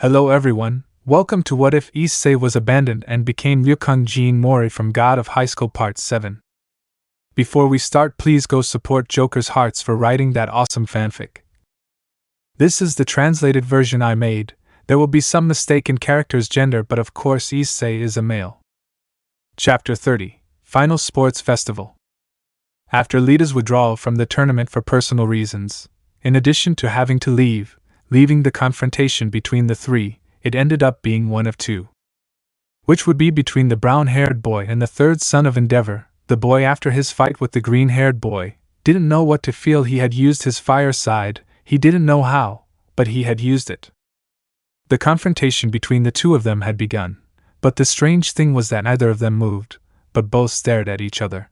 Hello everyone, welcome to What If Issei was abandoned and became Wukong Jin Mori from God of Highschool Part 7. Before we start, please go support jokersHearts for writing that awesome fanfic. This is the translated version I made. There will be some mistake in character's gender, but of course Issei is a male. Chapter 30, Final Sports Festival. After Lita's withdrawal from the tournament for personal reasons, in addition to having to leaving the confrontation between the three, it ended up being one of two. Which would be between the brown-haired boy and the third son of Endeavor. The boy, after his fight with the green-haired boy, didn't know what to feel. He had used his fire side, he didn't know how, but he had used it. The confrontation between the two of them had begun, but the strange thing was that neither of them moved, but both stared at each other.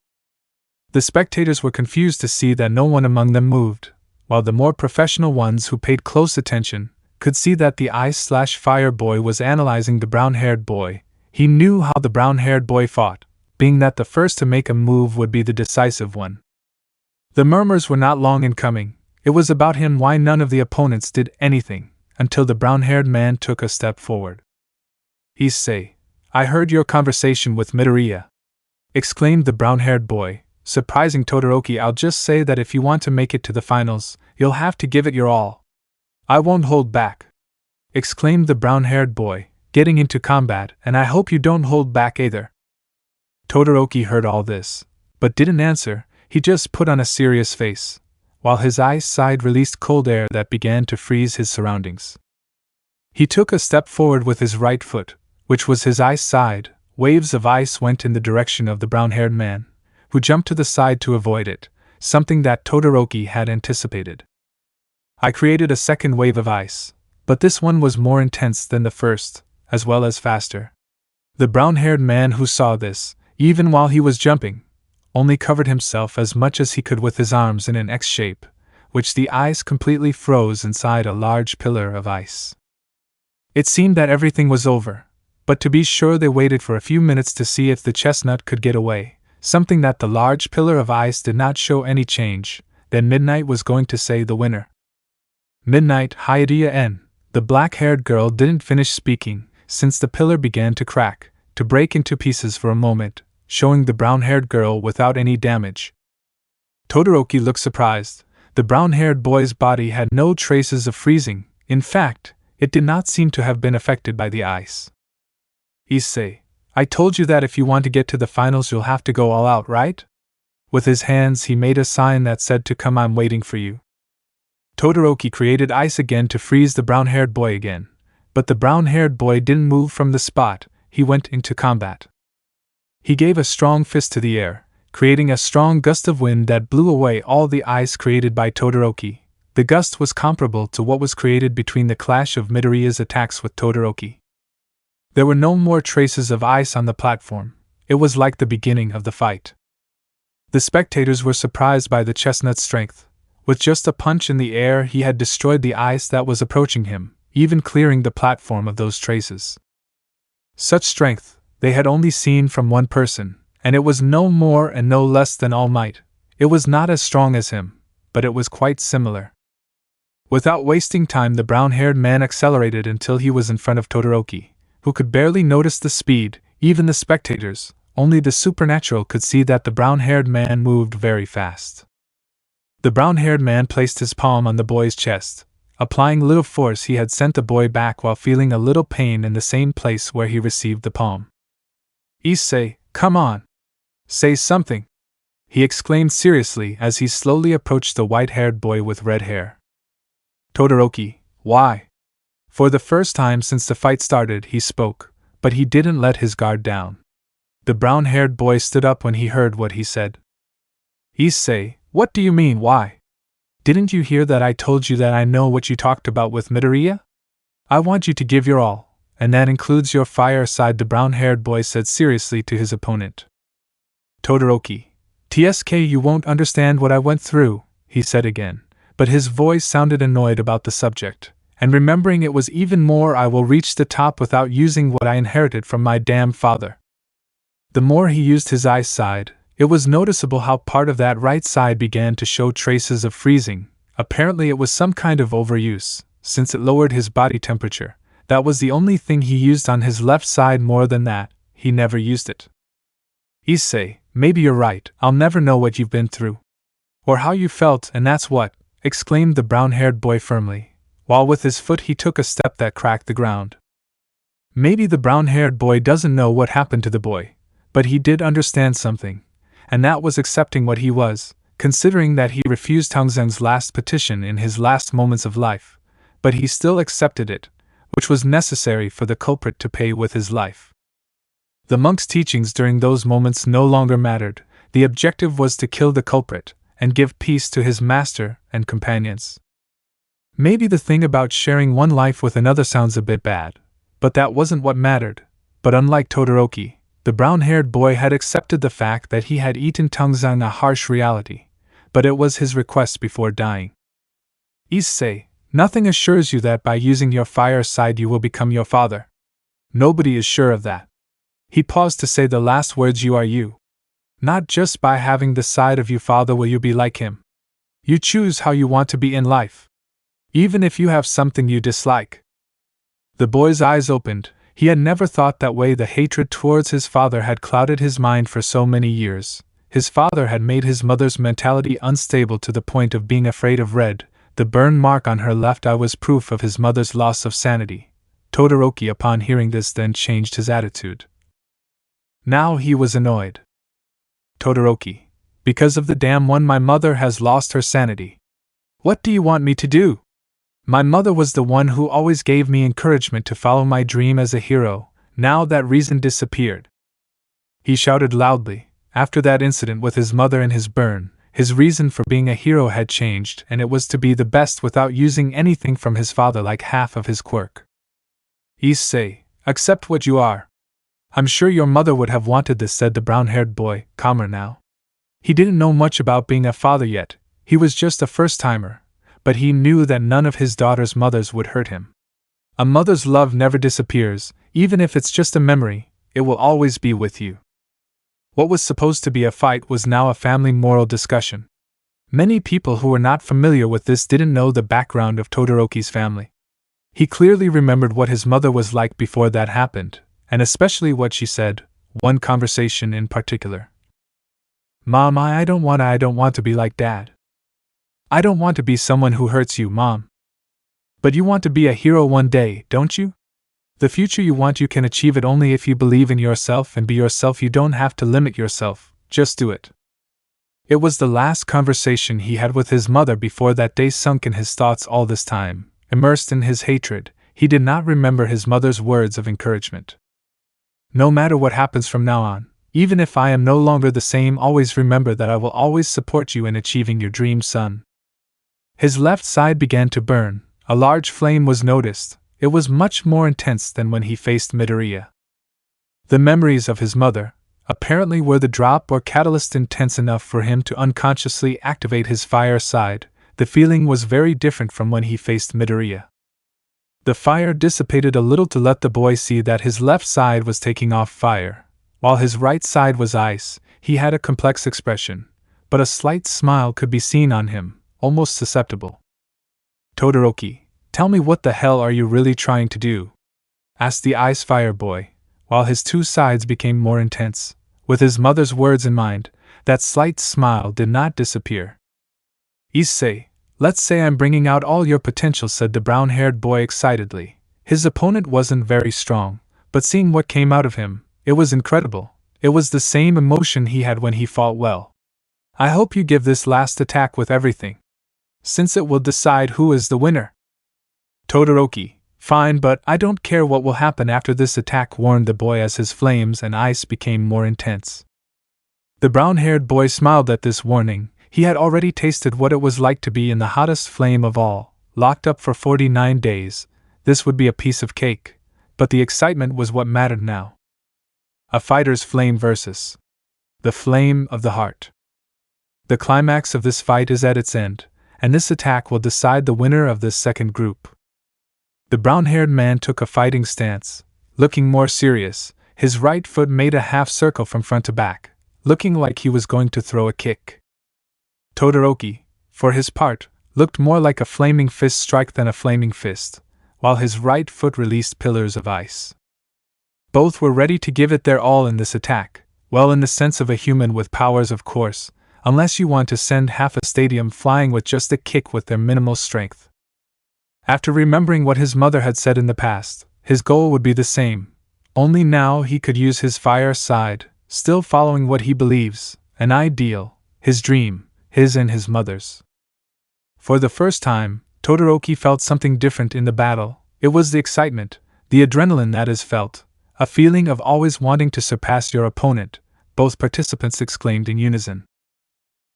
The spectators were confused to see that no one among them moved, while the more professional ones who paid close attention could see that the ice/fire boy was analyzing the brown-haired boy. He knew how the brown-haired boy fought, being that the first to make a move would be the decisive one. The murmurs were not long in coming. It was about him why none of the opponents did anything, until the brown-haired man took a step forward. "Issei, I heard your conversation with Midoriya," exclaimed the brown-haired boy, surprising Todoroki. "I'll just say that if you want to make it to the finals, you'll have to give it your all." "I won't hold back," exclaimed the brown-haired boy, getting into combat, "and I hope you don't hold back either." Todoroki heard all this, but didn't answer. He just put on a serious face, while his ice side released cold air that began to freeze his surroundings. He took a step forward with his right foot, which was his ice side. Waves of ice went in the direction of the brown-haired man, who jumped to the side to avoid it, something that Todoroki had anticipated. "I created a second wave of ice, but this one was more intense than the first, as well as faster." The brown-haired man who saw this, even while he was jumping, only covered himself as much as he could with his arms in an X shape, which the ice completely froze inside a large pillar of ice. It seemed that everything was over, but to be sure they waited for a few minutes to see if the chestnut could get away, something that the large pillar of ice did not show any change. Then Midnight was going to say the winner. Midnight, Hyoudou, the black-haired girl, didn't finish speaking, since the pillar began to crack, to break into pieces for a moment, showing the brown-haired girl without any damage. Todoroki looked surprised. The brown-haired boy's body had no traces of freezing. In fact, it did not seem to have been affected by the ice. "Issei, I told you that if you want to get to the finals you'll have to go all out, right?" With his hands he made a sign that said to come. "I'm waiting for you." Todoroki created ice again to freeze the brown-haired boy again, but the brown-haired boy didn't move from the spot. He went into combat. He gave a strong fist to the air, creating a strong gust of wind that blew away all the ice created by Todoroki. The gust was comparable to what was created between the clash of Midoriya's attacks with Todoroki. There were no more traces of ice on the platform. It was like the beginning of the fight. The spectators were surprised by the chestnut's strength. With just a punch in the air he had destroyed the ice that was approaching him, even clearing the platform of those traces. Such strength they had only seen from one person, and it was no more and no less than All Might. It was not as strong as him, but it was quite similar. Without wasting time, the brown-haired man accelerated until he was in front of Todoroki, who could barely notice the speed. Even the spectators, only the supernatural, could see that the brown-haired man moved very fast. The brown-haired man placed his palm on the boy's chest. Applying little force, he had sent the boy back while feeling a little pain in the same place where he received the palm. "Issei, come on! Say something!" he exclaimed seriously as he slowly approached the white-haired boy with red hair. "Todoroki, why?" For the first time since the fight started he spoke, but he didn't let his guard down. The brown-haired boy stood up when he heard what he said. "Issei, what do you mean, why? Didn't you hear that I told you that I know what you talked about with Midoriya? I want you to give your all, and that includes your fire side," the brown-haired boy said seriously to his opponent. "Todoroki, TSK, you won't understand what I went through," he said again, but his voice sounded annoyed about the subject. "And remembering it was even more, I will reach the top without using what I inherited from my damn father." The more he used his ice side, it was noticeable how part of that right side began to show traces of freezing. Apparently it was some kind of overuse, since it lowered his body temperature. That was the only thing he used on his left side. More than that, he never used it. Issei, maybe you're right, I'll never know what you've been through. Or how you felt, and that's what, exclaimed the brown-haired boy firmly, while with his foot he took a step that cracked the ground. Maybe the brown-haired boy doesn't know what happened to the boy, but he did understand something, and that was accepting what he was, considering that he refused Tongzhen's last petition in his last moments of life, but he still accepted it, which was necessary for the culprit to pay with his life. The monk's teachings during those moments no longer mattered. The objective was to kill the culprit and give peace to his master and companions. Maybe the thing about sharing one life with another sounds a bit bad, but that wasn't what mattered. But unlike Todoroki, the brown-haired boy had accepted the fact that he had eaten Tongzhen, a harsh reality, but it was his request before dying. Issei, nothing assures you that by using your fire side you will become your father. Nobody is sure of that. He paused to say the last words. You are you. Not just by having the side of you father will you be like him. You choose how you want to be in life. Even if you have something you dislike. The boy's eyes opened. He had never thought that way. The hatred towards his father had clouded his mind for so many years. His father had made his mother's mentality unstable to the point of being afraid of Red. The burn mark on her left eye was proof of his mother's loss of sanity. Todoroki, upon hearing this, then changed his attitude. Now he was annoyed. Todoroki, because of the damn one, my mother has lost her sanity. What do you want me to do? My mother was the one who always gave me encouragement to follow my dream as a hero. Now that reason disappeared. He shouted loudly. After that incident with his mother and his burn, his reason for being a hero had changed, and it was to be the best without using anything from his father, like half of his quirk. Issei, accept what you are. I'm sure your mother would have wanted this, said the brown-haired boy, calmer now. He didn't know much about being a father yet. He was just a first-timer, but he knew that none of his daughter's mothers would hurt him. A mother's love never disappears, even if it's just a memory, it will always be with you. What was supposed to be a fight was now a family moral discussion. Many people who were not familiar with this didn't know the background of Todoroki's family. He clearly remembered what his mother was like before that happened, and especially what she said, one conversation in particular. Mom, I don't want to be like Dad. I don't want to be someone who hurts you, Mom. But you want to be a hero one day, don't you? The future you want, you can achieve it only if you believe in yourself and be yourself. You don't have to limit yourself, just do it. It was the last conversation he had with his mother before that day sunk in his thoughts. All this time, immersed in his hatred, he did not remember his mother's words of encouragement. No matter what happens from now on, even if I am no longer the same, always remember that I will always support you in achieving your dream, son. His left side began to burn. A large flame was noticed. It was much more intense than when he faced Midoriya. The memories of his mother, apparently, were the drop or catalyst intense enough for him to unconsciously activate his fire side. The feeling was very different from when he faced Midoriya. The fire dissipated a little to let the boy see that his left side was taking off fire, while his right side was ice. He had a complex expression, but a slight smile could be seen on him, almost susceptible. Todoroki, tell me, what the hell are you really trying to do? Asked the ice fire boy, while his two sides became more intense. With his mother's words in mind, that slight smile did not disappear. Issei, let's say I'm bringing out all your potential, said the brown-haired boy excitedly. His opponent wasn't very strong, but seeing what came out of him, it was incredible. It was the same emotion he had when he fought well. I hope you give this last attack with everything, since it will decide who is the winner. Todoroki, fine, but I don't care what will happen after this attack, warned the boy as his flames and ice became more intense. The brown-haired boy smiled at this warning. He had already tasted what it was like to be in the hottest flame of all, locked up for 49 days. This would be a piece of cake, but the excitement was what mattered now. A fighter's flame versus the flame of the heart. The climax of this fight is at its end, and this attack will decide the winner of this second group. The brown-haired man took a fighting stance, looking more serious. His right foot made a half circle from front to back, looking like he was going to throw a kick. Todoroki, for his part, looked more like a flaming fist strike than a flaming fist, while his right foot released pillars of ice. Both were ready to give it their all in this attack, well, in the sense of a human with powers, of course, unless you want to send half a stadium flying with just a kick with their minimal strength. After remembering what his mother had said in the past, his goal would be the same, only now he could use his fire side, still following what he believes, an ideal, his dream, his and his mother's. For the first time, Todoroki felt something different in the battle. It was the excitement, the adrenaline that is felt, a feeling of always wanting to surpass your opponent, both participants exclaimed in unison.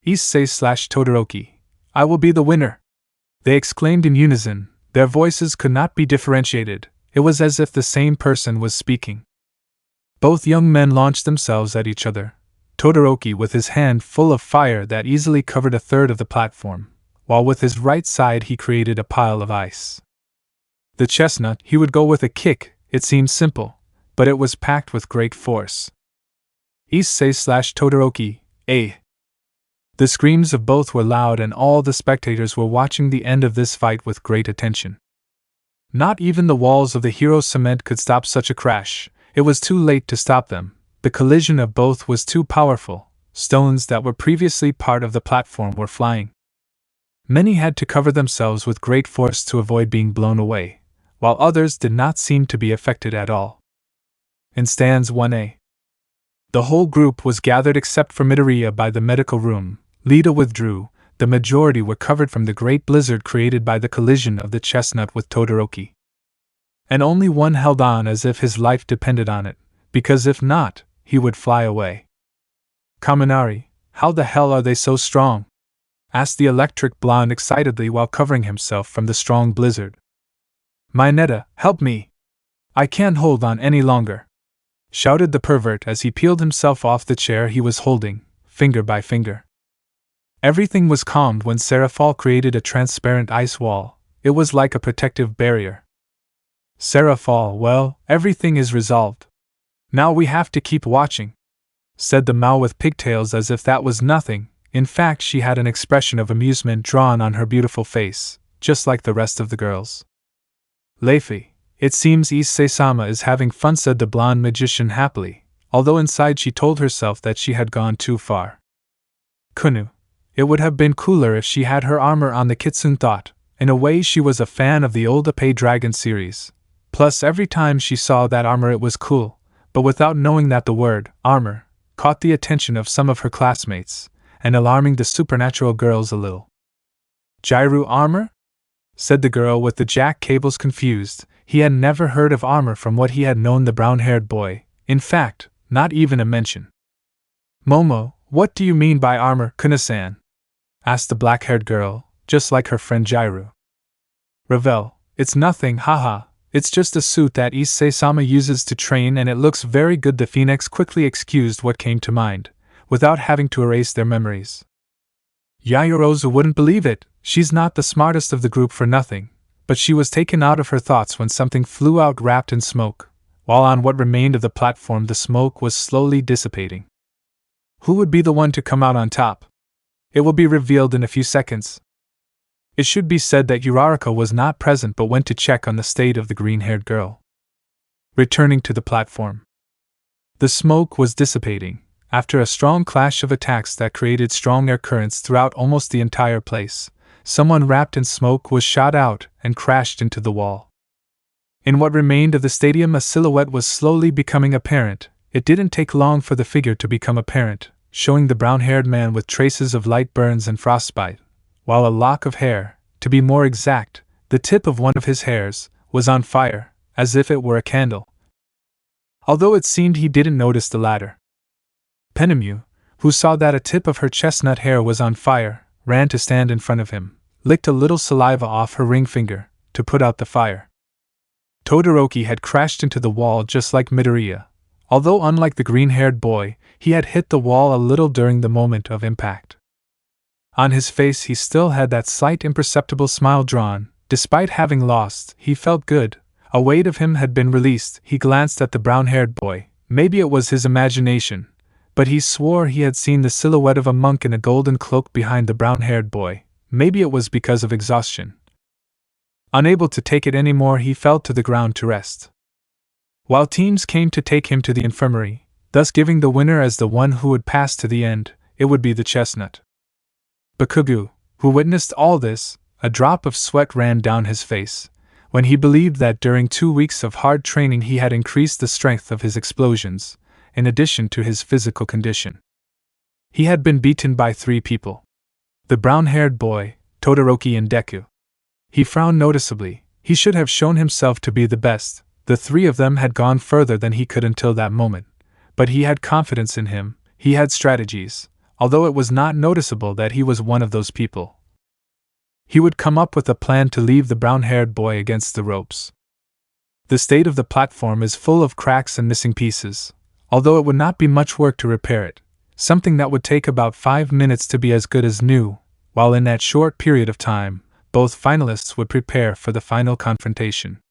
Issei/Todoroki, I will be the winner! They exclaimed in unison, their voices could not be differentiated, it was as if the same person was speaking. Both young men launched themselves at each other, Todoroki with his hand full of fire that easily covered a third of the platform, while with his right side he created a pile of ice. The chestnut, he would go with a kick, it seemed simple, but it was packed with great force. Issei/Todoroki, eh? The screams of both were loud and all the spectators were watching the end of this fight with great attention. Not even the walls of the hero's cement could stop such a crash, it was too late to stop them, the collision of both was too powerful, stones that were previously part of the platform were flying. Many had to cover themselves with great force to avoid being blown away, while others did not seem to be affected at all. In stanza 1a, the whole group was gathered except for Midoriya by the medical room. Lita withdrew, the majority were covered from the great blizzard created by the collision of the chestnut with Todoroki. And only one held on as if his life depended on it, because if not, he would fly away. Kaminari, how the hell are they so strong? Asked the electric blonde excitedly while covering himself from the strong blizzard. Mineta, help me! I can't hold on any longer! Shouted the pervert as he peeled himself off the chair he was holding, finger by finger. Everything was calmed when Serafall created a transparent ice wall. It was like a protective barrier. Serafall, well, everything is resolved. Now we have to keep watching, said the Mao with pigtails as if that was nothing. In fact, she had an expression of amusement drawn on her beautiful face, just like the rest of the girls. Leify, it seems Issei-sama is having fun, said the blonde magician happily, although inside she told herself that she had gone too far. Kunu, it would have been cooler if she had her armor on, the kitsune thought. In a way, she was a fan of the old Ape Dragon series. Plus, every time she saw that armor it was cool, but without knowing that the word, armor, caught the attention of some of her classmates, and alarming the supernatural girls a little. Jairu armor? Said the girl with the jack cables, confused. He had never heard of armor from what he had known the brown-haired boy, in fact, not even a mention. Momo, what do you mean by armor, Kuna-san? Asked the black-haired girl, just like her friend Jairu. Ravel, it's nothing, haha, it's just a suit that Issei-sama uses to train and it looks very good. The Phoenix quickly excused what came to mind, without having to erase their memories. Yaoyorozu wouldn't believe it, she's not the smartest of the group for nothing, but she was taken out of her thoughts when something flew out wrapped in smoke, while on what remained of the platform the smoke was slowly dissipating. Who would be the one to come out on top? It will be revealed in a few seconds. It should be said that Uraraka was not present but went to check on the state of the green-haired girl. Returning to the platform. The smoke was dissipating, after a strong clash of attacks that created strong air currents throughout almost the entire place. Someone wrapped in smoke was shot out and crashed into the wall. In what remained of the stadium, a silhouette was slowly becoming apparent. It didn't take long for the figure to become apparent, showing the brown-haired man with traces of light burns and frostbite, while a lock of hair, to be more exact, the tip of one of his hairs, was on fire, as if it were a candle. Although it seemed he didn't notice the latter. Penemu, who saw that a tip of her chestnut hair was on fire, ran to stand in front of him, licked a little saliva off her ring finger, to put out the fire. Todoroki had crashed into the wall just like Midoriya. Although unlike the green-haired boy, he had hit the wall a little during the moment of impact. On his face he still had that slight imperceptible smile drawn. Despite having lost, he felt good. A weight of him had been released. He glanced at the brown-haired boy. Maybe it was his imagination, but he swore he had seen the silhouette of a monk in a golden cloak behind the brown-haired boy. Maybe it was because of exhaustion. Unable to take it anymore, he fell to the ground to rest. While teams came to take him to the infirmary, thus giving the winner as the one who would pass to the end, it would be the chestnut. Bakugo, who witnessed all this, a drop of sweat ran down his face, when he believed that during 2 weeks of hard training he had increased the strength of his explosions, in addition to his physical condition. He had been beaten by 3 people. The brown-haired boy, Todoroki, and Deku. He frowned noticeably. He should have shown himself to be the best. The 3 of them had gone further than he could until that moment. But he had confidence in him, he had strategies, although it was not noticeable that he was one of those people. He would come up with a plan to leave the brown-haired boy against the ropes. The state of the platform is full of cracks and missing pieces, although it would not be much work to repair it, something that would take about 5 minutes to be as good as new, while in that short period of time, both finalists would prepare for the final confrontation.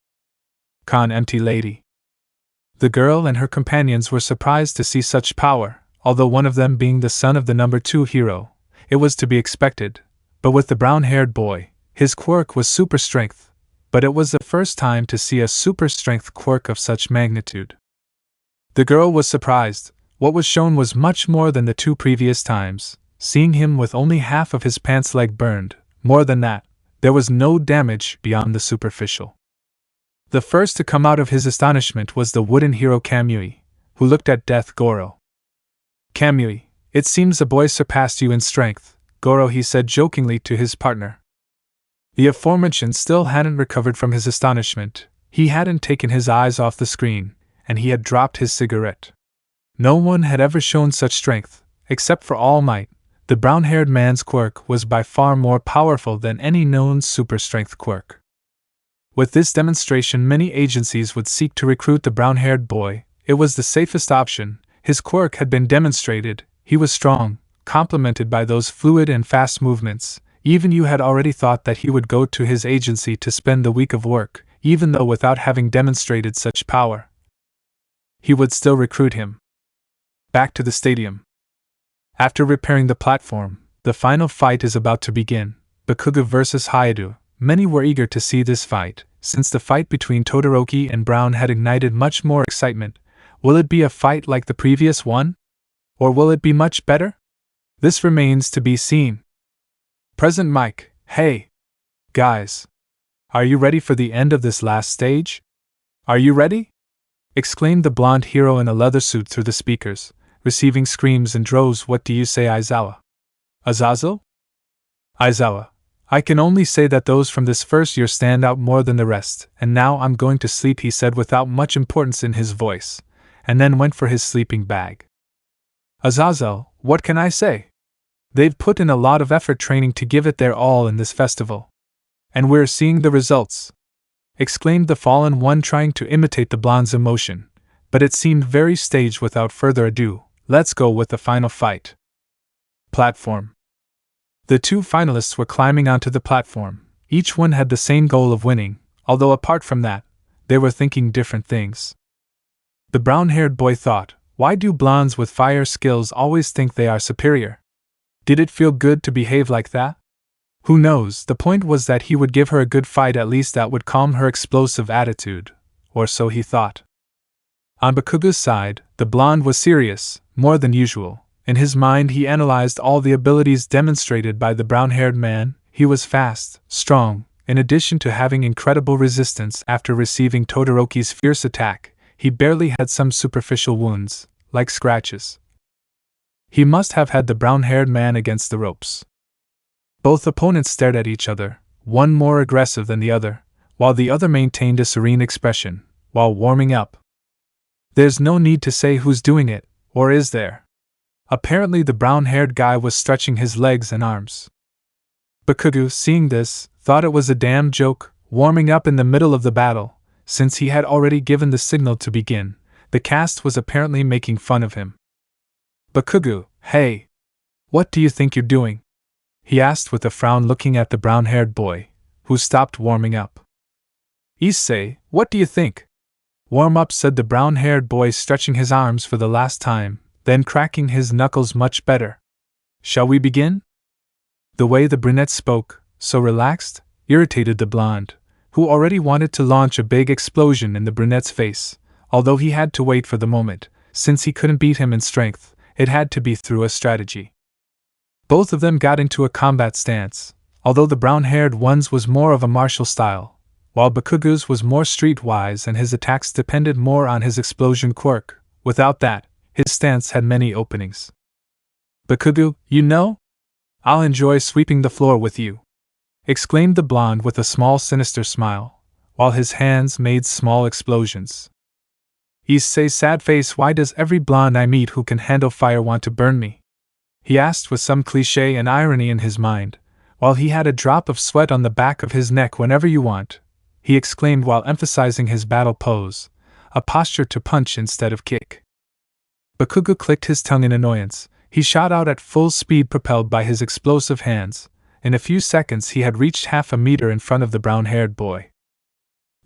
Empty lady. The girl and her companions were surprised to see such power, although one of them being the son of the number 2 hero, it was to be expected, but with the brown-haired boy, his quirk was super strength, but it was the first time to see a super strength quirk of such magnitude. The girl was surprised. What was shown was much more than the 2 previous times, seeing him with only half of his pants leg burned. More than that, there was no damage beyond the superficial. The first to come out of his astonishment was the wooden hero Kamui, who looked at Death Goro. Kamui, it seems the boy surpassed you in strength, Goro, he said jokingly to his partner. The aforementioned still hadn't recovered from his astonishment. He hadn't taken his eyes off the screen, and he had dropped his cigarette. No one had ever shown such strength, except for All Might. The brown-haired man's quirk was by far more powerful than any known super-strength quirk. With this demonstration, many agencies would seek to recruit the brown-haired boy. It was the safest option. His quirk had been demonstrated. He was strong, complemented by those fluid and fast movements. Even you had already thought that he would go to his agency to spend the week of work, even though without having demonstrated such power. He would still recruit him. Back to the stadium. After repairing the platform, the final fight is about to begin, Bakugo vs. Hyoudou. Many were eager to see this fight, since the fight between Todoroki and Brown had ignited much more excitement. Will it be a fight like the previous one? Or will it be much better? This remains to be seen. Present Mike, hey! Guys! Are you ready for the end of this last stage? Are you ready? Exclaimed the blonde hero in a leather suit through the speakers, receiving screams and droves. What do you say, Aizawa? Azazel? Aizawa, I can only say that those from this first year stand out more than the rest, and now I'm going to sleep, he said without much importance in his voice, and then went for his sleeping bag. Azazel, what can I say? They've put in a lot of effort training to give it their all in this festival. And we're seeing the results, exclaimed the fallen one, trying to imitate the blonde's emotion, but it seemed very staged. Without further ado, let's go with the final fight. Platform. The 2 finalists were climbing onto the platform. Each one had the same goal of winning, although apart from that, they were thinking different things. The brown-haired boy thought, why do blondes with fire skills always think they are superior? Did it feel good to behave like that? Who knows, the point was that he would give her a good fight, at least that would calm her explosive attitude, or so he thought. On Bakugo's side, the blonde was serious, more than usual. In his mind he analyzed all the abilities demonstrated by the brown-haired man. He was fast, strong, in addition to having incredible resistance. After receiving Todoroki's fierce attack, he barely had some superficial wounds, like scratches. He must have had the brown-haired man against the ropes. Both opponents stared at each other, one more aggressive than the other, while the other maintained a serene expression, while warming up. There's no need to say who's doing it, or is there? Apparently the brown-haired guy was stretching his legs and arms. Bakugo, seeing this, thought it was a damn joke, warming up in the middle of the battle. Since he had already given the signal to begin, the cast was apparently making fun of him. Bakugo, hey! What do you think you're doing? He asked with a frown, looking at the brown-haired boy, who stopped warming up. Issei, what do you think? Warm up, said the brown-haired boy, stretching his arms for the last time, then cracking his knuckles. Much better. Shall we begin? The way the brunette spoke, so relaxed, irritated the blonde, who already wanted to launch a big explosion in the brunette's face, although he had to wait for the moment. Since he couldn't beat him in strength, it had to be through a strategy. Both of them got into a combat stance, although the brown-haired one's was more of a martial style, while Bakugu's was more streetwise and his attacks depended more on his explosion quirk. Without that, his stance had many openings. "Bakugu, you know? I'll enjoy sweeping the floor with you," exclaimed the blonde with a small sinister smile, while his hands made small explosions. Issei's sad face. "Why does every blonde I meet who can handle fire want to burn me?" he asked with some cliché and irony in his mind, while he had a drop of sweat on the back of his neck. "Whenever you want," he exclaimed while emphasizing his battle pose, a posture to punch instead of kick. Bakugu clicked his tongue in annoyance. He shot out at full speed propelled by his explosive hands. In a few seconds he had reached half a meter in front of the brown-haired boy.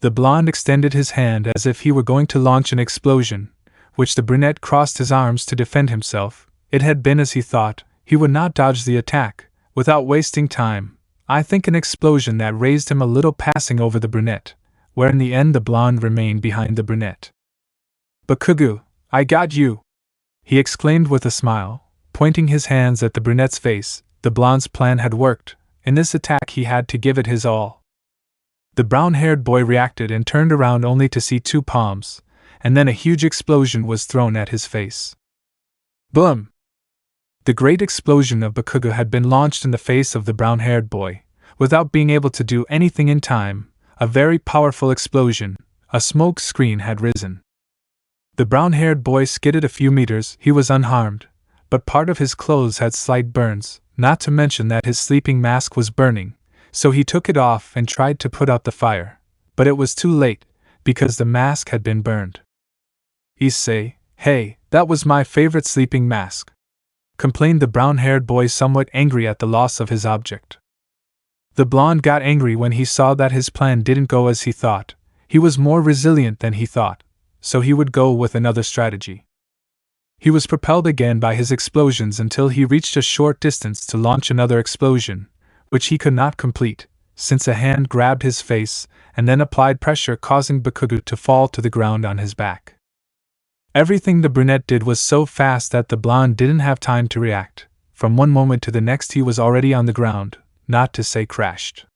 The blonde extended his hand as if he were going to launch an explosion, which the brunette crossed his arms to defend himself. It had been as he thought. He would not dodge the attack, without wasting time. I think an explosion that raised him a little, passing over the brunette, where in the end the blonde remained behind the brunette. "Bakugu, I got you!" he exclaimed with a smile, pointing his hands at the brunette's face. The blonde's plan had worked. In this attack he had to give it his all. The brown-haired boy reacted and turned around only to see two palms, and then a huge explosion was thrown at his face. Boom! The great explosion of Bakugu had been launched in the face of the brown-haired boy, without being able to do anything in time. A very powerful explosion. A smoke screen had risen. The brown-haired boy skidded a few meters. He was unharmed, but part of his clothes had slight burns, not to mention that his sleeping mask was burning, so he took it off and tried to put out the fire, but it was too late, because the mask had been burned. "Issei, hey, that was my favorite sleeping mask," complained the brown-haired boy, somewhat angry at the loss of his object. The blonde got angry when he saw that his plan didn't go as he thought. He was more resilient than he thought, so he would go with another strategy. He was propelled again by his explosions until he reached a short distance to launch another explosion, which he could not complete, since a hand grabbed his face and then applied pressure, causing Bakugu to fall to the ground on his back. Everything the brunette did was so fast that the blonde didn't have time to react. From one moment to the next he was already on the ground, not to say crashed.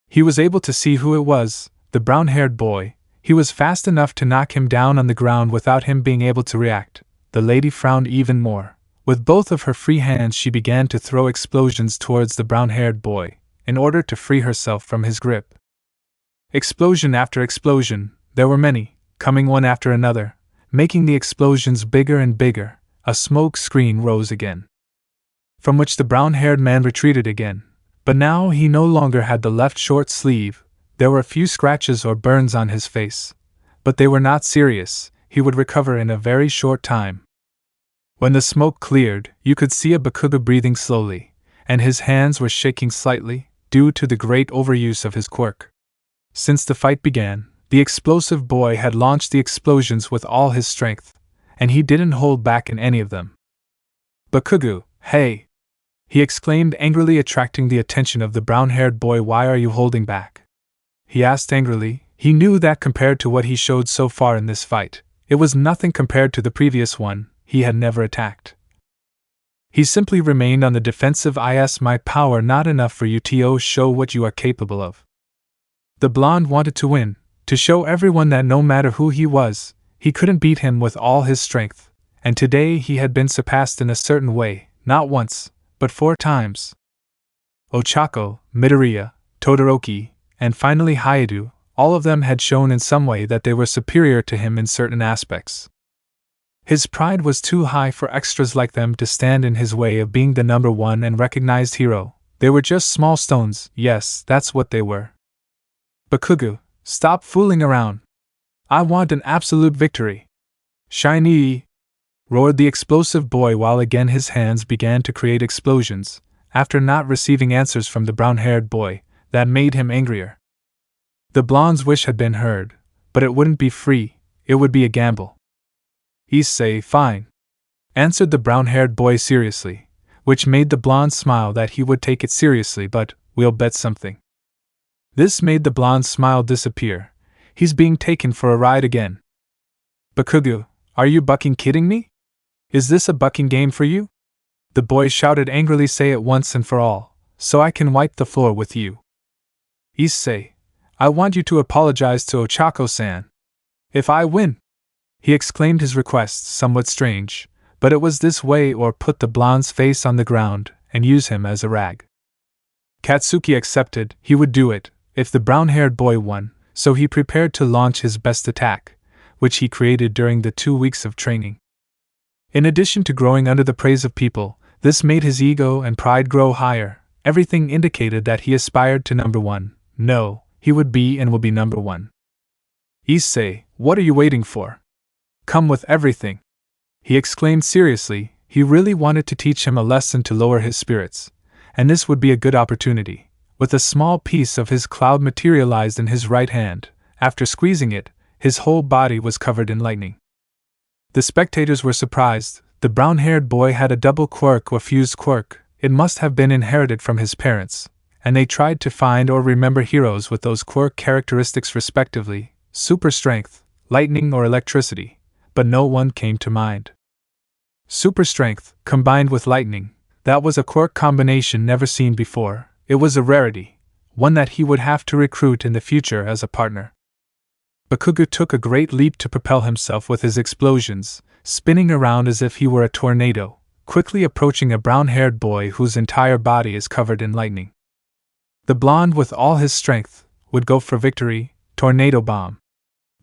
He was able to see who it was, the brown-haired boy. He was fast enough to knock him down on the ground without him being able to react. The lady frowned even more. With both of her free hands she began to throw explosions towards the brown-haired boy, in order to free herself from his grip. Explosion after explosion, there were many, coming one after another, making the explosions bigger and bigger. A smoke screen rose again, from which the brown-haired man retreated again, but now he no longer had the left short sleeve. There were a few scratches or burns on his face, but they were not serious. He would recover in a very short time. When the smoke cleared, you could see a Bakugu breathing slowly, and his hands were shaking slightly, due to the great overuse of his quirk. Since the fight began, the explosive boy had launched the explosions with all his strength, and he didn't hold back in any of them. "Bakugu, hey!" he exclaimed angrily, attracting the attention of the brown-haired boy. "Why are you holding back?" he asked angrily. He knew that compared to what he showed so far in this fight, it was nothing compared to the previous one. He had never attacked. He simply remained on the defensive. "Is my power not enough for you to show what you are capable of?" The blonde wanted to win, to show everyone that no matter who he was, he couldn't beat him with all his strength, and today he had been surpassed in a certain way, not once, but 4 times. Ochako, Midoriya, Todoroki, and finally Hyoudou, all of them had shown in some way that they were superior to him in certain aspects. His pride was too high for extras like them to stand in his way of being the number one and recognized hero. They were just small stones. Yes, that's what they were. "Bakugu, stop fooling around. I want an absolute victory." "Shiny!" roared the explosive boy while again his hands began to create explosions, after not receiving answers from the brown-haired boy. That made him angrier. The blonde's wish had been heard, but it wouldn't be free, it would be a gamble. "Issei, fine," answered the brown-haired boy seriously, which made the blonde smile that he would take it seriously, but we'll bet something. This made the blonde's smile disappear. He's being taken for a ride again. Bakugo, are you bucking kidding me? Is this a bucking game for you? The boy shouted angrily. Say it once and for all, so I can wipe the floor with you. Issei, I want you to apologize to Ochako-san. If I win! He exclaimed, his request somewhat strange, but it was this way or put the blonde's face on the ground and use him as a rag. Katsuki accepted he would do it if the brown-haired boy won, so he prepared to launch his best attack, which he created during the 2 weeks of training. In addition to growing under the praise of people, this made his ego and pride grow higher. Everything indicated that he aspired to number 1. No, he would be and will be number 1. Issei, what are you waiting for? Come with everything! He exclaimed seriously. He really wanted to teach him a lesson to lower his spirits, and this would be a good opportunity. With a small piece of his cloud materialized in his right hand, after squeezing it, his whole body was covered in lightning. The spectators were surprised. The brown-haired boy had a double quirk or fused quirk. It must have been inherited from his parents, and they tried to find or remember heroes with those quirk characteristics respectively, super strength, lightning or electricity, but no one came to mind. Super strength, combined with lightning, that was a quirk combination never seen before. It was a rarity, one that he would have to recruit in the future as a partner. Bakugo took a great leap to propel himself with his explosions, spinning around as if he were a tornado, quickly approaching a brown-haired boy whose entire body is covered in lightning. The blonde, with all his strength, would go for victory. Tornado bomb.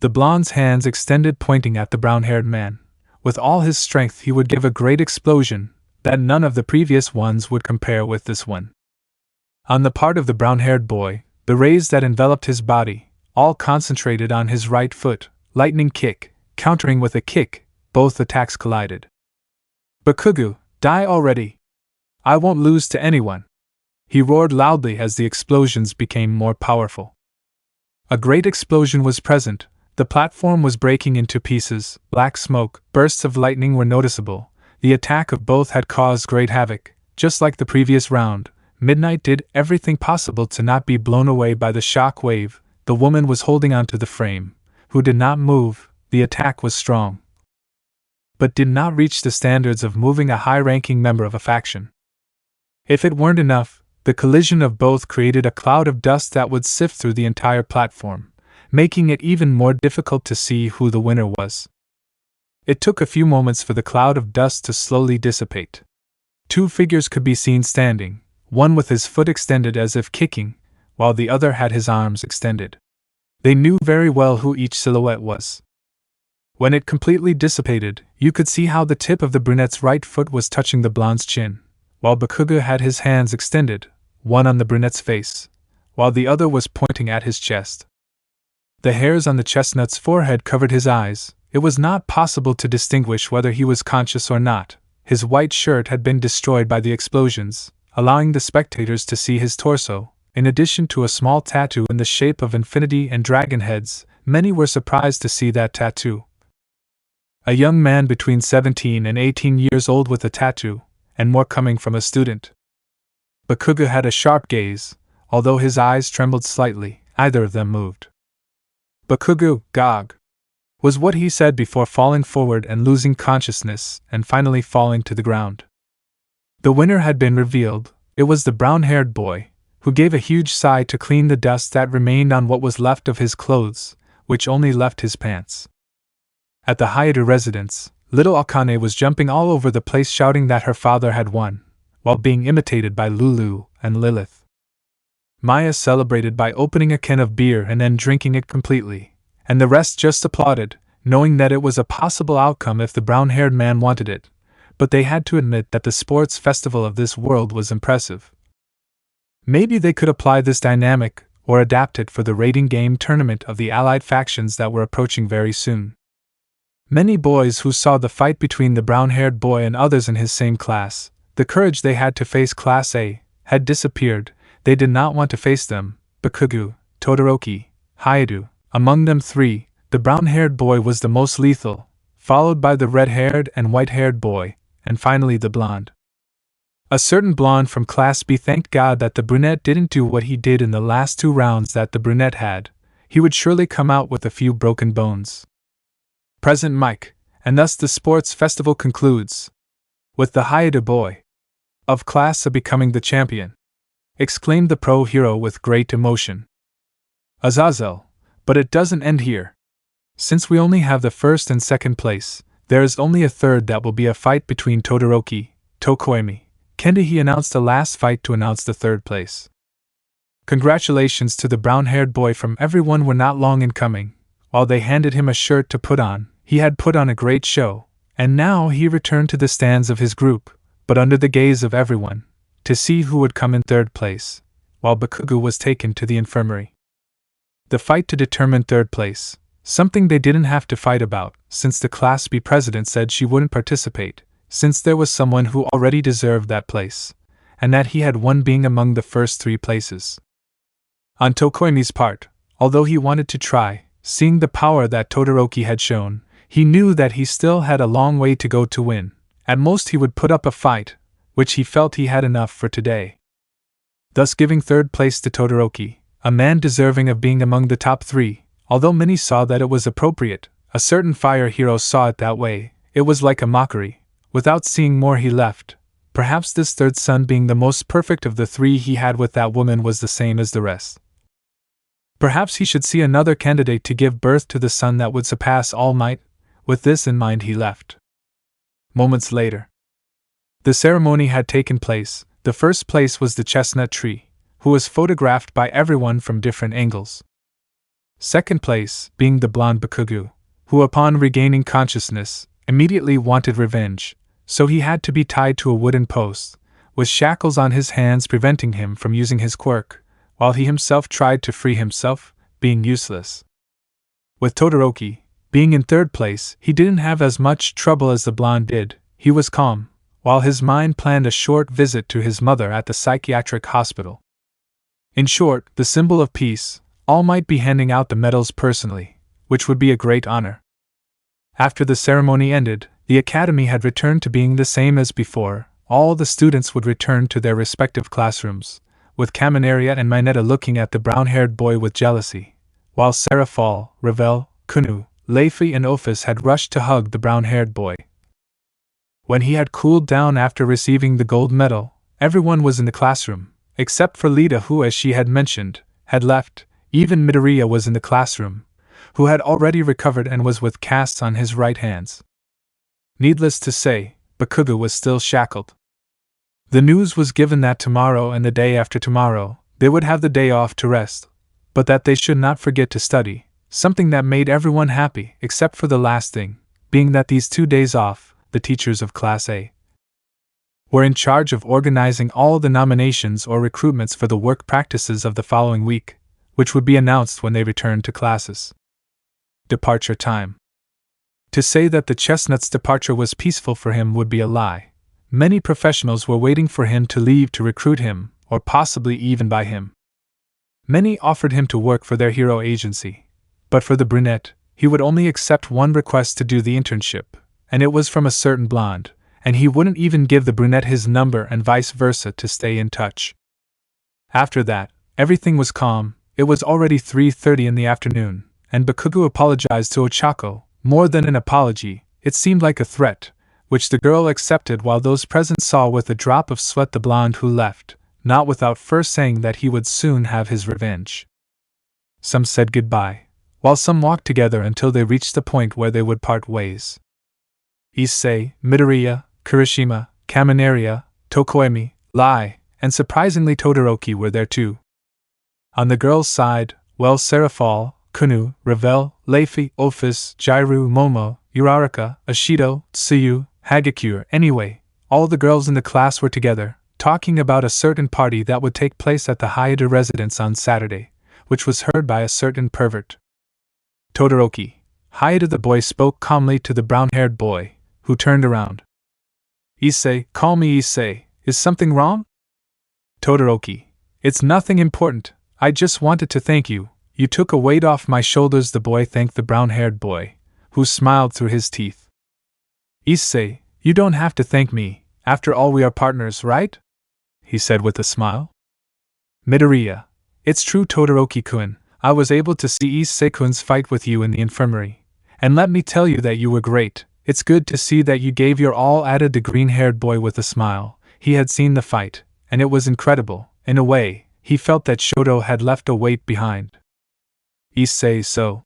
The blonde's hands extended, pointing at the brown-haired man. With all his strength he would give a great explosion that none of the previous ones would compare with this one. On the part of the brown-haired boy, the rays that enveloped his body, all concentrated on his right foot, lightning kick, countering with a kick, both attacks collided. Bakugo, die already! I won't lose to anyone! He roared loudly as the explosions became more powerful. A great explosion was present. The platform was breaking into pieces, black smoke, bursts of lightning were noticeable. The attack of both had caused great havoc. Just like the previous round, Midnight did everything possible to not be blown away by the shock wave. The woman was holding onto the frame, who did not move. The attack was strong, but did not reach the standards of moving a high-ranking member of a faction. If it weren't enough, the collision of both created a cloud of dust that would sift through the entire platform, making it even more difficult to see who the winner was. It took a few moments for the cloud of dust to slowly dissipate. 2 figures could be seen standing, one with his foot extended as if kicking, while the other had his arms extended. They knew very well who each silhouette was. When it completely dissipated, you could see how the tip of the brunette's right foot was touching the blonde's chin, while Bakugo had his hands extended, one on the brunette's face, while the other was pointing at his chest. The hairs on the chestnut's forehead covered his eyes. It was not possible to distinguish whether he was conscious or not. His white shirt had been destroyed by the explosions, allowing the spectators to see his torso. In addition to a small tattoo in the shape of infinity and dragon heads, many were surprised to see that tattoo. A young man between 17 and 18 years old with a tattoo, and more coming from a student. Bakugo had a sharp gaze, although his eyes trembled slightly, neither of them moved. Bakugo, Gog, was what he said before falling forward and losing consciousness and finally falling to the ground. The winner had been revealed. It was the brown-haired boy, who gave a huge sigh to clean the dust that remained on what was left of his clothes, which only left his pants. At the Hyoudou residence, little Akane was jumping all over the place shouting that her father had won, while being imitated by Lulu and Lilith. Maya celebrated by opening a can of beer and then drinking it completely, and the rest just applauded, knowing that it was a possible outcome if the brown-haired man wanted it, but they had to admit that the sports festival of this world was impressive. Maybe they could apply this dynamic, or adapt it for the rating game tournament of the allied factions that were approaching very soon. Many boys who saw the fight between the brown-haired boy and others in his same class, the courage they had to face Class A, had disappeared. They did not want to face them. Bakugo, Todoroki, Hyoudou. Among them 3, the brown-haired boy was the most lethal, followed by the red-haired and white-haired boy, and finally the blonde. A certain blonde from Class B thanked God that the brunette didn't do what he did in the last 2 rounds that the brunette had. He would surely come out with a few broken bones. Present Mike, and thus the sports festival concludes. With the Hyoudou boy of Class A becoming the champion, exclaimed the pro hero with great emotion. Azazel, but it doesn't end here. Since we only have the first and second place, there is only a third that will be a fight between Todoroki, Tokoemi, Kenda. He announced the last fight to announce the third place. Congratulations to the brown-haired boy from everyone were not long in coming. While they handed him a shirt to put on, he had put on a great show, and now he returned to the stands of his group, but under the gaze of everyone, to see who would come in third place, while Bakugo was taken to the infirmary. The fight to determine third place, something they didn't have to fight about, since the Class B president said she wouldn't participate, since there was someone who already deserved that place, and that he had won being among the first 3 places. On Tokoemi's part, although he wanted to try, seeing the power that Todoroki had shown, he knew that he still had a long way to go to win. At most he would put up a fight, which he felt he had enough for today. Thus giving third place to Todoroki, a man deserving of being among the top 3, although many saw that it was appropriate, a certain fire hero saw it that way. It was like a mockery. Without seeing more he left. Perhaps this third son, being the most perfect of the 3 he had with that woman, was the same as the rest. Perhaps he should see another candidate to give birth to the son that would surpass all might. With this in mind he left. Moments later, the ceremony had taken place. The first place was the chestnut tree, who was photographed by everyone from different angles. Second place being the blonde Bakugo, who upon regaining consciousness, immediately wanted revenge, so he had to be tied to a wooden post, with shackles on his hands preventing him from using his quirk, while he himself tried to free himself, being useless. With Todoroki being in third place, he didn't have as much trouble as the blonde did. He was calm, while his mind planned a short visit to his mother at the psychiatric hospital. In short, the symbol of peace, All Might be handing out the medals personally, which would be a great honor. After the ceremony ended, the academy had returned to being the same as before. All the students would return to their respective classrooms, with Kaminaria and Mineta looking at the brown-haired boy with jealousy, while Serafal, Ravel, Kunu, Leifi and Ophis had rushed to hug the brown-haired boy. When he had cooled down after receiving the gold medal, everyone was in the classroom, except for Lita, who, as she had mentioned, had left. Even Midoriya was in the classroom, who had already recovered and was with casts on his right hands. Needless to say, Bakugo was still shackled. The news was given that tomorrow and the day after tomorrow, they would have the day off to rest, but that they should not forget to study, something that made everyone happy, except for the last thing, being that these 2 days off, the teachers of Class A were in charge of organizing all the nominations or recruitments for the work practices of the following week, which would be announced when they returned to classes. Departure time. To say that the chestnut's departure was peaceful for him would be a lie. Many professionals were waiting for him to leave to recruit him, or possibly even buy him. Many offered him to work for their hero agency, but for the brunette, he would only accept one request to do the internship, and it was from a certain blonde, and he wouldn't even give the brunette his number and vice versa to stay in touch. After that, everything was calm. It was already 3:30 in the afternoon, and Bakugo apologized to Ochako. More than an apology, it seemed like a threat, which the girl accepted, while those present saw with a drop of sweat the blonde who left, not without first saying that he would soon have his revenge. Some said goodbye, while some walked together until they reached the point where they would part ways. Issei, Midoriya, Kirishima, Kaminaria, Tokoemi, Lai, and surprisingly Todoroki were there too. On the girls' side, well, Serafal, Kunu, Ravel, Leifi, Ophis, Jairu, Momo, Uraraka, Ashido, Tsuyu, Hagakure. Anyway, all the girls in the class were together, talking about a certain party that would take place at the Hyoudou residence on Saturday, which was heard by a certain pervert. Todoroki, Hyoudou the boy, spoke calmly to the brown-haired boy, who turned around. Issei, call me Issei, is something wrong? Todoroki, it's nothing important, I just wanted to thank you. You took a weight off my shoulders. The boy thanked the brown-haired boy, who smiled through his teeth. Issei, you don't have to thank me, after all we are partners, right? he said with a smile. Midoriya, it's true Todoroki-kun, I was able to see Issei-kun's fight with you in the infirmary. And let me tell you that you were great. It's good to see that you gave your all, added the green-haired boy with a smile. He had seen the fight, and it was incredible. In a way, he felt that Hyoudou had left a weight behind. Issei, so.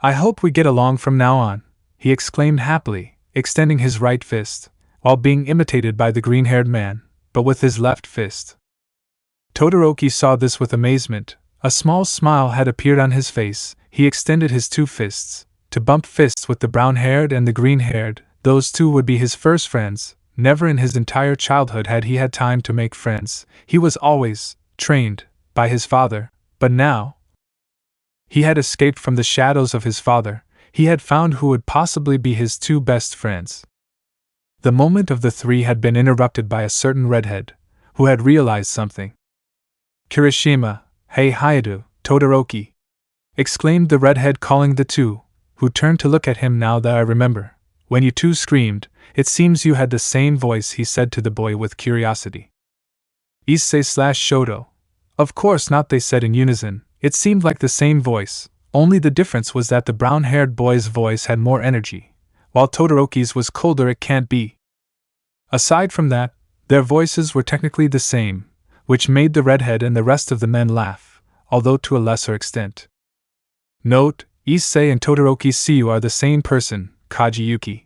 I hope we get along from now on, he exclaimed happily, extending his right fist, while being imitated by the green-haired man, but with his left fist. Todoroki saw this with amazement. A small smile had appeared on his face. He extended his two fists, to bump fists with the brown-haired and the green-haired. Those two would be his first friends. Never in his entire childhood had he had time to make friends. He was always trained by his father, but now he had escaped from the shadows of his father. He had found who would possibly be his two best friends. The moment of the three had been interrupted by a certain redhead, who had realized something. Kirishima, hey Hyoudou, Todoroki! Exclaimed the redhead, calling the two, who turned to look at him. Now that I remember, when you two screamed, it seems you had the same voice, he said to the boy with curiosity. Issei/Hyoudou. Of course not, they said in unison. It seemed like the same voice, only the difference was that the brown-haired boy's voice had more energy, while Todoroki's was colder. It can't be. Aside from that, their voices were technically the same, which made the redhead and the rest of the men laugh, although to a lesser extent. Note, Issei and Todoroki Siyu are the same person, Kajiyuki.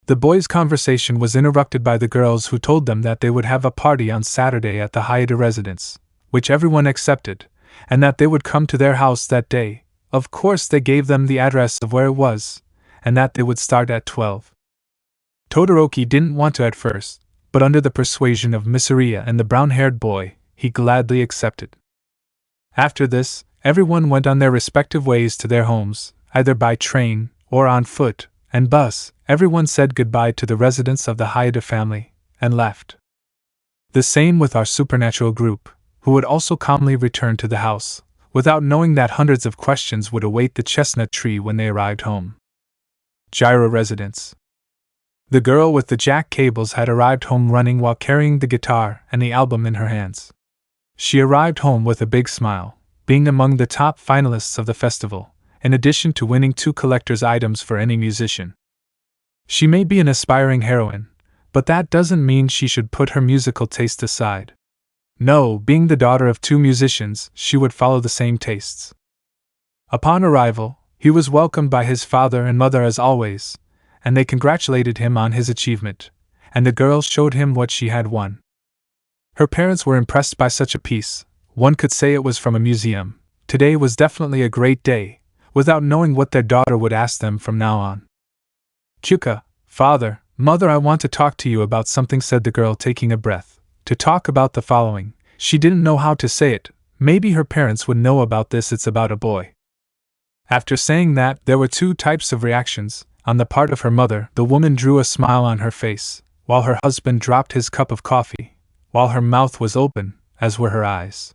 The boys' conversation was interrupted by the girls, who told them that they would have a party on Saturday at the Hyoudou residence, which everyone accepted, and that they would come to their house that day. Of course they gave them the address of where it was, and that they would start at 12. Todoroki didn't want to at first, but under the persuasion of Midoriya and the brown-haired boy, he gladly accepted. After this, everyone went on their respective ways to their homes, either by train or on foot and bus. Everyone said goodbye to the residents of the Hyoudou family and left. The same with our supernatural group, who would also calmly return to the house, without knowing that hundreds of questions would await the chestnut tree when they arrived home. Gyro residence. The girl with the jack cables had arrived home running while carrying the guitar and the album in her hands. She arrived home with a big smile, being among the top finalists of the festival, in addition to winning 2 collector's items for any musician. She may be an aspiring heroine, but that doesn't mean she should put her musical taste aside. No, being the daughter of 2 musicians, she would follow the same tastes. Upon arrival, he was welcomed by his father and mother as always, and they congratulated him on his achievement, and the girl showed him what she had won. Her parents were impressed by such a piece. One could say it was from a museum. Today was definitely a great day, without knowing what their daughter would ask them from now on. Kyuka, father, mother, I want to talk to you about something, said the girl, taking a breath. To talk about the following. She didn't know how to say it. Maybe her parents would know about this. It's about a boy. After saying that, there were 2 types of reactions. On the part of her mother, the woman drew a smile on her face, while her husband dropped his cup of coffee, while her mouth was open, as were her eyes.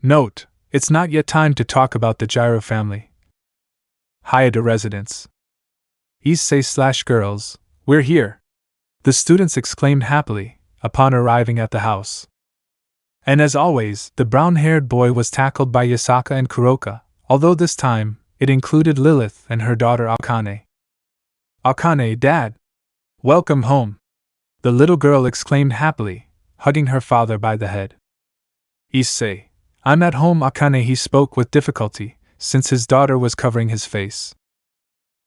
Note, it's not yet time to talk about the Gyro family. Hyoudou residence. Issei/girls, we're here! The students exclaimed happily, upon arriving at the house. And as always, the brown-haired boy was tackled by Yasaka and Kuroka, although this time, it included Lilith and her daughter Akane. Akane, Dad! Welcome home! The little girl exclaimed happily, hugging her father by the head. Issei, I'm at home, Akane, he spoke with difficulty, since his daughter was covering his face.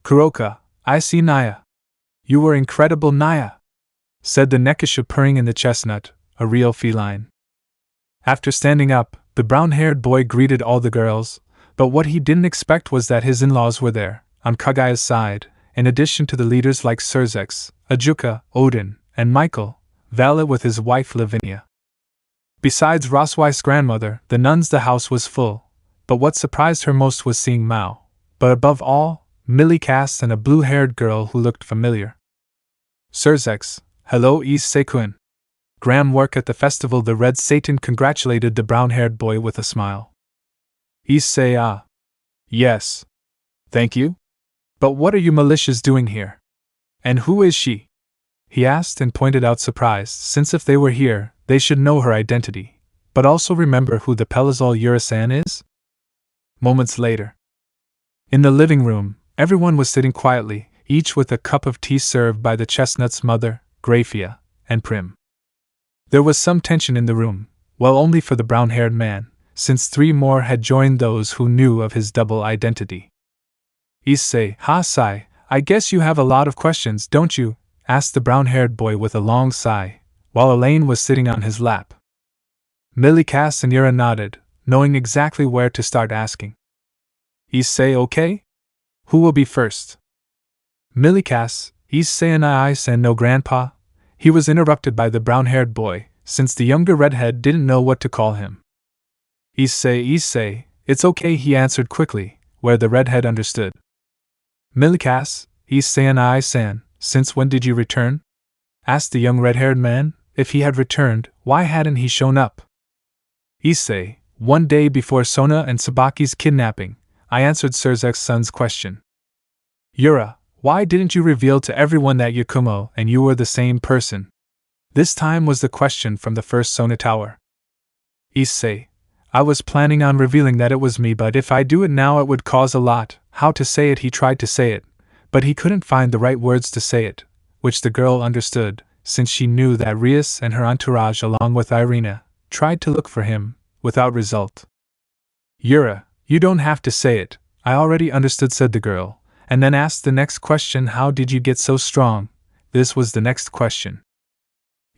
Kuroka, I see Naya. You were incredible, Naya, said the Nekisha, purring in the chestnut, a real feline. After standing up, the brown-haired boy greeted all the girls, but what he didn't expect was that his in-laws were there, on Kagaya's side, in addition to the leaders like Surzex, Ajuka, Odin, and Michael, Valet with his wife Lavinia. Besides Rosweiss' grandmother, the nuns, the house was full, but what surprised her most was seeing Mao, but above all, Millie Cass and a blue-haired girl who looked familiar. Surzex, hello Issei-kun. Graham work at the festival. The Red Satan congratulated the brown-haired boy with a smile. Issei, ah. Yes. Thank you. But what are you militias doing here? And who is she? he asked and pointed out surprised, since if they were here, they should know her identity, but also remember who the Pelazol Yura-san is? Moments later. In the living room, everyone was sitting quietly, each with a cup of tea served by the chestnut's mother, Grafia, and Prim. There was some tension in the room, well only for the brown-haired man, since 3 more had joined those who knew of his double identity. Issei, ha-sai, I guess you have a lot of questions, don't you? Asked the brown-haired boy with a long sigh, while Elaine was sitting on his lap. Milikas and Yura nodded, knowing exactly where to start asking. Issei okay? Who will be first? Milikas, Issei and I no grandpa? He was interrupted by the brown-haired boy, since the younger redhead didn't know what to call him. Issei, it's okay, he answered quickly, where the redhead understood. Milikas, Issei and I-san, since when did you return? Asked the young red-haired man. If he had returned, why hadn't he shown up? Issei, 1 day before Sona and Tsubaki's kidnapping, I answered Surzek's son's question. Yura, why didn't you reveal to everyone that Yakumo and you were the same person? This time was the question from the first Sona tower. Issei, I was planning on revealing that it was me, but if I do it now it would cause a lot. How to say it? He tried to say it, but he couldn't find the right words to say it, which the girl understood, since she knew that Rias and her entourage along with Irina tried to look for him, without result. Yura, you don't have to say it, I already understood, said the girl, and then asked the next question. How did you get so strong? This was the next question.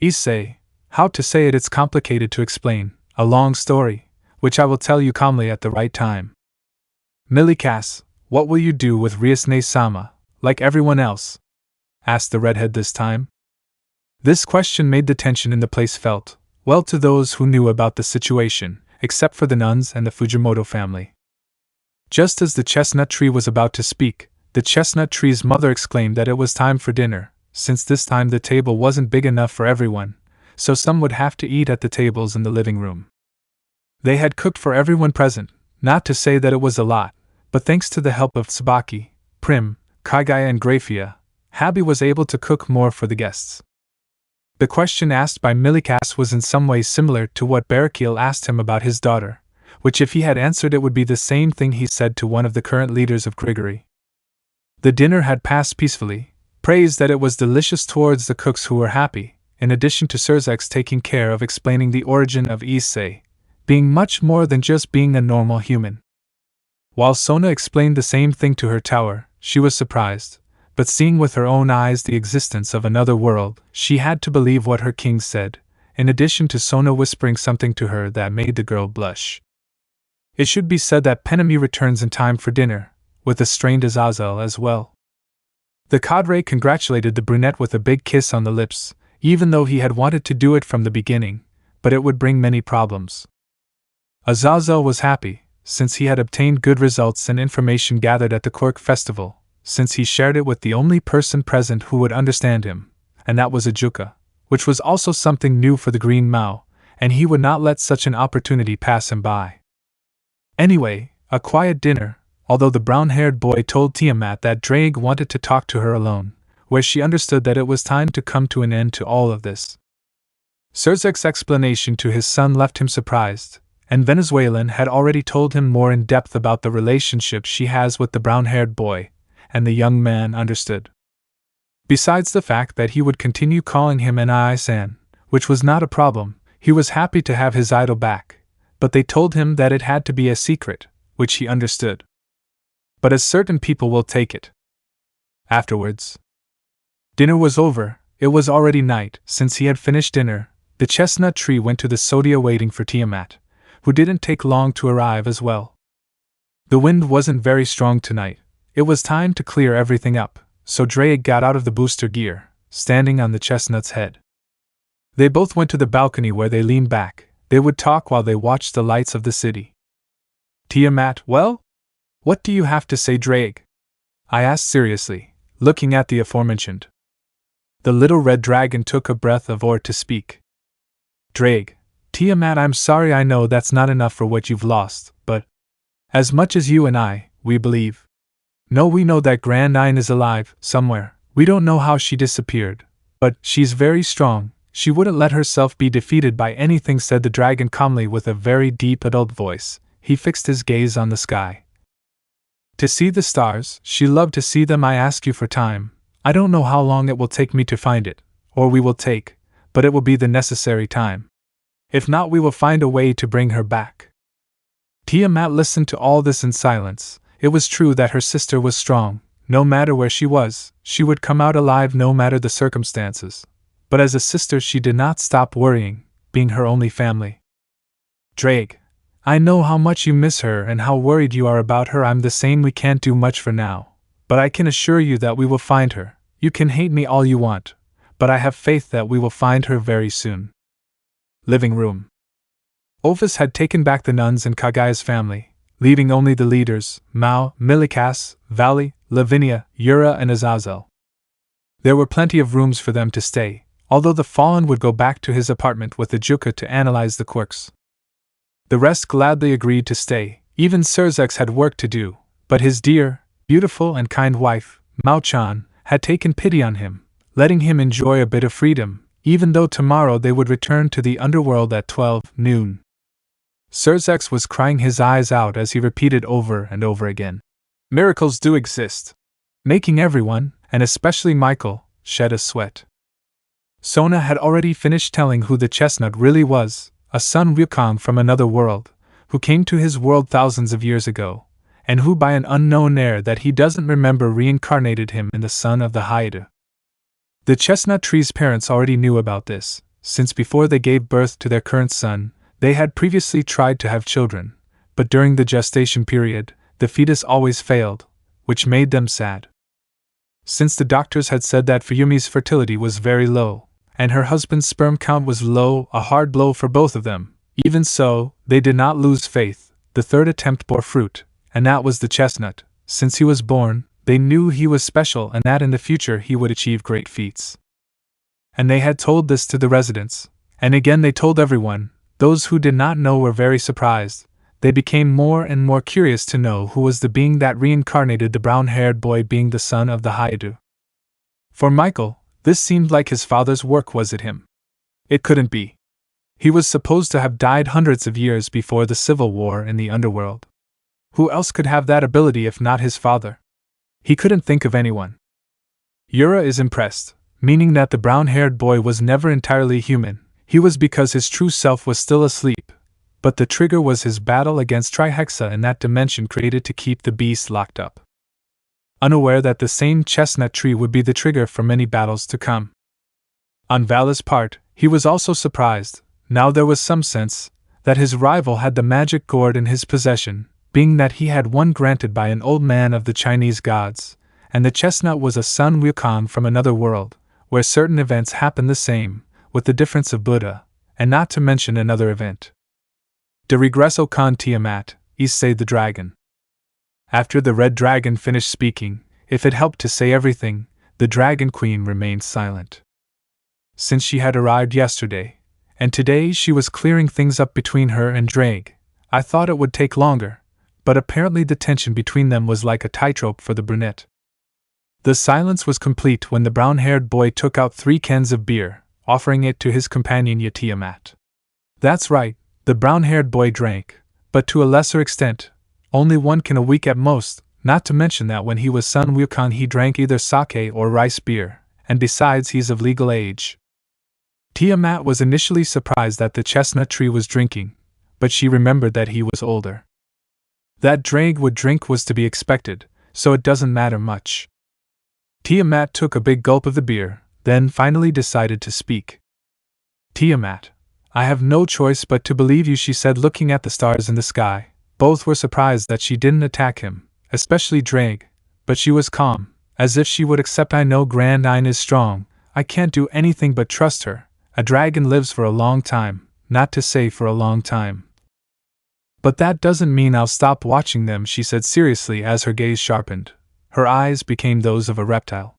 Issei, how to say it? It's complicated to explain, a long story, which I will tell you calmly at the right time. Milikas, what will you do with Riasne-sama, like everyone else? Asked the redhead this time. This question made the tension in the place felt, well to those who knew about the situation, except for the nuns and the Fujimoto family. Just as the chestnut tree was about to speak, the chestnut tree's mother exclaimed that it was time for dinner, since this time the table wasn't big enough for everyone, so some would have to eat at the tables in the living room. They had cooked for everyone present, not to say that it was a lot, but thanks to the help of Tsubaki, Prim, Kagaya and Grafia, Habi was able to cook more for the guests. The question asked by Milikas was in some ways similar to what Barakil asked him about his daughter, which if he had answered it would be the same thing he said to one of the current leaders of Grigori. The dinner had passed peacefully, praised that it was delicious towards the cooks who were happy, in addition to Surzek's taking care of explaining the origin of Issei, being much more than just being a normal human. While Sona explained the same thing to her tower, she was surprised, but seeing with her own eyes the existence of another world, she had to believe what her king said, in addition to Sona whispering something to her that made the girl blush. It should be said that Penami returns in time for dinner, with a strained Azazel as well. The cadre congratulated the brunette with a big kiss on the lips, even though he had wanted to do it from the beginning, but it would bring many problems. Azazel was happy, since he had obtained good results and information gathered at the Quirk Festival, since he shared it with the only person present who would understand him, and that was Ajuka, which was also something new for the Green Mao, and he would not let such an opportunity pass him by. Anyway, a quiet dinner, although the brown-haired boy told Tiamat that Drake wanted to talk to her alone, where she understood that it was time to come to an end to all of this. Surzek's explanation to his son left him surprised, and Venezuelan had already told him more in depth about the relationship she has with the brown-haired boy, and the young man understood. Besides the fact that he would continue calling him an Ai-san, which was not a problem, he was happy to have his idol back, but they told him that it had to be a secret, which he understood. But as certain people will take it. Afterwards. Dinner was over, it was already night. Since he had finished dinner, the chestnut tree went to the Sodia waiting for Tiamat, who didn't take long to arrive as well. The wind wasn't very strong tonight. It was time to clear everything up, so Drake got out of the booster gear, standing on the chestnut's head. They both went to the balcony where they leaned back. They would talk while they watched the lights of the city. Tiamat, well? What do you have to say, Drake? I asked seriously, looking at the aforementioned. The little red dragon took a breath of air to speak. Drake, Tiamat, I'm sorry, I know that's not enough for what you've lost, but as much as you and I, we believe. No, we know that Grand Nine is alive, somewhere. We don't know how she disappeared, But she's very strong. She wouldn't let herself be defeated by anything, said the dragon calmly with a very deep adult voice. He fixed his gaze on the sky. To see the stars, she loved to see them. I ask you for time. I don't know how long it will take me to find it, or we will take, but it will be the necessary time. If not, we will find a way to bring her back. Tiamat listened to all this in silence. It was true that her sister was strong. No matter where she was, she would come out alive no matter the circumstances. But as a sister she did not stop worrying, being her only family. Drake, I know how much you miss her and how worried you are about her. I'm the same. We can't do much for now, but I can assure you that we will find her. You can hate me all you want, but I have faith that we will find her very soon. Living room. Ophis had taken back the nuns and Kagaya's family, leaving only the leaders, Mao, Milikas, Vali, Lavinia, Yura and Azazel. There were plenty of rooms for them to stay, although the fallen would go back to his apartment with the Juka to analyze the quirks. The rest gladly agreed to stay. Even Surzex had work to do, but his dear, beautiful and kind wife, Mao-chan, had taken pity on him, letting him enjoy a bit of freedom, even though tomorrow they would return to the underworld at 12 noon. Surzex was crying his eyes out as he repeated over and over again, "Miracles do exist," making everyone, and especially Michael, shed a sweat. Sona had already finished telling who the chestnut really was, a son Wukong from another world, who came to his world thousands of years ago, and who by an unknown heir that he doesn't remember reincarnated him in the son of the Hyoudou. The chestnut tree's parents already knew about this, since before they gave birth to their current son, they had previously tried to have children, but during the gestation period, the fetus always failed, which made them sad. Since the doctors had said that Fuyumi's fertility was very low, and her husband's sperm count was low, a hard blow for both of them. Even so, they did not lose faith. The third attempt bore fruit, and that was the chestnut. Since he was born, they knew he was special and that in the future he would achieve great feats. And they had told this to the residents, and again they told everyone. Those who did not know were very surprised. They became more and more curious to know who was the being that reincarnated the brown-haired boy being the son of the Hyoudou. For Michael, this seemed like his father's work. Was it him? It couldn't be. He was supposed to have died hundreds of years before the civil war in the underworld. Who else could have that ability if not his father? He couldn't think of anyone. Yura is impressed, meaning that the brown-haired boy was never entirely human. He was because his true self was still asleep, but the trigger was his battle against Trihexa in that dimension created to keep the beast locked up. Unaware that the same chestnut tree would be the trigger for many battles to come. On Vala's part, he was also surprised, now there was some sense, that his rival had the magic gourd in his possession, being that he had one granted by an old man of the Chinese gods, and the chestnut was a son Wukong from another world, where certain events happen the same, with the difference of Buddha, and not to mention another event. De regreso con Tiamat, Issei the dragon. After the red dragon finished speaking, if it helped to say everything, the dragon queen remained silent. Since she had arrived yesterday, and today she was clearing things up between her and Drake, I thought it would take longer, but apparently the tension between them was like a tightrope for the brunette. The silence was complete when the brown-haired boy took out 3 cans of beer, offering it to his companion Tiamat. That's right, the brown-haired boy drank, but to a lesser extent. Only 1 can a week at most, not to mention that when he was son Wukong he drank either sake or rice beer, and besides he's of legal age. Tiamat was initially surprised that the chestnut tree was drinking, but she remembered that he was older. That Drake would drink was to be expected, so it doesn't matter much. Tiamat took a big gulp of the beer, then finally decided to speak. Tiamat, I have no choice but to believe you, she said, looking at the stars in the sky. Both were surprised that she didn't attack him, especially Drake, but she was calm, as if she would accept. I know Grand Nine is strong, I can't do anything but trust her. A dragon lives for a long time, not to say for a long time. But that doesn't mean I'll stop watching them, she said seriously as her gaze sharpened. Her eyes became those of a reptile.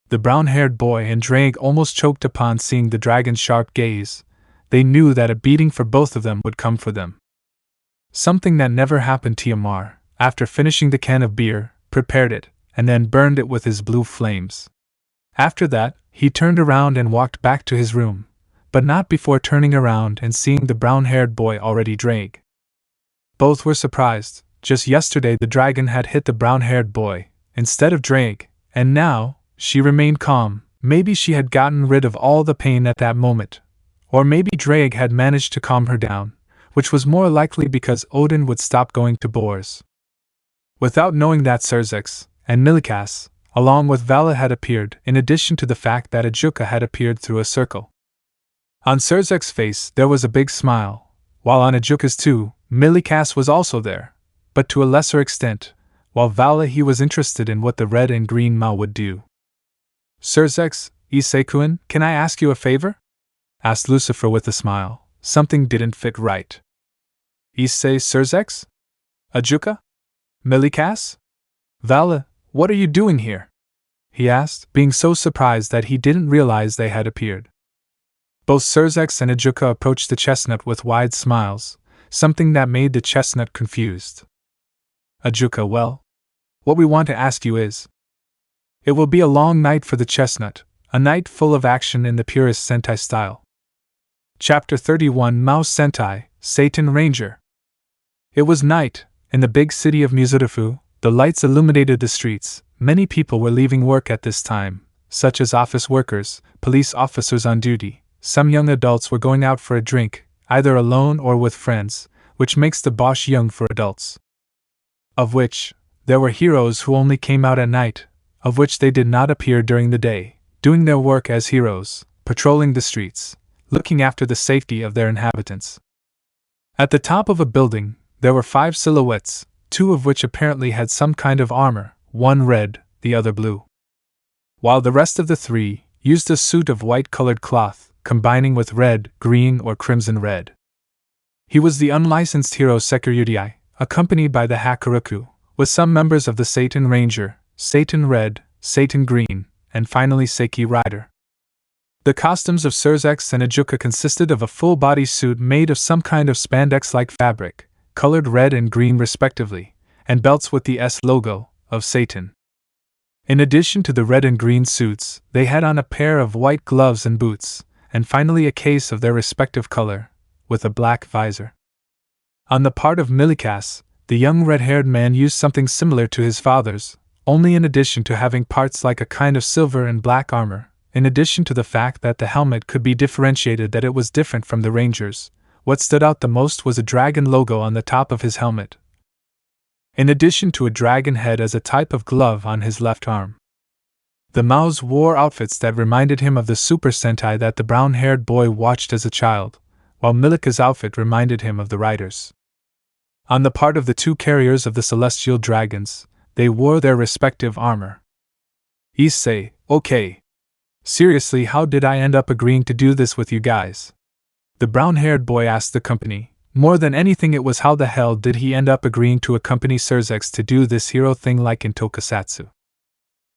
The brown-haired boy and Drake almost choked upon seeing the dragon's sharp gaze. They knew that a beating for both of them would come for them. Something that never happened. Tiamar, after finishing the can of beer, prepared it, and then burned it with his blue flames. After that, he turned around and walked back to his room, but not before turning around and seeing the brown-haired boy already drag. Both were surprised. Just yesterday the dragon had hit the brown-haired boy, instead of drag, and now, she remained calm. Maybe she had gotten rid of all the pain at that moment. Or maybe drag had managed to calm her down, which was more likely because Odin would stop going to boars. Without knowing that Cerzex and Milikas, along with Vala, had appeared, in addition to the fact that Ajuka had appeared through a circle. On Cerzek's face there was a big smile, while on Ajuka's too. Milikas was also there, but to a lesser extent, while Vala he was interested in what the red and green Mao would do. "Cerzex, Issei-kun, can I ask you a favor?" asked Lucifer with a smile. Something didn't fit right. "Issei Cerzex? Ajuka? Milikas? Vala, what are you doing here?" he asked, being so surprised that he didn't realize they had appeared. Both Cerzex and Ajuka approached the chestnut with wide smiles, something that made the chestnut confused. "Ajuka, well, what we want to ask you is, it will be a long night for the chestnut, a night full of action in the purest Sentai style." Chapter 31 Mao Sentai, Satan Ranger. It was night, in the big city of Mizurafu. The lights illuminated the streets. Many people were leaving work at this time, such as office workers, police officers on duty. Some young adults were going out for a drink, either alone or with friends, which makes the Bosch young for adults. Of which, there were heroes who only came out at night, of which they did not appear during the day, doing their work as heroes, patrolling the streets, looking after the safety of their inhabitants. At the top of a building, there were 5 silhouettes, 2 of which apparently had some kind of armor, one red, the other blue. While the rest of the 3 used a suit of white-colored cloth, combining with red, green, or crimson red. He was the unlicensed hero Sekiryuutei, accompanied by the Hakuruku, with some members of the Satan Ranger, Satan Red, Satan Green, and finally Seiki Rider. The costumes of Cerzex and Ajuka consisted of a full-body suit made of some kind of spandex-like fabric, colored red and green respectively, and belts with the S logo, of Satan. In addition to the red and green suits, they had on a pair of white gloves and boots, and finally a case of their respective color, with a black visor. On the part of Milikas, the young red-haired man used something similar to his father's, only in addition to having parts like a kind of silver and black armor, in addition to the fact that the helmet could be differentiated that it was different from the Rangers, what stood out the most was a dragon logo on the top of his helmet, in addition to a dragon head as a type of glove on his left arm. The Maos wore outfits that reminded him of the Super Sentai that the brown-haired boy watched as a child, while Milika's outfit reminded him of the riders. On the part of the 2 carriers of the celestial dragons, they wore their respective armor. Issei, okay. Seriously, how did I end up agreeing to do this with you guys? The brown-haired boy asked the company. More than anything, it was how the hell did he end up agreeing to accompany Cerzex to do this hero thing like in Tokusatsu?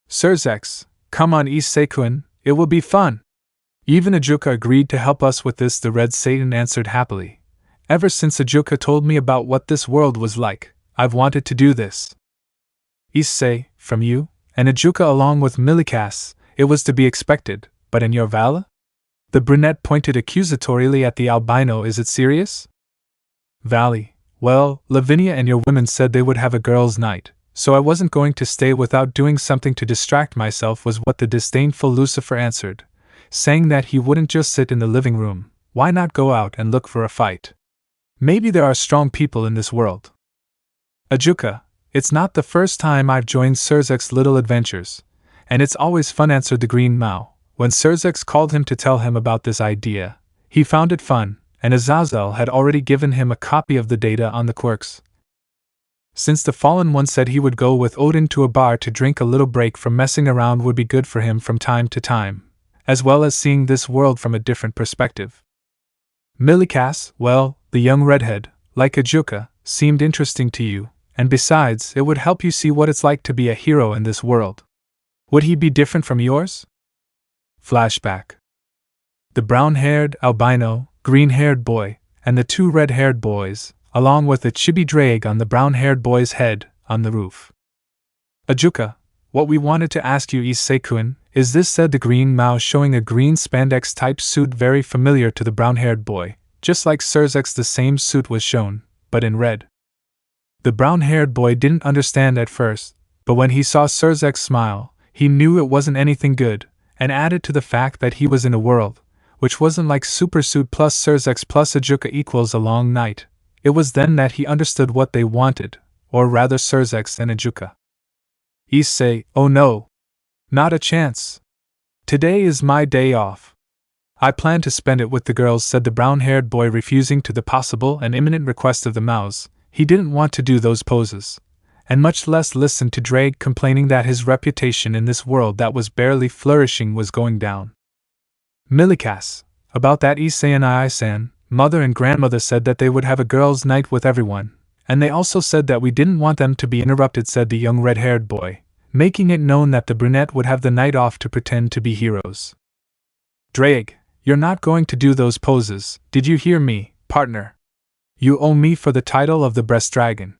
Cerzex, come on Issei-kun, it will be fun. Even Ajuka agreed to help us with this, the Red Satan answered happily. Ever since Ajuka told me about what this world was like, I've wanted to do this. Issei, from you, and Ajuka along with Milikas, it was to be expected, but in your Vala? The brunette pointed accusatorily at the albino. Is it serious? Valley, well, Lavinia and your women said they would have a girls' night, so I wasn't going to stay without doing something to distract myself, was what the disdainful Lucifer answered, saying that he wouldn't just sit in the living room. Why not go out and look for a fight? Maybe there are strong people in this world. Ajuka, it's not the first time I've joined Cerzek's little adventures, and it's always fun, answered the Green Mao. When Cerzex called him to tell him about this idea, he found it fun, and Azazel had already given him a copy of the data on the quirks. Since the Fallen One said he would go with Odin to a bar to drink, a little break from messing around would be good for him from time to time, as well as seeing this world from a different perspective. Milikas, well, the young redhead, like Ajuka, seemed interesting to you, and besides, it would help you see what it's like to be a hero in this world. Would he be different from yours? Flashback. The brown-haired, albino, green-haired boy, and the 2 red-haired boys, along with the chibi drag on the brown-haired boy's head, on the roof. Ajuka, what we wanted to ask you, Issei-kun, Is this, said the green mouse, showing a green spandex-type suit very familiar to the brown-haired boy, just like Cersei's. The same suit was shown, but in red. The brown-haired boy didn't understand at first, but when he saw Cersei's smile, he knew it wasn't anything good, and added to the fact that he was in a world which wasn't like Supersuit plus Cersei's plus Ajuka equals a long night. It was then that he understood what they wanted, or rather Cersei's and Ajuka. Issei, oh no! Not a chance! Today is my day off. I plan to spend it with the girls, said the brown-haired boy, refusing to the possible and imminent request of the mouse. He didn't want to do those poses, and much less listen to Drake complaining that his reputation in this world that was barely flourishing was going down. Millikas, about that, Issei and I-san, mother and grandmother said that they would have a girls' night with everyone, and they also said that we didn't want them to be interrupted, said the young red-haired boy, making it known that the brunette would have the night off to pretend to be heroes. Drake, you're not going to do those poses, did you hear me, partner? You owe me for the title of the breast dragon,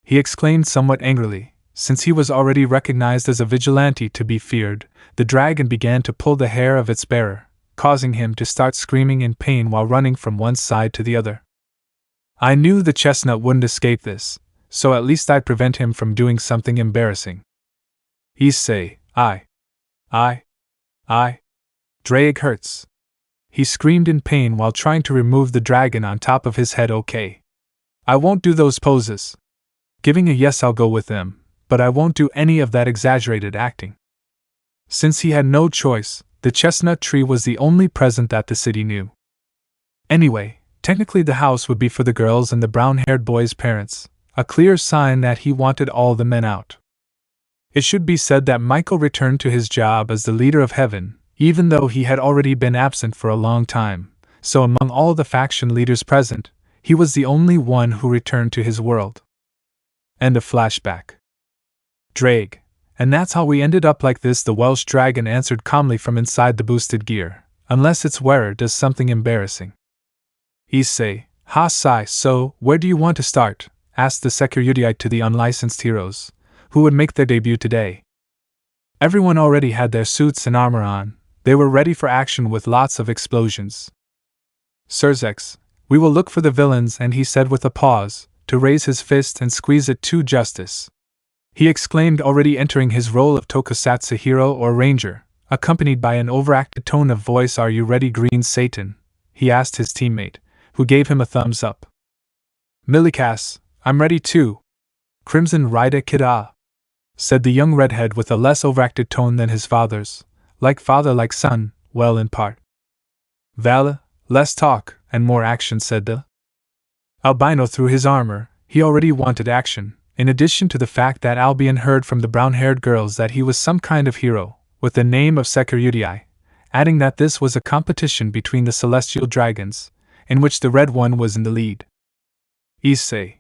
he exclaimed somewhat angrily. Since he was already recognized as a vigilante to be feared, the dragon began to pull the hair of its bearer, causing him to start screaming in pain while running from one side to the other. I knew the chestnut wouldn't escape this, so at least I'd prevent him from doing something embarrassing. Issei, Drake hurts. He screamed in pain while trying to remove the dragon on top of his head. Okay. I won't do those poses. Giving a yes, I'll go with them, but I won't do any of that exaggerated acting. Since he had no choice, the chestnut tree was the only present that the city knew. Anyway, technically the house would be for the girls and the brown-haired boy's parents, a clear sign that he wanted all the men out. It should be said that Michael returned to his job as the leader of Heaven, even though he had already been absent for a long time, so among all the faction leaders present, he was the only one who returned to his world. End of flashback. Drake. And that's how we ended up like this, the Welsh dragon answered calmly from inside the boosted gear, unless its wearer does something embarrassing. Issei, sigh, so, where do you want to start? Asked the Sekiryuutei to the unlicensed heroes, who would make their debut today. Everyone already had their suits and armor on, they were ready for action with lots of explosions. Cersei's, we will look for the villains, and he said with a pause, to raise his fist and squeeze it to justice. He exclaimed, already entering his role of tokusatsu hero or ranger, accompanied by an overacted tone of voice. Are you ready, Green Satan? He asked his teammate, who gave him a thumbs up. Millikas, I'm ready too. Crimson Rida Kida, said the young redhead with a less overacted tone than his father's, like father like son, well in part. Vala, less talk, and more action, said the albino through his armor. He already wanted action. In addition to the fact that Albion heard from the brown-haired girls that he was some kind of hero, with the name of Sekiryuutei, adding that this was a competition between the celestial dragons, in which the red one was in the lead. Issei,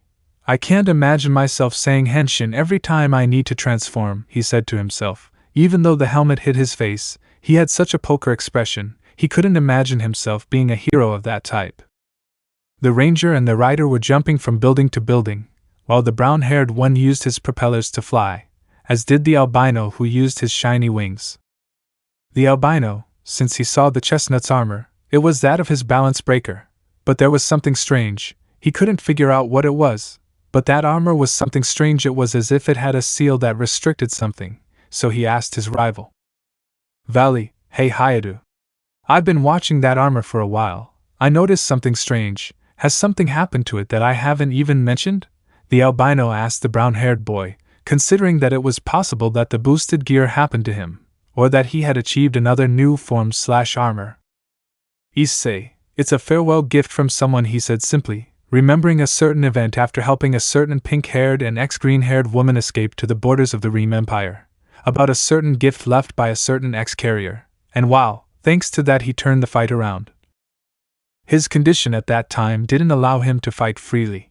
I can't imagine myself saying henshin every time I need to transform, he said to himself. Even though the helmet hid his face, he had such a poker expression, he couldn't imagine himself being a hero of that type. The ranger and the rider were jumping from building to building, while the brown-haired one used his propellers to fly, as did the albino who used his shiny wings. The albino, since he saw the chestnut's armor, it was that of his balance breaker, but there was something strange, he couldn't figure out what it was, but that armor was something strange. It was as if it had a seal that restricted something, so he asked his rival. Valley, hey Hyoudou. I've been watching that armor for a while, I noticed something strange. Has something happened to it that I haven't even mentioned? The albino asked the brown-haired boy, considering that it was possible that the boosted gear happened to him, or that he had achieved another new form/armor. Issei, it's a farewell gift from someone, he said simply, remembering a certain event after helping a certain pink-haired and ex-green-haired woman escape to the borders of the Reem Empire, about a certain gift left by a certain ex-carrier, and wow, thanks to that he turned the fight around. His condition at that time didn't allow him to fight freely.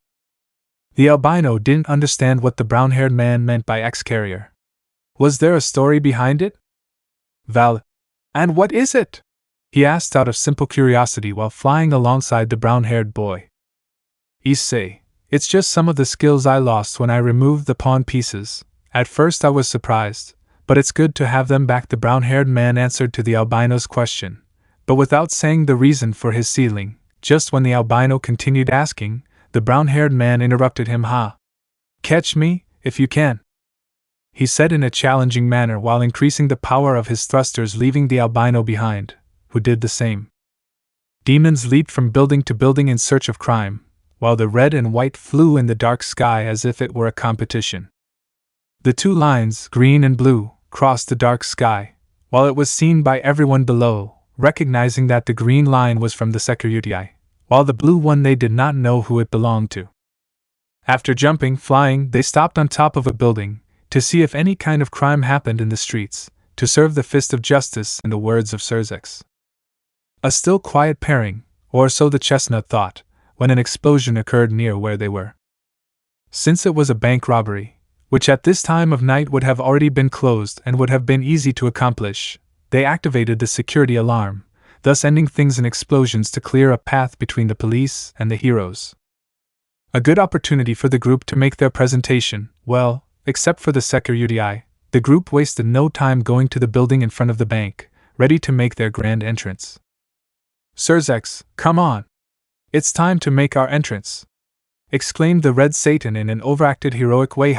The albino didn't understand what the brown-haired man meant by ex-carrier. Was there a story behind it? Val, and what is it? He asked out of simple curiosity while flying alongside the brown-haired boy. Issei, it's just some of the skills I lost when I removed the pawn pieces. At first I was surprised, but it's good to have them back, the brown-haired man answered to the albino's question, but without saying the reason for his sealing. Just when the albino continued asking, the brown-haired man interrupted him. Catch me, if you can, he said in a challenging manner while increasing the power of his thrusters, leaving the albino behind, who did the same. Demons leaped from building to building in search of crime, while the red and white flew in the dark sky as if it were a competition. The two lines, green and blue, crossed the dark sky, while it was seen by everyone below, recognizing that the green line was from the Sekiryuutei, while the blue one they did not know who it belonged to. After jumping, flying, they stopped on top of a building, to see if any kind of crime happened in the streets, to serve the fist of justice, in the words of Cersei. A still quiet pairing, or so the chestnut thought, when an explosion occurred near where they were. Since it was a bank robbery, which at this time of night would have already been closed and would have been easy to accomplish, they activated the security alarm, thus ending things in explosions to clear a path between the police and the heroes. A good opportunity for the group to make their presentation. Well, except for the Sekiryuutei, the group wasted no time going to the building in front of the bank, ready to make their grand entrance. Cersei, come on! It's time to make our entrance! Exclaimed the Red Satan in an overacted heroic way.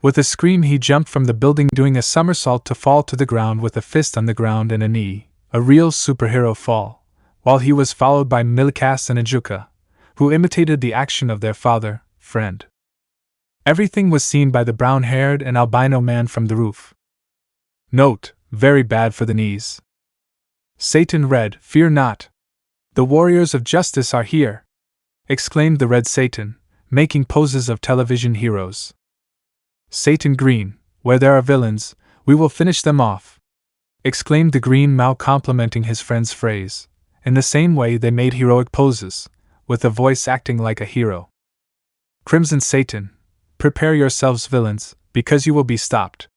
With a scream he jumped from the building, doing a somersault to fall to the ground with a fist on the ground and a knee, a real superhero fall, while he was followed by Milikas and Ajuka, who imitated the action of their father, friend. Everything was seen by the brown-haired and albino man from the roof. Note, very bad for the knees. Satan read, fear not. The warriors of justice are here, exclaimed the Red Satan, making poses of television heroes. Satan green, where there are villains, we will finish them off, exclaimed the green Mao, complimenting his friend's phrase. In the same way they made heroic poses, with a voice acting like a hero. Crimson Satan, prepare yourselves, villains, because you will be stopped,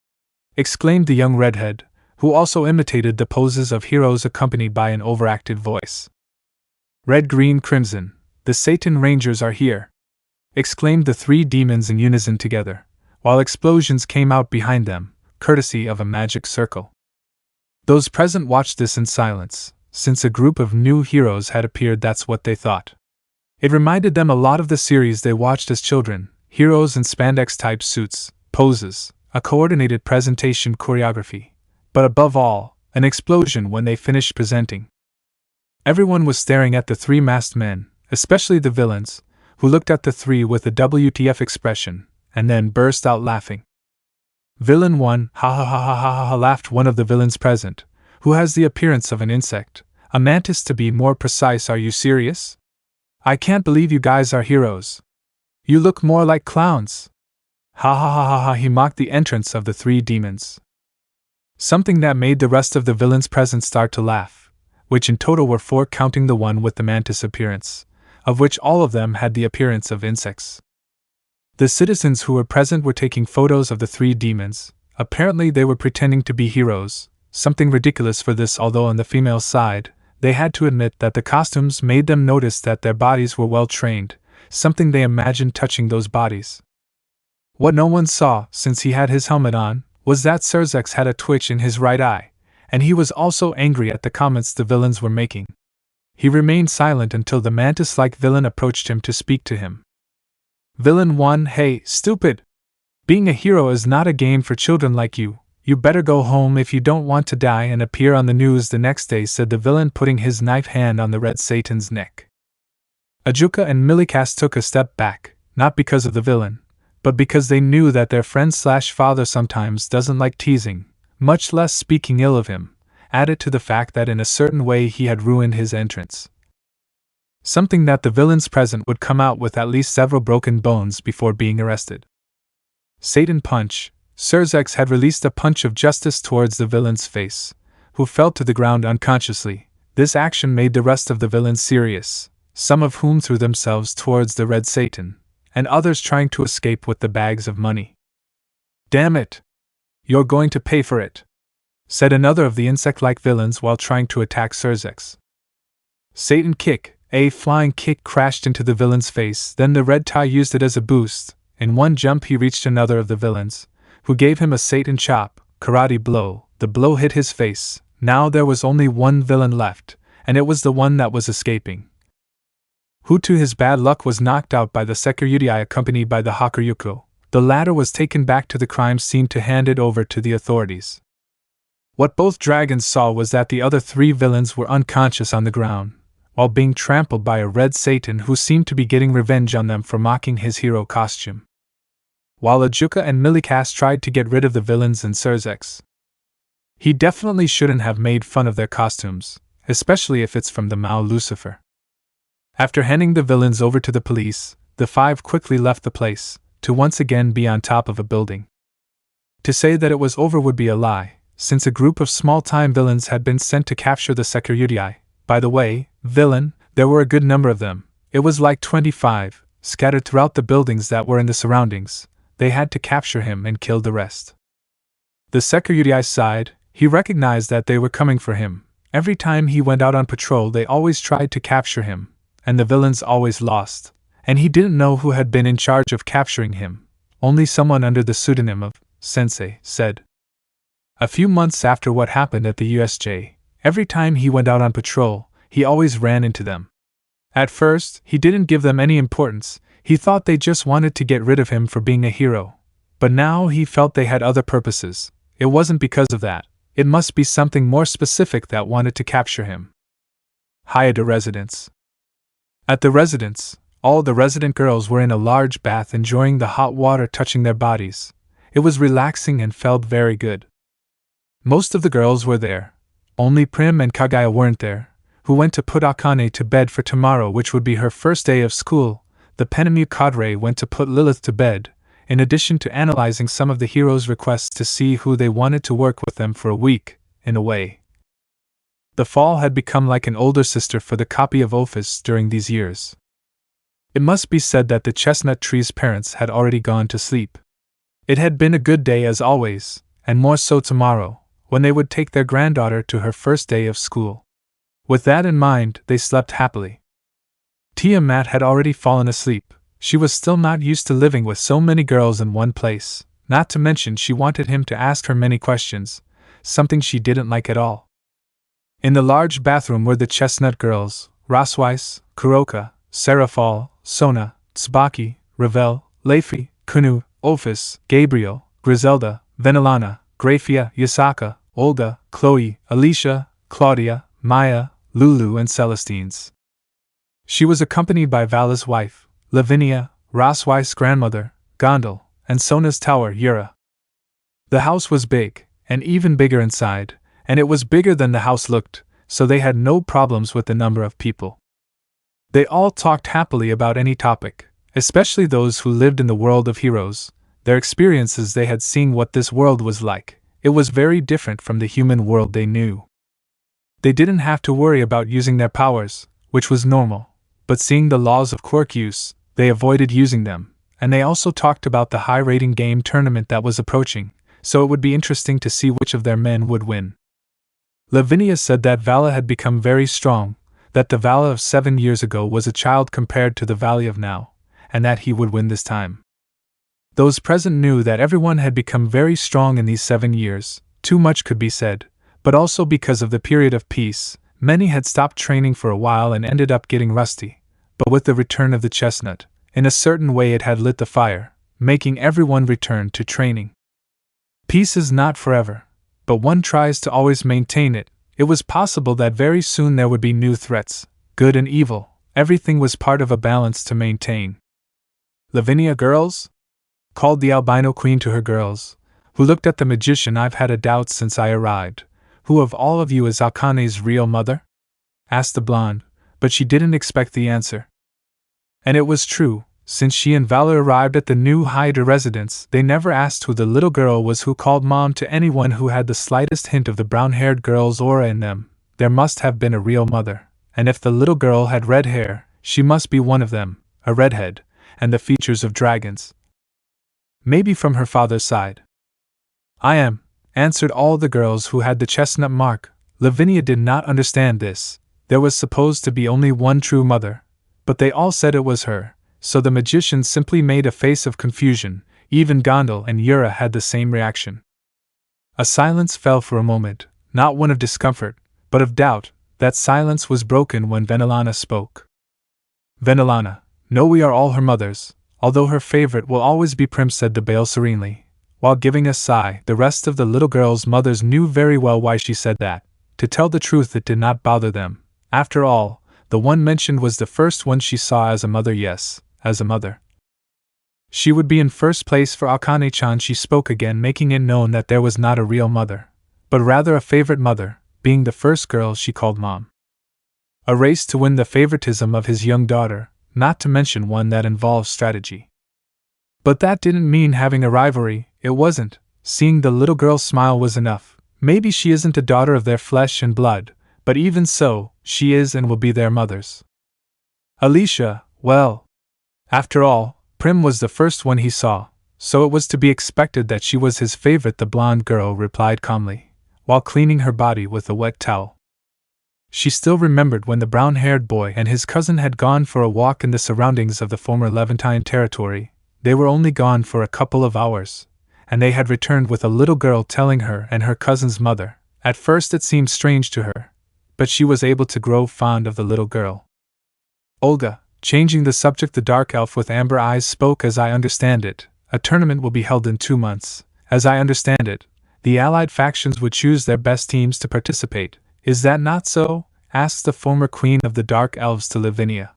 exclaimed the young redhead, who also imitated the poses of heroes accompanied by an overacted voice. Red, green, crimson, the Satan Rangers are here, exclaimed the three demons in unison together, while explosions came out behind them, courtesy of a magic circle. Those present watched this in silence, since a group of new heroes had appeared. That's what they thought. It reminded them a lot of the series they watched as children, heroes in spandex-type suits, poses, a coordinated presentation choreography, but above all, an explosion when they finished presenting. Everyone was staring at the three masked men, especially the villains, who looked at the three with a WTF expression, and then burst out laughing. Villain 1, ha ha ha ha ha ha, laughed one of the villains present, who has the appearance of an insect, a mantis to be more precise. Are you serious? I can't believe you guys are heroes. You look more like clowns. Ha ha ha ha ha, he mocked the entrance of the three demons. Something that made the rest of the villains present start to laugh, which in total were 4, counting the one with the mantis appearance, of which all of them had the appearance of insects. The citizens who were present were taking photos of the three demons. Apparently they were pretending to be heroes, something ridiculous for this, although on the female side, they had to admit that the costumes made them notice that their bodies were well trained, something they imagined touching those bodies. What no one saw, since he had his helmet on, was that Cersei had a twitch in his right eye, and he was also angry at the comments the villains were making. He remained silent until the mantis-like villain approached him to speak to him. Villain 1, hey, stupid! Being a hero is not a game for children like you. You better go home if you don't want to die and appear on the news the next day, said the villain, putting his knife hand on the Red Satan's neck. Ajuka and Milikas took a step back, not because of the villain, but because they knew that their friend/father sometimes doesn't like teasing, much less speaking ill of him, added to the fact that in a certain way he had ruined his entrance. Something that the villains present would come out with at least several broken bones before being arrested. Satan punch. Cersei had released a punch of justice towards the villain's face, who fell to the ground unconsciously. This action made the rest of the villains serious, some of whom threw themselves towards the Red Satan, and others trying to escape with the bags of money. Damn it! You're going to pay for it, said another of the insect-like villains while trying to attack Cersei. Satan kick. A flying kick crashed into the villain's face, then the red tie used it as a boost. In one jump he reached another of the villains, who gave him a Satan chop, karate blow, the blow hit his face. Now there was only one villain left, and it was the one that was escaping, who to his bad luck was knocked out by the Sekiryuutei accompanied by the Hakuryuko. The latter was taken back to the crime scene to hand it over to the authorities. What both dragons saw was that the other three villains were unconscious on the ground, while being trampled by a red Satan who seemed to be getting revenge on them for mocking his hero costume. While Ajuka and Milikas tried to get rid of the villains and Surzex, he definitely shouldn't have made fun of their costumes, especially if it's from the Mao Lucifer. After handing the villains over to the police, the five quickly left the place, to once again be on top of a building. To say that it was over would be a lie, since a group of small-time villains had been sent to capture the Sekiryuutei. By the way, villain, there were a good number of them. It was like 25, scattered throughout the buildings that were in the surroundings. They had to capture him and kill the rest. The Sekiryuutei sighed. He recognized that they were coming for him. Every time he went out on patrol they always tried to capture him, and the villains always lost, and he didn't know who had been in charge of capturing him. Only someone under the pseudonym of Sensei said. A few months after what happened at the USJ, every time he went out on patrol, he always ran into them. At first, he didn't give them any importance. He thought they just wanted to get rid of him for being a hero. But now he felt they had other purposes. It wasn't because of that. It must be something more specific that wanted to capture him. Hyoudou residence. At the residence, all the resident girls were in a large bath enjoying the hot water touching their bodies. It was relaxing and felt very good. Most of the girls were there. Only Prim and Kagaya weren't there, who went to put Akane to bed for tomorrow, which would be her first day of school. The Penemu cadre went to put Lilith to bed, in addition to analyzing some of the heroes' requests to see who they wanted to work with them for a week, in a way. The fall had become like an older sister for the copy of Office during these years. It must be said that the chestnut tree's parents had already gone to sleep. It had been a good day as always, and more so tomorrow, when they would take their granddaughter to her first day of school. With that in mind, they slept happily. Tiamat had already fallen asleep. She was still not used to living with so many girls in one place, not to mention she wanted him to ask her many questions, something she didn't like at all. In the large bathroom were the chestnut girls, Weiss, Kuroka, Serafal, Sona, Tsubaki, Ravel, Leifi, Kunu, Office, Gabriel, Griselda, Venilana, Grafia, Yasaka, Olga, Khloe, Alicia, Claudia, Maya, Lulu and Celestines. She was accompanied by Vala's wife, Lavinia, Weiss' grandmother, Gondel, and Sona's tower, Yura. The house was big, and even bigger inside, and it was bigger than the house looked, so they had no problems with the number of people. They all talked happily about any topic, especially those who lived in the world of heroes, their experiences they had seen what this world was like. It was very different from the human world they knew. They didn't have to worry about using their powers, which was normal, but seeing the laws of quirk use, they avoided using them, and they also talked about the high-rating game tournament that was approaching, so it would be interesting to see which of their men would win. Lavinia said that Vala had become very strong, that the Vala of 7 years ago was a child compared to the Vala of now, and that he would win this time. Those present knew that everyone had become very strong in these 7 years, too much could be said, but also because of the period of peace, many had stopped training for a while and ended up getting rusty. But with the return of the chestnut, in a certain way it had lit the fire, making everyone return to training. Peace is not forever, but one tries to always maintain it. It was possible that very soon there would be new threats, good and evil. Everything was part of a balance to maintain. Lavinia, girls? Called the albino queen to her girls, who looked at the magician. I've had a doubt since I arrived. Who of all of you is Akane's real mother? Asked the blonde, but she didn't expect the answer. And it was true, since she and Vala arrived at the new Hyoudou residence, they never asked who the little girl was who called mom to anyone who had the slightest hint of the brown-haired girl's aura in them. There must have been a real mother, and if the little girl had red hair, she must be one of them, a redhead, and the features of dragons. Maybe from her father's side. I am, answered all the girls who had the chestnut mark. Lavinia did not understand this. There was supposed to be only one true mother, but they all said it was her, so the magician simply made a face of confusion. Even Gondel and Yura had the same reaction. A silence fell for a moment, not one of discomfort, but of doubt. That silence was broken when Venelana spoke. Venelana, no, we are all her mothers, although her favorite will always be Prim, said the Bale serenely. While giving a sigh, the rest of the little girls' mothers knew very well why she said that. To tell the truth, it did not bother them. After all, the one mentioned was the first one she saw as a mother. Yes, as a mother. She would be in first place for Akane-chan. She spoke again, making it known that there was not a real mother, but rather a favorite mother, being the first girl she called mom. A race to win the favoritism of his young daughter, not to mention one that involves strategy. But that didn't mean having a rivalry, it wasn't. Seeing the little girl smile was enough. Maybe she isn't a daughter of their flesh and blood, but even so, she is and will be their mothers. Alicia, well, after all, Prim was the first one he saw, so it was to be expected that she was his favorite, the blonde girl replied calmly, while cleaning her body with a wet towel. She still remembered when the brown-haired boy and his cousin had gone for a walk in the surroundings of the former Levantine territory. They were only gone for a couple of hours, and they had returned with a little girl telling her and her cousin's mother. At first it seemed strange to her, but she was able to grow fond of the little girl. Olga, changing the subject, the dark elf with amber eyes spoke. As I understand it, a tournament will be held in 2 months. As I understand it, the allied factions would choose their best teams to participate. Is that not so? Asked the former queen of the dark elves to Lavinia.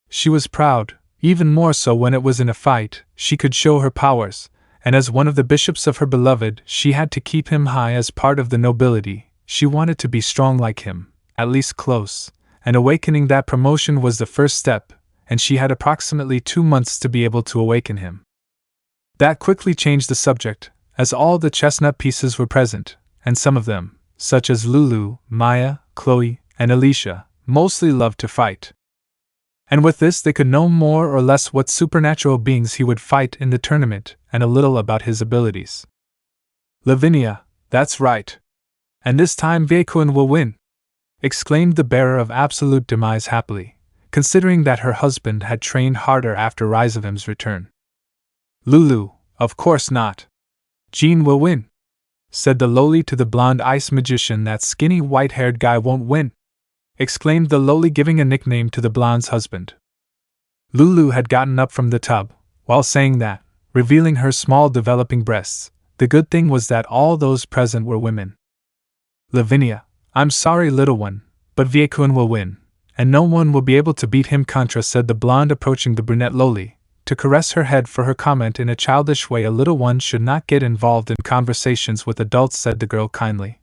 She was proud, even more so when it was in a fight. She could show her powers, and as one of the bishops of her beloved, she had to keep him high as part of the nobility. She wanted to be strong like him, at least close, and awakening that promotion was the first step, and she had approximately 2 months to be able to awaken him. That quickly changed the subject, as all the chestnut pieces were present, and some of them, such as Lulu, Maya, Khloe, and Alicia, mostly loved to fight. And with this they could know more or less what supernatural beings he would fight in the tournament, and a little about his abilities. Lavinia, that's right. And this time Viekuin will win, exclaimed the bearer of absolute demise happily, considering that her husband had trained harder after Rizavim's return. Lulu, of course not. Jean will win, said the lowly to the blonde ice magician. That skinny white-haired guy won't win, exclaimed the lowly, giving a nickname to the blonde's husband. Lulu had gotten up from the tub, while saying that, revealing her small developing breasts. The good thing was that all those present were women. Lavinia, I'm sorry, little one, but Viekuin will win, and no one will be able to beat him, Contra, said the blonde, approaching the brunette lowly, to caress her head for her comment in a childish way. A little one should not get involved in conversations with adults, said the girl kindly.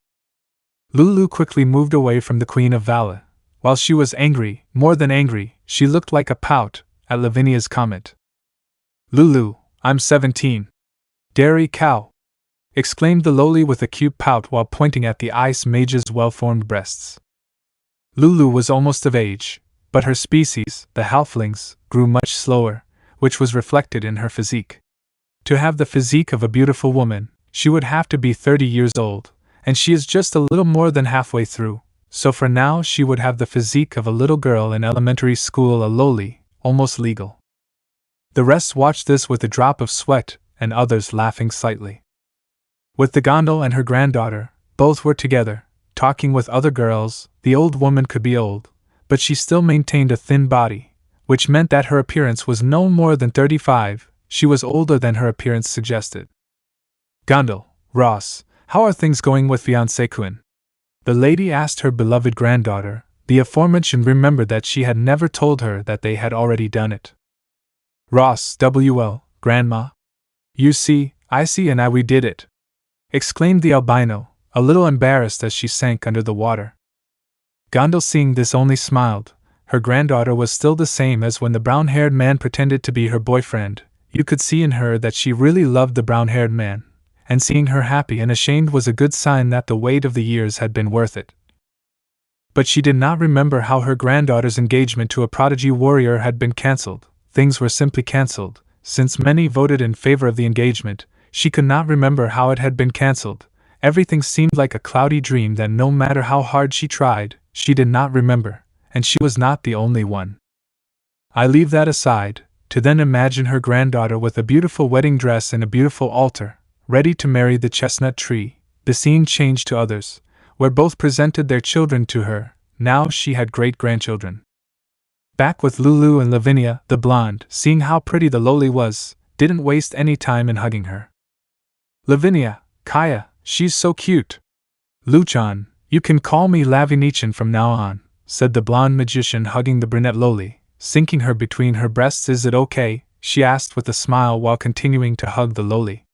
Lulu quickly moved away from the Queen of Valor. While she was angry, more than angry, she looked like a pout at Lavinia's comment. Lulu, I'm 17. Dairy cow, exclaimed the lowly with a cute pout while pointing at the ice mage's well-formed breasts. Lulu was almost of age, but her species, the halflings, grew much slower, which was reflected in her physique. To have the physique of a beautiful woman, she would have to be 30 years old, and she is just a little more than halfway through, so for now she would have the physique of a little girl in elementary school, a lowly, almost legal. The rest watched this with a drop of sweat, and others laughing slightly. With the Gondel and her granddaughter, both were together, talking with other girls. The old woman could be old, but she still maintained a thin body, which meant that her appearance was no more than 35. She was older than her appearance suggested. Gondel, Ross, how are things going with fiancé Quinn? The lady asked her beloved granddaughter. The aforementioned remembered that she had never told her that they had already done it. Ross, WL, Grandma. You see, I see, and we did it, exclaimed the albino, a little embarrassed as she sank under the water. Gondel, seeing this, only smiled. Her granddaughter was still the same as when the brown-haired man pretended to be her boyfriend. You could see in her that she really loved the brown-haired man, and seeing her happy and ashamed was a good sign that the weight of the years had been worth it. But she did not remember how her granddaughter's engagement to a prodigy warrior had been cancelled. Things were simply cancelled. Since many voted in favor of the engagement, she could not remember how it had been cancelled. Everything seemed like a cloudy dream that no matter how hard she tried, she did not remember, and she was not the only one. I leave that aside, to then imagine her granddaughter with a beautiful wedding dress and a beautiful altar, ready to marry the chestnut tree. the scene changed to others, where both presented their children to her. Now she had great-grandchildren. Back with Lulu and Lavinia, the blonde, seeing how pretty the loli was, didn't waste any time in hugging her. Lavinia, Kaya, she's so cute. Luchan, you can call me Lavinichan from now on, said the blonde magician, hugging the brunette loli, sinking her between her breasts. Is it okay? She asked with a smile while continuing to hug the loli.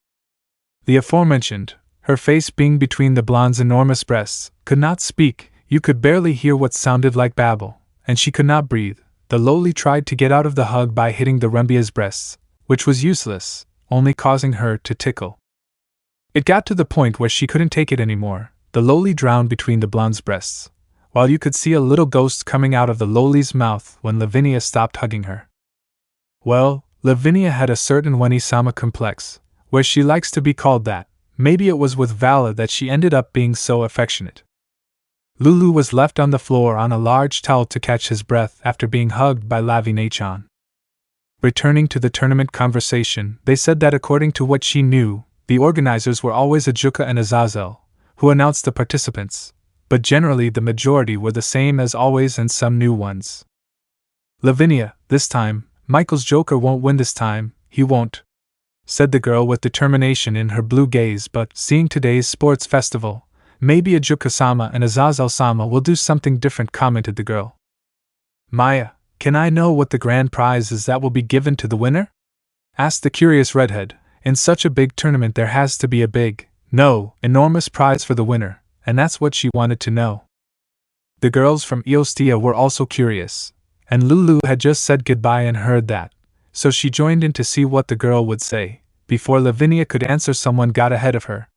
The aforementioned, her face being between the blonde's enormous breasts, could not speak. You could barely hear what sounded like babble, and she could not breathe. The loli tried to get out of the hug by hitting the Rumbia's breasts, which was useless, only causing her to tickle. It got to the point where she couldn't take it anymore. The loli drowned between the blonde's breasts, while you could see a little ghost coming out of the loli's mouth when Lavinia stopped hugging her. Well, Lavinia had a certain Weni-sama complex, where she likes to be called that. Maybe it was with Vala that she ended up being so affectionate. Lulu was left on the floor on a large towel to catch his breath after being hugged by Lavinia-chan. Returning to the tournament conversation, they said that according to what she knew, the organizers were always Ajuka and Azazel, who announced the participants, but generally the majority were the same as always and some new ones. Lavinia, this time, Michael's Joker won't win this time, he won't, said the girl with determination in her blue gaze. But seeing today's sports festival, maybe Ajuka-sama and Azazel-sama will do something different, commented the girl. Maya, can I know what the grand prize is that will be given to the winner? Asked the curious redhead. In such a big tournament there has to be a big, no, enormous prize for the winner, and that's what she wanted to know. The girls from Eostia were also curious, and Lulu had just said goodbye and heard that, so she joined in to see what the girl would say. Before Lavinia could answer, someone got ahead of her.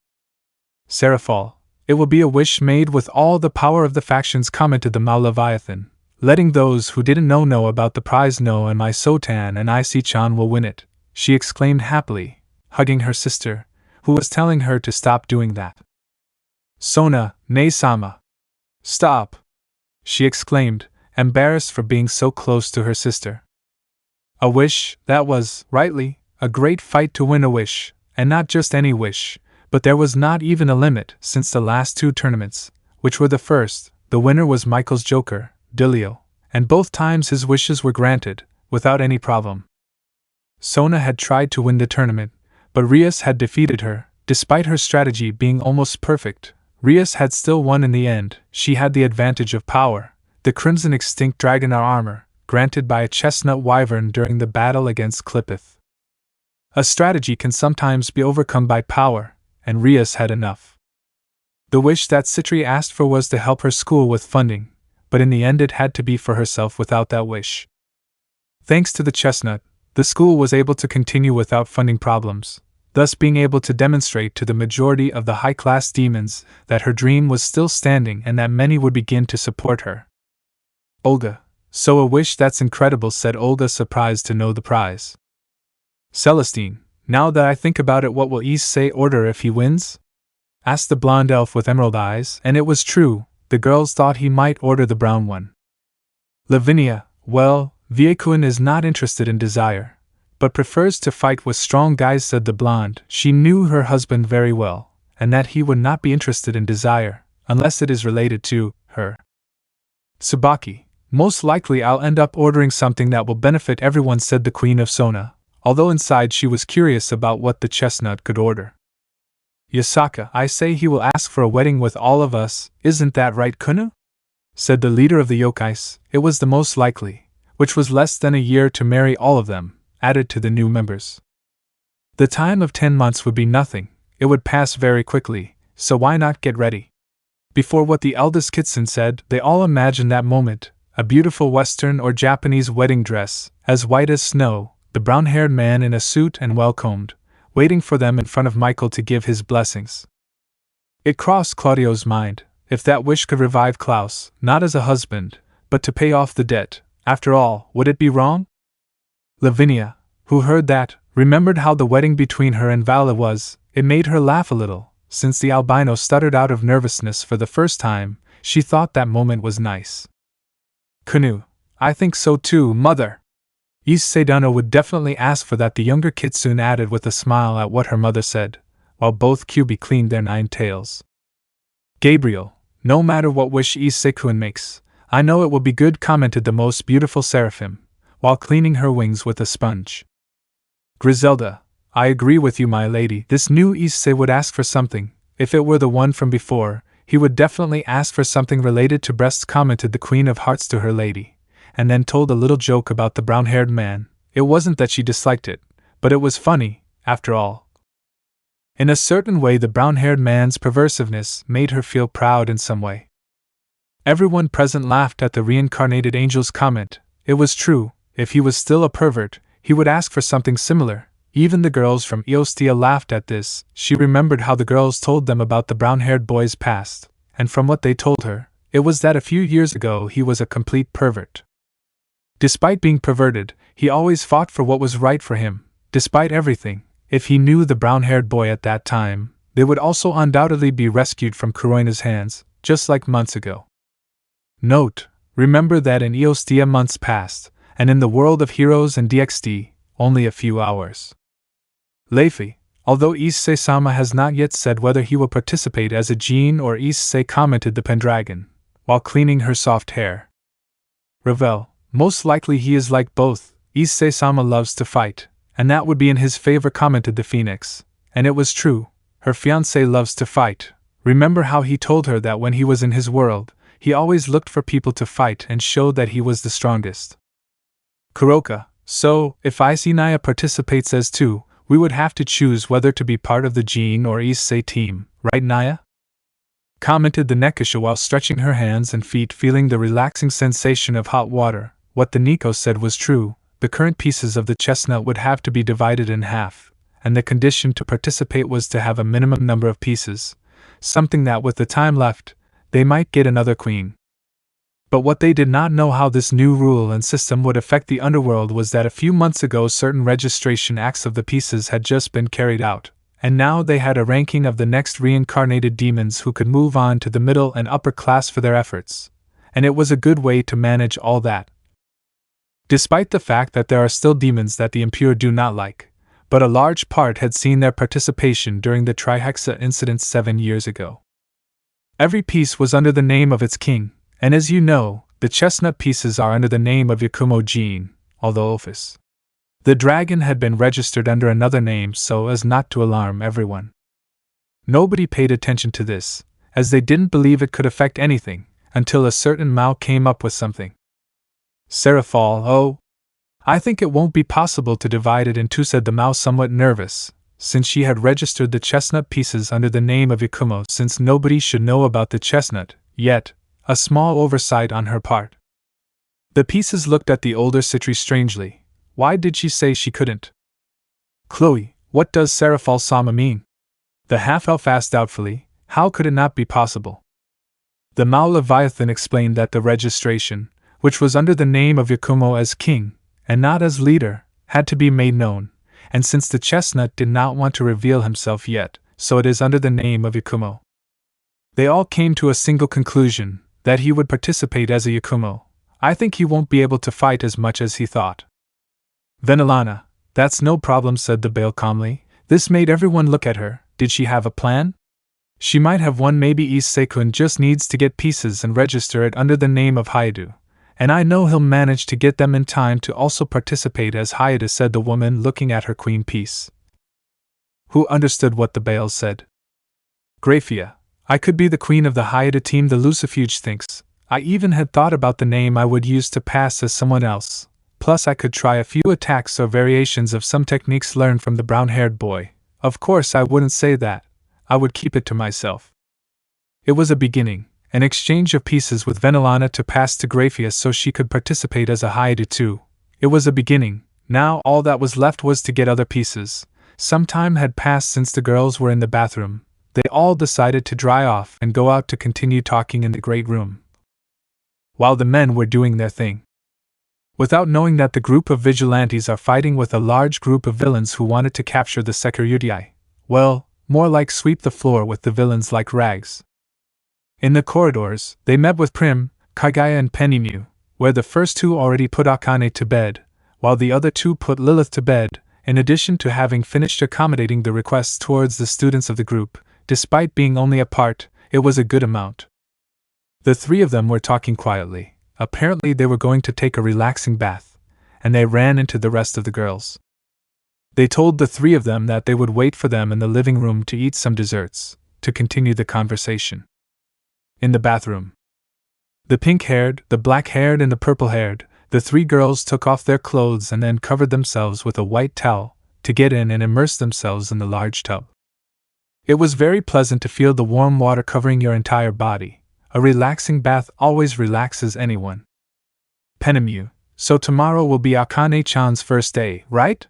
Seraphal, it will be a wish made with all the power of the factions, commented the Leviathan, letting those who didn't know about the prize know, and my Sotan and Issei-chan will win it, she exclaimed happily, hugging her sister, who was telling her to stop doing that. Sona, Nei-sama. Stop! She exclaimed, embarrassed for being so close to her sister. A wish, that was, rightly, a great fight to win a wish, and not just any wish, but there was not even a limit. Since the last two tournaments, which were the first, the winner was Michael's Joker, Dilio, and both times his wishes were granted, without any problem. Sona had tried to win the tournament, but Rias had defeated her. Despite her strategy being almost perfect, Rias had still won in the end. She had the advantage of power, the Crimson Extinct Dragonar armor, granted by a chestnut wyvern during the battle against Clipith. A strategy can sometimes be overcome by power, and Rias had enough. The wish that Citri asked for was to help her school with funding, but in the end it had to be for herself. Without that wish, thanks to the chestnut, the school was able to continue without funding problems, thus being able to demonstrate to the majority of the high-class demons that her dream was still standing and that many would begin to support her. Olga, so a wish, that's incredible, said Olga, surprised to know the prize. Celestine, now that I think about it, what will Issei order if he wins? Asked the blonde elf with emerald eyes, and it was true, the girls thought he might order the brown one. Lavinia, well, Viekuin is not interested in desire, but prefers to fight with strong guys, said the blonde. She knew her husband very well, and that he would not be interested in desire, unless it is related to her. Tsubaki, most likely I'll end up ordering something that will benefit everyone, said the Queen of Sona, although inside she was curious about what the chestnut could order. Yasaka, I say he will ask for a wedding with all of us, isn't that right, Kunu? Said the leader of the yokais. It was the most likely, which was less than a year to marry all of them, added to the new members. The time of 10 months would be nothing, it would pass very quickly, so why not get ready? Before what the eldest Kitsun said, they all imagined that moment, a beautiful Western or Japanese wedding dress, as white as snow, the brown-haired man in a suit and well-combed, waiting for them in front of Michael to give his blessings. It crossed Claudio's mind, if that wish could revive Klaus, not as a husband, but to pay off the debt, after all, would it be wrong? Lavinia, who heard that, remembered how the wedding between her and Vala was. It made her laugh a little, since the albino stuttered out of nervousness for the first time. She thought that moment was nice. Kunu, I think so too, mother. Issei Dano would definitely ask for that, the younger Kitsune added with a smile at what her mother said, while both Kyubi cleaned their 9 tails. Gabriel, no matter what wish Issei-kun makes, I know it will be good, commented the most beautiful seraphim, while cleaning her wings with a sponge. Griselda, I agree with you, my lady. This new Issei would ask for something. If it were the one from before, he would definitely ask for something related to breasts, commented the Queen of Hearts to her lady, and then told a little joke about the brown-haired man. It wasn't that she disliked it, but it was funny, after all. In a certain way, the brown-haired man's perversiveness made her feel proud in some way. Everyone present laughed at the reincarnated angel's comment. It was true, if he was still a pervert, he would ask for something similar. Even the girls from Eostia laughed at this. She remembered how the girls told them about the brown-haired boy's past, and from what they told her, it was that a few years ago he was a complete pervert. Despite being perverted, he always fought for what was right for him. Despite everything, if he knew the brown-haired boy at that time, they would also undoubtedly be rescued from Kuroina's hands, just like months ago. Note, remember that in Eostia months passed, and in the world of heroes and DxD, only a few hours. Leifi, although Issei-sama has not yet said whether he will participate as a Jean or Issei, commented the Pendragon, while cleaning her soft hair. Ravel, most likely he is like both. Issei-sama loves to fight, and that would be in his favor, commented the Phoenix, and it was true, her fiancé loves to fight. Remember how he told her that when he was in his world, he always looked for people to fight and showed that he was the strongest. Kuroka, so, if Naya participates as 2, we would have to choose whether to be part of the Jean or Issei team, right, Naya? Commented the Nekisha while stretching her hands and feet, feeling the relaxing sensation of hot water. What the Nico said was true, the current pieces of the chestnut would have to be divided in half, and the condition to participate was to have a minimum number of pieces, something that with the time left, they might get another queen. But what they did not know how this new rule and system would affect the underworld was that a few months ago certain registration acts of the pieces had just been carried out, and now they had a ranking of the next reincarnated demons who could move on to the middle and upper class for their efforts, and it was a good way to manage all that. Despite the fact that there are still demons that the impure do not like, but a large part had seen their participation during the Trihexa incident 7 years ago. Every piece was under the name of its king, and as you know, the chestnut pieces are under the name of Yakumo Jin, although Ophis. The dragon had been registered under another name so as not to alarm everyone. Nobody paid attention to this, as they didn't believe it could affect anything, until a certain Mao came up with something. Seraphal, oh, I think it won't be possible to divide it in 2, said the Mao, somewhat nervous, since she had registered the chestnut pieces under the name of Yakumo, since nobody should know about the chestnut, yet, a small oversight on her part. The pieces looked at the older Citri strangely. Why did she say she couldn't? Khloe, what does Seraphal-sama mean? The half-elf asked doubtfully. How could it not be possible? The Mao Leviathan explained that the registration, which was under the name of Yakumo as king, and not as leader, had to be made known, and since the chestnut did not want to reveal himself yet, so it is under the name of Yakumo. They all came to a single conclusion, that he would participate as a Yakumo. I think he won't be able to fight as much as he thought. Venilana, that's no problem, said the Bale calmly. This made everyone look at her. Did she have a plan? She might have one. Maybe Issei-kun just needs to get pieces and register it under the name of Hyoudou, and I know he'll manage to get them in time to also participate as Hyoudou, said the woman looking at her queen piece. Who understood what the Bale said? Graphia, I could be the queen of the Hyoudou team, the Lucifuge thinks. I even had thought about the name I would use to pass as someone else, plus I could try a few attacks or variations of some techniques learned from the brown-haired boy. Of course I wouldn't say that, I would keep it to myself. It was a beginning, an exchange of pieces with Venilana to pass to Graphia so she could participate as a Hyoudou too. It was a beginning, now all that was left was to get other pieces. Some time had passed since the girls were in the bathroom. They all decided to dry off and go out to continue talking in the great room, while the men were doing their thing. Without knowing that the group of vigilantes are fighting with a large group of villains who wanted to capture the Sekiryuutei. Well, more like sweep the floor with the villains like rags. In the corridors, they met with Prim, Kaguya and Pennymew, where the first 2 already put Akane to bed, while the other 2 put Lilith to bed, in addition to having finished accommodating the requests towards the students of the group, despite being only a part, it was a good amount. The three of them were talking quietly. Apparently they were going to take a relaxing bath, and they ran into the rest of the girls. They told the three of them that they would wait for them in the living room to eat some desserts, to continue the conversation. In the bathroom, the pink-haired, the black-haired, and the purple-haired, the three girls took off their clothes and then covered themselves with a white towel to get in and immerse themselves in the large tub. It was very pleasant to feel the warm water covering your entire body. A relaxing bath always relaxes anyone. Penemu, so tomorrow will be Akane-chan's first day, right?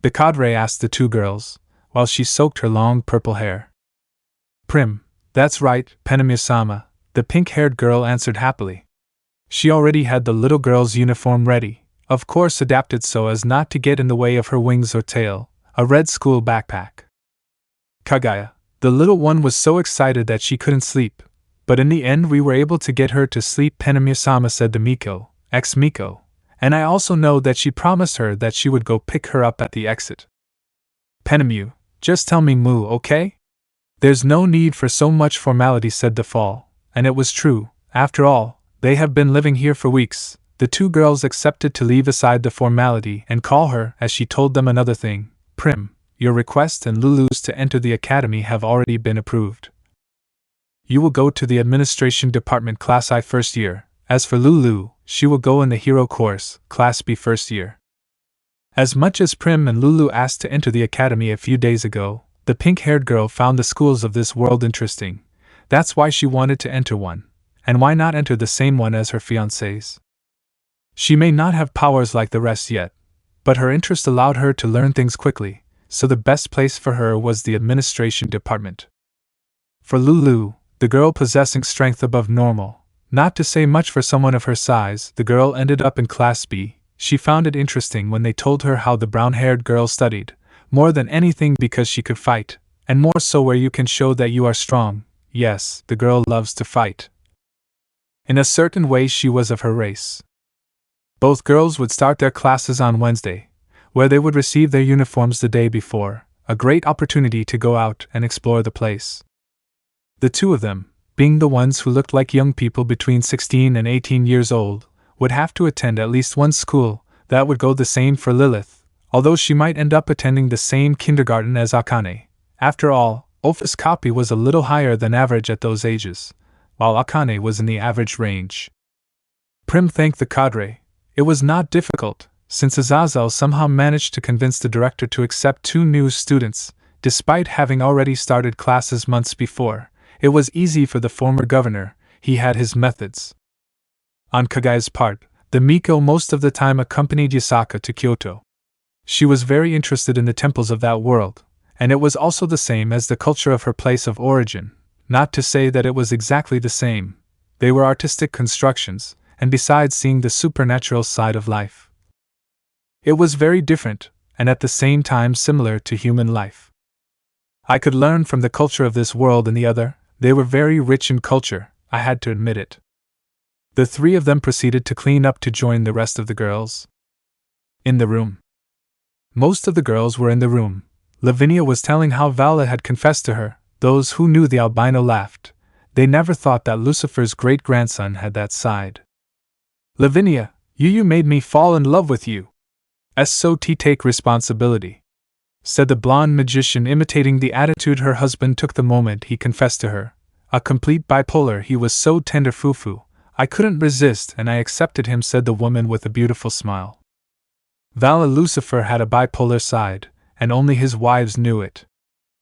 The cadre asked the two girls, while she soaked her long purple hair. Prim, that's right, Penemu-sama, the pink-haired girl answered happily. She already had the little girl's uniform ready, of course adapted so as not to get in the way of her wings or tail, a red school backpack. Kagaya, the little one was so excited that she couldn't sleep, but in the end we were able to get her to sleep, Penemu-sama said to Miko, ex-Miko, and I also know that she promised her that she would go pick her up at the exit. Penemu, just tell me moo, okay? There's no need for so much formality, said the fall, and it was true, after all, they have been living here for weeks. The two girls accepted to leave aside the formality and call her, as she told them another thing, Prim, your request and Lulu's to enter the academy have already been approved. You will go to the administration department Class I first year. As for Lulu, she will go in the hero course, Class B first year. As much as Prim and Lulu asked to enter the academy a few days ago, the pink-haired girl found the schools of this world interesting. That's why she wanted to enter one. And why not enter the same one as her fiancés? She may not have powers like the rest yet, but her interest allowed her to learn things quickly, so the best place for her was the administration department. For Lulu, the girl possessing strength above normal, not to say much for someone of her size, the girl ended up in Class B. She found it interesting when they told her how the brown-haired girl studied, more than anything because she could fight, and more so where you can show that you are strong. Yes, the girl loves to fight. In a certain way she was of her race. Both girls would start their classes on Wednesday, where they would receive their uniforms the day before, a great opportunity to go out and explore the place. The two of them, being the ones who looked like young people between 16 and 18 years old, would have to attend at least one school. That would go the same for Lilith, although she might end up attending the same kindergarten as Akane. After all, Opha's copy was a little higher than average at those ages, while Akane was in the average range. Prim thanked the cadre. It was not difficult, since Azazel somehow managed to convince the director to accept 2 new students, despite having already started classes months before. It was easy for the former governor, he had his methods. On Kagaya's part, the Miko most of the time accompanied Yasaka to Kyoto. She was very interested in the temples of that world, and it was also the same as the culture of her place of origin. Not to say that it was exactly the same. They were artistic constructions, and besides seeing the supernatural side of life, it was very different, and at the same time similar to human life. I could learn from the culture of this world and the other. They were very rich in culture, I had to admit it. The three of them proceeded to clean up to join the rest of the girls. In the room. Most of the girls were in the room. Lavinia was telling how Vala had confessed to her. Those who knew the albino laughed. They never thought that Lucifer's great-grandson had that side. Lavinia, you made me fall in love with you. So take responsibility, said the blonde magician, imitating the attitude her husband took the moment he confessed to her. A complete bipolar, he was so tender, Fufu. I couldn't resist and I accepted him, said the woman with a beautiful smile. Vala, Lucifer had a bipolar side, and only his wives knew it.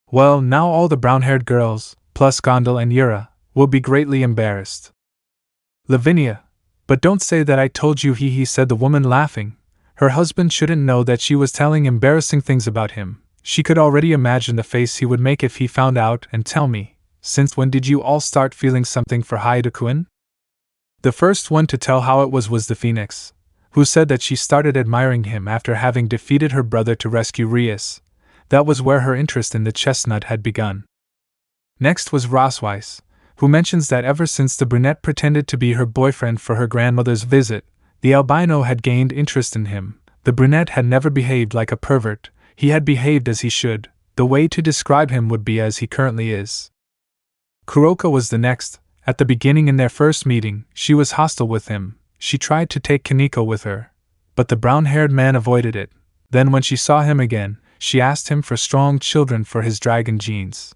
Well, now all the brown-haired girls, plus Gondel and Yura, will be greatly embarrassed. Lavinia, but don't say that I told you, he said the woman, laughing. Her husband shouldn't know that she was telling embarrassing things about him. She could already imagine the face he would make if he found out. And tell me, since when did you all start feeling something for Hyoudou? The first one to tell how it was the Phoenix, who said that she started admiring him after having defeated her brother to rescue Rias. That was where her interest in the chestnut had begun. Next was Weiss, who mentions that ever since the brunette pretended to be her boyfriend for her grandmother's visit, the albino had gained interest in him. The brunette had never behaved like a pervert. He had behaved as he should. The way to describe him would be as he currently is. Kuroka was the next. At the beginning in their first meeting, she was hostile with him. She tried to take Kaneko with her, but the brown-haired man avoided it. Then when she saw him again, she asked him for strong children for his dragon genes.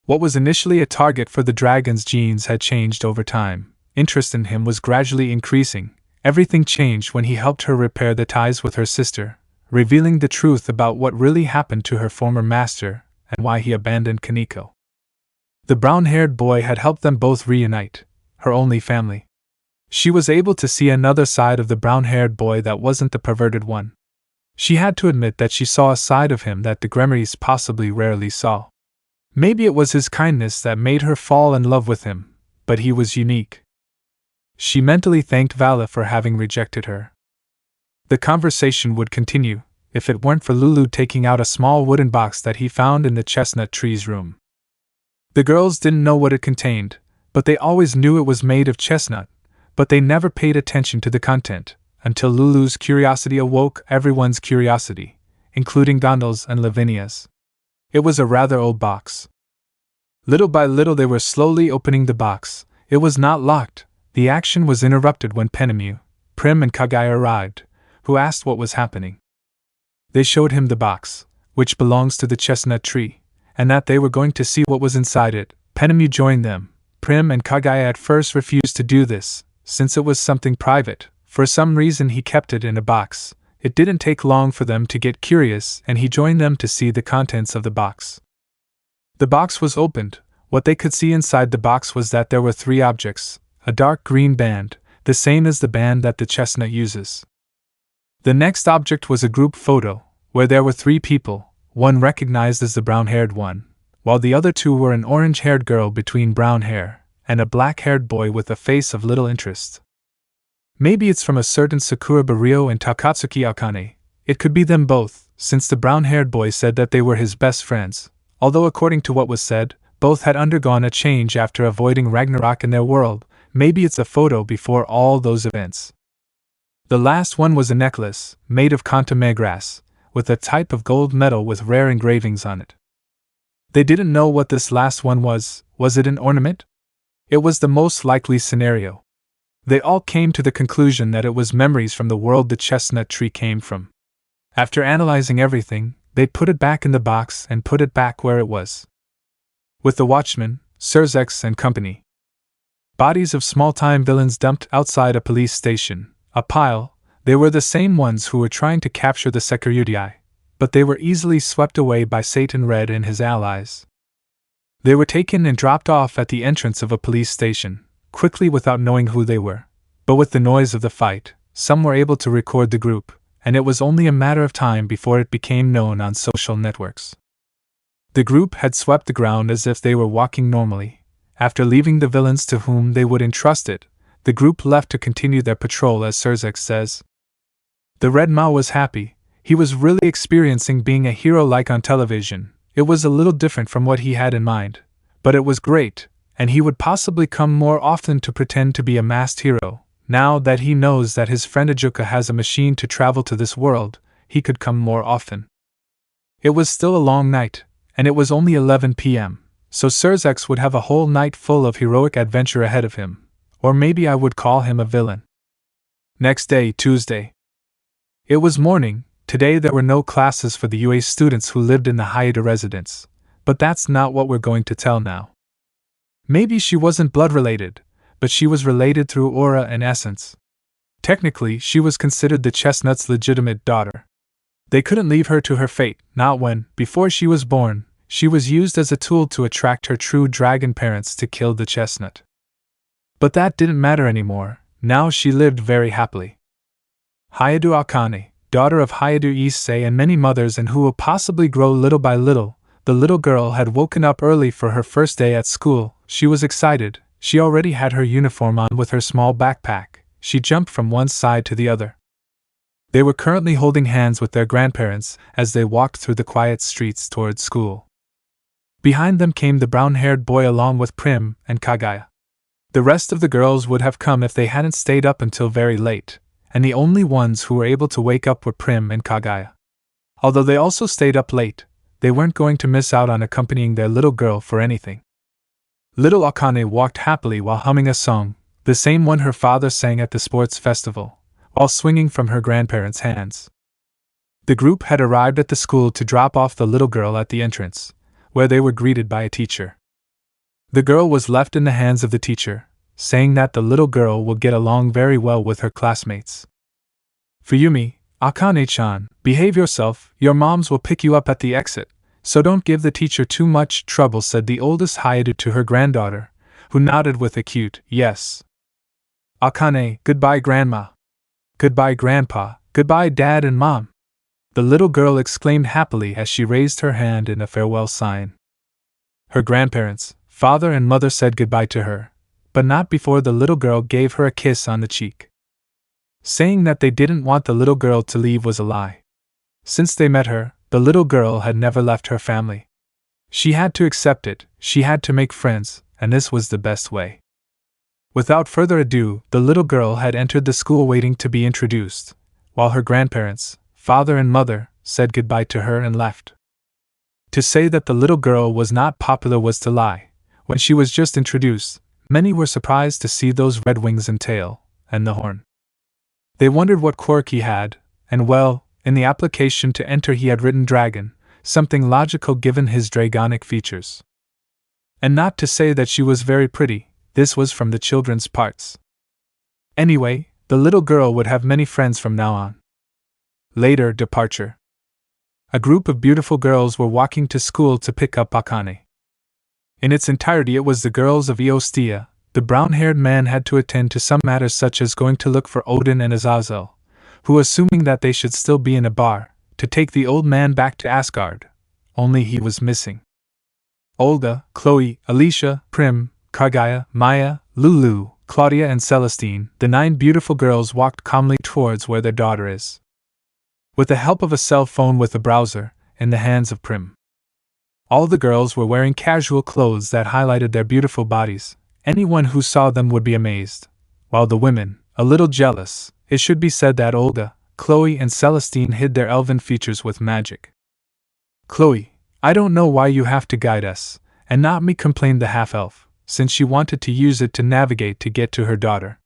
What was initially a target for the dragon's genes had changed over time. Interest in him was gradually increasing. Everything changed when he helped her repair the ties with her sister, revealing the truth about what really happened to her former master and why he abandoned Kaneko. The brown-haired boy had helped them both reunite, her only family. She was able to see another side of the brown-haired boy that wasn't the perverted one. She had to admit that she saw a side of him that the Gremrys possibly rarely saw. Maybe it was his kindness that made her fall in love with him, but he was unique. She mentally thanked Vala for having rejected her. The conversation would continue, if it weren't for Lulu taking out a small wooden box that he found in the chestnut tree's room. The girls didn't know what it contained, but they always knew it was made of chestnut, but they never paid attention to the content, until Lulu's curiosity awoke everyone's curiosity, including Gondel's and Lavinia's. It was a rather old box. Little by little they were slowly opening the box. It was not locked. The action was interrupted when Penemu, Prim and Kagaya arrived, who asked what was happening. They showed him the box, which belongs to the chestnut tree, and that they were going to see what was inside it. Penemu joined them. Prim and Kagaya at first refused to do this, since it was something private. For some reason he kept it in a box. It didn't take long for them to get curious, and he joined them to see the contents of the box. The box was opened. What they could see inside the box was that there were 3 objects: a dark green band, the same as the band that the chestnut uses. The next object was a group photo, where there were 3 people, one recognized as the brown-haired one, while the other 2 were an orange-haired girl between brown hair, and a black-haired boy with a face of little interest. Maybe it's from a certain Sakura Barrio and Takatsuki Akane. It could be them both, since the brown-haired boy said that they were his best friends, although according to what was said, both had undergone a change after avoiding Ragnarok in their world. Maybe it's a photo before all those events. The last one was a necklace, made of Kantame grass, with a type of gold metal with rare engravings on it. They didn't know what this last one was. Was it an ornament? It was the most likely scenario. They all came to the conclusion that it was memories from the world the chestnut tree came from. After analyzing everything, they put it back in the box and put it back where it was. With the watchman, Surzex and company. Bodies of small-time villains dumped outside a police station, a pile. They were the same ones who were trying to capture the Sekiryuutei, but they were easily swept away by Satan Red and his allies. They were taken and dropped off at the entrance of a police station, quickly without knowing who they were. But with the noise of the fight, some were able to record the group, and it was only a matter of time before it became known on social networks. The group had swept the ground as if they were walking normally. After leaving the villains to whom they would entrust it, the group left to continue their patrol, as Surzex says. The Red Mao was happy. He was really experiencing being a hero like on television. It was a little different from what he had in mind, but it was great, and he would possibly come more often to pretend to be a masked hero. Now that he knows that his friend Ajuka has a machine to travel to this world, he could come more often. It was still a long night, and it was only 11 p.m., so Surzex would have a whole night full of heroic adventure ahead of him. Or maybe I would call him a villain. Next day, Tuesday. It was morning. Today there were no classes for the UA students who lived in the Hyoudou residence, but that's not what we're going to tell now. Maybe she wasn't blood-related, but she was related through aura and essence. Technically, she was considered the chestnut's legitimate daughter. They couldn't leave her to her fate, not when, before she was born, she was used as a tool to attract her true dragon parents to kill the chestnut. But that didn't matter anymore. Now she lived very happily. Hyoudou Akane, daughter of Hyoudou Issei and many mothers, and who will possibly grow little by little, the little girl had woken up early for her first day at school. She was excited. She already had her uniform on with her small backpack. She jumped from one side to the other. They were currently holding hands with their grandparents as they walked through the quiet streets towards school. Behind them came the brown-haired boy along with Prim and Kagaya. The rest of the girls would have come if they hadn't stayed up until very late, and the only ones who were able to wake up were Prim and Kagaya. Although they also stayed up late, they weren't going to miss out on accompanying their little girl for anything. Little Akane walked happily while humming a song, the same one her father sang at the sports festival, while swinging from her grandparents' hands. The group had arrived at the school to drop off the little girl at the entrance, where they were greeted by a teacher. The girl was left in the hands of the teacher, saying that the little girl will get along very well with her classmates. Fuyumi, Akane-chan, behave yourself, your moms will pick you up at the exit, so don't give the teacher too much trouble, said the oldest Hyoudou to her granddaughter, who nodded with a cute yes. Akane, goodbye grandma. Goodbye grandpa, goodbye dad and mom. The little girl exclaimed happily as she raised her hand in a farewell sign. Her grandparents, father and mother said goodbye to her, but not before the little girl gave her a kiss on the cheek. Saying that they didn't want the little girl to leave was a lie. Since they met her, the little girl had never left her family. She had to accept it, she had to make friends, and this was the best way. Without further ado, the little girl had entered the school waiting to be introduced, while her grandparents, father and mother, said goodbye to her and left. To say that the little girl was not popular was to lie. When she was just introduced, many were surprised to see those red wings and tail, and the horn. They wondered what quirk he had, and well, in the application to enter he had written dragon, something logical given his dragonic features. And not to say that she was very pretty, this was from the children's parts. Anyway, the little girl would have many friends from now on. Later departure. A group of beautiful girls were walking to school to pick up Akane. In its entirety it was the girls of Eostia. The brown-haired man had to attend to some matters such as going to look for Odin and Azazel, who, assuming that they should still be in a bar, to take the old man back to Asgard. Only he was missing. Olga, Khloe, Alicia, Prim, Kaguya, Maya, Lulu, Claudia and Celestine, the 9 beautiful girls walked calmly towards where their daughter is. With the help of a cell phone with a browser, in the hands of Prim. All the girls were wearing casual clothes that highlighted their beautiful bodies. Anyone who saw them would be amazed, while the women, a little jealous. It should be said that Olga, Khloe and Celestine hid their elven features with magic. Khloe, I don't know why you have to guide us, and not me, complained the half-elf, since she wanted to use it to navigate to get to her daughter.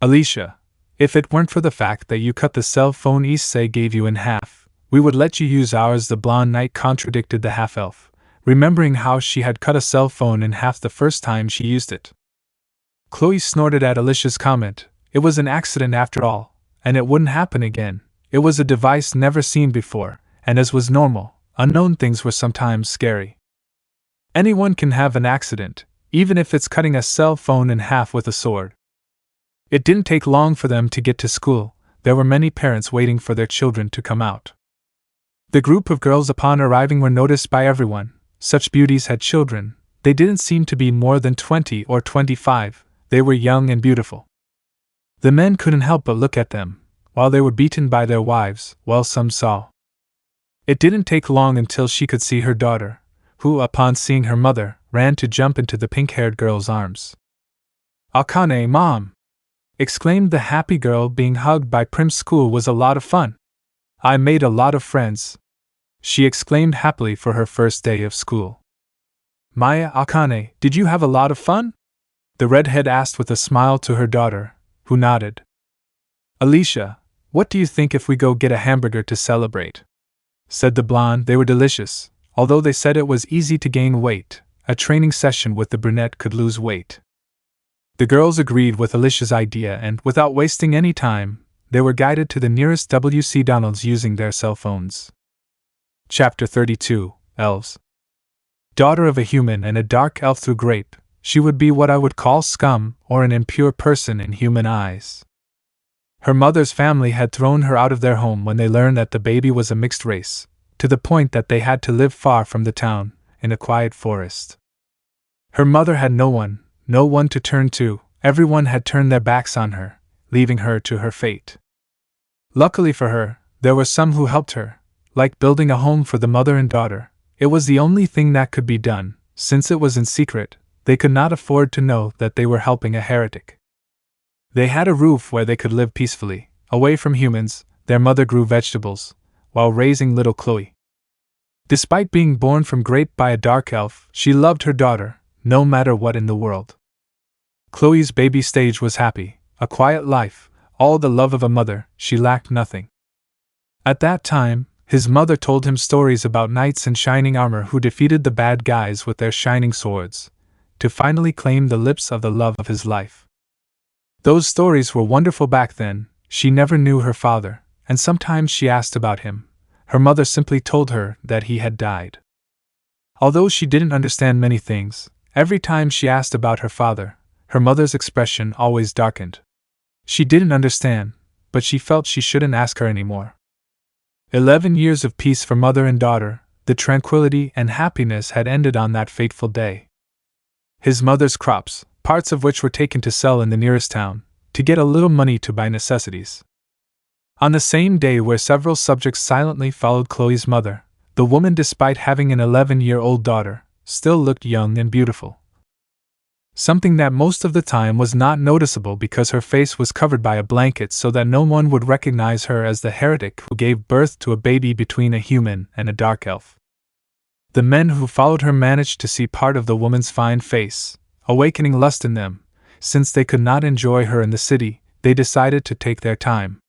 Alicia, if it weren't for the fact that you cut the cell phone Issei gave you in half, we would let you use ours, the blonde knight contradicted the half-elf, remembering how she had cut a cell phone in half the first time she used it. Khloe snorted at Alicia's comment. It was an accident after all, and it wouldn't happen again. It was a device never seen before, and as was normal, unknown things were sometimes scary. Anyone can have an accident, even if it's cutting a cell phone in half with a sword. It didn't take long for them to get to school. There were many parents waiting for their children to come out. The group of girls upon arriving were noticed by everyone. Such beauties had children. They didn't seem to be more than 20 or 25, they were young and beautiful. The men couldn't help but look at them, while they were beaten by their wives, well some saw. It didn't take long until she could see her daughter, who, upon seeing her mother, ran to jump into the pink-haired girl's arms. Akane, Mom! Exclaimed the happy girl. Being hugged by Prim's school was a lot of fun. I made a lot of friends. She exclaimed happily for her first day of school. Maya, Akane, did you have a lot of fun? The redhead asked with a smile to her daughter, who nodded. Alicia, what do you think if we go get a hamburger to celebrate? Said the blonde. They were delicious, although they said it was easy to gain weight. A training session with the brunette could lose weight. The girls agreed with Alicia's idea and, without wasting any time, they were guided to the nearest WC Donald's using their cell phones. Chapter 32, Elves. Daughter of a human and a dark elf through grape, she would be what I would call scum or an impure person in human eyes. Her mother's family had thrown her out of their home when they learned that the baby was a mixed race, to the point that they had to live far from the town, in a quiet forest. Her mother had no one to turn to. Everyone had turned their backs on her, leaving her to her fate. Luckily for her, there were some who helped her, like building a home for the mother and daughter. It was the only thing that could be done. Since it was in secret, they could not afford to know that they were helping a heretic. They had a roof where they could live peacefully, away from humans. Their mother grew vegetables, while raising little Khloe. Despite being born from grape by a dark elf, she loved her daughter, no matter what in the world. Khloe's baby stage was happy, a quiet life, all the love of a mother, she lacked nothing. At that time, his mother told him stories about knights in shining armor who defeated the bad guys with their shining swords, to finally claim the lips of the love of his life. Those stories were wonderful back then. She never knew her father, and sometimes she asked about him. Her mother simply told her that he had died. Although she didn't understand many things, every time she asked about her father, her mother's expression always darkened. She didn't understand, but she felt she shouldn't ask her anymore. 11 years of peace for mother and daughter, the tranquility and happiness had ended on that fateful day. His mother's crops, parts of which were taken to sell in the nearest town, to get a little money to buy necessities. On the same day where several subjects silently followed Khloe's mother, the woman, despite having an 11-year-old daughter, still looked young and beautiful. Something that most of the time was not noticeable because her face was covered by a blanket so that no one would recognize her as the heretic who gave birth to a baby between a human and a dark elf. The men who followed her managed to see part of the woman's fine face, awakening lust in them. Since they could not enjoy her in the city, they decided to take their time.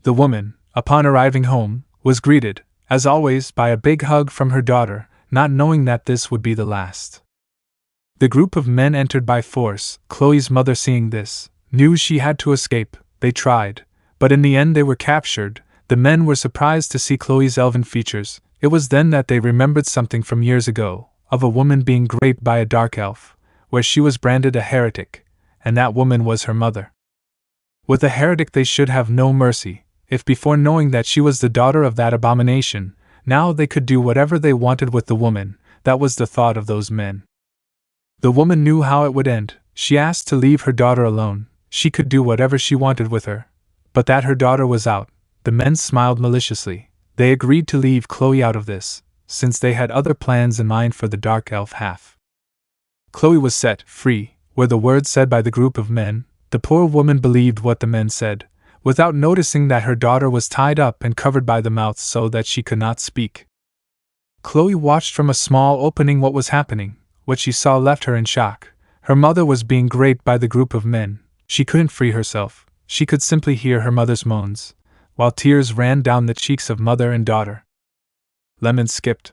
The woman, upon arriving home, was greeted, as always, by a big hug from her daughter, not knowing that this would be the last. The group of men entered by force. Khloe's mother, seeing this, knew she had to escape. They tried, but in the end they were captured. The men were surprised to see Khloe's elven features. It was then that they remembered something from years ago, of a woman being raped by a dark elf, where she was branded a heretic, and that woman was her mother. With a heretic they should have no mercy, if before knowing that she was the daughter of that abomination, now they could do whatever they wanted with the woman. That was the thought of those men. The woman knew how it would end. She asked to leave her daughter alone. She could do whatever she wanted with her. But that her daughter was out. The men smiled maliciously. They agreed to leave Khloe out of this, since they had other plans in mind for the dark elf half. Khloe was set free, were the words said by the group of men. The poor woman believed what the men said, without noticing that her daughter was tied up and covered by the mouth so that she could not speak. Khloe watched from a small opening what was happening. What she saw left her in shock. Her mother was being raped by the group of men. She couldn't free herself. She could simply hear her mother's moans, while tears ran down the cheeks of mother and daughter. Lemon skipped.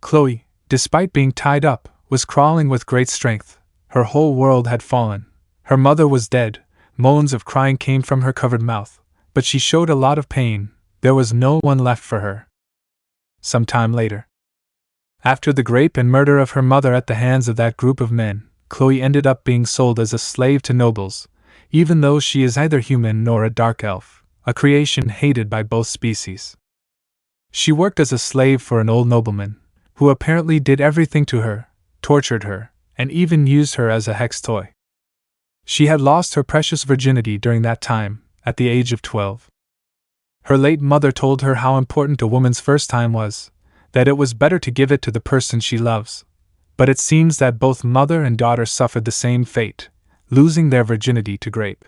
Khloe, despite being tied up, was crawling with great strength. Her whole world had fallen. Her mother was dead. Moans of crying came from her covered mouth, but she showed a lot of pain. There was no one left for her. Some time later, after the rape and murder of her mother at the hands of that group of men, Khloe ended up being sold as a slave to nobles, even though she is neither human nor a dark elf, a creation hated by both species. She worked as a slave for an old nobleman, who apparently did everything to her, tortured her, and even used her as a hex toy. She had lost her precious virginity during that time, at the age of 12. Her late mother told her how important a woman's first time was, that it was better to give it to the person she loves. But it seems that both mother and daughter suffered the same fate, losing their virginity to grape.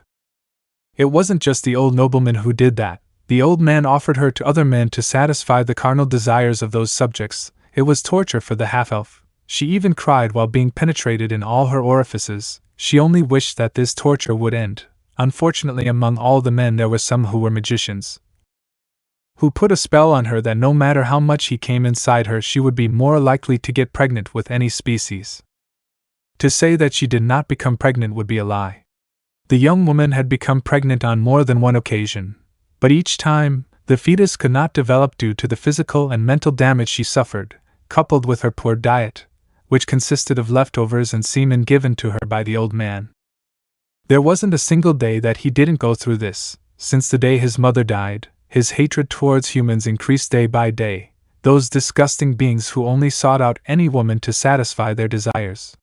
It wasn't just the old nobleman who did that. The old man offered her to other men to satisfy the carnal desires of those subjects. It was torture for the half-elf. She even cried while being penetrated in all her orifices. She only wished that this torture would end. Unfortunately, among all the men there were some who were magicians, who put a spell on her that no matter how much he came inside her, she would be more likely to get pregnant with any species. To say that she did not become pregnant would be a lie. The young woman had become pregnant on more than one occasion, but each time, the fetus could not develop due to the physical and mental damage she suffered, coupled with her poor diet, which consisted of leftovers and semen given to her by the old man. There wasn't a single day that he didn't go through this. Since the day his mother died, his hatred towards humans increased day by day, those disgusting beings who only sought out any woman to satisfy their desires.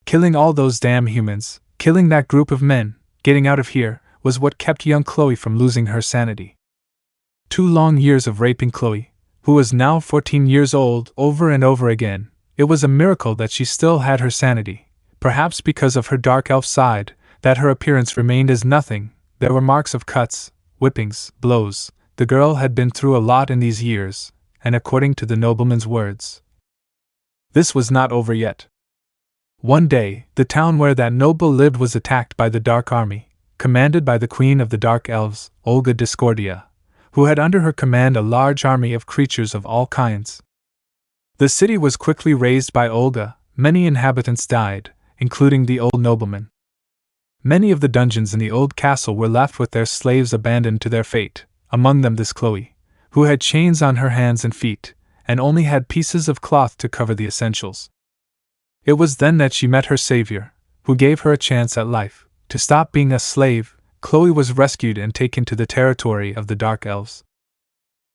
Killing all those damn humans, killing that group of men, getting out of here, was what kept young Khloe from losing her sanity. 2 long years of raping Khloe, who was now 14 years old, over and over again. It was a miracle that she still had her sanity, perhaps because of her dark elf side, that her appearance remained as nothing. There were marks of cuts, whippings, blows, the girl had been through a lot in these years, and according to the nobleman's words, this was not over yet. One day, the town where that noble lived was attacked by the Dark Army, commanded by the Queen of the Dark Elves, Olga Discordia, who had under her command a large army of creatures of all kinds. The city was quickly razed by Olga, many inhabitants died, including the old nobleman. Many of the dungeons in the old castle were left with their slaves abandoned to their fate, among them this Khloe, who had chains on her hands and feet, and only had pieces of cloth to cover the essentials. It was then that she met her savior, who gave her a chance at life. To stop being a slave, Khloe was rescued and taken to the territory of the Dark Elves.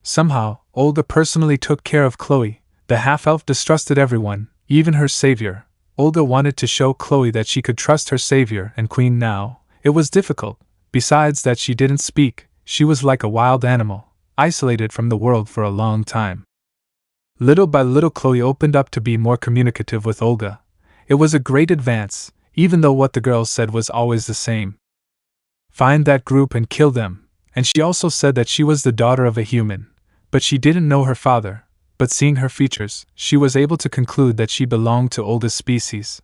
Somehow, Olga personally took care of Khloe. The half-elf distrusted everyone, even her savior. Olga wanted to show Khloe that she could trust her savior and queen now. It was difficult. Besides that she didn't speak, she was like a wild animal, isolated from the world for a long time. Little by little Khloe opened up to be more communicative with Olga. It was a great advance, even though what the girl said was always the same. Find that group and kill them. And she also said that she was the daughter of a human, but she didn't know her father. But seeing her features, she was able to conclude that she belonged to Olga's species.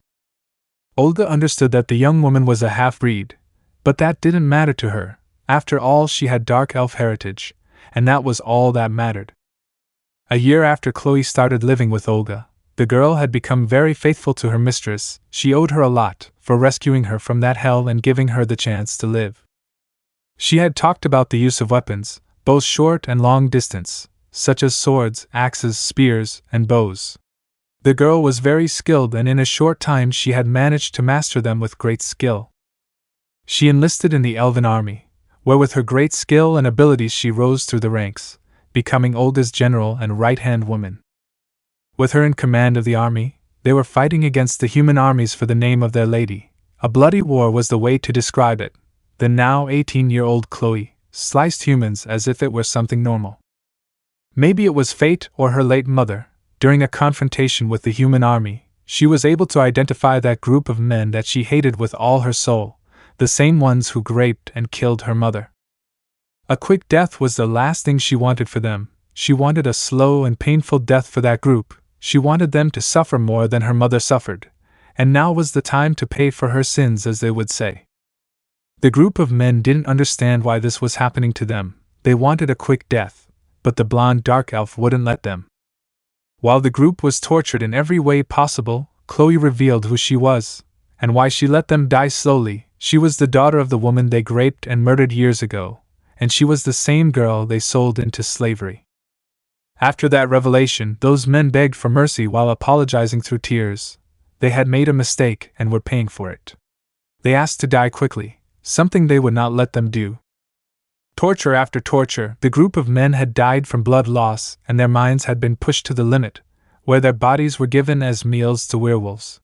Olga understood that the young woman was a half-breed, but that didn't matter to her. After all, she had dark elf heritage, and that was all that mattered. A year after Khloe started living with Olga, the girl had become very faithful to her mistress. She owed her a lot for rescuing her from that hell and giving her the chance to live. She had talked about the use of weapons, both short and long distance, such as swords, axes, spears, and bows. The girl was very skilled, and in a short time she had managed to master them with great skill. She enlisted in the Elven army, where with her great skill and abilities she rose through the ranks, becoming Olga's general and right-hand woman. With her in command of the army, they were fighting against the human armies for the name of their lady. A bloody war was the way to describe it. The now 18-year-old Khloe sliced humans as if it were something normal. Maybe it was fate or her late mother. During a confrontation with the human army, she was able to identify that group of men that she hated with all her soul, the same ones who raped and killed her mother. A quick death was the last thing she wanted for them. She wanted a slow and painful death for that group. She wanted them to suffer more than her mother suffered, and now was the time to pay for her sins, as they would say. The group of men didn't understand why this was happening to them. They wanted a quick death, but the blonde dark elf wouldn't let them. While the group was tortured in every way possible, Khloe revealed who she was, and why she let them die slowly. She was the daughter of the woman they raped and murdered years ago, and she was the same girl they sold into slavery. After that revelation, those men begged for mercy while apologizing through tears. They had made a mistake and were paying for it. They asked to die quickly, something they would not let them do. Torture after torture, the group of men had died from blood loss, and their minds had been pushed to the limit, where their bodies were given as meals to werewolves.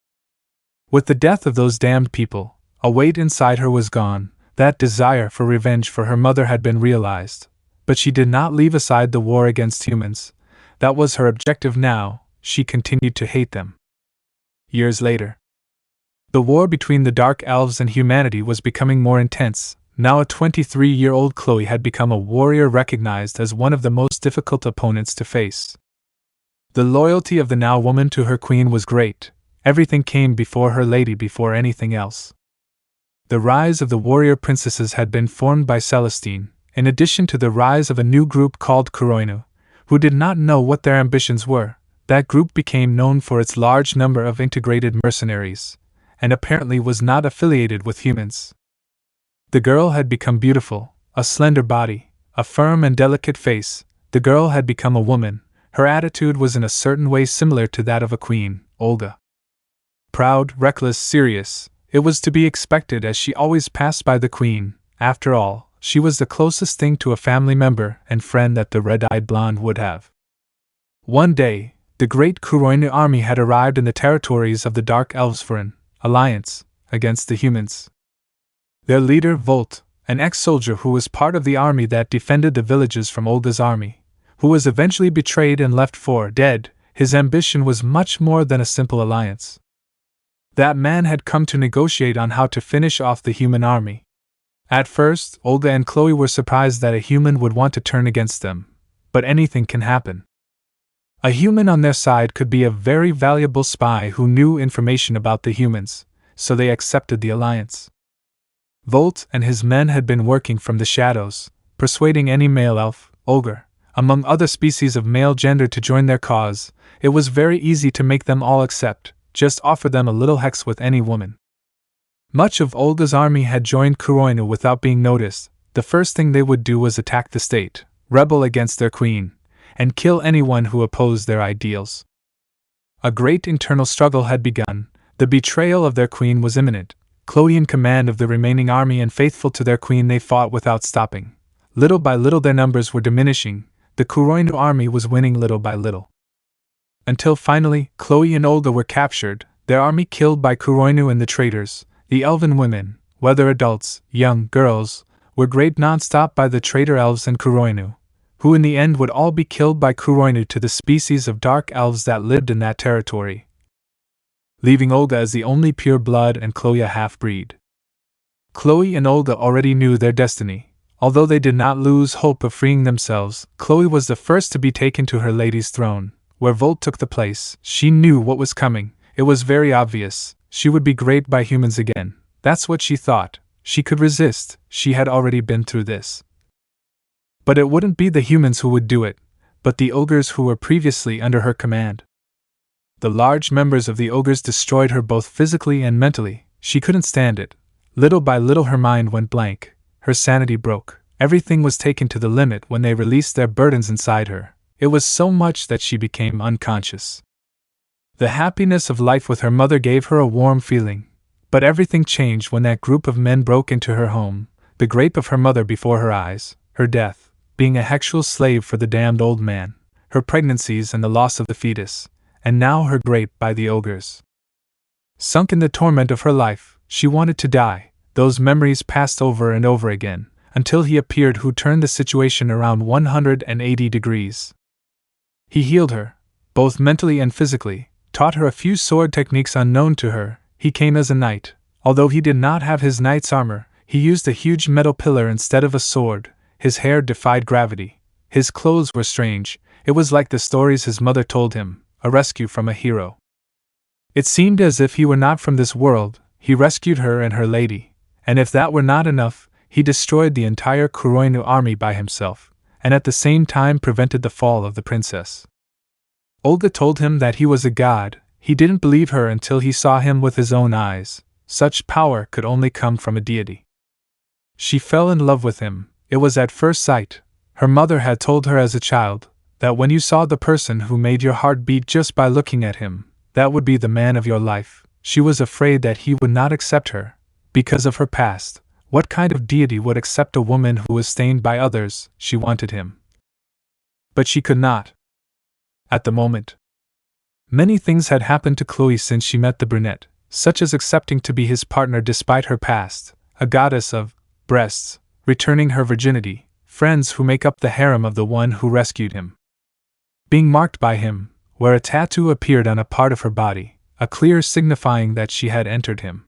With the death of those damned people, a weight inside her was gone. That desire for revenge for her mother had been realized, but she did not leave aside the war against humans. That was her objective now. She continued to hate them. Years later, the war between the Dark Elves and humanity was becoming more intense. Now a 23-year-old Khloe had become a warrior recognized as one of the most difficult opponents to face. The loyalty of the now woman to her queen was great. Everything came before her lady before anything else. The rise of the warrior princesses had been formed by Celestine, in addition to the rise of a new group called Hyoudou, who did not know what their ambitions were. That group became known for its large number of integrated mercenaries, and apparently was not affiliated with humans. The girl had become beautiful, a slender body, a firm and delicate face. The girl had become a woman. Her attitude was in a certain way similar to that of a queen, Olga. Proud, reckless, serious. It was to be expected, as she always passed by the queen. After all, she was the closest thing to a family member and friend that the red-eyed blonde would have. One day, the great Hyoudou army had arrived in the territories of the Dark Elves for an alliance against the humans. Their leader, Volt, an ex-soldier who was part of the army that defended the villages from Olga's army, who was eventually betrayed and left for dead, his ambition was much more than a simple alliance. That man had come to negotiate on how to finish off the human army. At first, Olga and Khloe were surprised that a human would want to turn against them, but anything can happen. A human on their side could be a very valuable spy who knew information about the humans, so they accepted the alliance. Volt and his men had been working from the shadows, persuading any male elf, ogre, among other species of male gender to join their cause. It was very easy to make them all accept, just offer them a little hex with any woman. Much of Olga's army had joined Khloe without being noticed. The first thing they would do was attack the state, rebel against their queen, and kill anyone who opposed their ideals. A great internal struggle had begun. The betrayal of their queen was imminent. Khloe in command of the remaining army and faithful to their queen, they fought without stopping. Little by little their numbers were diminishing. The Khloe army was winning little by little. Until finally, Khloe and Olga were captured, their army killed by Khloe and the traitors. The elven women, whether adults, young, girls, were raped non-stop by the traitor elves and Khloe, who in the end would all be killed by Khloe to the species of dark elves that lived in that territory, leaving Olga as the only pure blood and Khloe a half-breed. Khloe and Olga already knew their destiny. Although they did not lose hope of freeing themselves, Khloe was the first to be taken to her lady's throne, where Volt took the place. She knew what was coming. It was very obvious. She would be raped by humans again. That's what she thought. She could resist. She had already been through this. But it wouldn't be the humans who would do it, but the ogres who were previously under her command. The large members of the ogres destroyed her both physically and mentally. She couldn't stand it. Little by little her mind went blank. Her sanity broke. Everything was taken to the limit when they released their burdens inside her. It was so much that she became unconscious. The happiness of life with her mother gave her a warm feeling. But everything changed when that group of men broke into her home, the rape of her mother before her eyes, her death, being a sexual slave for the damned old man, her pregnancies and the loss of the fetus, and now her rape by the ogres. Sunk in the torment of her life, she wanted to die. Those memories passed over and over again, until he appeared, who turned the situation around 180 degrees. He healed her, both mentally and physically, taught her a few sword techniques unknown to her. He came as a knight. Although he did not have his knight's armor, he used a huge metal pillar instead of a sword. His hair defied gravity. His clothes were strange. It was like the stories his mother told him, a rescue from a hero. It seemed as if he were not from this world. He rescued her and her lady. And if that were not enough, he destroyed the entire Khloe army by himself, and at the same time prevented the fall of the princess. Olga told him that he was a god. He didn't believe her until he saw him with his own eyes. Such power could only come from a deity. She fell in love with him. It was at first sight. Her mother had told her as a child that when you saw the person who made your heart beat just by looking at him, that would be the man of your life. She was afraid that he would not accept her. Because of her past, what kind of deity would accept a woman who was stained by others? She wanted him. But she could not. At the moment. Many things had happened to Khloe since she met the brunette, such as accepting to be his partner despite her past, a goddess of breasts, returning her virginity, friends who make up the harem of the one who rescued him. Being marked by him, where a tattoo appeared on a part of her body, a clear signifying that she had entered him.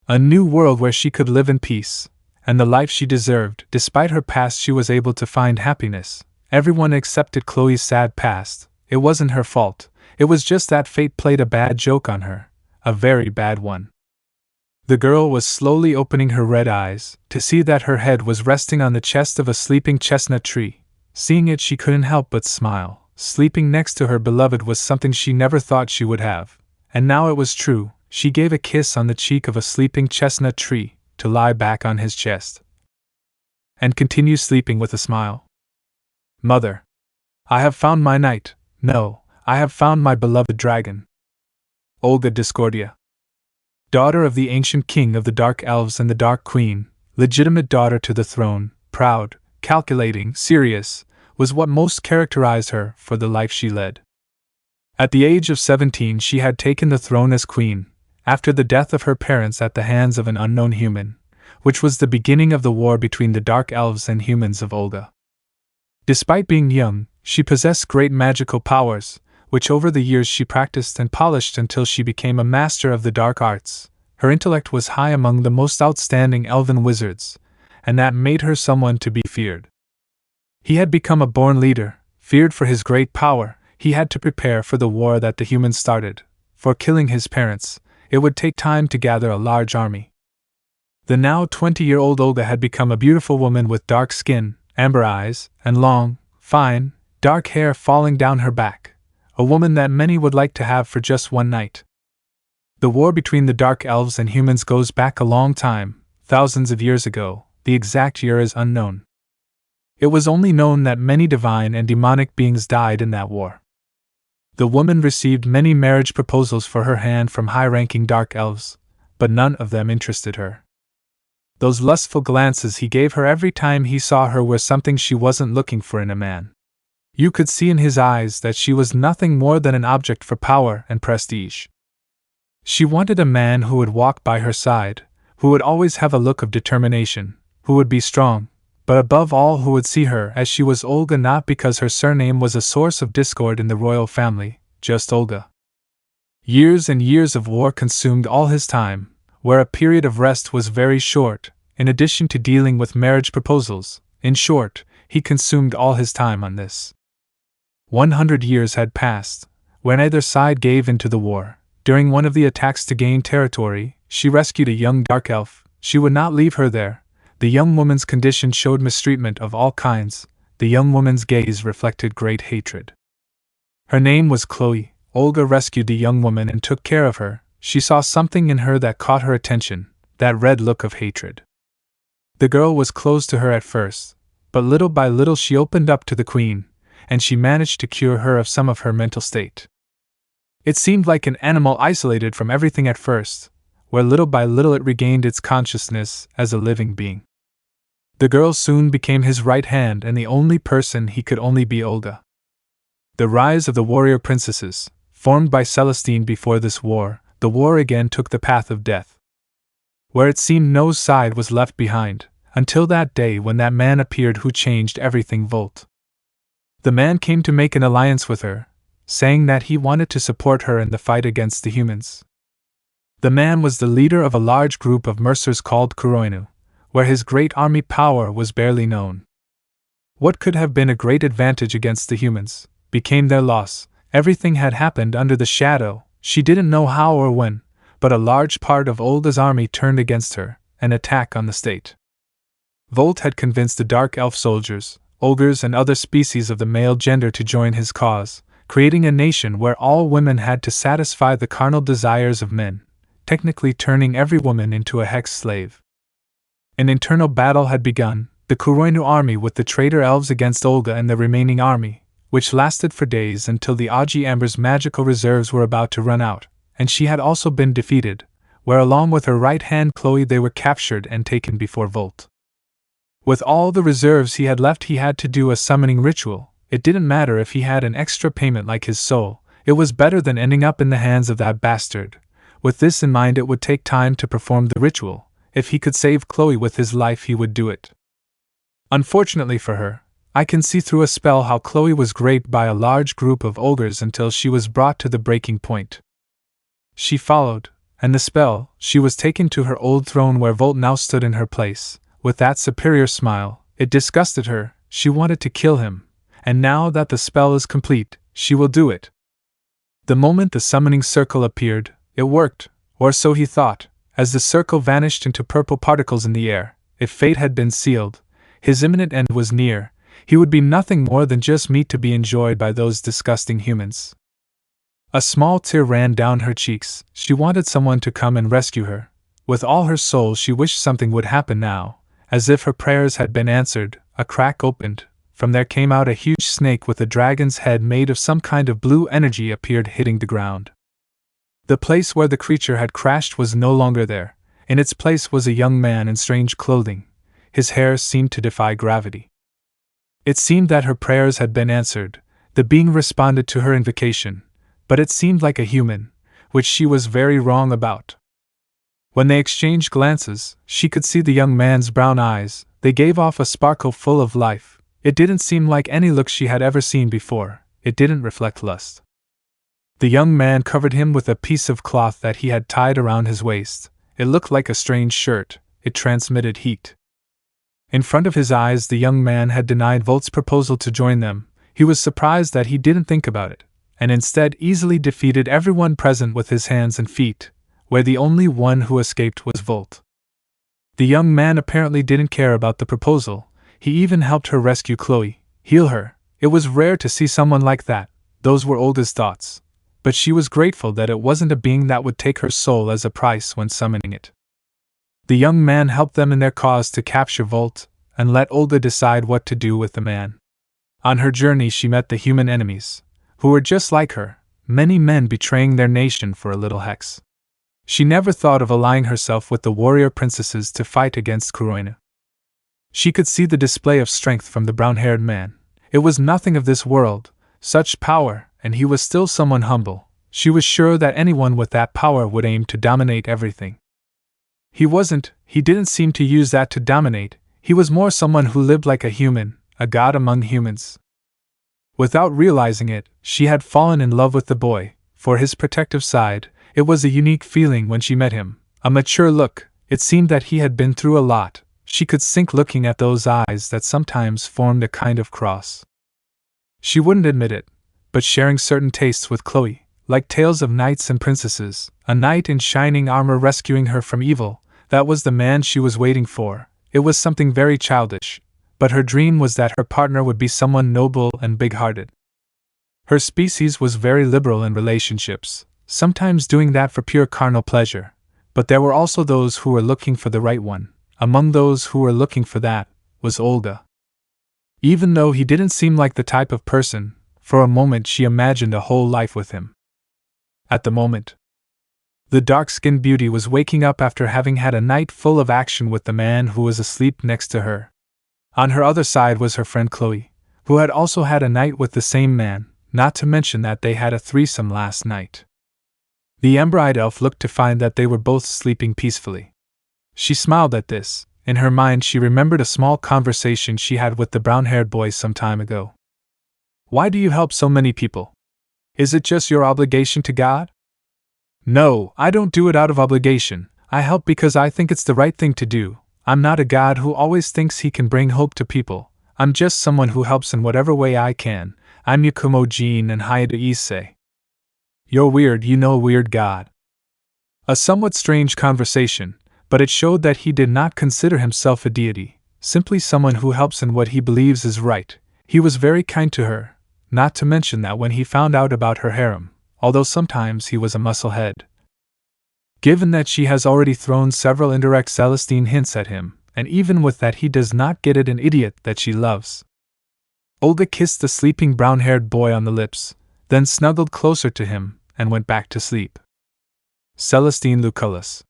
A new world where she could live in peace, and the life she deserved. Despite her past, she was able to find happiness. Everyone accepted Khloe's sad past. It wasn't her fault. It was just that fate played a bad joke on her, a very bad one. The girl was slowly opening her red eyes, to see that her head was resting on the chest of a sleeping chestnut tree. Seeing it, she couldn't help but smile. Sleeping next to her beloved was something she never thought she would have. And now it was true. She gave a kiss on the cheek of a sleeping chestnut tree, to lie back on his chest. And continue sleeping with a smile. Mother. I have found my knight. No, I have found my beloved dragon. Olga Discordia. Daughter of the ancient king of the Dark Elves and the Dark Queen, legitimate daughter to the throne, proud, calculating, serious, was what most characterized her for the life she led. At the age of 17 she had taken the throne as queen, after the death of her parents at the hands of an unknown human, which was the beginning of the war between the Dark Elves and humans of Olga. Despite being young, she possessed great magical powers, which over the years she practiced and polished until she became a master of the dark arts. Her intellect was high among the most outstanding elven wizards, and that made her someone to be feared. He had become a born leader, feared for his great power. He had to prepare for the war that the humans started. For killing his parents, it would take time to gather a large army. The now 20-year-old Olga had become a beautiful woman with dark skin, amber eyes, and long, fine, dark hair falling down her back, a woman that many would like to have for just one night. The war between the dark elves and humans goes back a long time, thousands of years ago. The exact year is unknown. It was only known that many divine and demonic beings died in that war. The woman received many marriage proposals for her hand from high-ranking dark elves, but none of them interested her. Those lustful glances he gave her every time he saw her were something she wasn't looking for in a man. You could see in his eyes that she was nothing more than an object for power and prestige. She wanted a man who would walk by her side, who would always have a look of determination, who would be strong, but above all who would see her as she was, Olga, not because her surname was a source of discord in the royal family, just Olga. Years and years of war consumed all his time, where a period of rest was very short, in addition to dealing with marriage proposals. In short, he consumed all his time on this. 100 years had passed, when either side gave in to the war. During one of the attacks to gain territory, she rescued a young dark elf. She would not leave her there. The young woman's condition showed mistreatment of all kinds. The young woman's gaze reflected great hatred. Her name was Khloe. Olga rescued the young woman and took care of her. She saw something in her that caught her attention, that red look of hatred. The girl was closed to her at first, but little by little she opened up to the queen, and she managed to cure her of some of her mental state. It seemed like an animal isolated from everything at first, where little by little it regained its consciousness as a living being. The girl soon became his right hand, and the only person he could only be Olga. The rise of the warrior princesses, formed by Celestine before this war, the war again took the path of death. Where it seemed no side was left behind, until that day when that man appeared who changed everything. Volt. The man came to make an alliance with her, saying that he wanted to support her in the fight against the humans. The man was the leader of a large group of mercers called Khloe, where his great army power was barely known. What could have been a great advantage against the humans became their loss. Everything had happened under the shadow. She didn't know how or when, but a large part of Olga's army turned against her, an attack on the state. Volt had convinced the dark elf soldiers, ogres and other species of the male gender to join his cause, creating a nation where all women had to satisfy the carnal desires of men, technically turning every woman into a hex slave. An internal battle had begun, the Khloe army with the traitor elves against Olga and the remaining army, which lasted for days until the Aji Amber's magical reserves were about to run out, and she had also been defeated, where along with her right hand Khloe they were captured and taken before Volt. With all the reserves he had left, he had to do a summoning ritual. It didn't matter if he had an extra payment like his soul, it was better than ending up in the hands of that bastard. With this in mind, it would take time to perform the ritual. If he could save Khloe with his life, he would do it. Unfortunately for her, I can see through a spell how Khloe was raped by a large group of ogres until she was brought to the breaking point. She followed, and the spell, she was taken to her old throne where Volt now stood in her place, with that superior smile. It disgusted her, she wanted to kill him, and now that the spell is complete, she will do it. The moment the summoning circle appeared, it worked, or so he thought. As the circle vanished into purple particles in the air, if fate had been sealed, his imminent end was near. He would be nothing more than just meat to be enjoyed by those disgusting humans. A small tear ran down her cheeks. She wanted someone to come and rescue her. With all her soul she wished something would happen now. As if her prayers had been answered, a crack opened. From there came out a huge snake with a dragon's head made of some kind of blue energy appeared, hitting the ground. The place where the creature had crashed was no longer there. In its place was a young man in strange clothing. His hair seemed to defy gravity. It seemed that her prayers had been answered. The being responded to her invocation, but it seemed like a human, which she was very wrong about. When they exchanged glances, she could see the young man's brown eyes. They gave off a sparkle full of life. It didn't seem like any look she had ever seen before. It didn't reflect lust. The young man covered him with a piece of cloth that he had tied around his waist. It looked like a strange shirt, it transmitted heat. In front of his eyes, the young man had denied Volt's proposal to join them. He was surprised that he didn't think about it, and instead easily defeated everyone present with his hands and feet, where the only one who escaped was Volt. The young man apparently didn't care about the proposal. He even helped her rescue Khloe, heal her. It was rare to see someone like that. Those were Olga's thoughts. But she was grateful that it wasn't a being that would take her soul as a price when summoning it. The young man helped them in their cause to capture Volt, and let Olga decide what to do with the man. On her journey she met the human enemies, who were just like her, many men betraying their nation for a little hex. She never thought of allying herself with the warrior princesses to fight against Khloe. She could see the display of strength from the brown-haired man. It was nothing of this world, such power, and he was still someone humble. She was sure that anyone with that power would aim to dominate everything. He didn't seem to use that to dominate. He was more someone who lived like a human, a god among humans. Without realizing it, she had fallen in love with the boy, for his protective side. It was a unique feeling when she met him, a mature look. It seemed that he had been through a lot. She could sink looking at those eyes that sometimes formed a kind of cross. She wouldn't admit it, but sharing certain tastes with Khloe, like tales of knights and princesses, a knight in shining armor rescuing her from evil, that was the man she was waiting for. It was something very childish, but her dream was that her partner would be someone noble and big-hearted. Her species was very liberal in relationships, sometimes doing that for pure carnal pleasure, but there were also those who were looking for the right one. Among those who were looking for that was Olga. Even though he didn't seem like the type of person, for a moment she imagined a whole life with him. At the moment, the dark-skinned beauty was waking up after having had a night full of action with the man who was asleep next to her. On her other side was her friend Khloe, who had also had a night with the same man, not to mention that they had a threesome last night. The Ember-eyed elf looked to find that they were both sleeping peacefully. She smiled at this. In her mind she remembered a small conversation she had with the brown-haired boy some time ago. "Why do you help so many people? Is it just your obligation to God?" "No, I don't do it out of obligation. I help because I think it's the right thing to do. I'm not a god who always thinks he can bring hope to people. I'm just someone who helps in whatever way I can. I'm Wukong Jin and Hyoudou Issei." "You're weird, weird god." A somewhat strange conversation, but it showed that he did not consider himself a deity, simply someone who helps in what he believes is right. He was very kind to her, not to mention that when he found out about her harem, although sometimes he was a musclehead. Given that she has already thrown several indirect Celestine hints at him, and even with that he does not get it, an idiot that she loves. Olga kissed the sleeping brown-haired boy on the lips, then snuggled closer to him, and went back to sleep. Celestine Lucullus.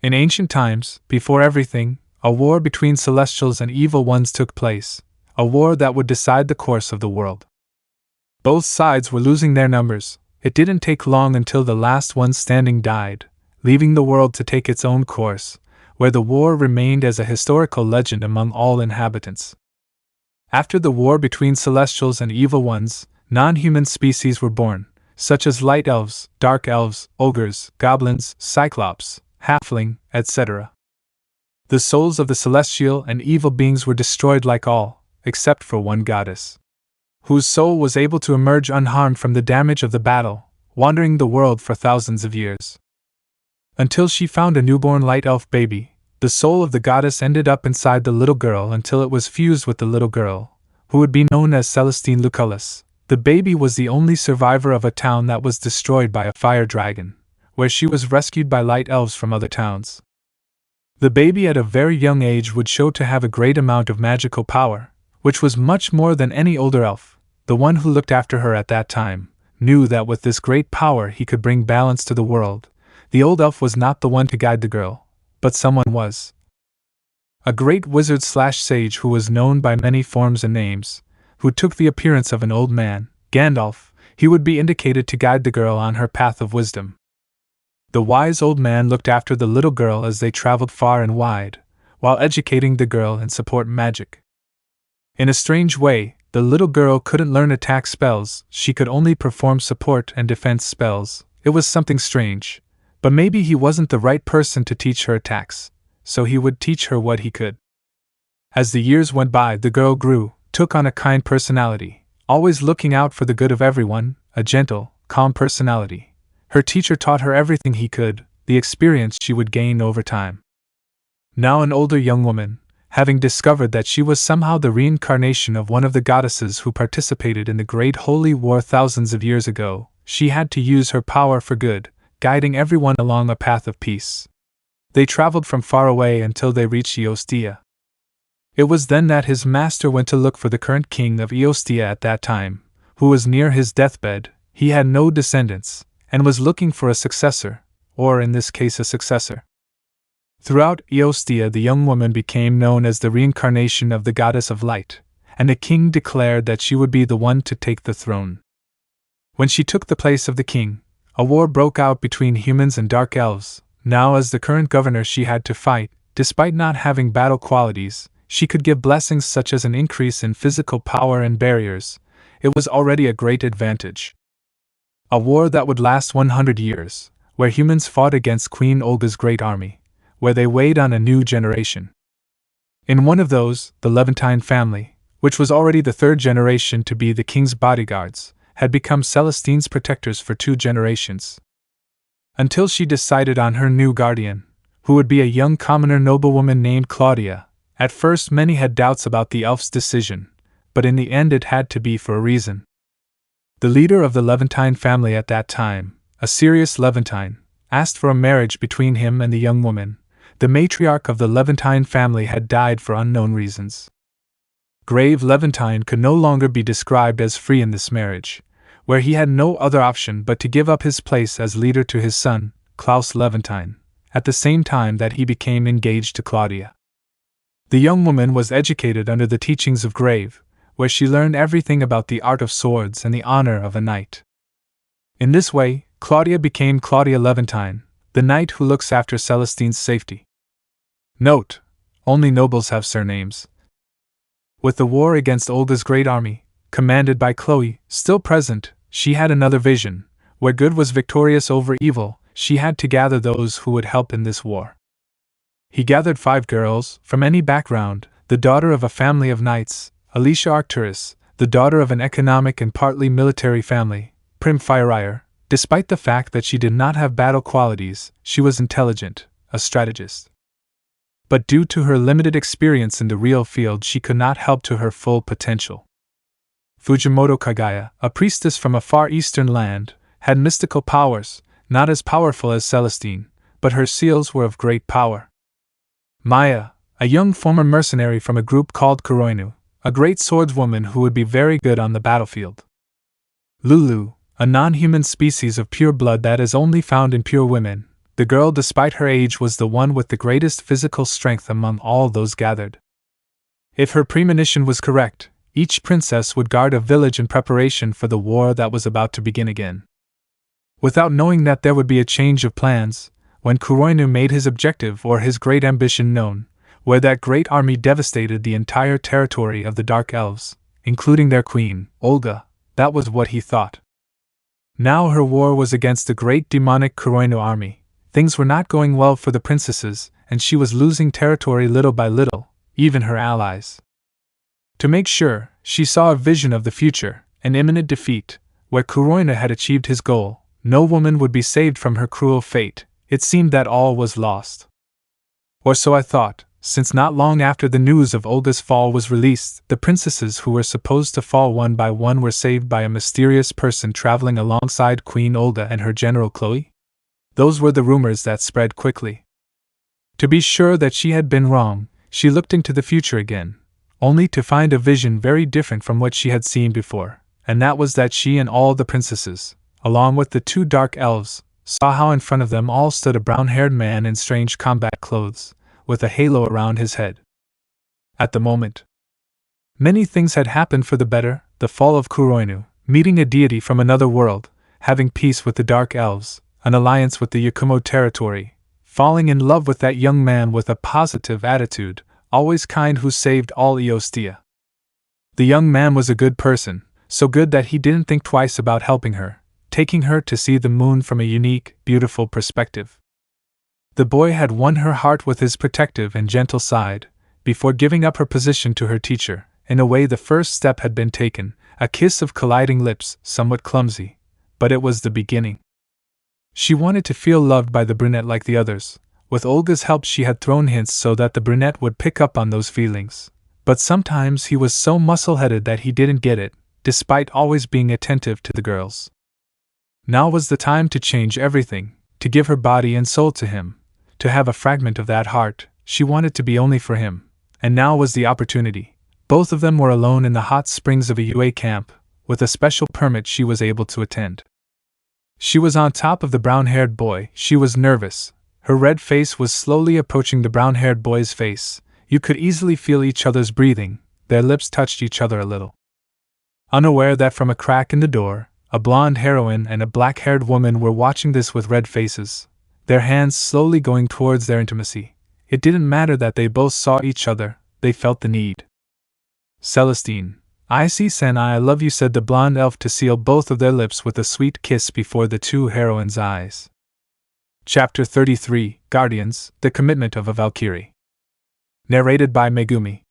In ancient times, before everything, a war between celestials and evil ones took place, a war that would decide the course of the world. Both sides were losing their numbers. It didn't take long until the last one standing died, leaving the world to take its own course, where the war remained as a historical legend among all inhabitants. After the war between celestials and evil ones, non-human species were born, such as light elves, dark elves, ogres, goblins, cyclops, halfling, etc. The souls of the celestial and evil beings were destroyed like all, except for one goddess, whose soul was able to emerge unharmed from the damage of the battle, wandering the world for thousands of years. Until she found a newborn light elf baby, the soul of the goddess ended up inside the little girl until it was fused with the little girl, who would be known as Celestine Lucullus. The baby was the only survivor of a town that was destroyed by a fire dragon, where she was rescued by light elves from other towns. The baby at a very young age would show to have a great amount of magical power, which was much more than any older elf. The one who looked after her at that time knew that with this great power he could bring balance to the world. The old elf was not the one to guide the girl, but someone was. A great wizard/sage who was known by many forms and names, who took the appearance of an old man, Gandalf. He would be indicated to guide the girl on her path of wisdom. The wise old man looked after the little girl as they traveled far and wide, while educating the girl in support magic. In a strange way, the little girl couldn't learn attack spells, she could only perform support and defense spells. It was something strange. But maybe he wasn't the right person to teach her attacks, so he would teach her what he could. As the years went by, the girl grew, took on a kind personality, always looking out for the good of everyone, a gentle, calm personality. Her teacher taught her everything he could, the experience she would gain over time. Now an older young woman, having discovered that she was somehow the reincarnation of one of the goddesses who participated in the Great Holy War thousands of years ago, she had to use her power for good, guiding everyone along a path of peace. They traveled from far away until they reached Eostia. It was then that his master went to look for the current king of Eostia at that time, who was near his deathbed. He had no descendants, and was looking for a successor, or in this case a successor. Throughout Eostia, the young woman became known as the reincarnation of the goddess of light, and the king declared that she would be the one to take the throne. When she took the place of the king, a war broke out between humans and dark elves. Now, as the current governor, she had to fight. Despite not having battle qualities, she could give blessings such as an increase in physical power and barriers. It was already a great advantage. A war that would last 100 years, where humans fought against Queen Olga's great army, where they weighed on a new generation. In one of those, the Levantine family, which was already the third generation to be the king's bodyguards, had become Celestine's protectors for 2 generations. Until she decided on her new guardian, who would be a young commoner noblewoman named Claudia. At first many had doubts about the elf's decision, but in the end it had to be for a reason. The leader of the Levantine family at that time, a serious Levantine, asked for a marriage between him and the young woman. The matriarch of the Levantine family had died for unknown reasons. Grave Levantine could no longer be described as free in this marriage, where he had no other option but to give up his place as leader to his son, Klaus Levantine, at the same time that he became engaged to Claudia. The young woman was educated under the teachings of Grave, where she learned everything about the art of swords and the honor of a knight. In this way, Claudia became Claudia Levantine, the knight who looks after Celestine's safety. Note: only nobles have surnames. With the war against Olga's great army, commanded by Khloe, still present, she had another vision. Where good was victorious over evil, she had to gather those who would help in this war. He gathered 5 girls, from any background, the daughter of a family of knights, Alicia Arcturus, the daughter of an economic and partly military family, Prim Firire. Despite the fact that she did not have battle qualities, she was intelligent, a strategist. But due to her limited experience in the real field, she could not help to her full potential. Fujimoto Kagaya, a priestess from a far eastern land, had mystical powers, not as powerful as Celestine, but her seals were of great power. Maya, a young former mercenary from a group called Kuroinu, a great swordswoman who would be very good on the battlefield. Lulu, a non-human species of pure blood that is only found in pure women. The girl, despite her age, was the one with the greatest physical strength among all those gathered. If her premonition was correct, each princess would guard a village in preparation for the war that was about to begin again. Without knowing that there would be a change of plans, when Kuroinu made his objective or his great ambition known, where that great army devastated the entire territory of the Dark Elves, including their queen, Olga, that was what he thought. Now her war was against the great demonic Kuroinu army. Things were not going well for the princesses, and she was losing territory little by little, even her allies. To make sure, she saw a vision of the future, an imminent defeat, where Kuroinu had achieved his goal. No woman would be saved from her cruel fate. It seemed that all was lost. Or so I thought, since not long after the news of Olga's fall was released, the princesses who were supposed to fall one by one were saved by a mysterious person traveling alongside Queen Olga and her general Khloe. Those were the rumors that spread quickly. To be sure that she had been wrong, she looked into the future again, only to find a vision very different from what she had seen before, and that was that she and all the princesses, along with the 2 dark elves, saw how in front of them all stood a brown-haired man in strange combat clothes, with a halo around his head. At the moment, many things had happened for the better: the fall of Kuroinu, meeting a deity from another world, having peace with the dark elves, an alliance with the Yakumo territory, falling in love with that young man with a positive attitude, always kind, who saved all Eostia. The young man was a good person, so good that he didn't think twice about helping her. taking her to see the moon from a unique, beautiful perspective. The boy had won her heart with his protective and gentle side, before giving up her position to her teacher. In a way, the first step had been taken, a kiss of colliding lips, somewhat clumsy, but it was the beginning. She wanted to feel loved by the brunette like the others. With Olga's help, she had thrown hints so that the brunette would pick up on those feelings. But sometimes he was so muscle-headed that he didn't get it, despite always being attentive to the girls. Now was the time to change everything, to give her body and soul to him, to have a fragment of that heart she wanted to be only for him. And now was the opportunity. Both of them were alone in the hot springs of a UA camp, with a special permit she was able to attend. She was on top of the brown-haired boy. She was nervous. Her red face was slowly approaching the brown-haired boy's face. You could easily feel each other's breathing. Their lips touched each other a little. Unaware that from a crack in the door, a blonde heroine and a black-haired woman were watching this with red faces, their hands slowly going towards their intimacy. It didn't matter that they both saw each other, they felt the need. "Celestine, I see Sen, I love you," said the blonde elf to seal both of their lips with a sweet kiss before the two heroines' eyes. Chapter 33, Guardians, The Commitment of a Valkyrie. Narrated by Megumi.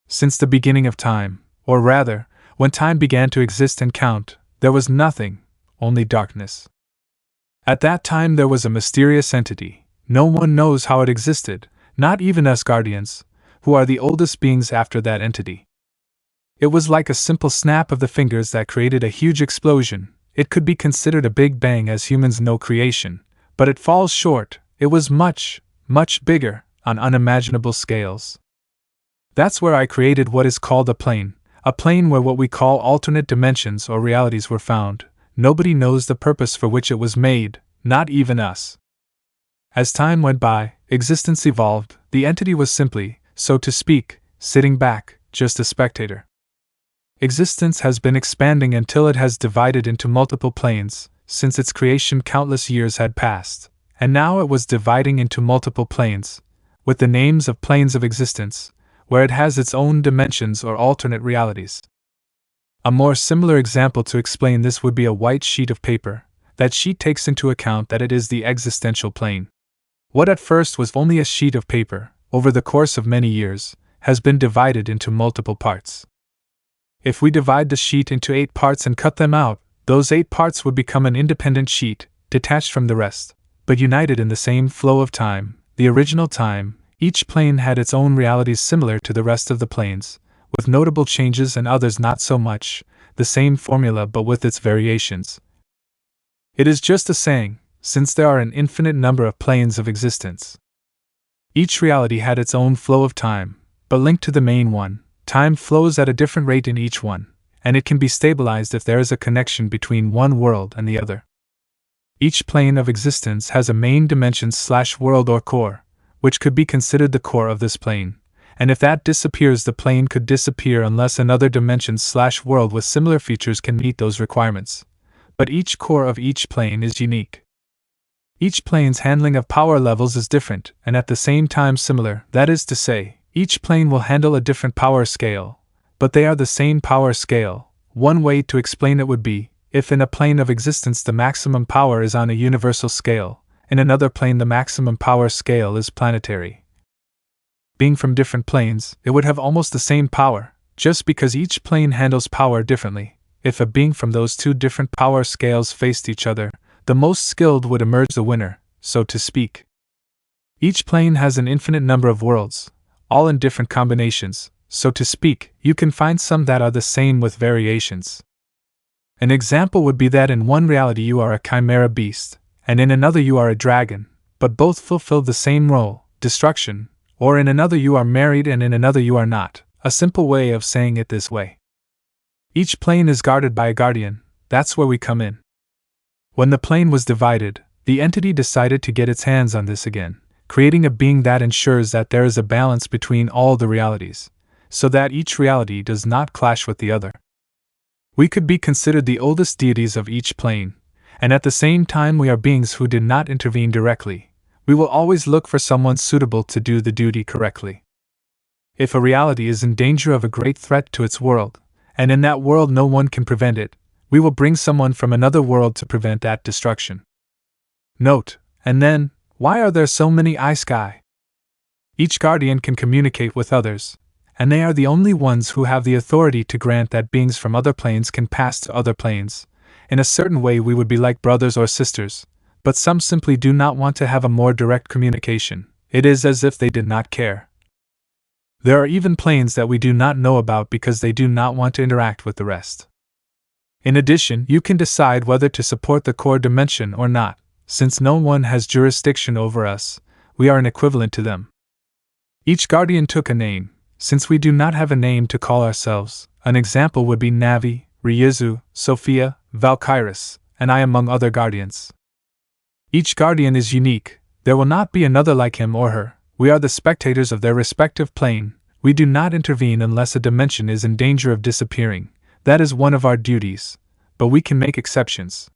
Since the beginning of time, or rather, when time began to exist and count, there was nothing, only darkness. At that time there was a mysterious entity. No one knows how it existed, not even us Guardians, who are the oldest beings after that entity. It was like a simple snap of the fingers that created a huge explosion. It could be considered a big bang as humans know creation, but it falls short. It was much, much bigger, on unimaginable scales. That's where I created what is called a plane where what we call alternate dimensions or realities were found. Nobody knows the purpose for which it was made, not even us. As time went by, existence evolved. The entity was simply, so to speak, sitting back, just a spectator. Existence has been expanding until it has divided into multiple planes. Since its creation, countless years had passed, and now it was dividing into multiple planes, with the names of planes of existence, where it has its own dimensions or alternate realities. A more similar example to explain this would be a white sheet of paper. That sheet takes into account that it is the existential plane. What at first was only a sheet of paper, over the course of many years, has been divided into multiple parts. If we divide the sheet into 8 parts and cut them out, those 8 parts would become an independent sheet, detached from the rest, but united in the same flow of time, the original time. Each plane had its own realities similar to the rest of the planes, with notable changes and others not so much, the same formula but with its variations. It is just a saying, since there are an infinite number of planes of existence. Each reality had its own flow of time, but linked to the main one. Time flows at a different rate in each one, and it can be stabilized if there is a connection between one world and the other. Each plane of existence has a main dimension/world or core, which could be considered the core of this plane, and if that disappears, the plane could disappear unless another dimension/world with similar features can meet those requirements. But each core of each plane is unique. Each plane's handling of power levels is different, and at the same time similar. That is to say, each plane will handle a different power scale, but they are the same power scale. One way to explain it would be, if in a plane of existence the maximum power is on a universal scale, in another plane the maximum power scale is planetary. Being from different planes, it would have almost the same power, just because each plane handles power differently. If a being from those two different power scales faced each other, the most skilled would emerge the winner, so to speak. Each plane has an infinite number of worlds, all in different combinations, so to speak. You can find some that are the same with variations. An example would be that in one reality you are a chimera beast, and in another you are a dragon, but both fulfill the same role, destruction, or in another you are married and in another you are not. A simple way of saying it this way. Each plane is guarded by a guardian. That's where we come in. When the plane was divided, the entity decided to get its hands on this again, creating a being that ensures that there is a balance between all the realities, so that each reality does not clash with the other. We could be considered the oldest deities of each plane, and at the same time we are beings who did not intervene directly. We will always look for someone suitable to do the duty correctly. If a reality is in danger of a great threat to its world, and in that world no one can prevent it, We will bring someone from another world to prevent that destruction. Note, and then, why are there so many Issei? Each guardian can communicate with others, and they are the only ones who have the authority to grant that beings from other planes can pass to other planes. In a certain way we would be like brothers or sisters, but some simply do not want to have a more direct communication. It is as if they did not care. There are even planes that we do not know about because they do not want to interact with the rest. In addition, you can decide whether to support the core dimension or not. Since no one has jurisdiction over us, we are an equivalent to them. Each guardian took a name. Since we do not have a name to call ourselves, an example would be Navi, Ryuzu, Sophia, Valkyris, and I among other guardians. Each guardian is unique. There will not be another like him or her. We are the spectators of their respective plane. We do not intervene unless a dimension is in danger of disappearing. That is one of our duties, but we can make exceptions.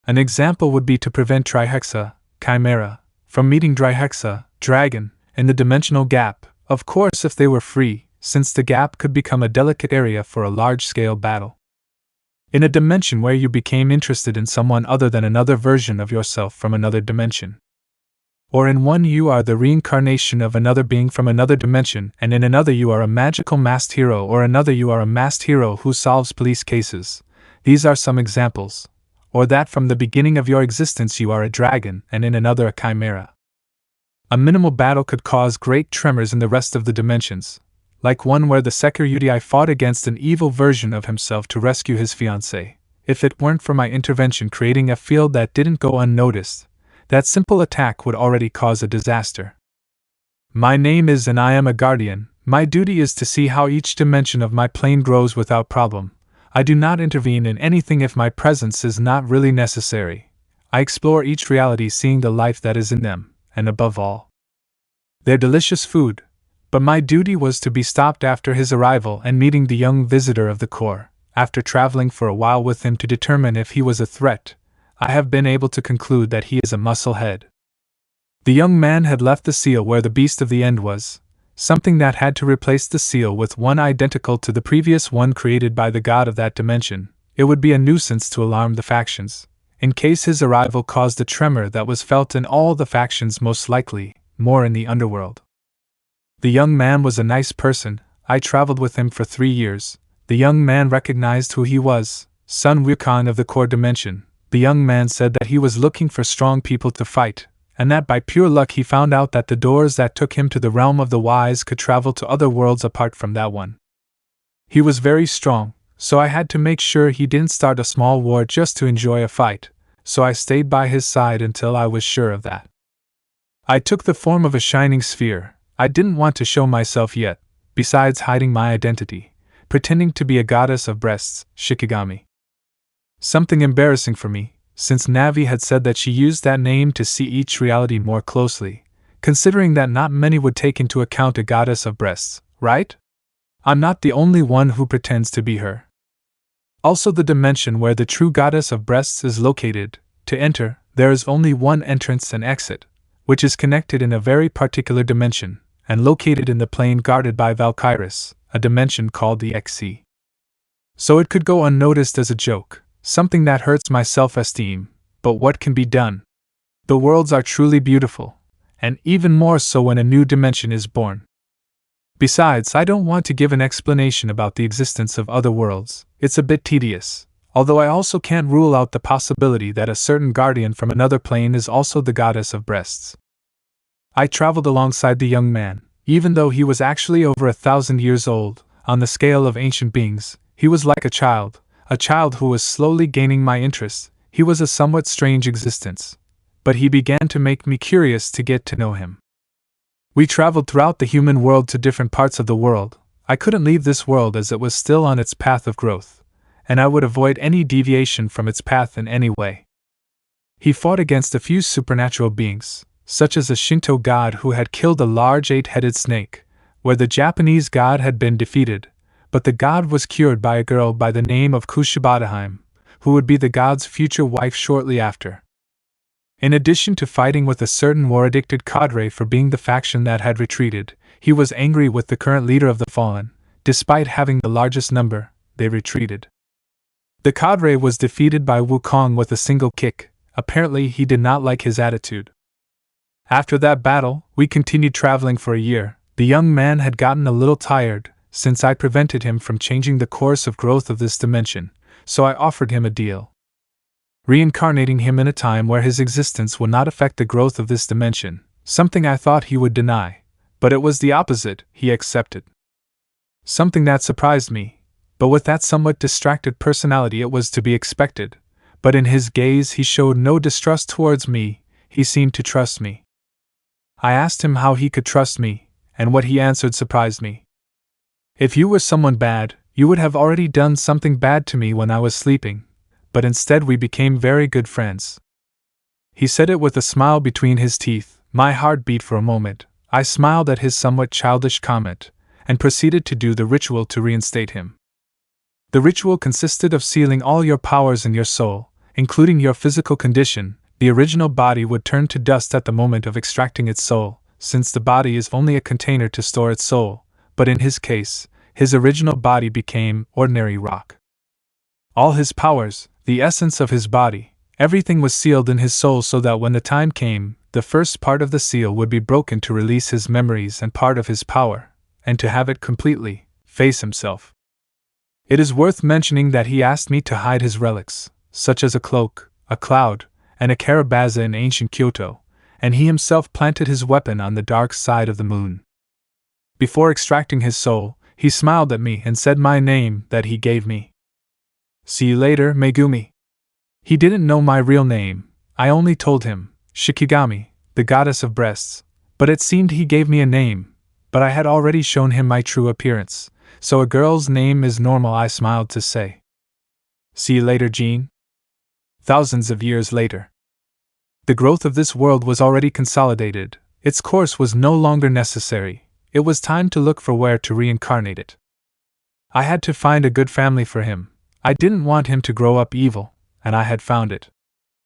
An example would be to prevent Trihexa, Chimera, from meeting Trihexa, Dragon, in the dimensional gap, of course if they were free, since the gap could become a delicate area for a large-scale battle. In a dimension where you became interested in someone other than another version of yourself from another dimension. Or in one you are the reincarnation of another being from another dimension, and in another you are a magical masked hero, or another you are a masked hero who solves police cases. These are some examples. Or that from the beginning of your existence you are a dragon, and in another a chimera. A minimal battle could cause great tremors in the rest of the dimensions, like one where the Sekiryuutei fought against an evil version of himself to rescue his fiancée. If it weren't for my intervention creating a field that didn't go unnoticed, that simple attack would already cause a disaster. My name is and I am a guardian. My duty is to see how each dimension of my plane grows without problem. I do not intervene in anything if my presence is not really necessary. I explore each reality seeing the life that is in them, and above all, their delicious food. But my duty was to be stopped after his arrival and meeting the young visitor of the core. After traveling for a while with him to determine if he was a threat, I have been able to conclude that he is a musclehead. The young man had left the seal where the beast of the end was, something that had to replace the seal with one identical to the previous one created by the god of that dimension. It would be a nuisance to alarm the factions, in case his arrival caused a tremor that was felt in all the factions, most likely, more in the underworld. The young man was a nice person. I traveled with him for 3 years. The young man recognized who he was, son Wukong of the core dimension. The young man said that he was looking for strong people to fight, and that by pure luck he found out that the doors that took him to the realm of the wise could travel to other worlds apart from that one. He was very strong, so I had to make sure he didn't start a small war just to enjoy a fight, so I stayed by his side until I was sure of that. I took the form of a shining sphere. I didn't want to show myself yet, besides hiding my identity, pretending to be a goddess of breasts, Shikigami. Something embarrassing for me, since Navi had said that she used that name to see each reality more closely, considering that not many would take into account a goddess of breasts, right? I'm not the only one who pretends to be her. Also, the dimension where the true goddess of breasts is located, to enter, there is only one entrance and exit, which is connected in a very particular dimension, and located in the plane guarded by Valkyris, a dimension called the XC. So it could go unnoticed as a joke. Something that hurts my self-esteem, but what can be done? The worlds are truly beautiful, and even more so when a new dimension is born. Besides, I don't want to give an explanation about the existence of other worlds. It's a bit tedious, although I also can't rule out the possibility that a certain guardian from another plane is also the goddess of breasts. I traveled alongside the young man, even though he was actually over 1,000 years old. On the scale of ancient beings, he was like a child who was slowly gaining my interest. He was a somewhat strange existence, but he began to make me curious to get to know him. We traveled throughout the human world to different parts of the world. I couldn't leave this world as it was still on its path of growth, and I would avoid any deviation from its path in any way. He fought against a few supernatural beings, such as a Shinto god who had killed a large 8-headed snake, where the Japanese god had been defeated. But the god was cured by a girl by the name of Kushibataheim, who would be the god's future wife shortly after. In addition to fighting with a certain war-addicted cadre for being the faction that had retreated, he was angry with the current leader of the Fallen. Despite having the largest number, they retreated. The cadre was defeated by Wukong with a single kick. Apparently he did not like his attitude. After that battle, we continued traveling for a year. The young man had gotten a little tired, since I prevented him from changing the course of growth of this dimension, so I offered him a deal. Reincarnating him in a time where his existence would not affect the growth of this dimension, something I thought he would deny, but it was the opposite, he accepted. Something that surprised me, but with that somewhat distracted personality it was to be expected, but in his gaze he showed no distrust towards me, he seemed to trust me. I asked him how he could trust me, and what he answered surprised me. If you were someone bad, you would have already done something bad to me when I was sleeping, but instead we became very good friends. He said it with a smile between his teeth. My heart beat for a moment. I smiled at his somewhat childish comment, and proceeded to do the ritual to reinstate him. The ritual consisted of sealing all your powers in your soul, including your physical condition. The original body would turn to dust at the moment of extracting its soul, since the body is only a container to store its soul, but in his case, his original body became ordinary rock. All his powers, the essence of his body, everything was sealed in his soul so that when the time came, the first part of the seal would be broken to release his memories and part of his power, and to have it completely face himself. It is worth mentioning that he asked me to hide his relics, such as a cloak, a cloud, and a carabaza in ancient Kyoto, and he himself planted his weapon on the dark side of the moon. Before extracting his soul, he smiled at me and said my name that he gave me. See you later, Megumi. He didn't know my real name. I only told him, Shikigami, the goddess of breasts, but it seemed he gave me a name, but I had already shown him my true appearance, so a girl's name is normal, I smiled to say. See you later, Jean. Thousands of years later. The growth of this world was already consolidated, its course was no longer necessary, it was time to look for where to reincarnate it. I had to find a good family for him. I didn't want him to grow up evil, and I had found it.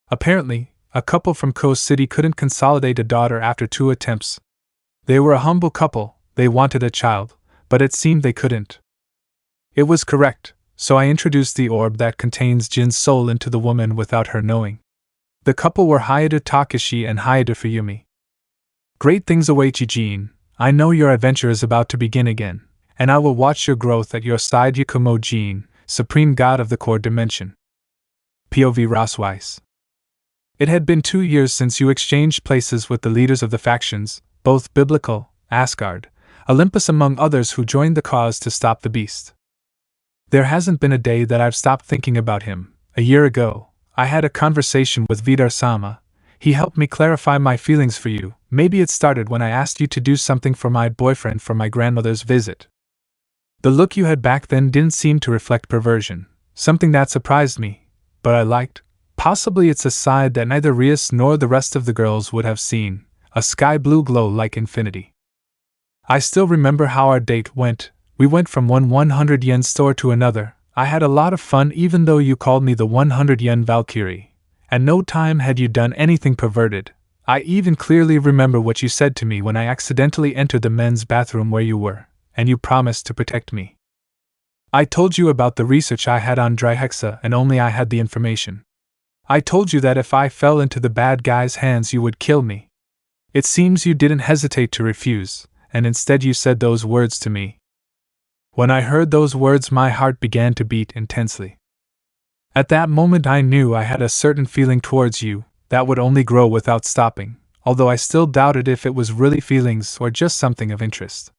Apparently, a couple from Coast City couldn't consolidate a daughter after 2 attempts. They were a humble couple, they wanted a child, but it seemed they couldn't. It was correct, so I introduced the orb that contains Jin's soul into the woman without her knowing. The couple were Hyoudou Takeshi and Hyoudou Fuyumi. Great things await you, Jin. I know your adventure is about to begin again, and I will watch your growth at your side, Yakumo Jin, Supreme God of the Core Dimension. POV Weiss. It had been 2 years since you exchanged places with the leaders of the factions, both Biblical, Asgard, Olympus among others who joined the cause to stop the beast. There hasn't been a day that I've stopped thinking about him. A year ago, I had a conversation with Vidar-sama. He helped me clarify my feelings for you. Maybe it started when I asked you to do something for my boyfriend for my grandmother's visit. The look you had back then didn't seem to reflect perversion, something that surprised me, but I liked. Possibly it's a side that neither Rias nor the rest of the girls would have seen, a sky blue glow like infinity. I still remember how our date went. We went from one 100 yen store to another. I had a lot of fun even though you called me the 100 yen Valkyrie. At no time had you done anything perverted. I even clearly remember what you said to me when I accidentally entered the men's bathroom where you were, and you promised to protect me. I told you about the research I had on Trihexa and only I had the information. I told you that if I fell into the bad guy's hands you would kill me. It seems you didn't hesitate to refuse, and instead you said those words to me. When I heard those words my heart began to beat intensely. At that moment I knew I had a certain feeling towards you that would only grow without stopping, although I still doubted if it was really feelings or just something of interest.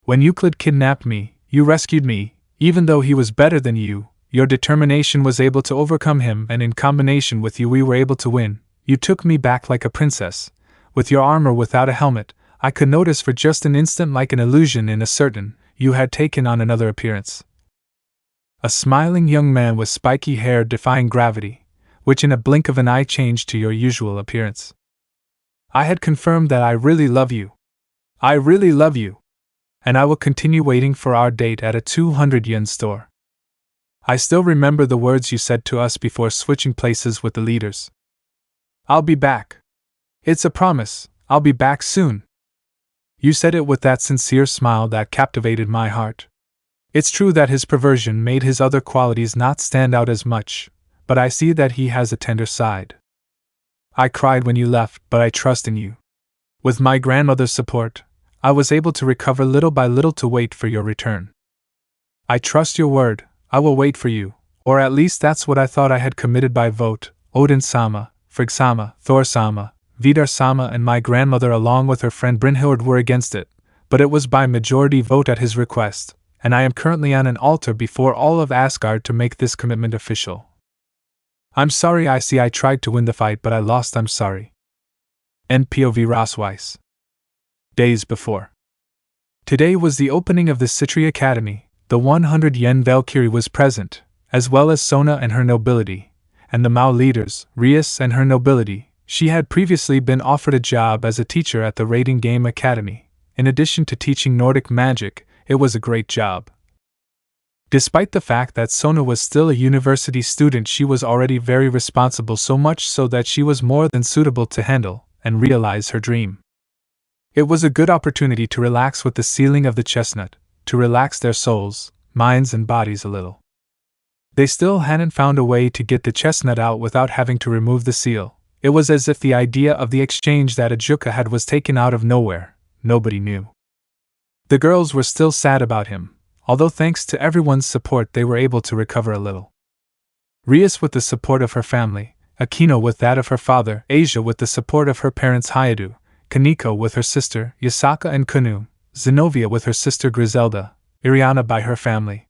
When Euclid kidnapped me, you rescued me, even though he was better than you. Your determination was able to overcome him, and in combination with you we were able to win. You took me back like a princess. With your armor without a helmet, I could notice for just an instant like an illusion in a certain, you had taken on another appearance. A smiling young man with spiky hair defying gravity, which in a blink of an eye changed to your usual appearance. I had confirmed that I really love you. I really love you. And I will continue waiting for our date at a 200 yen store. I still remember the words you said to us before switching places with the leaders. I'll be back. It's a promise, I'll be back soon. You said it with that sincere smile that captivated my heart. It's true that his perversion made his other qualities not stand out as much, but I see that he has a tender side. I cried when you left, but I trust in you. With my grandmother's support, I was able to recover little by little to wait for your return. I trust your word, I will wait for you, or at least that's what I thought I had committed by vote. Odin-sama, Frigg-sama, Thor-sama, Vidar-sama and my grandmother along with her friend Brynhild were against it, but it was by majority vote at his request, and I am currently on an altar before all of Asgard to make this commitment official. I'm sorry, I see I tried to win the fight but I lost, I'm sorry. NPOV Weiss. Days before. Today was the opening of the Citri Academy. The 100 yen Valkyrie was present, as well as Sona and her nobility, and the Mao leaders, Rias and her nobility. She had previously been offered a job as a teacher at the Raiding Game Academy. In addition to teaching Nordic magic, it was a great job. Despite the fact that Sona was still a university student, she was already very responsible, so much so that she was more than suitable to handle and realize her dream. It was a good opportunity to relax with the sealing of the chestnut, to relax their souls, minds and bodies a little. They still hadn't found a way to get the chestnut out without having to remove the seal. It was as if the idea of the exchange that Ajuka had was taken out of nowhere. Nobody knew. The girls were still sad about him, although thanks to everyone's support they were able to recover a little. Rias with the support of her family, Akino with that of her father, Asia with the support of her parents Hyoudou, Kaneko with her sister, Yasaka and Kunu, Zenobia with her sister Griselda, Iriana by her family.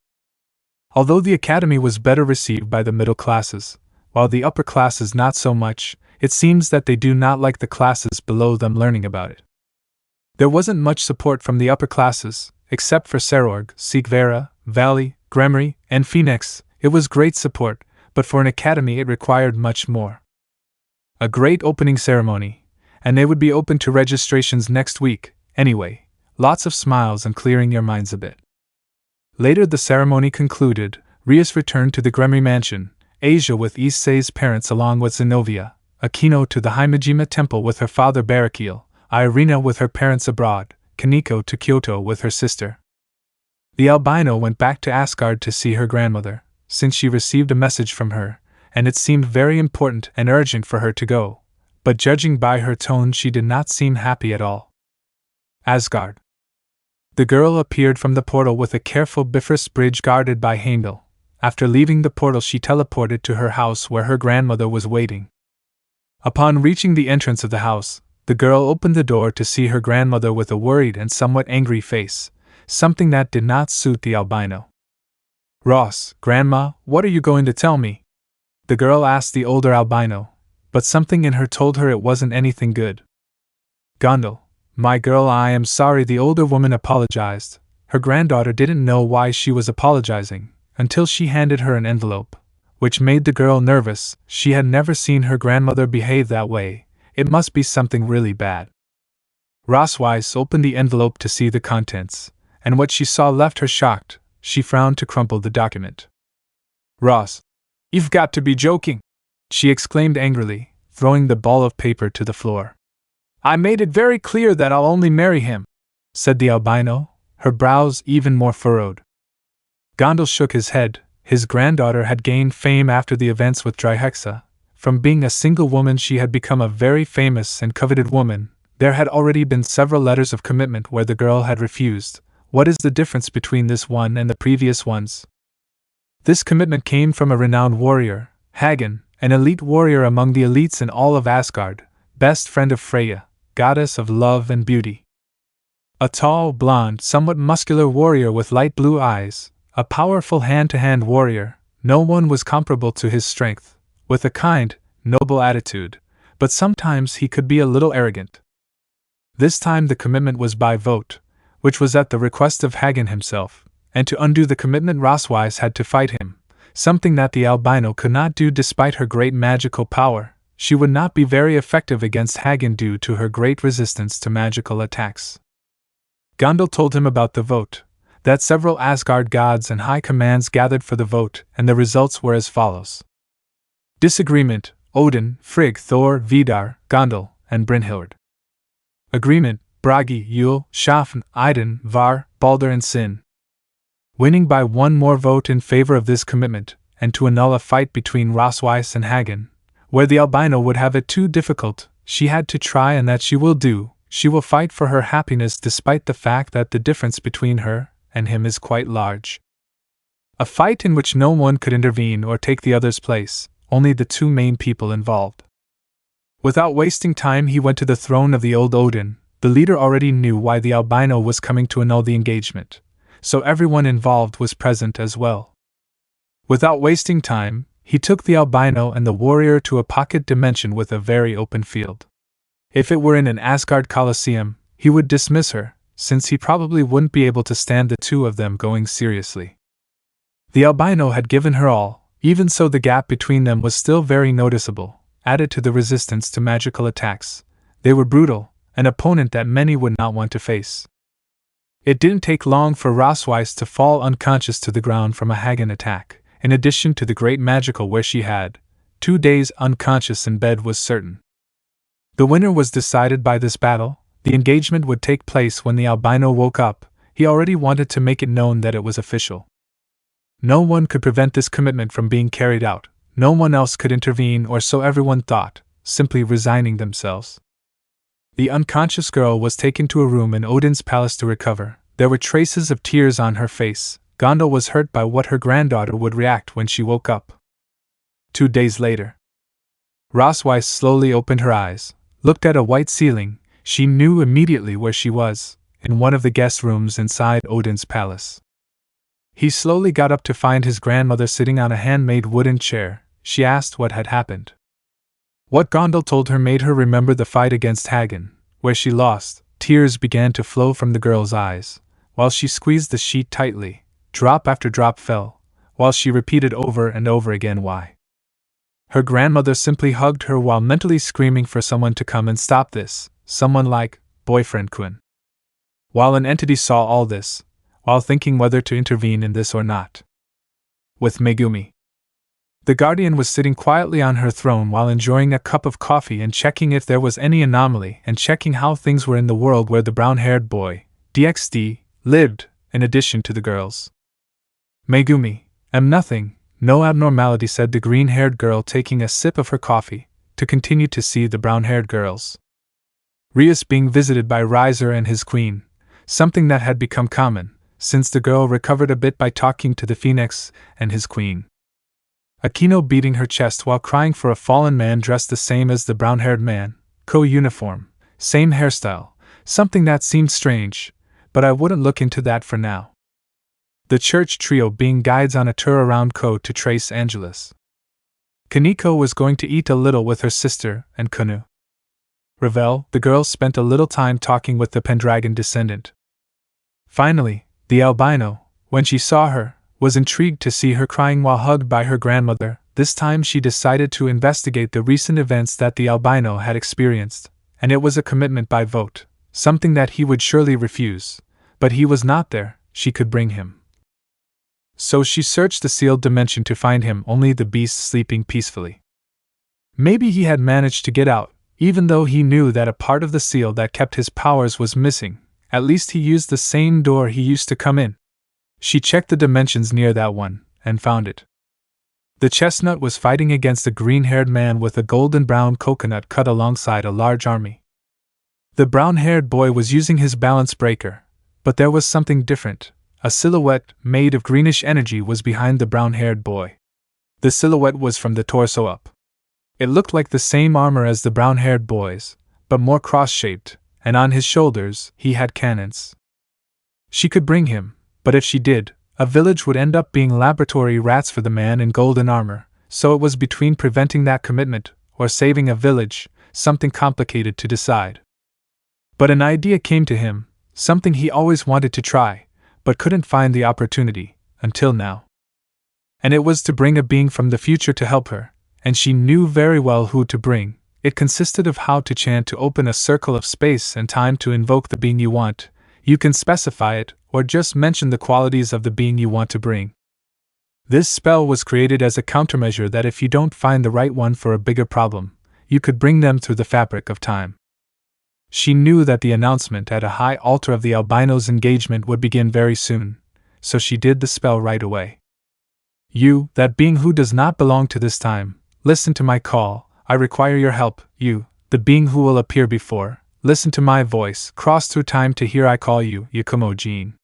Although the academy was better received by the middle classes, while the upper classes not so much, it seems that they do not like the classes below them learning about it. There wasn't much support from the upper classes, except for Sarorg, Sigvera, Valley, Gremory, and Phoenix. It was great support, but for an academy it required much more. A great opening ceremony, and they would be open to registrations next week, anyway. Lots of smiles and clearing your minds a bit. Later the ceremony concluded, Rias returned to the Gremory mansion, Asia with Issei's parents along with Zenobia, Akino to the Himejima temple with her father Barakiel, Irina with her parents abroad, Kaneko to Kyoto with her sister. The albino went back to Asgard to see her grandmother, since she received a message from her, and it seemed very important and urgent for her to go, but judging by her tone she did not seem happy at all. Asgard. The girl appeared from the portal with a careful Bifrost bridge guarded by Heimdall. After leaving the portal she teleported to her house where her grandmother was waiting. Upon reaching the entrance of the house, the girl opened the door to see her grandmother with a worried and somewhat angry face, something that did not suit the albino. Ross, Grandma, what are you going to tell me? The girl asked the older albino, but something in her told her it wasn't anything good. Gondel, my girl, I am sorry, the older woman apologized. Her granddaughter didn't know why she was apologizing, until she handed her an envelope, which made the girl nervous. She had never seen her grandmother behave that way. It must be something really bad. Weiss opened the envelope to see the contents, and what she saw left her shocked. She frowned to crumple the document. Ross, you've got to be joking! She exclaimed angrily, throwing the ball of paper to the floor. I made it very clear that I'll only marry him, said the albino, her brows even more furrowed. Gondel shook his head. His granddaughter had gained fame after the events with Trihexa. From being a single woman she had become a very famous and coveted woman. There had already been several letters of commitment where the girl had refused. What is the difference between this one and the previous ones? This commitment came from a renowned warrior, Hagen, an elite warrior among the elites in all of Asgard, best friend of Freya, goddess of love and beauty. A tall, blonde, somewhat muscular warrior with light blue eyes, a powerful hand-to-hand warrior. No one was comparable to his strength, with a kind, noble attitude, but sometimes he could be a little arrogant. This time the commitment was by vote, which was at the request of Hagen himself, and to undo the commitment Weiss had to fight him, something that the albino could not do despite her great magical power. She would not be very effective against Hagen due to her great resistance to magical attacks. Gondel told him about the vote, that several Asgard gods and high commands gathered for the vote, and the results were as follows. Disagreement: Odin, Frigg, Thor, Vidar, Gondel, and Brynhild. Agreement: Bragi, Yule, Schafn, Idun, Var, Balder and Sin. winning by one more vote in favor of this commitment, and to annul a fight between Weiss and Hagen, where the albino would have it too difficult. She had to try, and that she will do. She will fight for her happiness despite the fact that the difference between her and him is quite large. A fight in which no one could intervene or take the other's place, only the two main people involved. Without wasting time, he went to the throne of the old Odin. The leader already knew why the albino was coming to annul the engagement, so everyone involved was present as well. Without wasting time, he took the albino and the warrior to a pocket dimension with a very open field. If it were in an Asgard Colosseum, he would dismiss her, since he probably wouldn't be able to stand the two of them going seriously. The albino had given her all, even so the gap between them was still very noticeable. Added to the resistance to magical attacks, they were brutal, an opponent that many would not want to face. It didn't take long for Weiss to fall unconscious to the ground from a Hagen attack. In addition to the great magical where she had 2 days unconscious in bed was certain. The winner was decided by this battle. The engagement would take place when the albino woke up. He already wanted to make it known that it was official. No one could prevent this commitment from being carried out. No one else could intervene, or so everyone thought, simply resigning themselves. The unconscious girl was taken to a room in Odin's palace to recover. There were traces of tears on her face. Gondel was hurt by what her granddaughter would react when she woke up. 2 days later, Weiss slowly opened her eyes, looked at a white ceiling. She knew immediately where she was, in one of the guest rooms inside Odin's palace. He slowly got up to find his grandmother sitting on a handmade wooden chair. She asked what had happened. What Gondel told her made her remember the fight against Hagen, where she lost. Tears began to flow from the girl's eyes, while she squeezed the sheet tightly. Drop after drop fell, while she repeated over and over again why. Her grandmother simply hugged her while mentally screaming for someone to come and stop this, someone like boyfriend Quinn. While an entity saw all this, while thinking whether to intervene in this or not. With Megumi, the guardian was sitting quietly on her throne while enjoying a cup of coffee and checking if there was any anomaly and checking how things were in the world where the brown-haired boy, DXD, lived, in addition to the girls. Megumi, nothing, no abnormality, said the green-haired girl, taking a sip of her coffee, to continue to see the brown-haired girls. Rias being visited by Riser and his queen, something that had become common, since the girl recovered a bit by talking to the Phoenix and his queen. Akino beating her chest while crying for a fallen man dressed the same as the brown-haired man, co-uniform, same hairstyle, something that seemed strange, but I wouldn't look into that for now. The church trio being guides on a tour around Ko to trace Angelus. Kaneko was going to eat a little with her sister and Kanu. Ravel, the girls spent a little time talking with the Pendragon descendant. Finally, the albino, when she saw her, was intrigued to see her crying while hugged by her grandmother. This time she decided to investigate the recent events that the albino had experienced, and it was a commitment by vote, something that he would surely refuse. But he was not there, she could bring him. So she searched the sealed dimension to find him, only the beast sleeping peacefully. Maybe he had managed to get out, even though he knew that a part of the seal that kept his powers was missing. At least he used the same door he used to come in. She checked the dimensions near that one, and found it. The chestnut was fighting against a green-haired man with a golden-brown coconut cut alongside a large army. The brown-haired boy was using his balance breaker, but there was something different. A silhouette made of greenish energy was behind the brown-haired boy. The silhouette was from the torso up. It looked like the same armor as the brown-haired boy's, but more cross-shaped, and on his shoulders he had cannons. She could bring him, but if she did, a village would end up being laboratory rats for the man in golden armor, so it was between preventing that commitment or saving a village, something complicated to decide. But an idea came to him, something he always wanted to try, but couldn't find the opportunity, until now. And it was to bring a being from the future to help her, and she knew very well who to bring. It consisted of how to chant to open a circle of space and time to invoke the being you want. You can specify it, or just mention the qualities of the being you want to bring. This spell was created as a countermeasure that if you don't find the right one for a bigger problem, you could bring them through the fabric of time. She knew that the announcement at a high altar of the albino's engagement would begin very soon, so she did the spell right away. You, that being who does not belong to this time, listen to my call, I require your help. You, the being who will appear before, listen to my voice, cross through time to hear I call you, Wukong Jin.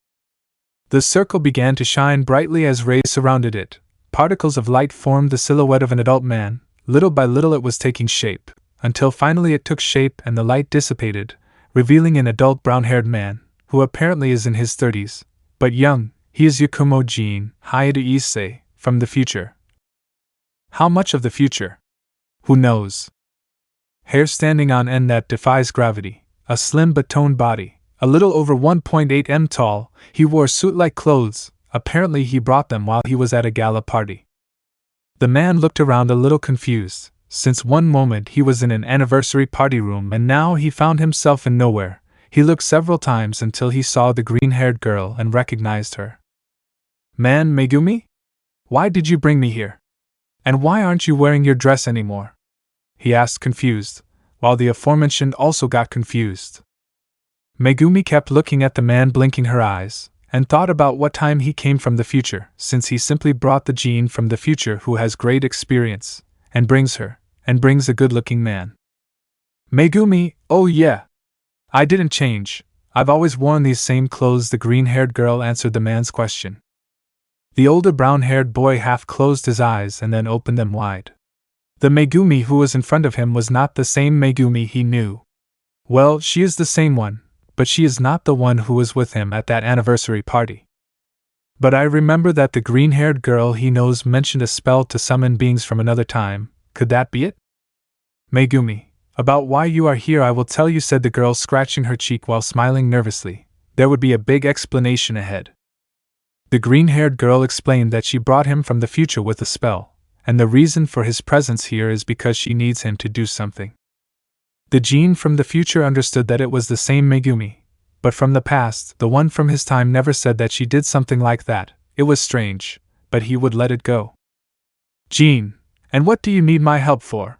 The circle began to shine brightly as rays surrounded it. Particles of light formed the silhouette of an adult man. Little by little it was taking shape, until finally it took shape and the light dissipated, revealing an adult brown-haired man, who apparently is in his 30s, but young. He is Wukong Jin, Hyoudou Issei, from the future. How much of the future? Who knows? Hair standing on end that defies gravity, a slim but toned body, a little over 1.8 m tall. He wore suit-like clothes. Apparently he brought them while he was at a gala party. The man looked around a little confused, since one moment he was in an anniversary party room and now he found himself in nowhere. He looked several times until he saw the green-haired girl and recognized her. Man, Megumi? Why did you bring me here? And why aren't you wearing your dress anymore? He asked confused, while the aforementioned also got confused. Megumi kept looking at the man, blinking her eyes, and thought about what time he came from the future, since he simply brought the Jin from the future who has great experience, and brings a good-looking man. Megumi, oh yeah. I didn't change, I've always worn these same clothes, the green-haired girl answered the man's question. The older brown-haired boy half closed his eyes and then opened them wide. The Megumi who was in front of him was not the same Megumi he knew. Well, she is the same one, but she is not the one who was with him at that anniversary party. But I remember that the green-haired girl he knows mentioned a spell to summon beings from another time. Could that be it? Megumi, about why you are here I will tell you, said the girl, scratching her cheek while smiling nervously. There would be a big explanation ahead. The green-haired girl explained that she brought him from the future with a spell, and the reason for his presence here is because she needs him to do something. The Jin from the future understood that it was the same Megumi, but from the past, the one from his time never said that she did something like that. It was strange, but he would let it go. Jin, and what do you need my help for?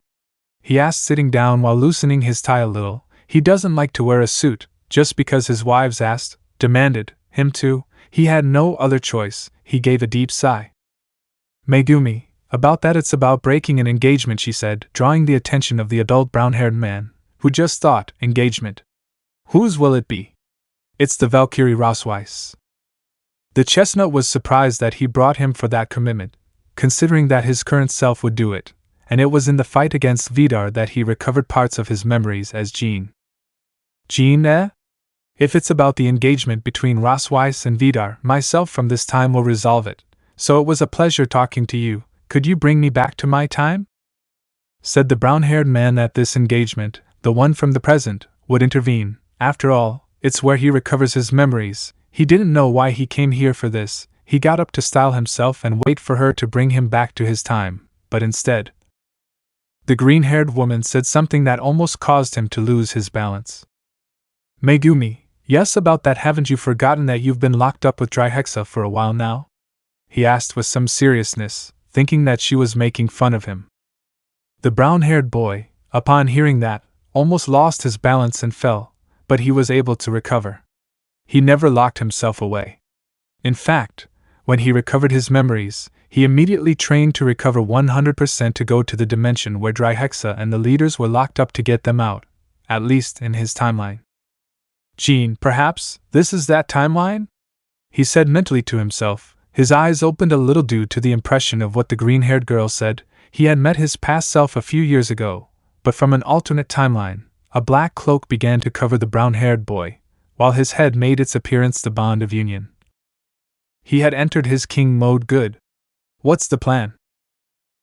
He asked, sitting down while loosening his tie a little. He doesn't like to wear a suit, just because his wives demanded him to. He had no other choice. He gave a deep sigh. Megumi, about that, it's about breaking an engagement, she said, drawing the attention of the adult brown-haired man, who just thought, engagement. Whose will it be? It's the Valkyrie Weiss. The chestnut was surprised that he brought him for that commitment, considering that his current self would do it, and it was in the fight against Vidar that he recovered parts of his memories as Jin. Jin, eh? If it's about the engagement between Weiss and Vidar, myself from this time will resolve it. So it was a pleasure talking to you. Could you bring me back to my time? Said the brown-haired man. At this engagement, the one from the present would intervene. After all, it's where he recovers his memories. He didn't know why he came here for this. He got up to style himself and wait for her to bring him back to his time, but instead, the green-haired woman said something that almost caused him to lose his balance. Megumi, yes, about that, haven't you forgotten that you've been locked up with Trihexa for a while now? He asked with some seriousness, thinking that she was making fun of him. The brown-haired boy, upon hearing that, almost lost his balance and fell, but he was able to recover. He never locked himself away. In fact, when he recovered his memories, he immediately trained to recover 100% to go to the dimension where Trihexa and the leaders were locked up to get them out, at least in his timeline. Jin, perhaps, this is that timeline? He said mentally to himself. His eyes opened a little due to the impression of what the green-haired girl said. He had met his past self a few years ago, but from an alternate timeline. A black cloak began to cover the brown-haired boy, while his head made its appearance, the bond of union. He had entered his king mode. Good. What's the plan?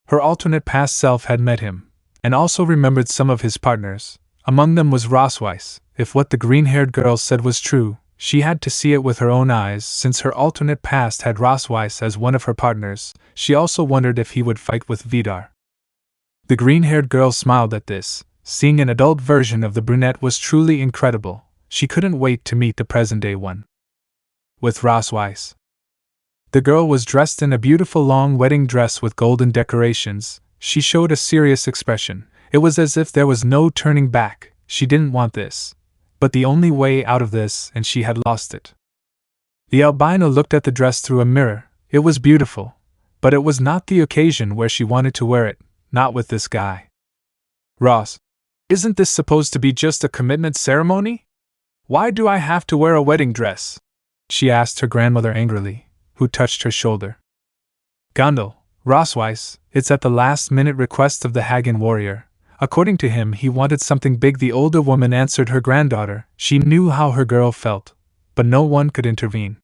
Her alternate past self had met him, and also remembered some of his partners. Among them was Weiss. If what the green-haired girl said was true, she had to see it with her own eyes. Since her alternate past had Weiss as one of her partners, she also wondered if he would fight with Vidar. The green-haired girl smiled at this. Seeing an adult version of the brunette was truly incredible. She couldn't wait to meet the present-day one. With Weiss. The girl was dressed in a beautiful long wedding dress with golden decorations. She showed a serious expression. It was as if there was no turning back. She didn't want this, but the only way out of this, and she had lost it. The albino looked at the dress through a mirror. It was beautiful, but it was not the occasion where she wanted to wear it, not with this guy. Ross, isn't this supposed to be just a commitment ceremony? Why do I have to wear a wedding dress? She asked her grandmother angrily, who touched her shoulder. Gondel, Ross Weiss, it's at the last-minute request of the Hagen warrior. According to him, he wanted something big. The older woman answered her granddaughter. She knew how her girl felt, but no one could intervene.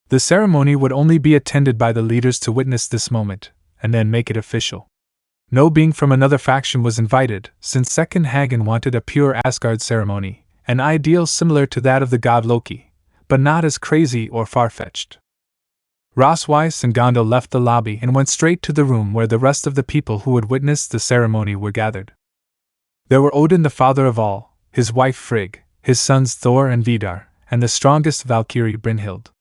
The ceremony would only be attended by the leaders to witness this moment, and then make it official. No being from another faction was invited, since Second Hagen wanted a pure Asgard ceremony, an ideal similar to that of the god Loki, but not as crazy or far-fetched. Ross Weiss and Gondel left the lobby and went straight to the room where the rest of the people who would witness the ceremony were gathered. There were Odin, the father of all, his wife Frigg, his sons Thor and Vidar, and the strongest Valkyrie Brynhild.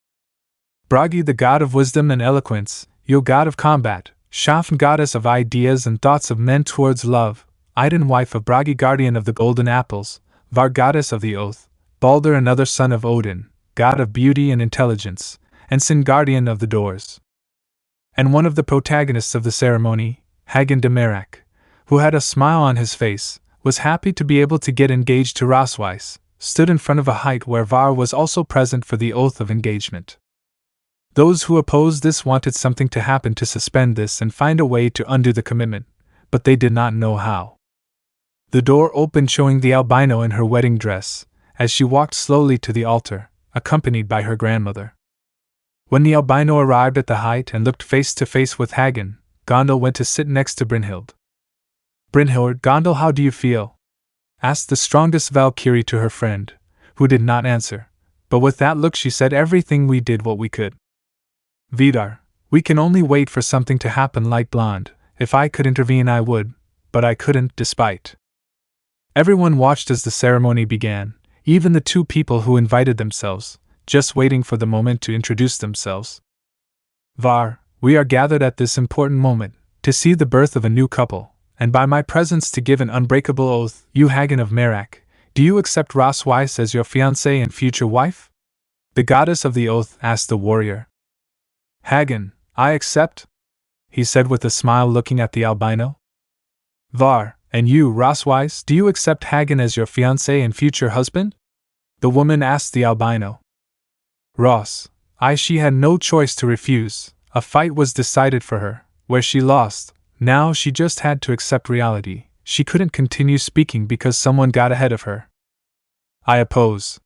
Bragi, the god of wisdom and eloquence, Io, god of combat, Shafn, goddess of ideas and thoughts of men towards love, Idun, wife of Bragi, guardian of the golden apples, Var, goddess of the oath, Balder, another son of Odin, god of beauty and intelligence, and Sin, guardian of the doors. And one of the protagonists of the ceremony, Hagen de Merak, who had a smile on his face, was happy to be able to get engaged to Ross Weiss, stood in front of a height where Var was also present for the oath of engagement. Those who opposed this wanted something to happen to suspend this and find a way to undo the commitment, but they did not know how. The door opened, showing the albino in her wedding dress, as she walked slowly to the altar, accompanied by her grandmother. When the albino arrived at the height and looked face to face with Hagen, Gondel went to sit next to Brynhild. Brynhild, Gondel, how do you feel? Asked the strongest Valkyrie to her friend, who did not answer, but with that look she said, everything we did what we could. Vidar, we can only wait for something to happen. Light blonde, if I could intervene I would, but I couldn't. Despite. Everyone watched as the ceremony began, even the two people who invited themselves, just waiting for the moment to introduce themselves. Var, we are gathered at this important moment, to see the birth of a new couple, and by my presence to give an unbreakable oath. You, Hagen of Merak, do you accept Ross Weiss as your fiancée and future wife? The goddess of the oath asked the warrior. Hagen, I accept, he said with a smile, looking at the albino. Var, and you, Ross Weiss, do you accept Hagen as your fiancé and future husband? The woman asked the albino. Ross, she had no choice to refuse. A fight was decided for her, where she lost. Now she just had to accept reality. She couldn't continue speaking because someone got ahead of her. I oppose,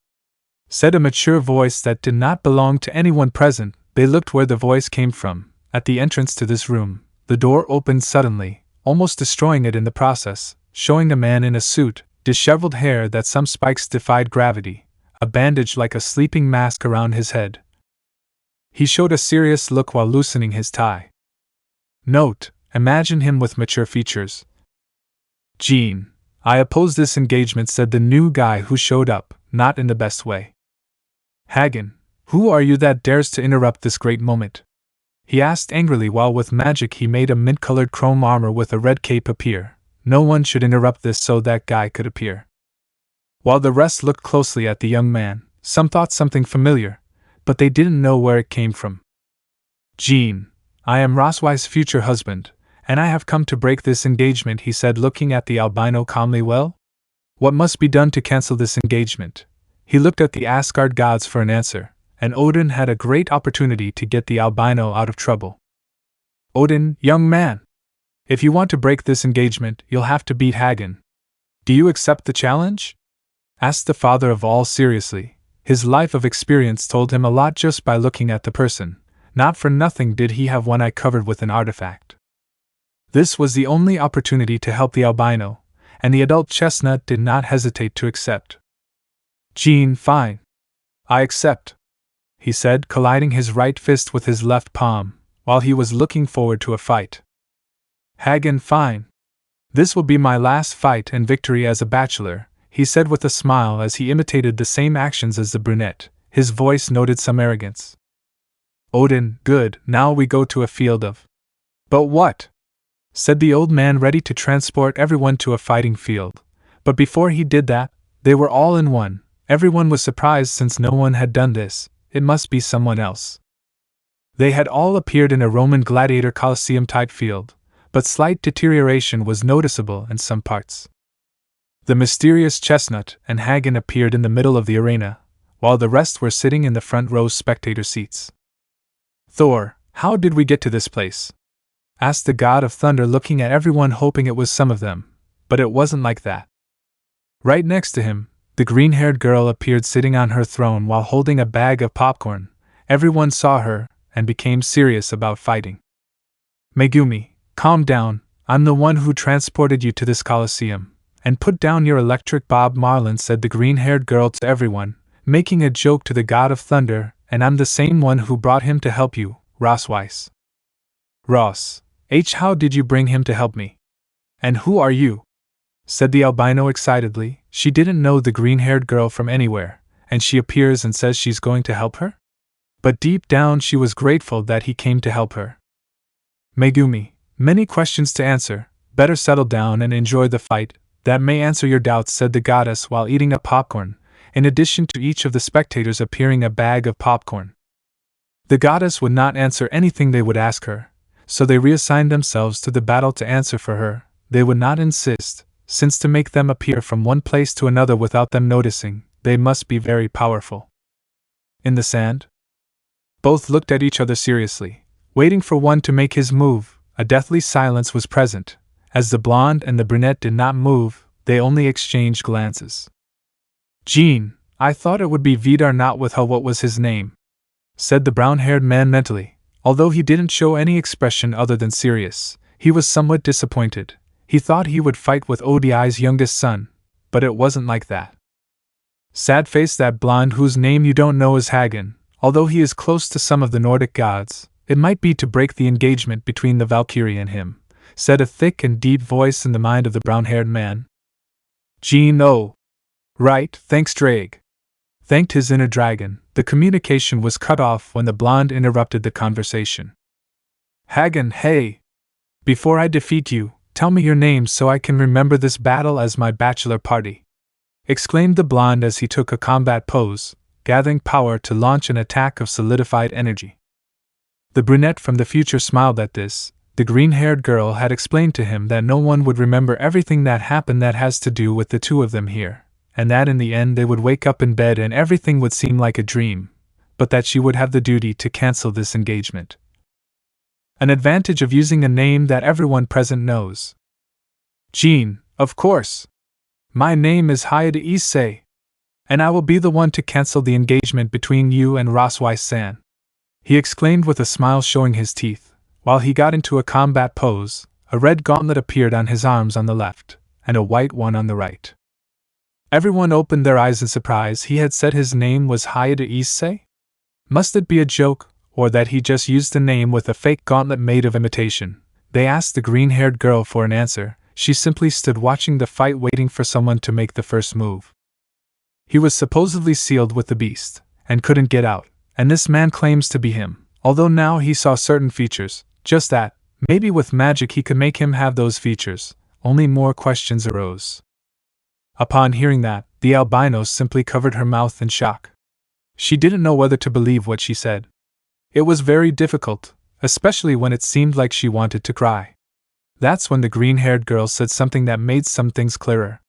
said a mature voice that did not belong to anyone present. They looked where the voice came from. At the entrance to this room, the door opened suddenly, almost destroying it in the process, showing a man in a suit, disheveled hair that some spikes defied gravity, a bandage like a sleeping mask around his head. He showed a serious look while loosening his tie. Note, imagine him with mature features. Jean, I oppose this engagement, said the new guy who showed up, not in the best way. Hagen, who are you that dares to interrupt this great moment? He asked angrily while with magic he made a mint-colored chrome armor with a red cape appear. No one should interrupt this, so that guy could appear. While the rest looked closely at the young man, some thought something familiar, but they didn't know where it came from. Jean, I am Ross Weiss' future husband, and I have come to break this engagement, he said, looking at the albino calmly. Well, what must be done to cancel this engagement? He looked at the Asgard gods for an answer, and Odin had a great opportunity to get the albino out of trouble. Odin, young man, if you want to break this engagement, you'll have to beat Hagen. Do you accept the challenge? Asked the father of all seriously. His life of experience told him a lot just by looking at the person. Not for nothing did he have one eye covered with an artifact. This was the only opportunity to help the albino, and the adult chestnut did not hesitate to accept. Jean, fine. I accept, he said, colliding his right fist with his left palm, while he was looking forward to a fight. Hagen, fine. This will be my last fight and victory as a bachelor, he said with a smile as he imitated the same actions as the brunette. His voice noted some arrogance. Odin, good, now we go to a field of. But what? Said the old man, ready to transport everyone to a fighting field. But before he did that, they were all in one. Everyone was surprised since no one had done this. it must be someone else. They had all appeared in a Roman gladiator Colosseum-type field, but slight deterioration was noticeable in some parts. The mysterious Chestnut and Hagen appeared in the middle of the arena, while the rest were sitting in the front row spectator seats. "Thor, how did we get to this place?" asked the God of Thunder, looking at everyone hoping it was some of them, but it wasn't like that. Right next to him, the green-haired girl appeared sitting on her throne while holding a bag of popcorn. Everyone saw her and became serious about fighting. "Megumi, calm down, I'm the one who transported you to this Colosseum. And put down your electric Bob Marlin," said the green-haired girl to everyone, making a joke to the God of Thunder, "and I'm the same one who brought him to help you, Ross Weiss." "Ross, how did you bring him to help me? And who are you?" said the albino excitedly. She didn't know the green-haired girl from anywhere, and she appears and says she's going to help her? But deep down she was grateful that he came to help her. "Megumi, many questions to answer, better settle down and enjoy the fight. That may answer your doubts," said the goddess while eating a popcorn, in addition to each of the spectators appearing a bag of popcorn. The goddess would not answer anything they would ask her, so they reassigned themselves to the battle to answer for her. They would not insist, since to make them appear from one place to another without them noticing, they must be very powerful. "In the sand?" Both looked at each other seriously, waiting for one to make his move. A deathly silence was present. As the blonde and the brunette did not move, they only exchanged glances. "Jean, I thought it would be Vidar, not with what was his name," said the brown-haired man mentally. Although he didn't show any expression other than serious, he was somewhat disappointed. He thought he would fight with Odi's youngest son, but it wasn't like that. "Sad face, that blonde whose name you don't know is Hagen. Although he is close to some of the Nordic gods, it might be to break the engagement between the Valkyrie and him," said a thick and deep voice in the mind of the brown-haired man. "Jean, oh. Right, thanks Drake," thanked his inner dragon. The communication was cut off when the blonde interrupted the conversation. "Hagen, hey! Before I defeat you, tell me your name so I can remember this battle as my bachelor party," exclaimed the blonde as he took a combat pose, gathering power to launch an attack of solidified energy. The brunette from the future smiled at this. The green-haired girl had explained to him that no one would remember everything that happened that has to do with the two of them here, and that in the end they would wake up in bed and everything would seem like a dream, but that she would have the duty to cancel this engagement. An advantage of using a name that everyone present knows. "Jean, of course. My name is Hyoudou Issei, and I will be the one to cancel the engagement between you and Ross Weiss-san," he exclaimed with a smile showing his teeth. While he got into a combat pose, a red gauntlet appeared on his arms on the left, and a white one on the right. Everyone opened their eyes in surprise. He had said his name was Hyoudou Issei? Must it be a joke, or that he just used the name with a fake gauntlet made of imitation? They asked the green-haired girl for an answer. She simply stood watching the fight, waiting for someone to make the first move. He was supposedly sealed with the beast, and couldn't get out, and this man claims to be him, although now he saw certain features. Just that, maybe with magic he could make him have those features. Only more questions arose. Upon hearing that, the albino simply covered her mouth in shock. She didn't know whether to believe what she said. It was very difficult, especially when it seemed like she wanted to cry. That's when the green-haired girl said something that made some things clearer.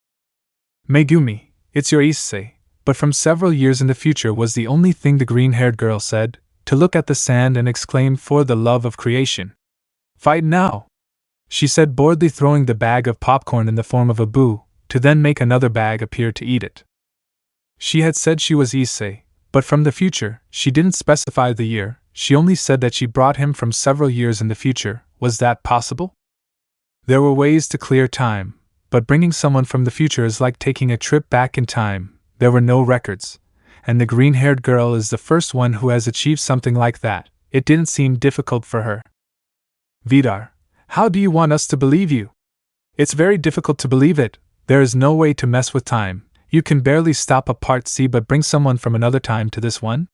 "Megumi, it's your Issei," but from several years in the future was the only thing the green-haired girl said, to look at the sand and exclaim, "For the love of creation. Fight now!" she said, boredly throwing the bag of popcorn in the form of a boo, to then make another bag appear to eat it. She had said she was Issei, but from the future. She didn't specify the year, she only said that she brought him from several years in the future. Was that possible? There were ways to clear time, but bringing someone from the future is like taking a trip back in time. There were no records, and the green-haired girl is the first one who has achieved something like that. It didn't seem difficult for her. "Vidar, how do you want us to believe you?" "It's very difficult to believe it. There is no way to mess with time. You can barely stop a part C, but bring someone from another time to this one?"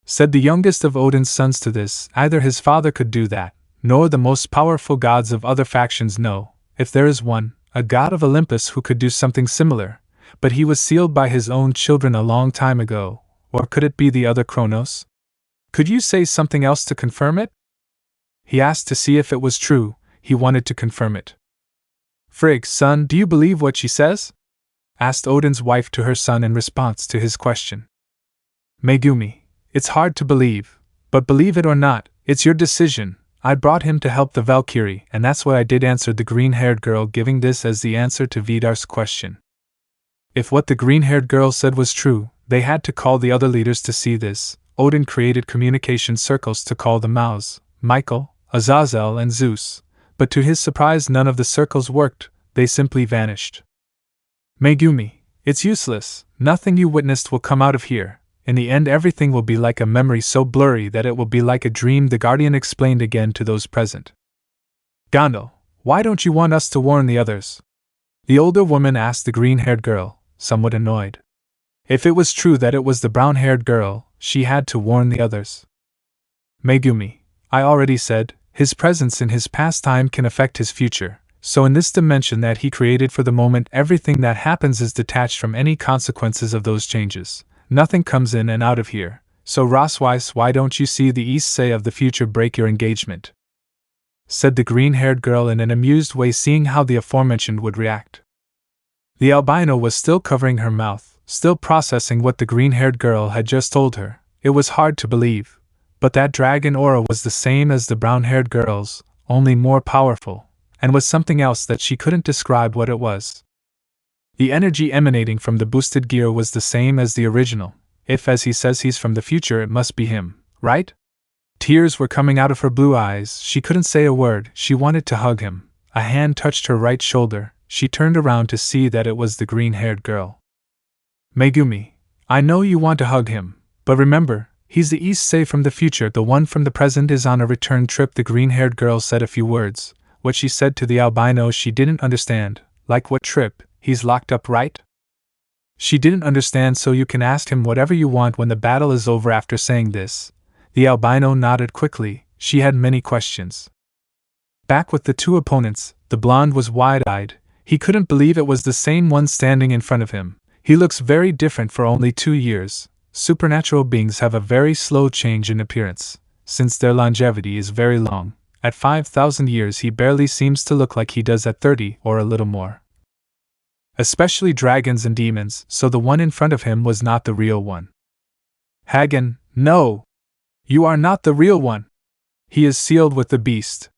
said the youngest of Odin's sons to this. Either his father could do that, nor the most powerful gods of other factions know, if there is one, a god of Olympus who could do something similar, but he was sealed by his own children a long time ago. or could it be the other Kronos? Could you say something else to confirm it? He asked to see if it was true. He wanted to confirm it. Frigg, son, do you believe what she says? Asked Odin's wife to her son in response to his question. Megumi, it's hard to believe, but believe it or not, it's your decision. I brought him to help the Valkyrie, and that's what I did, answered the green-haired girl, giving this as the answer to Vidar's question. If what the green-haired girl said was true, they had to call the other leaders to see this. Odin created communication circles to call the Maus, Michael, Azazel, and Zeus, but to his surprise none of the circles worked, they simply vanished. Megumi, it's useless, nothing you witnessed will come out of here. In the end everything will be like a memory so blurry that it will be like a dream, the guardian explained again to those present. Gondel, why don't you want us to warn the others? The older woman asked the green-haired girl, somewhat annoyed. If it was true that it was the brown-haired girl, she had to warn the others. Megumi, I already said, his presence in his past time can affect his future, so in this dimension that he created for the moment everything that happens is detached from any consequences of those changes. Nothing comes in and out of here, so Weiss, why don't you see the Issei of the future break your engagement? Said the green-haired girl in an amused way, seeing how the aforementioned would react. The albino was still covering her mouth, still processing what the green-haired girl had just told her. It was hard to believe, but that dragon aura was the same as the brown-haired girl's, only more powerful, and was something else that she couldn't describe what it was. The energy emanating from the boosted gear was the same as the original. If, as he says, he's from the future, it must be him, right? Tears were coming out of her blue eyes. She couldn't say a word. She wanted to hug him. A hand touched her right shoulder. She turned around to see that it was the green-haired girl. Megumi, I know you want to hug him, but remember, he's the Issei from the future. The one from the present is on a return trip. The green-haired girl said a few words. What she said to the albino she didn't understand. Like what trip? He's locked up, right? She didn't understand, so you can ask him whatever you want when the battle is over. After saying this, the albino nodded quickly. She had many questions. Back with the two opponents, the blonde was wide-eyed. He couldn't believe it was the same one standing in front of him. He looks very different for only 2 years. Supernatural beings have a very slow change in appearance, since their longevity is very long. At 5,000 years he barely seems to look like he does at 30 or a little more. Especially dragons and demons, so the one in front of him was not the real one. Hagen, no! You are not the real one! He is sealed with the beast.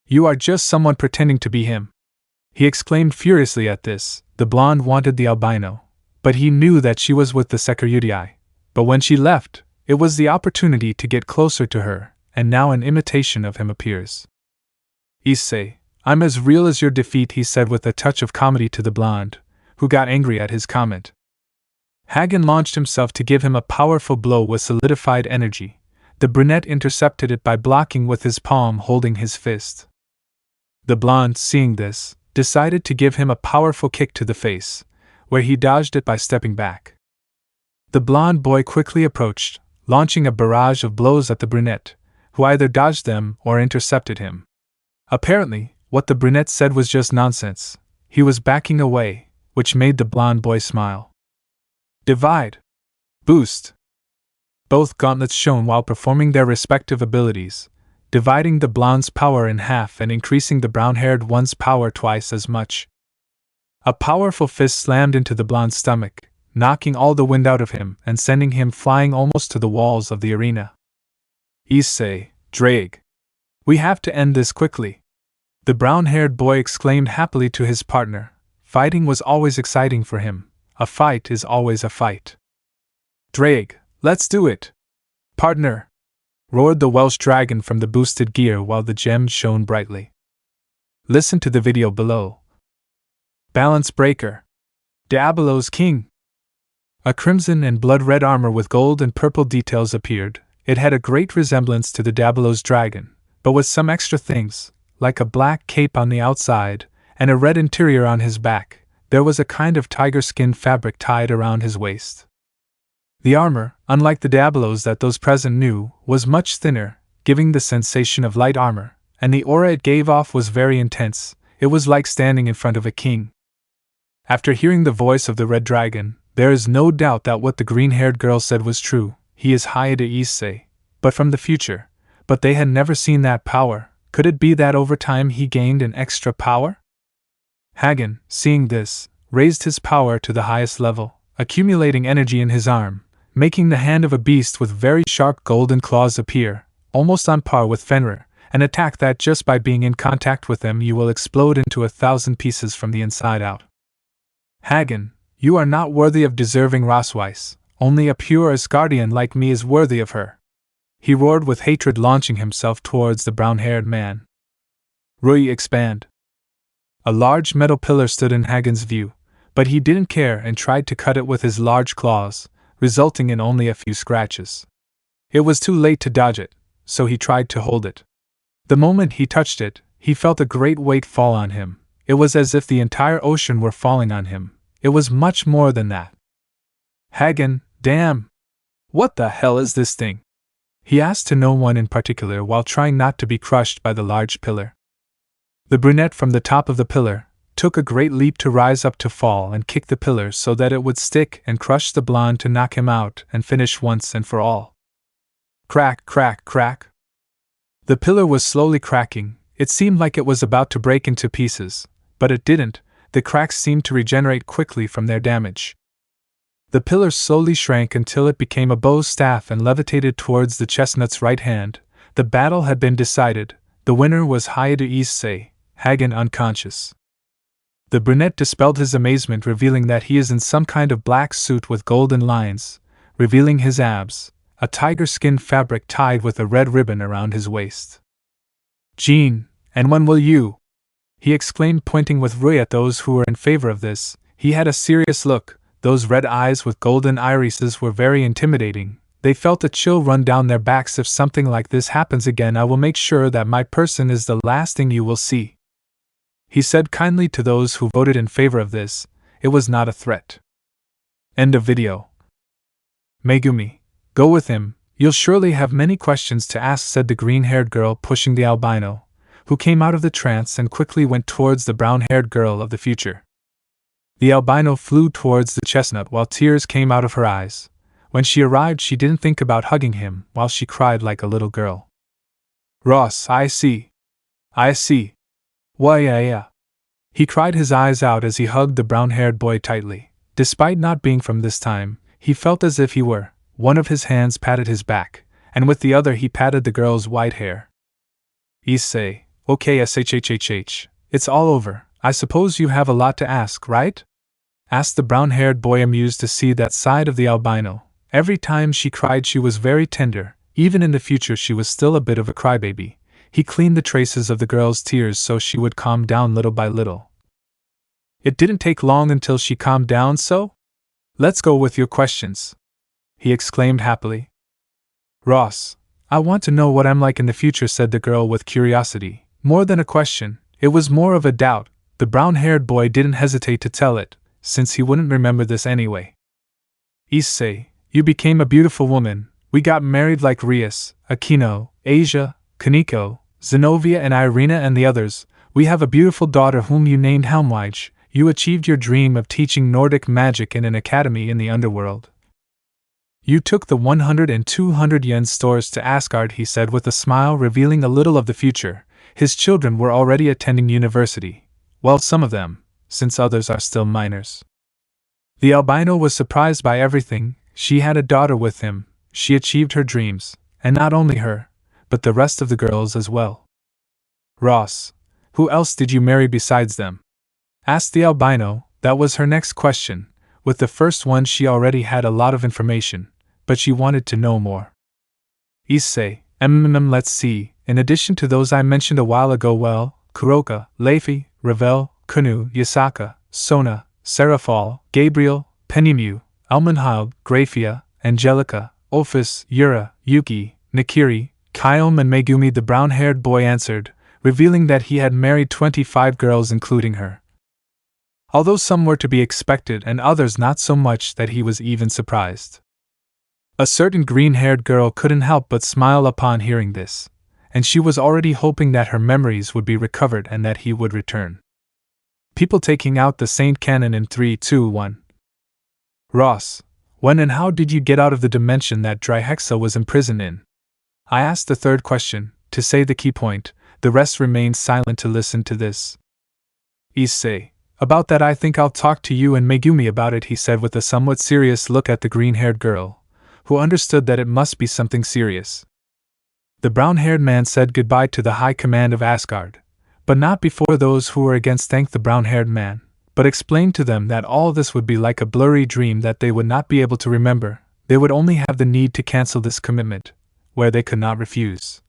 You are just someone pretending to be him. He exclaimed furiously at this. The blonde wanted the albino, but he knew that she was with the Sekiryuutei. But when she left, it was the opportunity to get closer to her, and now an imitation of him appears. Issei, I'm as real as your defeat, he said with a touch of comedy to the blonde, who got angry at his comment. Hagen launched himself to give him a powerful blow with solidified energy. The brunette intercepted it by blocking with his palm, holding his fist. The blonde, seeing this, decided to give him a powerful kick to the face, where he dodged it by stepping back. The blonde boy quickly approached, launching a barrage of blows at the brunette, who either dodged them or intercepted him. Apparently, what the brunette said was just nonsense. He was backing away, which made the blonde boy smile. Divide. Boost. Both gauntlets shone while performing their respective abilities, dividing the blonde's power in half and increasing the brown-haired one's power twice as much. A powerful fist slammed into the blonde's stomach, knocking all the wind out of him and sending him flying almost to the walls of the arena. Issei, Drake. We have to end this quickly. The brown-haired boy exclaimed happily to his partner. Fighting was always exciting for him. A fight is always a fight. Drake, let's do it. Partner, roared the Welsh dragon from the boosted gear while the gems shone brightly. Listen to the video below. Balance breaker. Diablo's king. A crimson and blood-red armor with gold and purple details appeared. It had a great resemblance to the Diablo's dragon, but with some extra things, like a black cape on the outside, and a red interior on his back. There was a kind of tiger skin fabric tied around his waist. The armor, unlike the Diablos that those present knew, was much thinner, giving the sensation of light armor, and the aura it gave off was very intense. It was like standing in front of a king. After hearing the voice of the red dragon, There is no doubt that what the green-haired girl said was true. He is Hyoudou Issei, but from the future. But they had never seen that power. Could it be that over time he gained an extra power? Hagen, seeing this, raised his power to the highest level, accumulating energy in his arm, making the hand of a beast with very sharp golden claws appear, almost on par with Fenrir, an attack that just by being in contact with them you will explode into 1,000 pieces from the inside out. Hagen, you are not worthy of deserving Weiss. Only a pure Asgardian like me is worthy of her. He roared with hatred, launching himself towards the brown-haired man. Rui, expand. A large metal pillar stood in Hagen's view, but he didn't care and tried to cut it with his large claws, resulting in only a few scratches. It was too late to dodge it, so he tried to hold it. The moment he touched it, he felt a great weight fall on him. It was as if the entire ocean were falling on him. It was much more than that. Hagen, damn! What the hell is this thing? He asked to no one in particular while trying not to be crushed by the large pillar. The brunette from the top of the pillar took a great leap to rise up, to fall and kick the pillar so that it would stick and crush the blonde to knock him out and finish once and for all. Crack, crack, crack. The pillar was slowly cracking. It seemed like it was about to break into pieces, but it didn't. The cracks seemed to regenerate quickly from their damage. The pillar slowly shrank until it became a bow staff and levitated towards the chestnut's right hand. The battle had been decided. The winner was Hyoudou Issei, Hagen unconscious. The brunette dispelled his amazement, revealing that he is in some kind of black suit with golden lines, revealing his abs, a tiger skin fabric tied with a red ribbon around his waist. Jean, and when will you? He exclaimed, pointing with Rui at those who were in favor of this. He had a serious look. Those red eyes with golden irises were very intimidating. They felt a chill run down their backs. If something like this happens again, I will make sure that my person is the last thing you will see. He said kindly to those who voted in favor of this. It was not a threat. End of video. Megumi, go with him. You'll surely have many questions to ask, said the green-haired girl, pushing the albino, who came out of the trance and quickly went towards the brown-haired girl of the future. The albino flew towards the chestnut while tears came out of her eyes. When she arrived, she didn't think about hugging him while she cried like a little girl. Ross, I see. I see. Why, yeah. He cried his eyes out as he hugged the brown-haired boy tightly. Despite not being from this time, he felt as if he were. One of his hands patted his back, and with the other he patted the girl's white hair. Issei, okay, shhhh. It's all over. I suppose you have a lot to ask, right? Asked the brown-haired boy, amused to see that side of the albino. Every time she cried she was very tender. Even in the future she was still a bit of a crybaby. He cleaned the traces of the girl's tears so she would calm down little by little. It didn't take long until she calmed down, so? Let's go with your questions, he exclaimed happily. Ross, I want to know what I'm like in the future, said the girl with curiosity. More than a question, it was more of a doubt. The brown-haired boy didn't hesitate to tell it, since he wouldn't remember this anyway. Issei, you became a beautiful woman. We got married like Rias, Akino, Asia, Kaneko, Zenobia and Irina and the others. We have a beautiful daughter whom you named Helmwige. You achieved your dream of teaching Nordic magic in an academy in the underworld. You took the 100 and 200 yen stores to Asgard, he said with a smile, revealing a little of the future. His children were already attending university. Well, some of them, since others are still minors. The albino was surprised by everything. She had a daughter with him. She achieved her dreams, and not only her, but the rest of the girls as well. Ross, who else did you marry besides them? Asked the albino. That was her next question. With the first one she already had a lot of information, but she wanted to know more. Issei, let's see, in addition to those I mentioned a while ago, well, Kuroka, Leifi, Ravel, Kunu, Yasaka, Sona, Seraphal, Gabriel, Pennymew, Almanhild, Graphia, Angelica, Ophis, Yura, Yuki, Nikiri, Kyome and Megumi, the brown-haired boy answered, revealing that he had married 25 girls including her. Although some were to be expected and others not so much that he was even surprised. A certain green-haired girl couldn't help but smile upon hearing this, and she was already hoping that her memories would be recovered and that he would return. People taking out the Saint Canon in 3, 2, 1. Ross, when and how did you get out of the dimension that Trihexa was imprisoned in? I asked the third question, to say the key point. The rest remained silent to listen to this. Issei, about that I think I'll talk to you and Megumi about it, he said with a somewhat serious look at the green-haired girl, who understood that it must be something serious. The brown-haired man said goodbye to the high command of Asgard, but not before those who were against thanked the brown-haired man, but explained to them that all this would be like a blurry dream that they would not be able to remember. They would only have the need to cancel this commitment, where they could not refuse.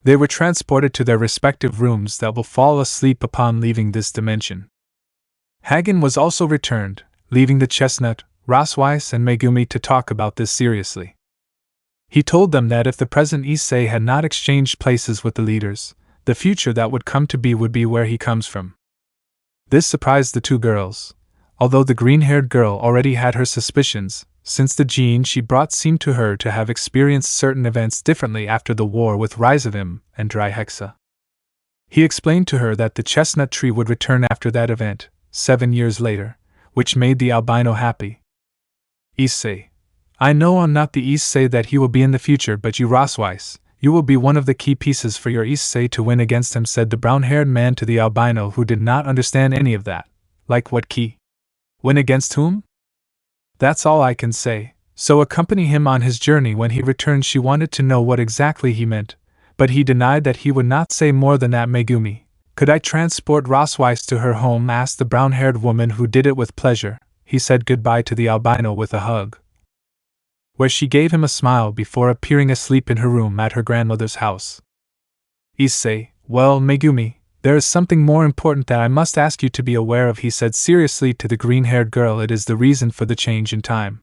They were transported to their respective rooms that will fall asleep upon leaving this dimension. Hagen was also returned, leaving the chestnut, Weiss and Megumi to talk about this seriously. He told them that if the present Issei had not exchanged places with the leaders, the future that would come to be would be where he comes from. This surprised the two girls, although the green-haired girl already had her suspicions, since the gene she brought seemed to her to have experienced certain events differently after the war with Rizavim and Trihexa. He explained to her that the chestnut tree would return after that event, 7 years later, which made the albino happy. Issei, I know I'm not the Issei that he will be in the future, but you Weiss, you will be one of the key pieces for your Issei to win against him, said the brown-haired man to the albino, who did not understand any of that. Like what key? Win against whom? That's all I can say, so accompany him on his journey when he returns. She wanted to know what exactly he meant, but he denied that he would not say more than that. Megumi, could I transport Weiss to her home? Asked the brown-haired woman, who did it with pleasure. He said goodbye to the albino with a hug, where she gave him a smile before appearing asleep in her room at her grandmother's house. Issei, well, Megumi, there is something more important that I must ask you to be aware of, he said seriously to the green-haired girl. It is the reason for the change in time.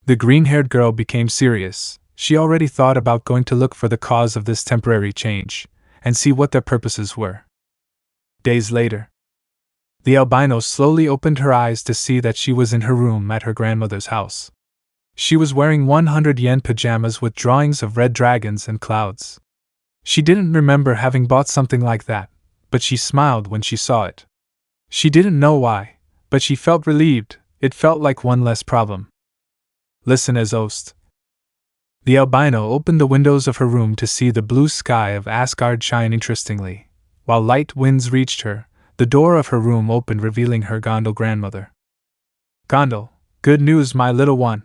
The green-haired girl became serious. She already thought about going to look for the cause of this temporary change, and see what their purposes were. Days later, the albino slowly opened her eyes to see that she was in her room at her grandmother's house. She was wearing 100 yen pajamas with drawings of red dragons and clouds. She didn't remember having bought something like that, but she smiled when she saw it. She didn't know why, but she felt relieved. It felt like one less problem. Listen as Ost. The albino opened the windows of her room to see the blue sky of Asgard shine interestingly. While light winds reached her, the door of her room opened, revealing her Gondel grandmother. Gondel, good news, my little one.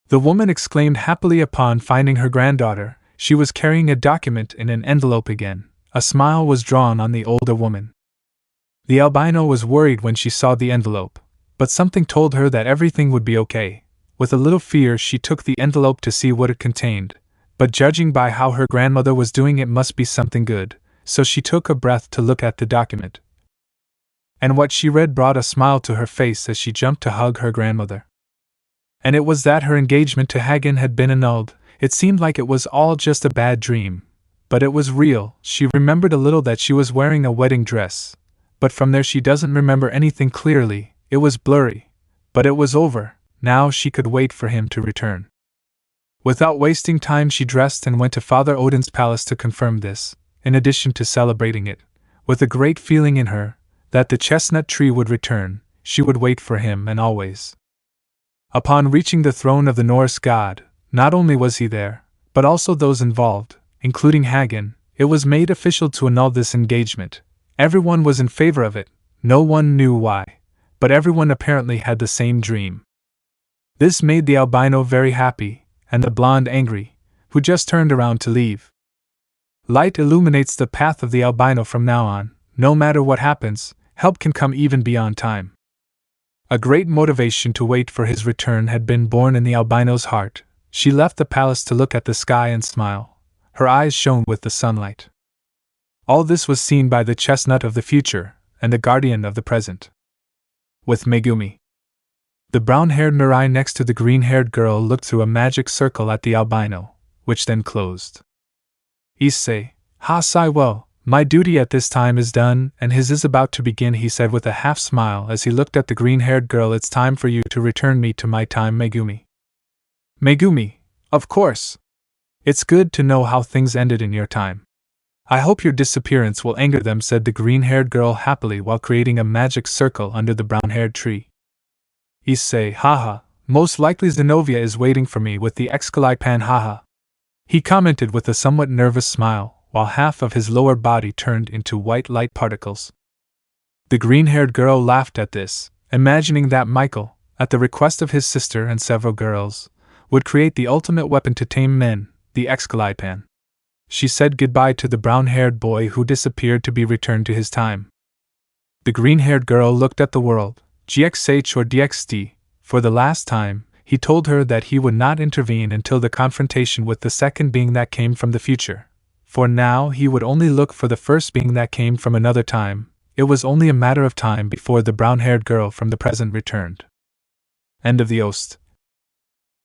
The woman exclaimed happily upon finding her granddaughter. She was carrying a document in an envelope again. A smile was drawn on the older woman. The albino was worried when she saw the envelope, but something told her that everything would be okay. With a little fear, she took the envelope to see what it contained, but judging by how her grandmother was doing, it must be something good, so she took a breath to look at the document. And what she read brought a smile to her face as she jumped to hug her grandmother. And it was that her engagement to Hagen had been annulled. It seemed like it was all just a bad dream, but it was real. She remembered a little that she was wearing a wedding dress, but from there she doesn't remember anything clearly. It was blurry, but it was over. Now she could wait for him to return. Without wasting time, she dressed and went to Father Odin's palace to confirm this, in addition to celebrating it, with a great feeling in her, that the chestnut tree would return. She would wait for him, and always. Upon reaching the throne of the Norse god, not only was he there, but also those involved, including Hagen. It was made official to annul this engagement. Everyone was in favor of it. No one knew why, but everyone apparently had the same dream. This made the albino very happy, and the blonde angry, who just turned around to leave. Light illuminates the path of the albino from now on. No matter what happens, help can come even beyond time. A great motivation to wait for his return had been born in the albino's heart. She left the palace to look at the sky and smile. Her eyes shone with the sunlight. All this was seen by the chestnut of the future, and the guardian of the present. With Megumi. The brown-haired Mirai next to the green-haired girl looked through a magic circle at the albino, which then closed. Issei, sai well, my duty at this time is done, and his is about to begin, he said with a half-smile as he looked at the green-haired girl. It's time for you to return me to my time, Megumi. Megumi, of course. It's good to know how things ended in your time. I hope your disappearance will anger them, said the green-haired girl happily while creating a magic circle under the brown-haired tree. Issei, haha, most likely Zenobia is waiting for me with the Excalipan haha. He commented with a somewhat nervous smile, while half of his lower body turned into white light particles. The green-haired girl laughed at this, imagining that Michael, at the request of his sister and several girls, would create the ultimate weapon to tame men, the Excalipan. She said goodbye to the brown-haired boy who disappeared to be returned to his time. The green-haired girl looked at the world, GxH or DxD, for the last time. He told her that he would not intervene until the confrontation with the second being that came from the future. For now he would only look for the first being that came from another time. It was only a matter of time before the brown-haired girl from the present returned. End of the Ost.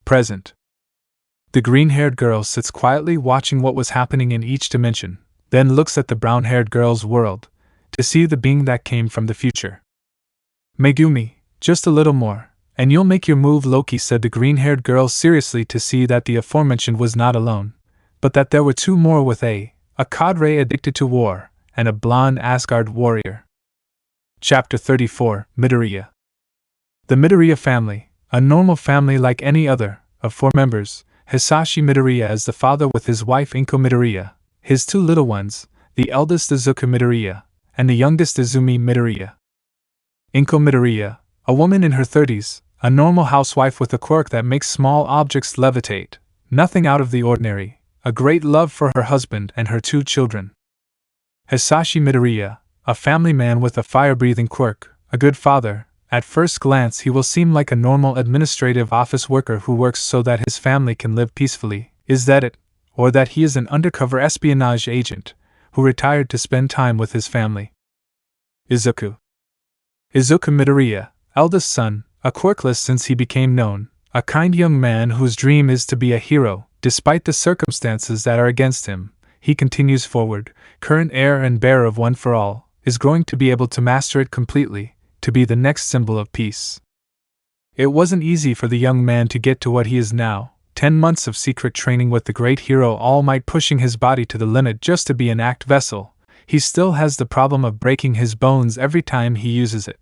Present. The green-haired girl sits quietly watching what was happening in each dimension, then looks at the brown-haired girl's world, to see the being that came from the future. Megumi, just a little more, and you'll make your move, Loki, said the green-haired girl seriously, to see that the aforementioned was not alone, but that there were two more with a cadre addicted to war, and a blonde Asgard warrior. Chapter 34, Midoriya. The Midoriya family, a normal family like any other, of 4 members, Hisashi Midoriya as the father with his wife Inko Midoriya, his 2 little ones, the eldest Izuku Midoriya, and the youngest Izumi Midoriya. Inko Midoriya, a woman in her 30s, a normal housewife with a quirk that makes small objects levitate, nothing out of the ordinary, a great love for her husband and her 2 children. Hisashi Midoriya, a family man with a fire-breathing quirk, a good father. At first glance he will seem like a normal administrative office worker who works so that his family can live peacefully. Is that it? Or that he is an undercover espionage agent, who retired to spend time with his family? Izuku Midoriya, eldest son, a quirkless since he became known, a kind young man whose dream is to be a hero, despite the circumstances that are against him. He continues forward, current heir and bearer of One for All, is growing to be able to master it completely, to be the next symbol of peace. It wasn't easy for the young man to get to what he is now, 10 months of secret training with the great hero All Might pushing his body to the limit just to be an act vessel. He still has the problem of breaking his bones every time he uses it.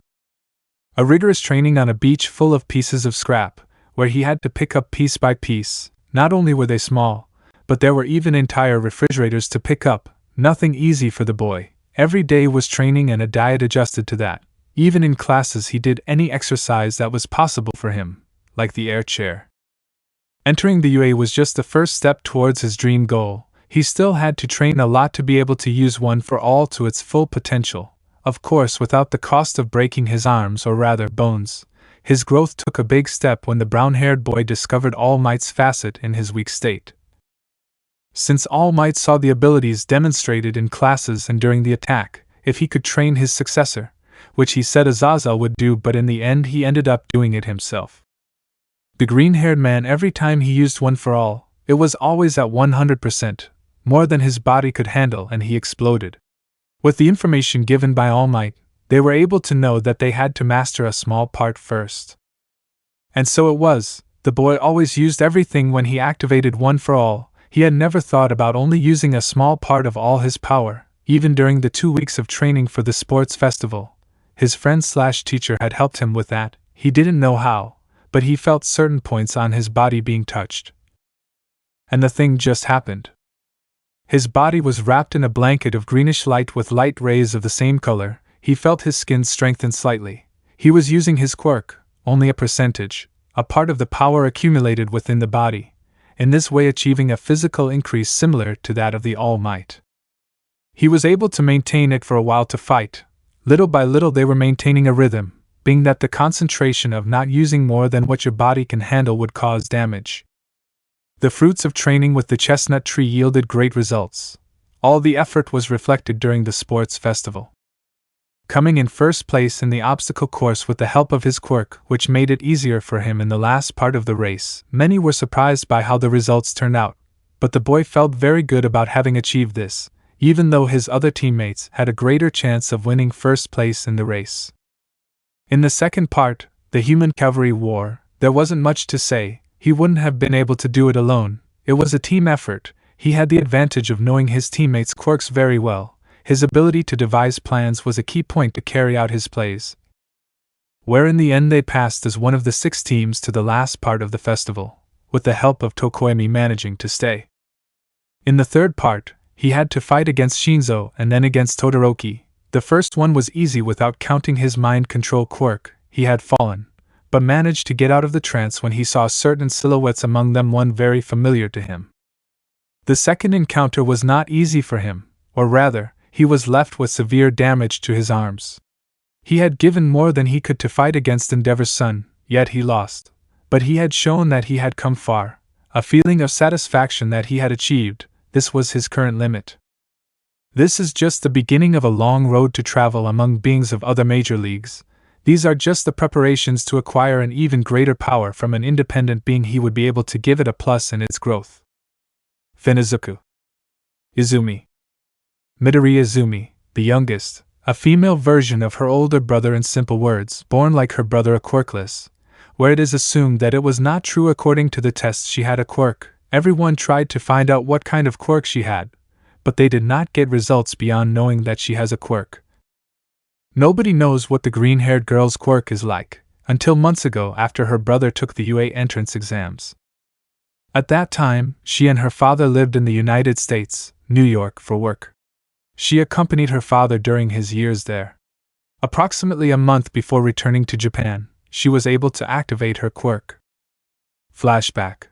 A rigorous training on a beach full of pieces of scrap, where he had to pick up piece by piece. Not only were they small, but there were even entire refrigerators to pick up, nothing easy for the boy. Every day was training and a diet adjusted to that. Even in classes he did any exercise that was possible for him, like the air chair. Entering the UA was just the first step towards his dream goal. He still had to train a lot to be able to use One for All to its full potential, of course without the cost of breaking his arms, or rather bones. His growth took a big step when the brown-haired boy discovered All Might's facet in his weak state. Since All Might saw the abilities demonstrated in classes and during the attack, if he could train his successor, which he said Azazel would do, but in the end he ended up doing it himself. The green-haired man, every time he used One for All, it was always at 100%, more than his body could handle, and he exploded. With the information given by All Might, they were able to know that they had to master a small part first. And so it was, the boy always used everything when he activated One for All. He had never thought about only using a small part of all his power, even during the 2 weeks of training for the sports festival. His friend/teacher had helped him with that. He didn't know how, but he felt certain points on his body being touched. And the thing just happened. His body was wrapped in a blanket of greenish light with light rays of the same color. He felt his skin strengthen slightly. He was using his quirk, only a percentage, a part of the power accumulated within the body, in this way achieving a physical increase similar to that of the All Might. He was able to maintain it for a while to fight. Little by little they were maintaining a rhythm, being that the concentration of not using more than what your body can handle would cause damage. The fruits of training with the chestnut tree yielded great results. All the effort was reflected during the sports festival. Coming in first place in the obstacle course with the help of his quirk, which made it easier for him in the last part of the race, many were surprised by how the results turned out, but the boy felt very good about having achieved this, even though his other teammates had a greater chance of winning first place in the race. In the second part, the Human Cavalry War, there wasn't much to say. He wouldn't have been able to do it alone. It was a team effort. He had the advantage of knowing his teammates' quirks very well. His ability to devise plans was a key point to carry out his plays. where in the end they passed as one of the 6 teams to the last part of the festival, with the help of Tokoemi managing to stay. In the third part, he had to fight against Shinzo and then against Todoroki. The first one was easy without counting his mind control quirk. He had fallen, but managed to get out of the trance when he saw certain silhouettes, among them one very familiar to him. The second encounter was not easy for him, or rather, he was left with severe damage to his arms. He had given more than he could to fight against Endeavor's son, yet he lost. But he had shown that he had come far, a feeling of satisfaction that he had achieved. This was his current limit. This is just the beginning of a long road to travel among beings of other major leagues. These are just the preparations to acquire an even greater power from an independent being. He would be able to give it a plus in its growth. Finizuku. Izumi. Midoriya Izumi, the youngest, a female version of her older brother, in simple words, born like her brother, a quirkless, where it is assumed that it was not true according to the tests she had a quirk. Everyone tried to find out what kind of quirk she had, but they did not get results beyond knowing that she has a quirk. Nobody knows what the green-haired girl's quirk is like, until months ago after her brother took the UA entrance exams. At that time, she and her father lived in the United States, New York, for work. She accompanied her father during his years there. Approximately a month before returning to Japan, she was able to activate her quirk. Flashback.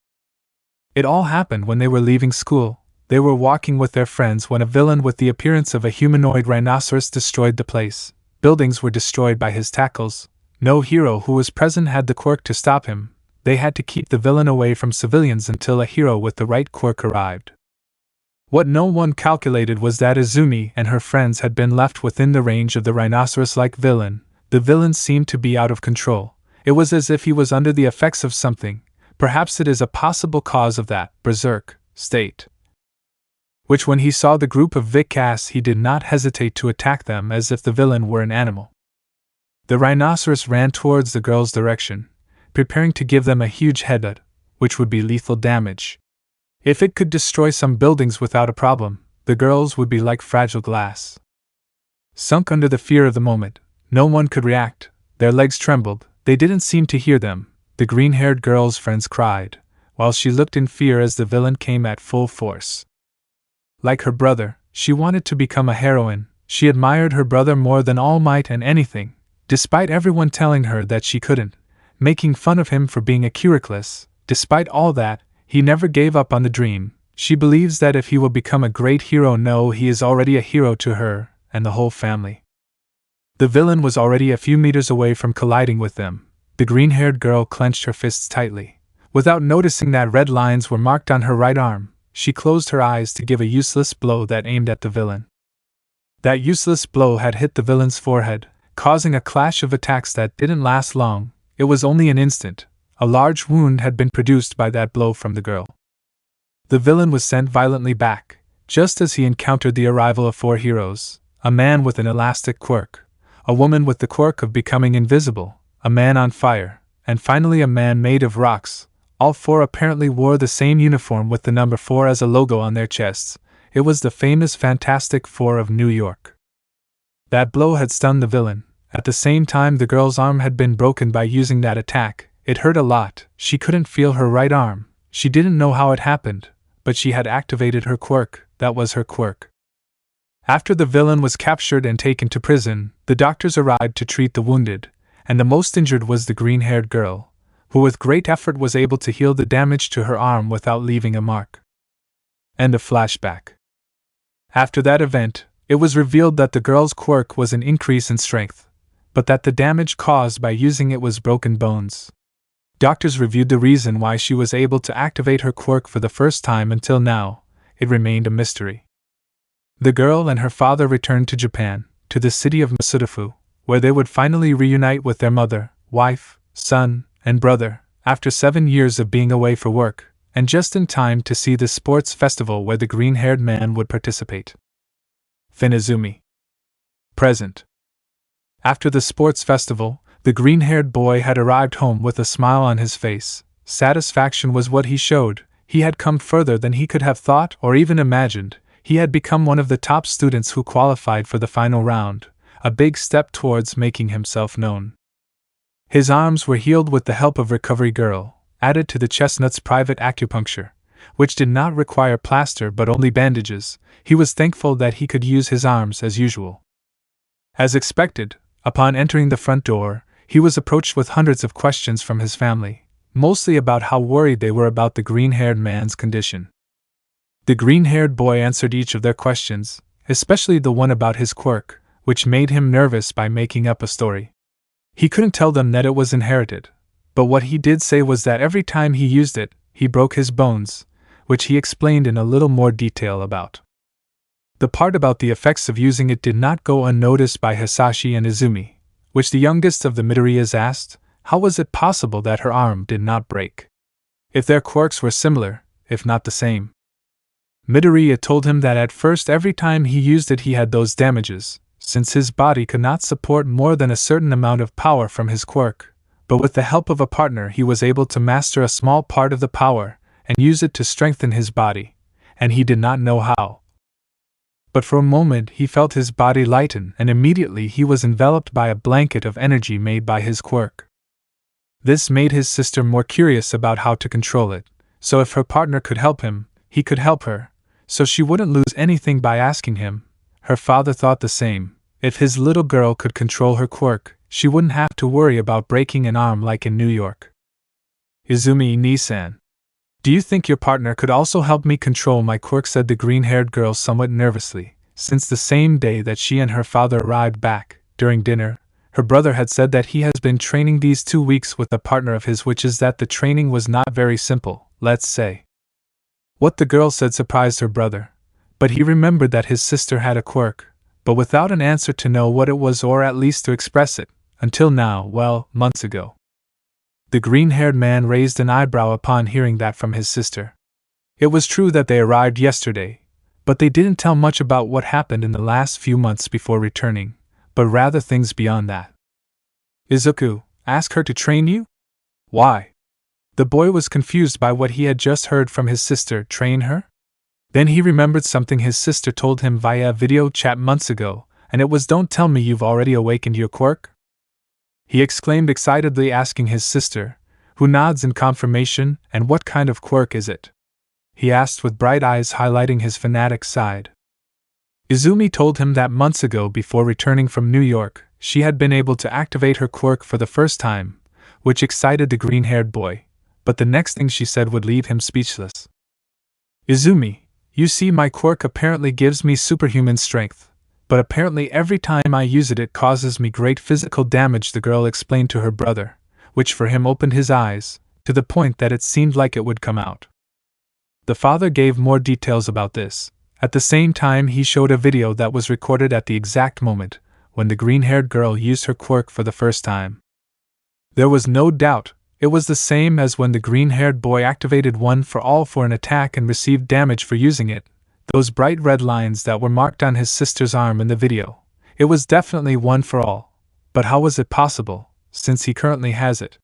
It all happened when they were leaving school. They were walking with their friends when a villain with the appearance of a humanoid rhinoceros destroyed the place. Buildings were destroyed by his tackles. No hero who was present had the quirk to stop him. They had to keep the villain away from civilians until a hero with the right quirk arrived. What no one calculated was that Izumi and her friends had been left within the range of the rhinoceros-like villain. The villain seemed to be out of control. It was as if he was under the effects of something. Perhaps it is a possible cause of that berserk state. Which, when he saw the group of vigilantes, he did not hesitate to attack them as if the villain were an animal. The rhinoceros ran towards the girl's direction, preparing to give them a huge headbutt, which would be lethal damage. If it could destroy some buildings without a problem, the girls would be like fragile glass. Sunk under the fear of the moment, no one could react. Their legs trembled. They didn't seem to hear them. The green-haired girl's friends cried, while she looked in fear as the villain came at full force. Like her brother, she wanted to become a heroine. She admired her brother more than All Might and anything, despite everyone telling her that she couldn't, making fun of him for being a quirkless. Despite all that, he never gave up on the dream. She believes that if he will become a great hero, no, he is already a hero to her and the whole family. The villain was already a few meters away from colliding with them. The green-haired girl clenched her fists tightly. Without noticing that red lines were marked on her right arm, she closed her eyes to give a useless blow that aimed at the villain. That useless blow had hit the villain's forehead, causing a clash of attacks that didn't last long. It was only an instant. A large wound had been produced by that blow from the girl. The villain was sent violently back, just as he encountered the arrival of 4 heroes, a man with an elastic quirk, a woman with the quirk of becoming invisible, a man on fire, and finally a man made of rocks. All 4 apparently wore the same uniform with the number 4 as a logo on their chests. It was the famous Fantastic Four of New York. That blow had stunned the villain. At the same time, the girl's arm had been broken by using that attack. It hurt a lot. She couldn't feel her right arm. She didn't know how it happened, but she had activated her quirk. That was her quirk. After the villain was captured and taken to prison, the doctors arrived to treat the wounded, and the most injured was the green-haired girl, who with great effort was able to heal the damage to her arm without leaving a mark. End of flashback. After that event, it was revealed that the girl's quirk was an increase in strength, but that the damage caused by using it was broken bones. Doctors reviewed the reason why she was able to activate her quirk for the first time. Until now, it remained a mystery. The girl and her father returned to Japan, to the city of Masudafu, where they would finally reunite with their mother, wife, son, and brother, after 7 years of being away for work, and just in time to see the sports festival where the green-haired man would participate. Finizumi. Present. After the sports festival, the green-haired boy had arrived home with a smile on his face. Satisfaction was what he showed. He had come further than he could have thought or even imagined. He had become one of the top students who qualified for the final round, a big step towards making himself known. His arms were healed with the help of Recovery Girl, added to the chestnut's private acupuncture, which did not require plaster but only bandages. He was thankful that he could use his arms as usual. As expected, upon entering the front door, he was approached with hundreds of questions from his family, mostly about how worried they were about the green-haired man's condition. The green-haired boy answered each of their questions, especially the one about his quirk, which made him nervous by making up a story. He couldn't tell them that it was inherited, but what he did say was that every time he used it, he broke his bones, which he explained in a little more detail about. The part about the effects of using it did not go unnoticed by Hisashi and Izumi, which the youngest of the Midoriyas asked, how was it possible that her arm did not break? If their quirks were similar, if not the same. Midoriya told him that at first every time he used it he had those damages, since his body could not support more than a certain amount of power from his quirk, but with the help of a partner he was able to master a small part of the power and use it to strengthen his body, and he did not know how. But for a moment he felt his body lighten and immediately he was enveloped by a blanket of energy made by his quirk. This made his sister more curious about how to control it, so if her partner could help him, he could help her, so she wouldn't lose anything by asking him. Her father thought the same. If his little girl could control her quirk, she wouldn't have to worry about breaking an arm like in New York. Izumi Nisan. Do you think your partner could also help me control my quirk? Said the green-haired girl somewhat nervously, since the same day that she and her father arrived back, during dinner, her brother had said that he has been training these 2 weeks with a partner of his, which is that the training was not very simple, let's say. What the girl said surprised her brother, but he remembered that his sister had a quirk, but without an answer to know what it was or at least to express it, until now, well, months ago. The green-haired man raised an eyebrow upon hearing that from his sister. It was true that they arrived yesterday, but they didn't tell much about what happened in the last few months before returning, but rather things beyond that. Izuku, ask her to train you? Why? The boy was confused by what he had just heard from his sister. Train her? Then he remembered something his sister told him via video chat months ago, and it was, don't tell me you've already awakened your quirk? He exclaimed excitedly, asking his sister, who nods in confirmation. And what kind of quirk is it? He asked with bright eyes highlighting his fanatic side. Izumi told him that months ago, before returning from New York, she had been able to activate her quirk for the first time, which excited the green-haired boy, but the next thing she said would leave him speechless. Izumi, you see, my quirk apparently gives me superhuman strength, but apparently every time I use it, it causes me great physical damage, the girl explained to her brother, which for him opened his eyes, to the point that it seemed like it would come out. The father gave more details about this. At the same time, he showed a video that was recorded at the exact moment when the green-haired girl used her quirk for the first time. There was no doubt, it was the same as when the green-haired boy activated One for All for an attack and received damage for using it. Those bright red lines that were marked on his sister's arm in the video. It was definitely One for All. But how was it possible, since he currently has it?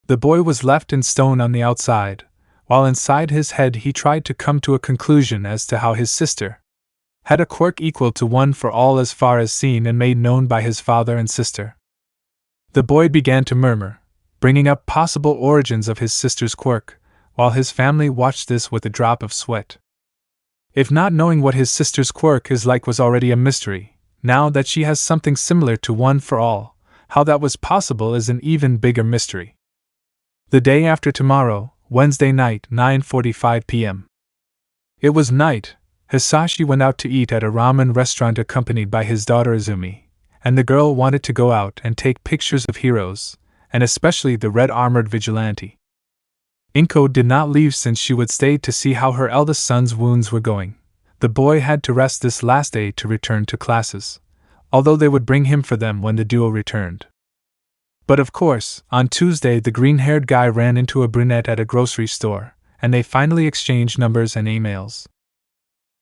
The boy was left in stone on the outside, while inside his head he tried to come to a conclusion as to how his sister had a quirk equal to One for All as far as seen and made known by his father and sister. The boy began to murmur, bringing up possible origins of his sister's quirk, while his family watched this with a drop of sweat. If not knowing what his sister's quirk is like was already a mystery, now that she has something similar to One for All, how that was possible is an even bigger mystery. The day after tomorrow, Wednesday night, 9:45 p.m. It was night. Hisashi went out to eat at a ramen restaurant accompanied by his daughter Izumi, and the girl wanted to go out and take pictures of heroes, and especially the red-armored vigilante. Inko did not leave since she would stay to see how her eldest son's wounds were going. The boy had to rest this last day to return to classes, although they would bring him for them when the duo returned. But of course, on Tuesday the green-haired guy ran into a brunette at a grocery store, and they finally exchanged numbers and emails.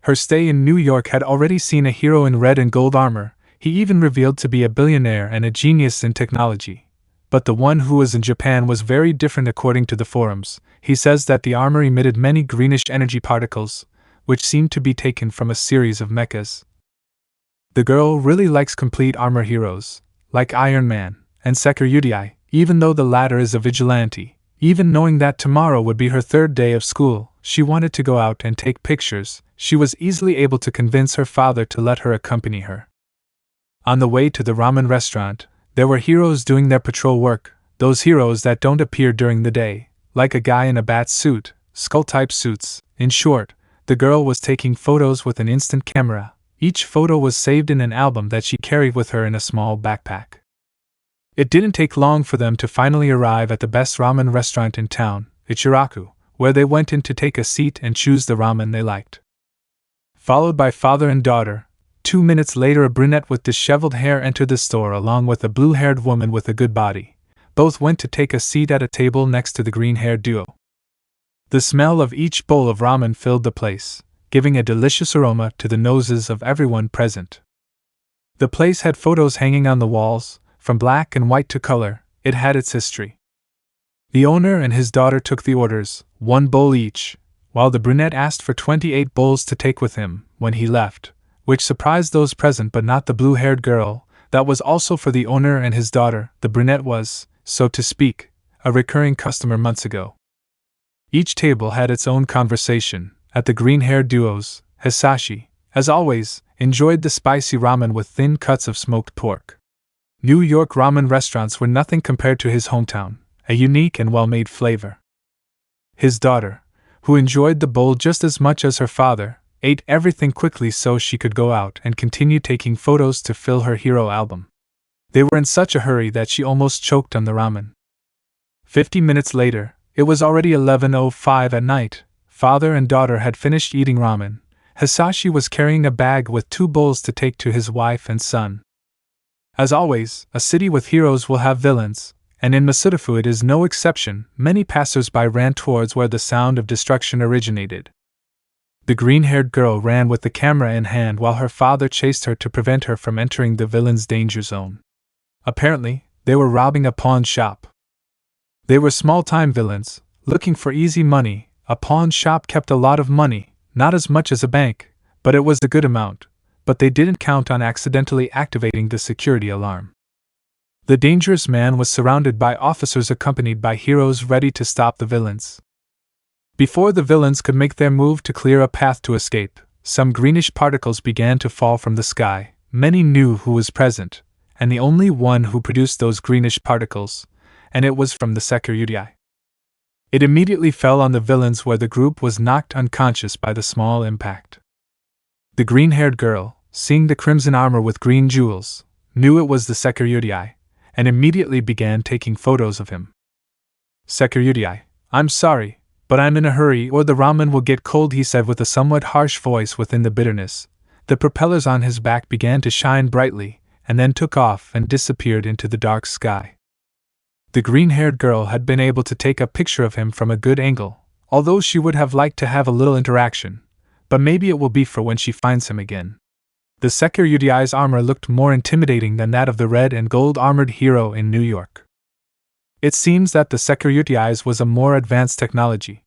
Her stay in New York had already seen a hero in red and gold armor. He even revealed to be a billionaire and a genius in technology. But the one who was in Japan was very different according to the forums. He says that the armor emitted many greenish energy particles, which seemed to be taken from a series of mechas. The girl really likes complete armor heroes, like Iron Man and Sekiryuutei, even though the latter is a vigilante. Even knowing that tomorrow would be her third day of school, she wanted to go out and take pictures. She was easily able to convince her father to let her accompany her. On the way to the ramen restaurant, there were heroes doing their patrol work, those heroes that don't appear during the day, like a guy in a bat suit, skull-type suits. In short, the girl was taking photos with an instant camera. Each photo was saved in an album that she carried with her in a small backpack. It didn't take long for them to finally arrive at the best ramen restaurant in town, Ichiraku, where they went in to take a seat and choose the ramen they liked. Followed by father and daughter, 2 minutes later a brunette with disheveled hair entered the store along with a blue-haired woman with a good body. Both went to take a seat at a table next to the green-haired duo. The smell of each bowl of ramen filled the place, giving a delicious aroma to the noses of everyone present. The place had photos hanging on the walls, from black and white to color. It had its history. The owner and his daughter took the orders, 1 bowl each, while the brunette asked for 28 bowls to take with him when he left, which surprised those present but not the blue-haired girl. That was also for the owner and his daughter. The brunette was, so to speak, a recurring customer months ago. Each table had its own conversation. At the green-haired duo's, Hisashi, as always, enjoyed the spicy ramen with thin cuts of smoked pork. New York ramen restaurants were nothing compared to his hometown, a unique and well-made flavor. His daughter, who enjoyed the bowl just as much as her father, ate everything quickly so she could go out and continue taking photos to fill her hero album. They were in such a hurry that she almost choked on the ramen. 50 minutes later, it was already 11:05 at night. Father and daughter had finished eating ramen. Hisashi was carrying a bag with 2 bowls to take to his wife and son. As always, a city with heroes will have villains, and in Masudafu it is no exception. Many passers-by ran towards where the sound of destruction originated. The green-haired girl ran with the camera in hand while her father chased her to prevent her from entering the villain's danger zone. Apparently, they were robbing a pawn shop. They were small-time villains, looking for easy money. A pawn shop kept a lot of money, not as much as a bank, but it was a good amount. But they didn't count on accidentally activating the security alarm. The dangerous man was surrounded by officers accompanied by heroes ready to stop the villains. Before the villains could make their move to clear a path to escape, some greenish particles began to fall from the sky. Many knew who was present, and the only one who produced those greenish particles, and it was from the Sekiryuutei. It immediately fell on the villains where the group was knocked unconscious by the small impact. The green-haired girl, seeing the crimson armor with green jewels, knew it was the Sekiryuutei, and immediately began taking photos of him. Sekiryuutei, I'm sorry, but I'm in a hurry or the ramen will get cold, he said with a somewhat harsh voice within the bitterness. The propellers on his back began to shine brightly, and then took off and disappeared into the dark sky. The green-haired girl had been able to take a picture of him from a good angle, although she would have liked to have a little interaction. But maybe it will be for when she finds him again. The Sekiryuutei's armor looked more intimidating than that of the red and gold armored hero in New York. It seems that the Sekiryuutei's was a more advanced technology.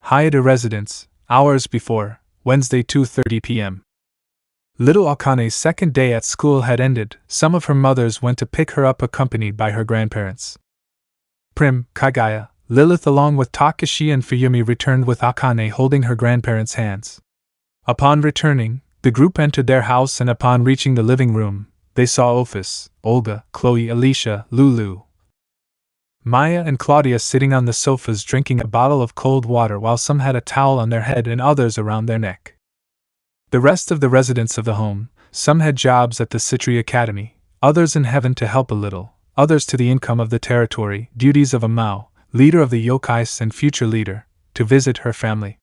Hyoudou residence, hours before, Wednesday 2:30 p.m. Little Akane's second day at school had ended. Some of her mothers went to pick her up accompanied by her grandparents. Prim, Kagaya, Lilith along with Takashi and Fuyumi returned with Akane holding her grandparents' hands. Upon returning, the group entered their house and upon reaching the living room, they saw Office, Olga, Khloe, Alicia, Lulu, Maya and Claudia sitting on the sofas drinking a bottle of cold water while some had a towel on their head and others around their neck. The rest of the residents of the home, some had jobs at the Citri Academy, others in heaven to help a little, others to the income of the territory, duties of a Mao, leader of the yokais and future leader, to visit her family.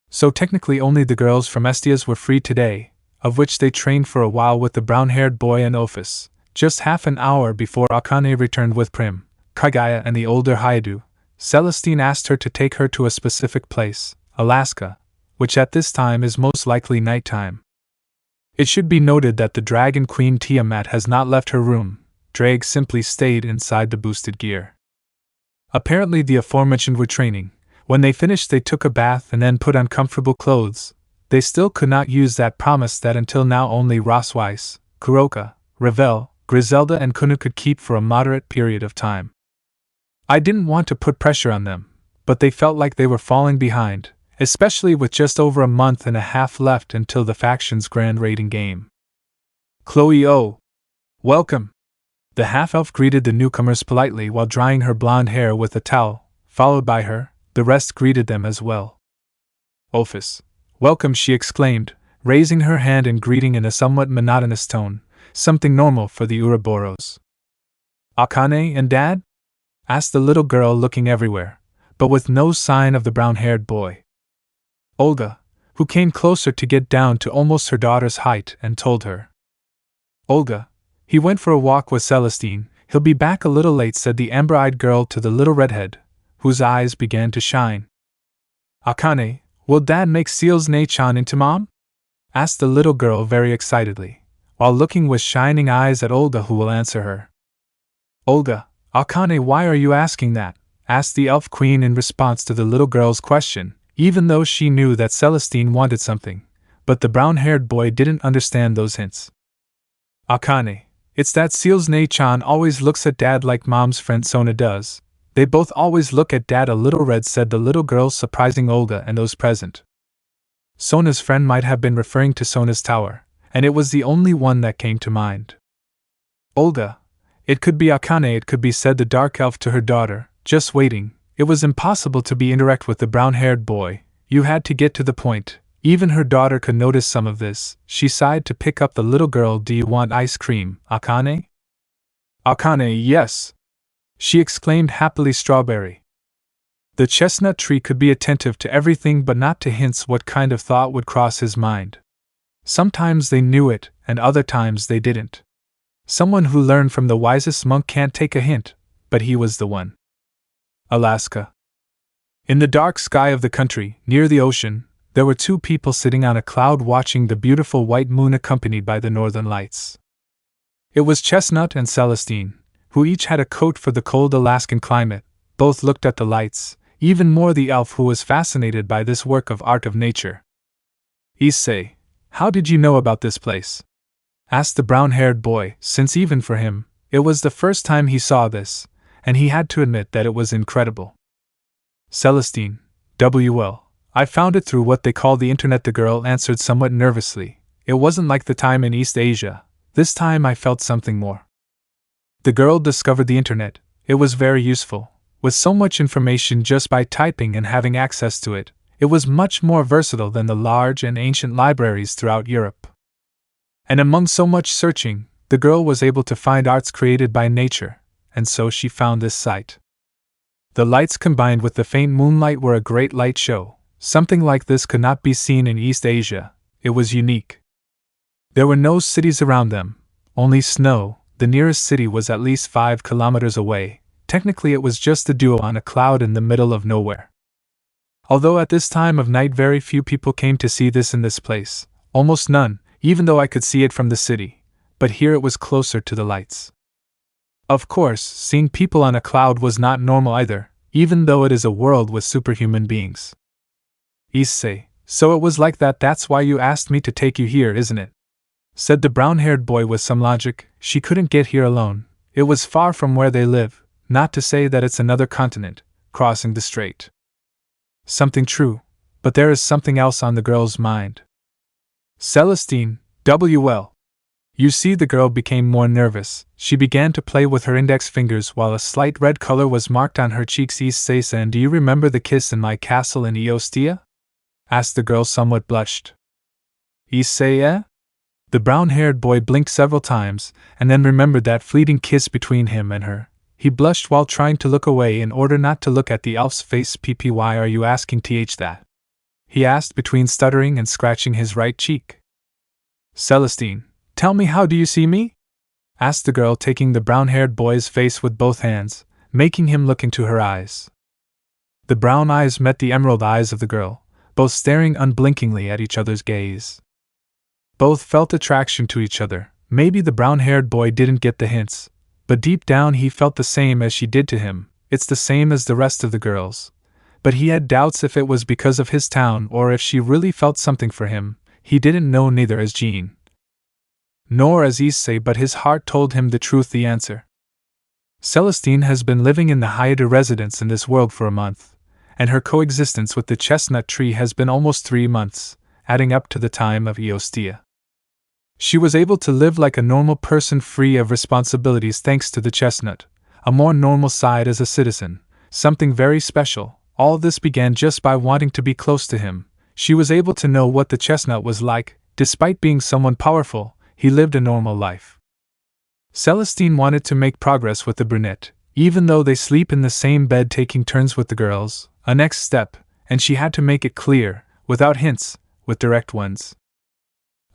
So technically only the girls from Estia's were free today, of which they trained for a while with the brown-haired boy in office, just half an hour before Akane returned with Prim, Kagaya and the older Hyoudou. Celestine asked her to take her to a specific place, Alaska, which at this time is most likely nighttime. It should be noted that the Dragon Queen Tiamat has not left her room, Drag simply stayed inside the boosted gear. Apparently the aforementioned were training. When they finished they took a bath and then put on comfortable clothes. They still could not use that promise that until now only Weiss, Kuroka, Ravel, Griselda and Kunu could keep for a moderate period of time. I didn't want to put pressure on them, but they felt like they were falling behind, especially with just over a month and a half left until the faction's grand raiding game. Khloe, oh! Welcome! The half-elf greeted the newcomers politely while drying her blonde hair with a towel. Followed by her, the rest greeted them as well. Ophis, welcome, she exclaimed, raising her hand in greeting in a somewhat monotonous tone, something normal for the Ouroboros. Akane and Dad? Asked the little girl, looking everywhere, but with no sign of the brown-haired boy. Olga, who came closer to get down to almost her daughter's height, and told her. Olga, he went for a walk with Celestine, he'll be back a little late, said the amber-eyed girl to the little redhead, whose eyes began to shine. Akane, will Dad make Seal's Nei-chan into Mom? Asked the little girl very excitedly, while looking with shining eyes at Olga, who will answer her. Olga, Akane, why are you asking that? Asked the elf queen in response to the little girl's question, even though she knew that Celestine wanted something, but the brown-haired boy didn't understand those hints. Akane, it's that Seal's Nei-chan always looks at Dad like Mom's friend Sona does. They both always look at Dad a little red, said the little girl, surprising Olga and those present. Sona's friend might have been referring to Sona's tower, and it was the only one that came to mind. Olga, it could be Akane, it could be, said the dark elf to her daughter, just waiting. It was impossible to be indirect with the brown-haired boy, you had to get to the point. Even her daughter could notice some of this. She sighed to pick up the little girl. Do you want ice cream, Akane? Akane, yes! She exclaimed happily. Strawberry. The chestnut tree could be attentive to everything but not to hints. What kind of thought would cross his mind? Sometimes they knew it, and other times they didn't. Someone who learned from the wisest monk can't take a hint, but he was the one. Alaska. In the dark sky of the country, near the ocean, there were two people sitting on a cloud watching the beautiful white moon accompanied by the northern lights. It was Chestnut and Celestine, who each had a coat for the cold Alaskan climate. Both looked at the lights, even more the elf, who was fascinated by this work of art of nature. Issei, how did you know about this place? Asked the brown-haired boy, since even for him, it was the first time he saw this, and he had to admit that it was incredible. Celestine, well, I found it through what they call the internet, the girl answered somewhat nervously. It wasn't like the time in East Asia. This time I felt something more. The girl discovered the internet. It was very useful. With so much information just by typing and having access to it, it was much more versatile than the large and ancient libraries throughout Europe. And among so much searching, the girl was able to find arts created by nature, and so she found this site. The lights combined with the faint moonlight were a great light show. Something like this could not be seen in East Asia. It was unique. There were no cities around them, only snow. The nearest city was at least 5 kilometers away. Technically it was just a duo on a cloud in the middle of nowhere. Although at this time of night very few people came to see this in this place, almost none, even though I could see it from the city, but here it was closer to the lights. Of course, seeing people on a cloud was not normal either, even though it is a world with superhuman beings. Issei, so it was like that, that's why you asked me to take you here, isn't it? Said the brown-haired boy with some logic. She couldn't get here alone. It was far from where they live, not to say that it's another continent, crossing the strait. Something true, but there is something else on the girl's mind. Celestine, well. You see, the girl became more nervous. She began to play with her index fingers while a slight red color was marked on her cheeks. Issei, and do you remember the kiss in my castle in Eostia? Asked the girl, somewhat blushed. Issei, eh? The brown-haired boy blinked several times, and then remembered that fleeting kiss between him and her. He blushed while trying to look away in order not to look at the elf's face. Why are you asking that? He asked between stuttering and scratching his right cheek. Celestine, tell me, how do you see me? Asked the girl, taking the brown-haired boy's face with both hands, making him look into her eyes. The brown eyes met the emerald eyes of the girl, both staring unblinkingly at each other's gaze. Both felt attraction to each other. Maybe the brown-haired boy didn't get the hints, but deep down he felt the same as she did to him. It's the same as the rest of the girls. But he had doubts if it was because of his town or if she really felt something for him. He didn't know, neither as Jean. nor as Issei, but his heart told him the truth, the answer. Celestine has been living in the Hyoudou residence in this world for a month, and her coexistence with the chestnut tree has been almost 3 months, adding up to the time of Eostia. She was able to live like a normal person free of responsibilities thanks to the chestnut, a more normal side as a citizen, something very special. All this began just by wanting to be close to him. She was able to know what the chestnut was like. Despite being someone powerful, he lived a normal life. Celestine wanted to make progress with the brunette, even though they sleep in the same bed taking turns with the girls, a next step, and she had to make it clear, without hints, with direct ones.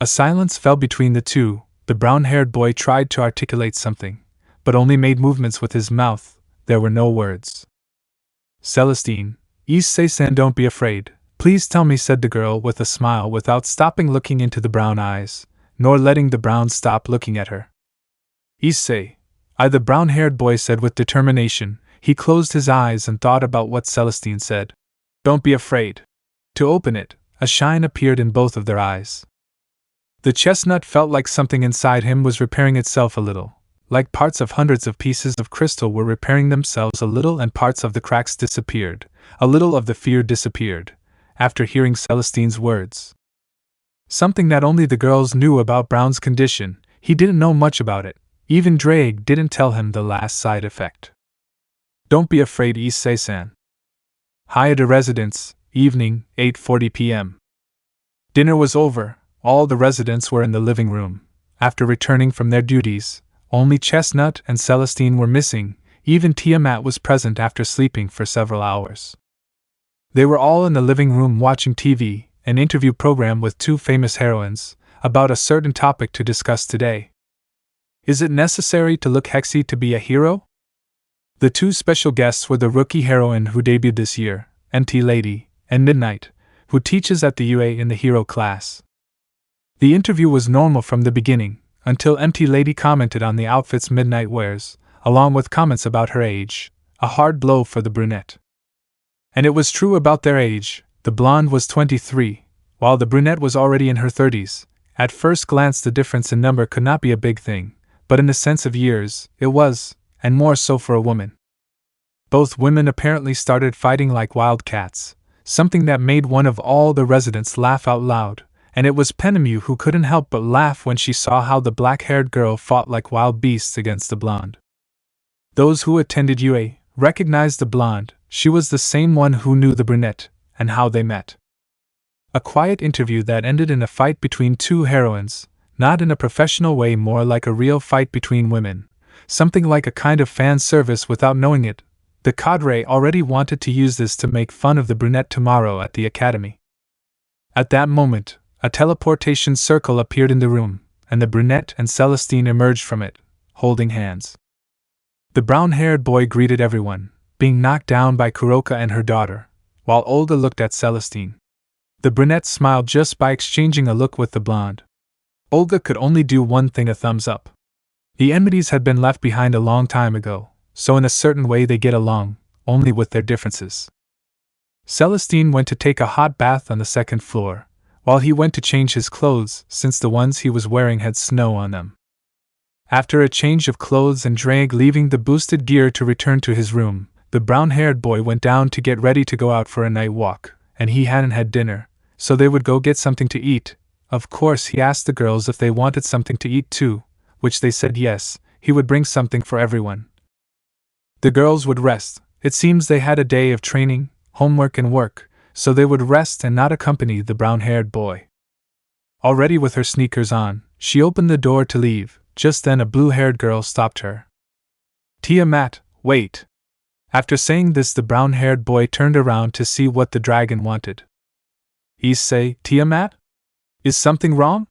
A silence fell between the two. The brown-haired boy tried to articulate something, but only made movements with his mouth. There were no words. Celestine, Issei-san, don't be afraid. Please tell me, said the girl with a smile without stopping looking into the brown eyes, nor letting the brown stop looking at her. Issei, the brown-haired boy said with determination. He closed his eyes and thought about what Celestine said. Don't be afraid. To open it, a shine appeared in both of their eyes. The chestnut felt like something inside him was repairing itself a little, like parts of hundreds of pieces of crystal were repairing themselves a little, and parts of the cracks disappeared. A little of the fear disappeared, after hearing Celestine's words. Something that only the girls knew about Brown's condition. He didn't know much about it. Even Drake didn't tell him the last side effect. Don't be afraid, Issei-san. Hyoudou residence, evening, 8:40 p.m. Dinner was over. All the residents were in the living room. After returning from their duties, only Chestnut and Celestine were missing. Even Tiamat was present after sleeping for several hours. They were all in the living room watching TV, an interview program with 2 famous heroines, about a certain topic to discuss today. Is it necessary to look hexy to be a hero? The 2 special guests were the rookie heroine who debuted this year, MT Lady, and Midnight, who teaches at the UA in the hero class. The interview was normal from the beginning, until MT Lady commented on the outfits Midnight wears, along with comments about her age, a hard blow for the brunette. And it was true about their age. The blonde was 23, while the brunette was already in her 30s. At first glance the difference in number could not be a big thing, but in the sense of years, it was, and more so for a woman. Both women apparently started fighting like wild cats, something that made one of all the residents laugh out loud, and it was Penemu who couldn't help but laugh when she saw how the black-haired girl fought like wild beasts against the blonde. Those who attended UA recognized the blonde. She was the same one who knew the brunette, and how they met. A quiet interview that ended in a fight between 2 heroines, not in a professional way, more like a real fight between women, something like a kind of fan service without knowing it. The cadre already wanted to use this to make fun of the brunette tomorrow at the academy. At that moment, a teleportation circle appeared in the room, and the brunette and Celestine emerged from it, holding hands. The brown-haired boy greeted everyone, being knocked down by Kuroka and her daughter, while Olga looked at Celestine. The brunette smiled just by exchanging a look with the blonde. Olga could only do one thing, a thumbs up. The enmities had been left behind a long time ago, so in a certain way they get along, only with their differences. Celestine went to take a hot bath on the 2nd floor, while he went to change his clothes since the ones he was wearing had snow on them. After a change of clothes and Drake leaving the boosted gear to return to his room, the brown-haired boy went down to get ready to go out for a night walk, and he hadn't had dinner, so they would go get something to eat. Of course, he asked the girls if they wanted something to eat too, which they said yes. He would bring something for everyone. The girls would rest. It seems they had a day of training, homework and work, so they would rest and not accompany the brown-haired boy. Already with her sneakers on, she opened the door to leave. Just then a blue-haired girl stopped her. Tiamat, wait. After saying this, the brown-haired boy turned around to see what the dragon wanted. Issei, Tiamat? Is something wrong?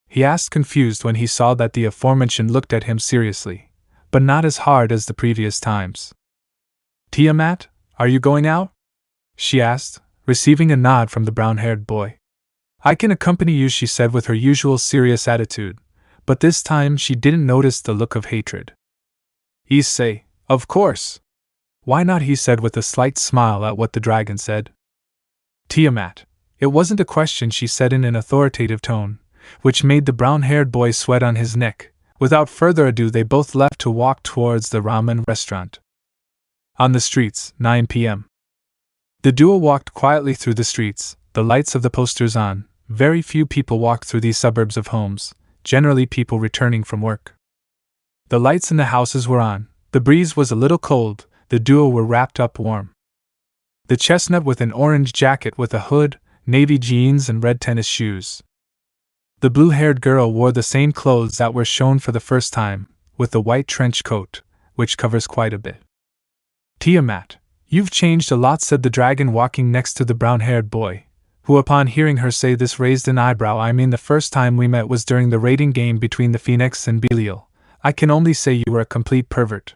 He asked, confused when he saw that the aforementioned looked at him seriously, but not as hard as the previous times. Tiamat, are you going out? She asked, receiving a nod from the brown-haired boy. I can accompany you, she said with her usual serious attitude, but this time she didn't notice the look of hatred. Issei, of course. Why not, he said with a slight smile at what the dragon said. Tiamat, it wasn't a question, she said in an authoritative tone. which made the brown-haired boy sweat on his neck. Without further ado, they both left to walk towards the ramen restaurant. On the streets, 9 p.m. The duo walked quietly through the streets, the lights of the posters on. Very few people walked through these suburbs of homes, generally people returning from work. The lights in the houses were on, the breeze was a little cold, the duo were wrapped up warm. The chestnut with an orange jacket with a hood, navy jeans and red tennis shoes. The blue-haired girl wore the same clothes that were shown for the first time, with the white trench coat, which covers quite a bit. "Tiamat, you've changed a lot," said the dragon walking next to the brown-haired boy, who upon hearing her say this raised an eyebrow. "I mean, the first time we met was during the raiding game between the Phoenix and Belial. I can only say you were a complete pervert."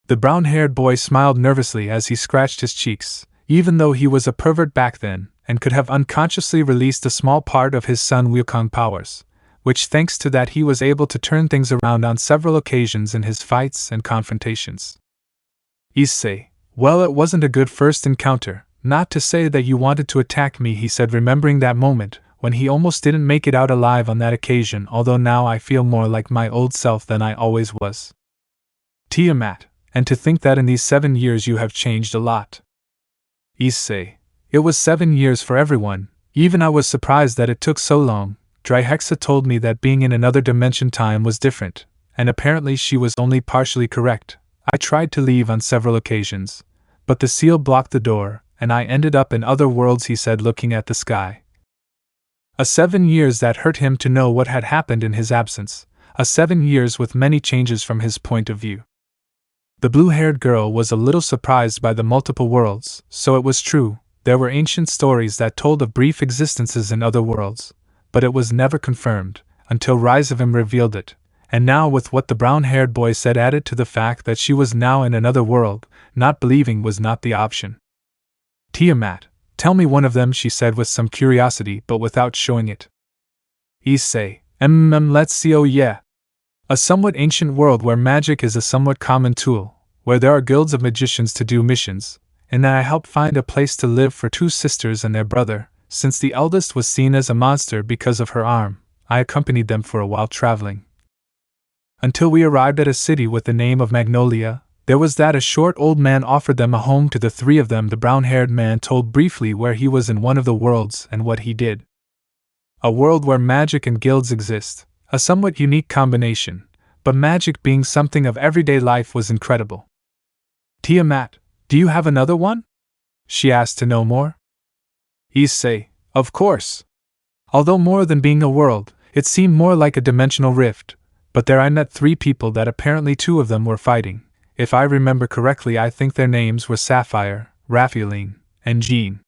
The brown-haired boy smiled nervously as he scratched his cheeks, even though he was a pervert back then, and could have unconsciously released a small part of his son Wukong powers, which thanks to that he was able to turn things around on several occasions in his fights and confrontations. "Issei, well, it wasn't a good first encounter, not to say that you wanted to attack me," he said, remembering that moment, when he almost didn't make it out alive on that occasion, although now I feel more like my old self than I always was. "Tiamat, and to think that in these 7 years you have changed a lot." "Issei, it was 7 years for everyone, even I was surprised that it took so long. Trihexa told me that being in another dimension time was different, and apparently she was only partially correct. I tried to leave on several occasions, but the seal blocked the door, and I ended up in other worlds," he said, looking at the sky. A 7 years that hurt him to know what had happened in his absence, a 7 years with many changes from his point of view. The blue-haired girl was a little surprised by the multiple worlds, so it was true, there were ancient stories that told of brief existences in other worlds, but it was never confirmed, until Rise of Him revealed it, and now with what the brown-haired boy said added to the fact that she was now in another world, not believing was not the option. "Tiamat, tell me one of them," she said with some curiosity but without showing it. "Issei, let's see, oh yeah. A somewhat ancient world where magic is a somewhat common tool, where there are guilds of magicians to do missions, and that I helped find a place to live for 2 sisters and their brother. Since the eldest was seen as a monster because of her arm, I accompanied them for a while traveling. Until we arrived at a city with the name of Magnolia. There was that a short old man offered them a home to the 3 of them." The brown-haired man told briefly where he was in one of the worlds and what he did. "A world where magic and guilds exist, a somewhat unique combination, but magic being something of everyday life was incredible." "Tiamat, do you have another one?" she asked to know more. "Issei, of course. Although more than being a world, it seemed more like a dimensional rift, but there I met 3 people that apparently 2 of them were fighting. If I remember correctly, I think their names were Sapphire, Raphaeline, and Jean.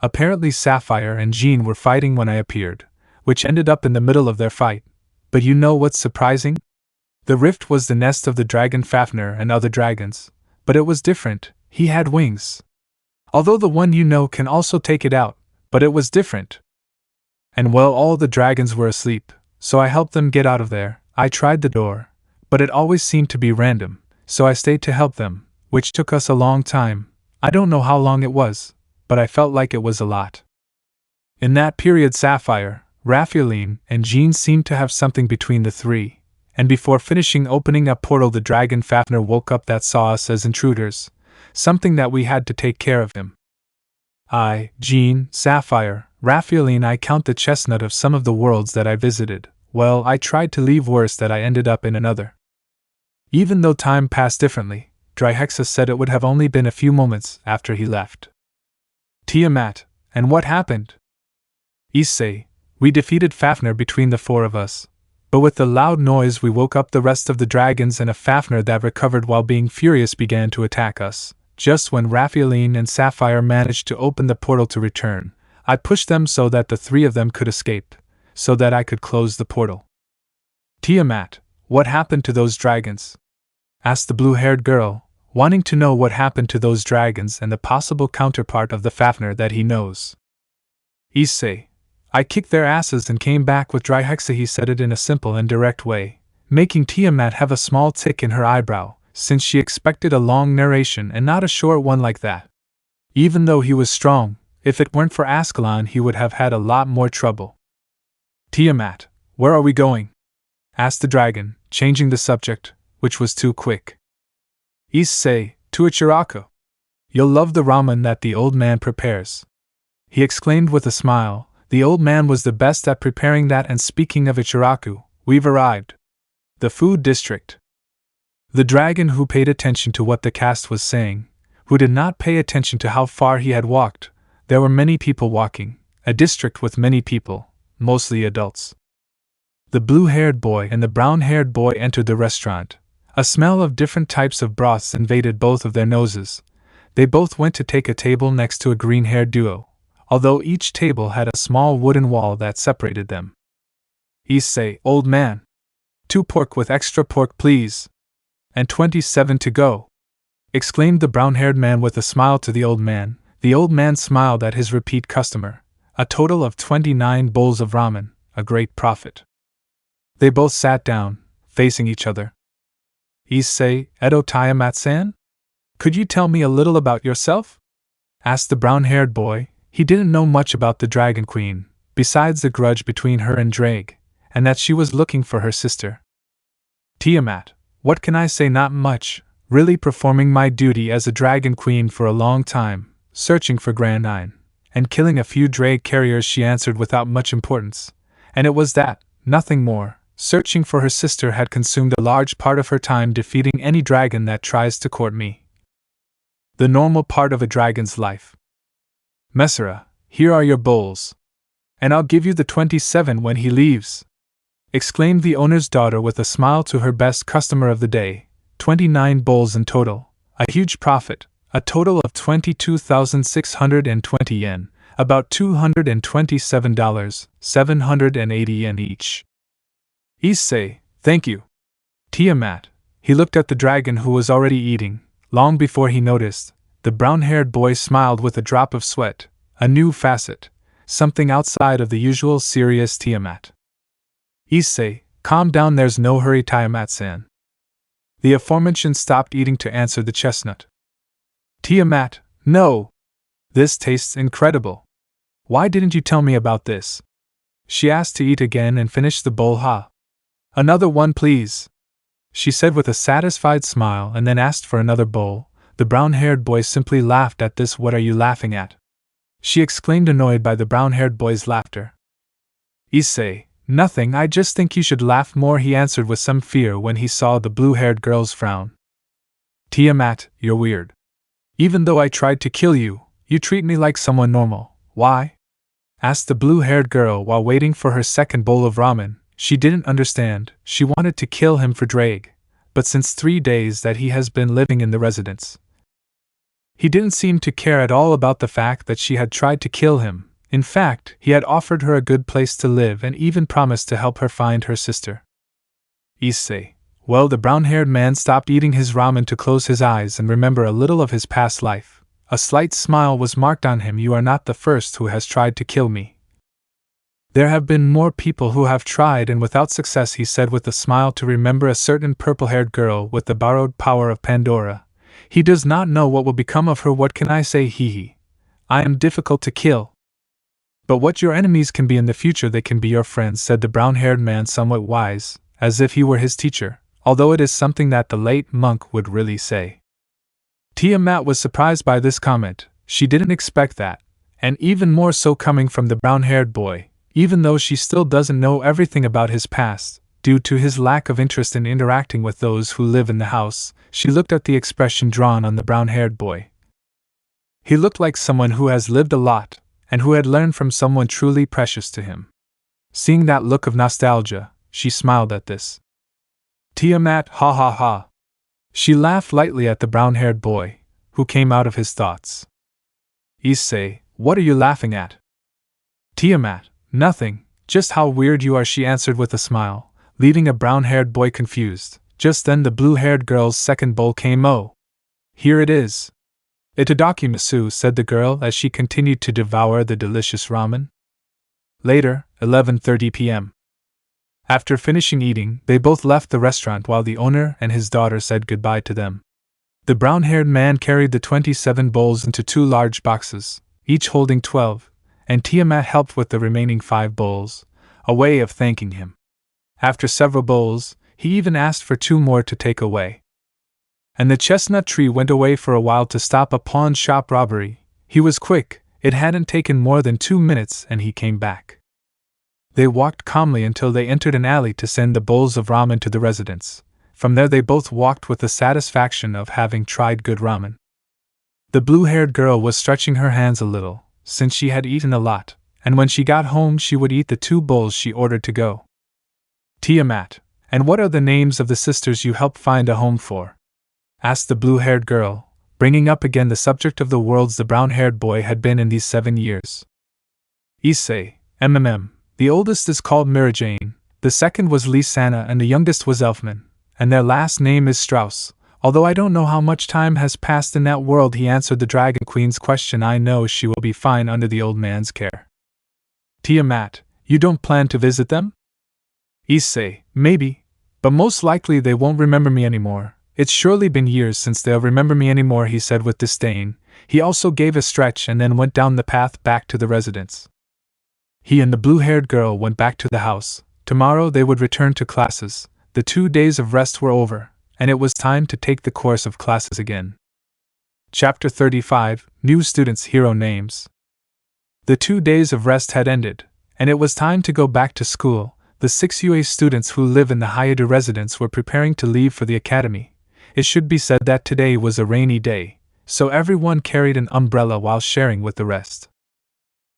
Apparently Sapphire and Jean were fighting when I appeared, which ended up in the middle of their fight. But you know what's surprising? The rift was the nest of the dragon Fafnir and other dragons, but it was different, he had wings. Although the one you know can also take it out, but it was different. And well, all the dragons were asleep, so I helped them get out of there. I tried the door, but it always seemed to be random, so I stayed to help them, which took us a long time. I don't know how long it was, but I felt like it was a lot. In that period Sapphire, Raphaeline, and Jean seemed to have something between the 3, and before finishing opening a portal the dragon Fafnir woke up that saw us as intruders, something that we had to take care of him. I, Jean, Sapphire, Raphaeline, I count the chestnut of some of the worlds that I visited. Well, I tried to leave worse that I ended up in another. Even though time passed differently, Trihexa said it would have only been a few moments after he left. Tiamat, and what happened? Issei, we defeated Fafnir between the 4 of us, but with the loud noise we woke up the rest of the dragons, and a Fafnir that recovered while being furious began to attack us. Just when Raphaeline and Sapphire managed to open the portal to return, I pushed them so that the 3 of them could escape, so that I could close the portal. Tiamat, what happened to those dragons? Asked the blue-haired girl, wanting to know what happened to those dragons and the possible counterpart of the Fafnir that he knows. Issei, I kicked their asses and came back with Trihexa. He said it in a simple and direct way, making Tiamat have a small tick in her eyebrow, since she expected a long narration and not a short one like that. Even though he was strong, if it weren't for Ascalon he would have had a lot more trouble. Tiamat, where are we going? Asked the dragon, changing the subject, which was too quick. Issei, to Ichiraku. You'll love the ramen that the old man prepares. He exclaimed with a smile. The old man was the best at preparing that, and speaking of Ichiraku, we've arrived. The food district. The dragon, who paid attention to what the cast was saying, who did not pay attention to how far he had walked, there were many people walking, a district with many people, mostly adults. The blue-haired boy and the brown-haired boy entered the restaurant. A smell of different types of broths invaded both of their noses. They both went to take a table next to a green-haired duo, although each table had a small wooden wall that separated them. Issei, old man. 2 pork with extra pork, please. And 27 to go, exclaimed the brown-haired man with a smile to the old man. The old man smiled at his repeat customer. A total of 29 bowls of ramen, a great profit. They both sat down, facing each other. Issei, Edo Tiamat-san? Could you tell me a little about yourself? Asked the brown-haired boy. He didn't know much about the Dragon Queen, besides the grudge between her and Drake, and that she was looking for her sister. Tiamat, what can I say? Not much, really performing my duty as a Dragon Queen for a long time, searching for Grandine, and killing a few drake carriers, she answered without much importance. And it was that, nothing more. Searching for her sister had consumed a large part of her time, defeating any dragon that tries to court me. The normal part of a dragon's life. Messera, here are your bowls. And I'll give you the 27 when he leaves, exclaimed the owner's daughter with a smile to her best customer of the day. 29 bowls in total, a huge profit, a total of 22,620 yen, about $227, 780 yen each. Issei, thank you. Tiamat, he looked at the dragon who was already eating. Long before he noticed, the brown-haired boy smiled with a drop of sweat, a new facet, something outside of the usual serious Tiamat. Issei, calm down, there's no hurry, Tiamat-san. The aforementioned stopped eating to answer the chestnut. Tiamat, no! This tastes incredible. Why didn't you tell me about this? She asked to eat again and finish the bowl. Another one, please, she said with a satisfied smile, and then asked for another bowl. The brown-haired boy simply laughed at this. What are you laughing at? She exclaimed, annoyed by the brown-haired boy's laughter. Issei, nothing, I just think you should laugh more, he answered with some fear when he saw the blue-haired girl's frown. Tiamat, you're weird. Even though I tried to kill you, you treat me like someone normal. Why? Asked the blue-haired girl while waiting for her second bowl of ramen. She didn't understand. She wanted to kill him for Drake, but since 3 days that he has been living in the residence, he didn't seem to care at all about the fact that she had tried to kill him. In fact, he had offered her a good place to live and even promised to help her find her sister. Issei. Well, the brown-haired man stopped eating his ramen to close his eyes and remember a little of his past life. A slight smile was marked on him. You are not the first who has tried to kill me. There have been more people who have tried and without success, he said with a smile, to remember a certain purple-haired girl with the borrowed power of Pandora. He does not know what will become of her. What can I say? Hee. I am difficult to kill. But what your enemies can be in the future, they can be your friends, said the brown-haired man somewhat wise, as if he were his teacher, although it is something that the late monk would really say. Tiamat was surprised by this comment. She didn't expect that, and even more so coming from the brown-haired boy. Even though she still doesn't know everything about his past, due to his lack of interest in interacting with those who live in the house, she looked at the expression drawn on the brown-haired boy. He looked like someone who has lived a lot, and who had learned from someone truly precious to him. Seeing that look of nostalgia, she smiled at this. Tiamat, ha ha ha. She laughed lightly at the brown-haired boy, who came out of his thoughts. Issei, what are you laughing at? Tiamat, nothing, just how weird you are, she answered with a smile, leaving a brown-haired boy confused. Just then the blue-haired girl's second bowl came. Oh, here it is. Itadakimasu, said the girl as she continued to devour the delicious ramen. Later, 11:30 p.m. After finishing eating, they both left the restaurant while the owner and his daughter said goodbye to them. The brown-haired man carried the 27 bowls into 2 large boxes, each holding 12, and Tiamat helped with the remaining 5 bowls. a way of thanking him. After several bowls, he even asked for 2 more to take away. And the chestnut tree went away for a while to stop a pawn shop robbery. He was quick, it hadn't taken more than 2 minutes and he came back. They walked calmly until they entered an alley to send the bowls of ramen to the residents. From there they both walked with the satisfaction of having tried good ramen. The blue-haired girl was stretching her hands a little, since she had eaten a lot, and when she got home she would eat the 2 bowls she ordered to go. Tiamat, and what are the names of the sisters you helped find a home for? Asked the blue-haired girl, bringing up again the subject of the worlds the brown-haired boy had been in these 7 years. Issei, the oldest is called Mirajane, the second was Lisanna and the youngest was Elfman, and their last name is Strauss. Although I don't know how much time has passed in that world, he answered the Dragon Queen's question. I know she will be fine under the old man's care. Tiamat, you don't plan to visit them? Issei, maybe, but most likely they won't remember me anymore. It's surely been years since they'll remember me anymore, he said with disdain. He also gave a stretch and then went down the path back to the residence. He and the blue-haired girl went back to the house. Tomorrow they would return to classes. The 2 days of rest were over, and it was time to take the course of classes again. Chapter 35, New Students' Hero Names. The 2 days of rest had ended, and it was time to go back to school. The 6 UA students who live in the Hyoudou residence were preparing to leave for the academy. It should be said that today was a rainy day, so everyone carried an umbrella while sharing with the rest.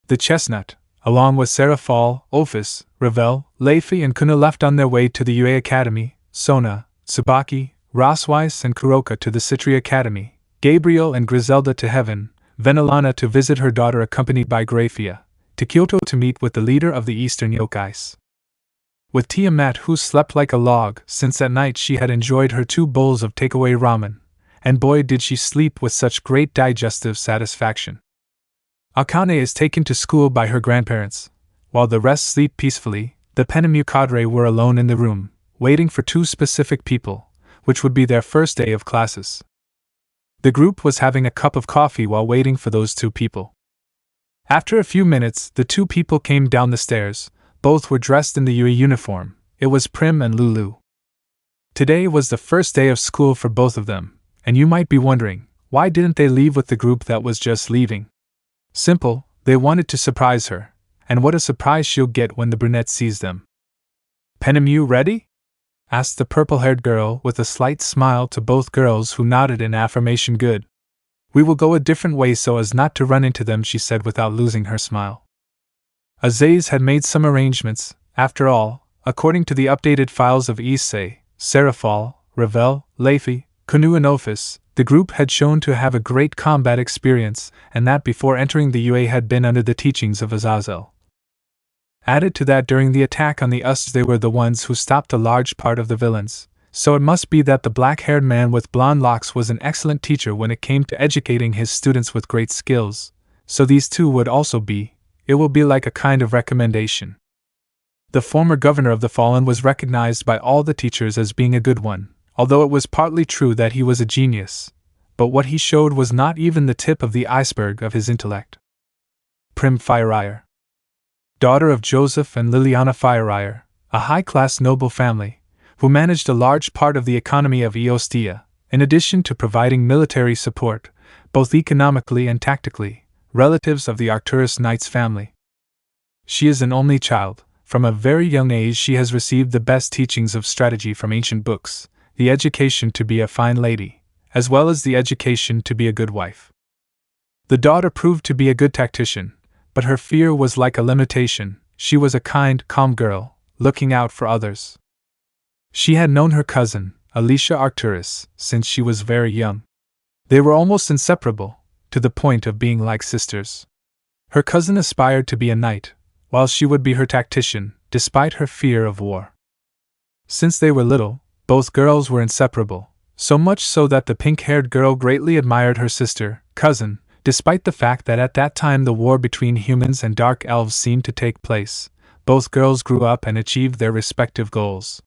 The chestnut, along with Serafal, Ophis, Ravel, Leifi and Kuna left on their way to the UA Academy, Sona, Tsubaki, Weiss and Kuroka to the Citri Academy, Gabriel and Griselda to Heaven, Venelana to visit her daughter accompanied by Graphia, to Kyoto to meet with the leader of the Eastern Yokais. With Tiamat, who slept like a log since at night she had enjoyed her 2 bowls of takeaway ramen, and boy did she sleep with such great digestive satisfaction. Akane is taken to school by her grandparents. While the rest sleep peacefully, the Penemu cadre were alone in the room, waiting for 2 specific people, which would be their first day of classes. The group was having a cup of coffee while waiting for those 2 people. After a few minutes, the 2 people came down the stairs. Both were dressed in the UE uniform. It was Prim and Lulu. Today was the first day of school for both of them, and you might be wondering, why didn't they leave with the group that was just leaving? Simple, they wanted to surprise her, and what a surprise she'll get when the brunette sees them. Penemu ready? Asked the purple-haired girl with a slight smile to both girls who nodded in affirmation. Good. We will go a different way so as not to run into them, she said without losing her smile. Aziz had made some arrangements. After all, according to the updated files of Issei, Serafal, Ravel, Leifi, Kunu and Ophis, the group had shown to have a great combat experience, and that before entering the UA had been under the teachings of Azazel. Added to that, during the attack on the Usts they were the ones who stopped a large part of the villains, so it must be that the black-haired man with blonde locks was an excellent teacher when it came to educating his students with great skills, so these 2 would also be. It will be like a kind of recommendation. The former governor of the Fallen was recognized by all the teachers as being a good one, although it was partly true that he was a genius, but what he showed was not even the tip of the iceberg of his intellect. Prim Fireire, daughter of Joseph and Liliana Fireire, a high-class noble family, who managed a large part of the economy of Eostia, in addition to providing military support, both economically and tactically. Relatives of the Arcturus Knight's family. She is an only child. From a very young age she has received the best teachings of strategy from ancient books, the education to be a fine lady, as well as the education to be a good wife. The daughter proved to be a good tactician, but her fear was like a limitation. She was a kind, calm girl, looking out for others. She had known her cousin, Alicia Arcturus, since she was very young. They were almost inseparable, to the point of being like sisters. Her cousin aspired to be a knight, while she would be her tactician, despite her fear of war. Since they were little, both girls were inseparable, so much so that the pink-haired girl greatly admired her sister, cousin, despite the fact that at that time the war between humans and dark elves seemed to take place. Both girls grew up and achieved their respective goals.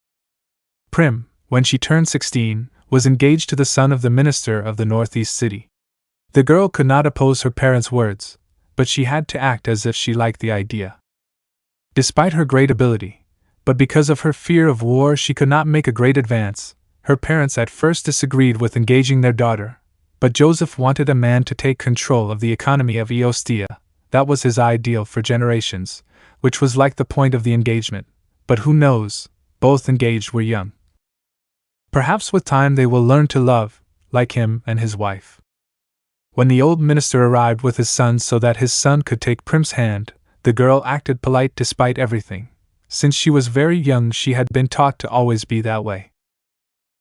Prim, when she turned 16, was engaged to the son of the minister of the Northeast City. The girl could not oppose her parents' words, but she had to act as if she liked the idea. despite her great ability, but because of her fear of war she could not make a great advance. Her parents at first disagreed with engaging their daughter, but Joseph wanted a man to take control of the economy of Eostia. That was his ideal for generations, which was like the point of the engagement. But who knows, both engaged were young. Perhaps with time they will learn to love, like him and his wife. When the old minister arrived with his son so that his son could take Prim's hand, the girl acted polite despite everything. Since she was very young she had been taught to always be that way.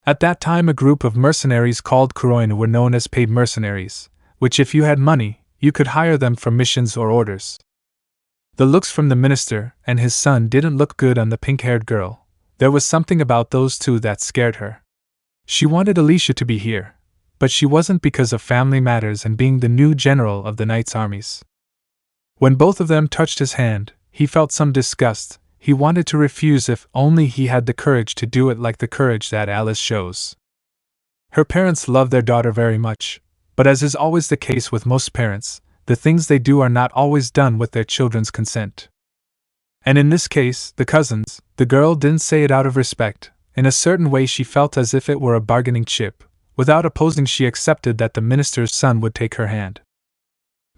At that time a group of mercenaries called Khloe were known as paid mercenaries, which if you had money, you could hire them for missions or orders. The looks from the minister and his son didn't look good on the pink-haired girl. There was something about those two that scared her. She wanted Alicia to be here, but she wasn't because of family matters and being the new general of the Knight's armies. When both of them touched his hand, he felt some disgust. He wanted to refuse if only he had the courage to do it like the courage that Alice shows. Her parents love their daughter very much, but as is always the case with most parents, the things they do are not always done with their children's consent. And in this case, the cousins, the girl didn't say it out of respect. In a certain way she felt as if it were a bargaining chip. Without opposing she accepted that the minister's son would take her hand.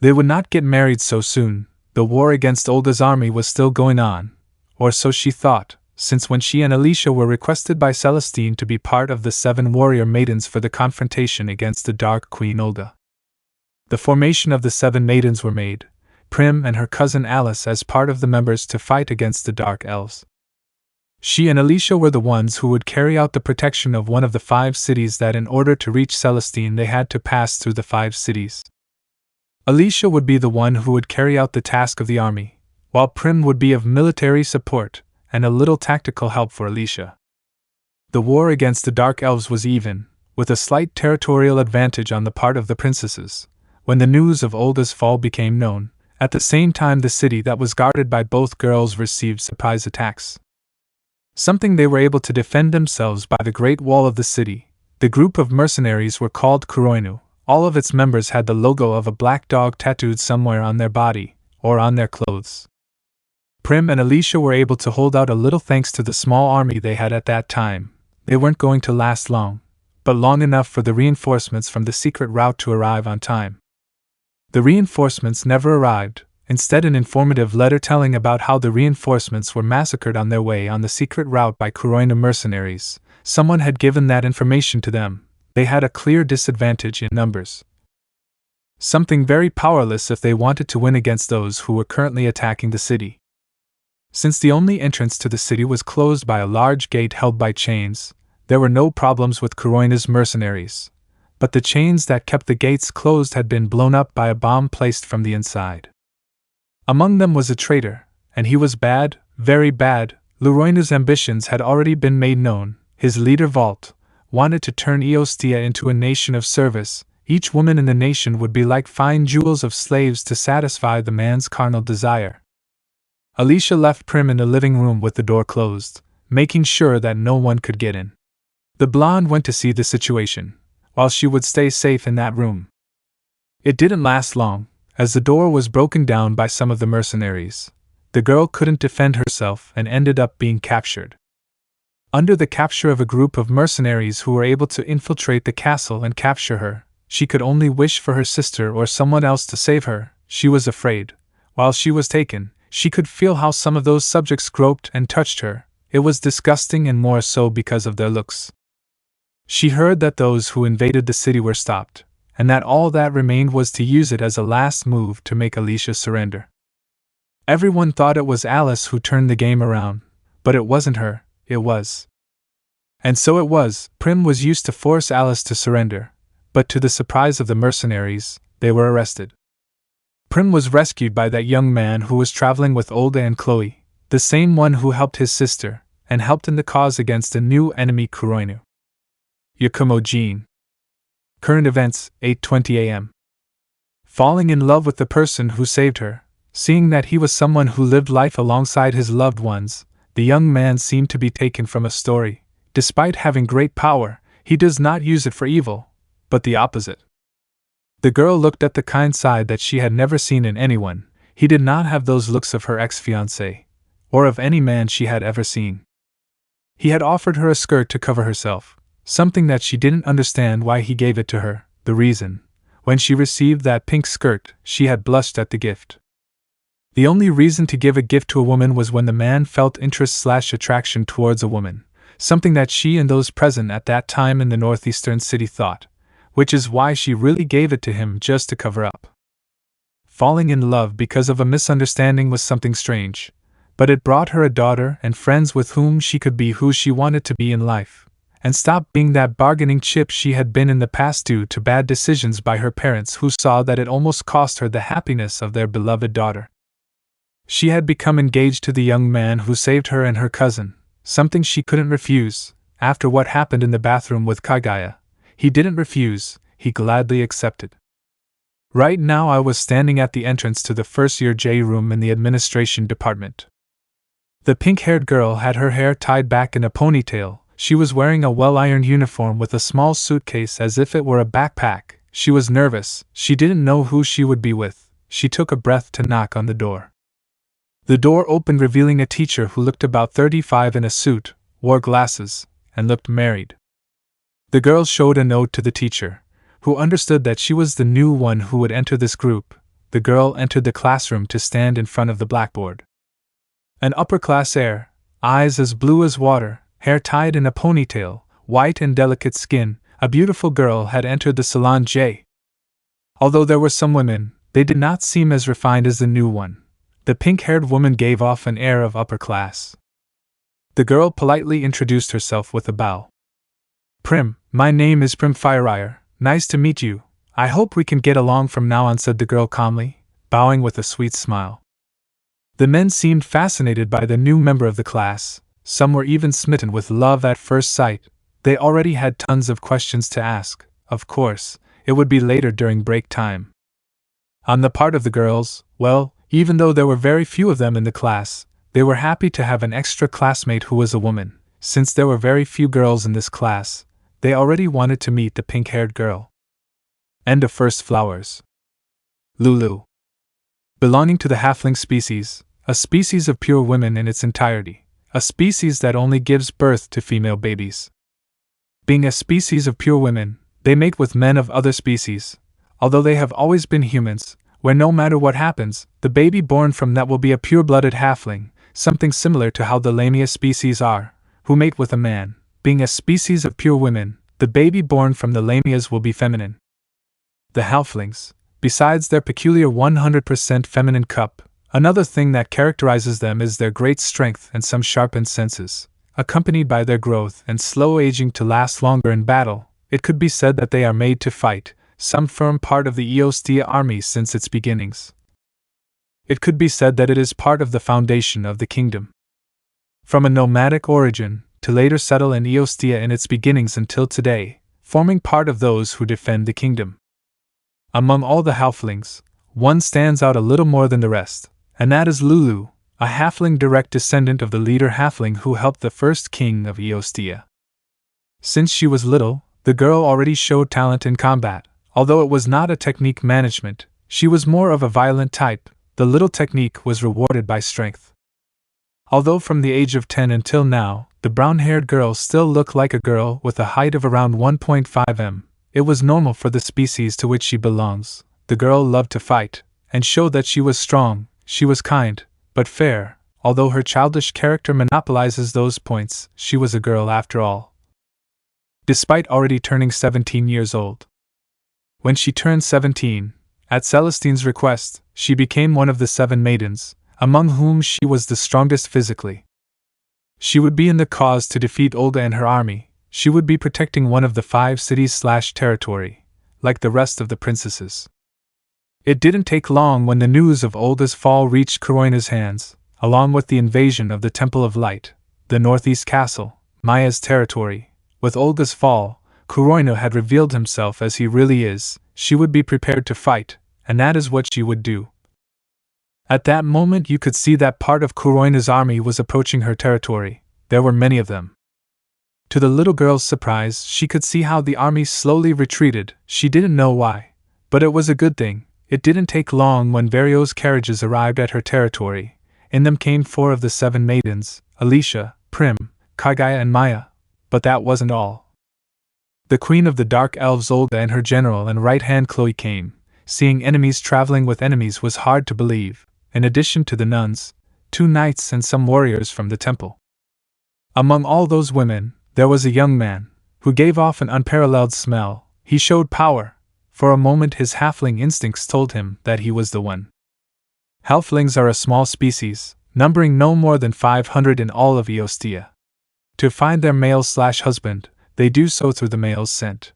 They would not get married so soon. The war against Olga's army was still going on, or so she thought, since when she and Alicia were requested by Celestine to be part of the 7 warrior maidens for the confrontation against the Dark Queen Olga. The formation of the 7 maidens were made, Prim and her cousin Alice as part of the members to fight against the Dark Elves. She and Alicia were the ones who would carry out the protection of one of the 5 cities that in order to reach Celestine they had to pass through the 5 cities. Alicia would be the one who would carry out the task of the army, while Prim would be of military support and a little tactical help for Alicia. The war against the Dark Elves was even, with a slight territorial advantage on the part of the princesses. When the news of Olga's fall became known, at the same time the city that was guarded by both girls received surprise attacks. Something they were able to defend themselves by the Great Wall of the city. The group of mercenaries were called Khloe. All of its members had the logo of a black dog tattooed somewhere on their body, or on their clothes. Prim and Alicia were able to hold out a little thanks to the small army they had at that time. They weren't going to last long, but long enough for the reinforcements from the secret route to arrive on time. The reinforcements never arrived. Instead, an informative letter telling about how the reinforcements were massacred on their way on the secret route by Khloe mercenaries. Someone had given that information to them. They had a clear disadvantage in numbers. Something very powerless if they wanted to win against those who were currently attacking the city. Since the only entrance to the city was closed by a large gate held by chains, there were no problems with Khloe's mercenaries. But the chains that kept the gates closed had been blown up by a bomb placed from the inside. Among them was a traitor, and he was bad, very bad. Leroy's ambitions had already been made known. His leader Vault wanted to turn Eostia into a nation of service. Each woman in the nation would be like fine jewels of slaves to satisfy the man's carnal desire. Alicia left Prim in the living room with the door closed, making sure that no one could get in. The blonde went to see the situation, while she would stay safe in that room. It didn't last long, as the door was broken down by some of the mercenaries. The girl couldn't defend herself and ended up being captured. Under the capture of a group of mercenaries who were able to infiltrate the castle and capture her, she could only wish for her sister or someone else to save her. She was afraid. While she was taken, she could feel how some of those subjects groped and touched her. It was disgusting, and more so because of their looks. She heard that those who invaded the city were stopped, and that all that remained was to use it as a last move to make Alicia surrender. Everyone thought it was Alice who turned the game around, but it wasn't her, it was. And so it was. Prim was used to force Alice to surrender, but to the surprise of the mercenaries, they were arrested. Prim was rescued by that young man who was traveling with Olga and Khloe, the same one who helped his sister, and helped in the cause against a new enemy Khloe. Wukong Jin. Current events, 8:20 a.m. Falling in love with the person who saved her, seeing that he was someone who lived life alongside his loved ones, the young man seemed to be taken from a story. Despite having great power, he does not use it for evil, but the opposite. The girl looked at the kind side that she had never seen in anyone. He did not have those looks of her ex-fiancé. or of any man she had ever seen. He had offered her a skirt to cover herself, something that she didn't understand why he gave it to her. The reason: when she received that pink skirt, she had blushed at the gift. The only reason to give a gift to a woman was when the man felt interest/attraction towards a woman, something that she and those present at that time in the northeastern city thought, which is why she really gave it to him, just to cover up. Falling in love because of a misunderstanding was something strange, but it brought her a daughter and friends with whom she could be who she wanted to be in life, and stop being that bargaining chip she had been in the past due to bad decisions by her parents who saw that it almost cost her the happiness of their beloved daughter. She had become engaged to the young man who saved her and her cousin, something she couldn't refuse. After what happened in the bathroom with Kaguya, he didn't refuse, he gladly accepted. Right now I was standing at the entrance to the first-year J room in the administration department. The pink-haired girl had her hair tied back in a ponytail. She was wearing a well-ironed uniform with a small suitcase as if it were a backpack. She was nervous, she didn't know who she would be with. She took a breath to knock on the door. The door opened, revealing a teacher who looked about 35 in a suit, wore glasses, and looked married. The girl showed a note to the teacher, who understood that she was the new one who would enter this group. The girl entered the classroom to stand in front of the blackboard. An upper-class air, eyes as blue as water, hair tied in a ponytail, white and delicate skin, a beautiful girl had entered the Salon J. Although there were some women, they did not seem as refined as the new one. The pink-haired woman gave off an air of upper class. The girl politely introduced herself with a bow. "Prim, my name is Prim Firire. Nice to meet you. I hope we can get along from now on," said the girl calmly, bowing with a sweet smile. The men seemed fascinated by the new member of the class. Some were even smitten with love at first sight. They already had tons of questions to ask. Of course, it would be later during break time. On the part of the girls, well, even though there were very few of them in the class, they were happy to have an extra classmate who was a woman. Since there were very few girls in this class, they already wanted to meet the pink-haired girl. End of first flowers. Lulu. Belonging to the halfling species, a species of pure women in its entirety, a species that only gives birth to female babies. Being a species of pure women, they mate with men of other species, although they have always been humans, where no matter what happens, the baby born from that will be a pure-blooded halfling, something similar to how the Lamia species are, who mate with a man. Being a species of pure women, the baby born from the Lamias will be feminine. The halflings, besides their peculiar 100% feminine cup, another thing that characterizes them is their great strength and some sharpened senses, accompanied by their growth and slow aging to last longer in battle. It could be said that they are made to fight, some firm part of the Eostia army since its beginnings. It could be said that it is part of the foundation of the kingdom. From a nomadic origin, to later settle in Eostia in its beginnings until today, forming part of those who defend the kingdom. Among all the halflings, one stands out a little more than the rest, and that is Lulu, a halfling direct descendant of the leader halfling who helped the first king of Eostia. Since she was little, the girl already showed talent in combat. Although it was not a technique management, she was more of a violent type. The little technique was rewarded by strength. Although from the age of 10 until now, the brown-haired girl still looked like a girl with a height of around 1.5 m, it was normal for the species to which she belongs. The girl loved to fight, and showed that she was strong. She was kind, but fair. Although her childish character monopolizes those points, she was a girl after all. Despite already turning 17 years old. When she turned 17, at Celestine's request, she became one of the 7 maidens, among whom she was the strongest physically. She would be in the cause to defeat Olga and her army. She would be protecting one of the 5 cities/territory, like the rest of the princesses. It didn't take long when the news of Olga's fall reached Khloe's hands, along with the invasion of the Temple of Light, the Northeast Castle, Maya's territory. With Olga's fall, Khloe had revealed himself as he really is. She would be prepared to fight, and that is what she would do. At that moment you could see that part of Khloe's army was approaching her territory. There were many of them. To the little girl's surprise, she could see how the army slowly retreated. She didn't know why, but it was a good thing. It didn't take long when Vario's carriages arrived at her territory, In them came 4 of the 7 maidens, Alicia, Prim, Kaguya and Maya, but that wasn't all. The queen of the Dark Elves Olga and her general and right-hand Khloe came. Seeing enemies traveling with enemies was hard to believe, in addition to the nuns, 2 knights and some warriors from the temple. Among all those women, there was a young man, who gave off an unparalleled smell. He showed power. For a moment his halfling instincts told him that he was the one. Halflings are a small species, numbering no more than 500 in all of Eostia. To find their male/husband, they do so through the male's scent.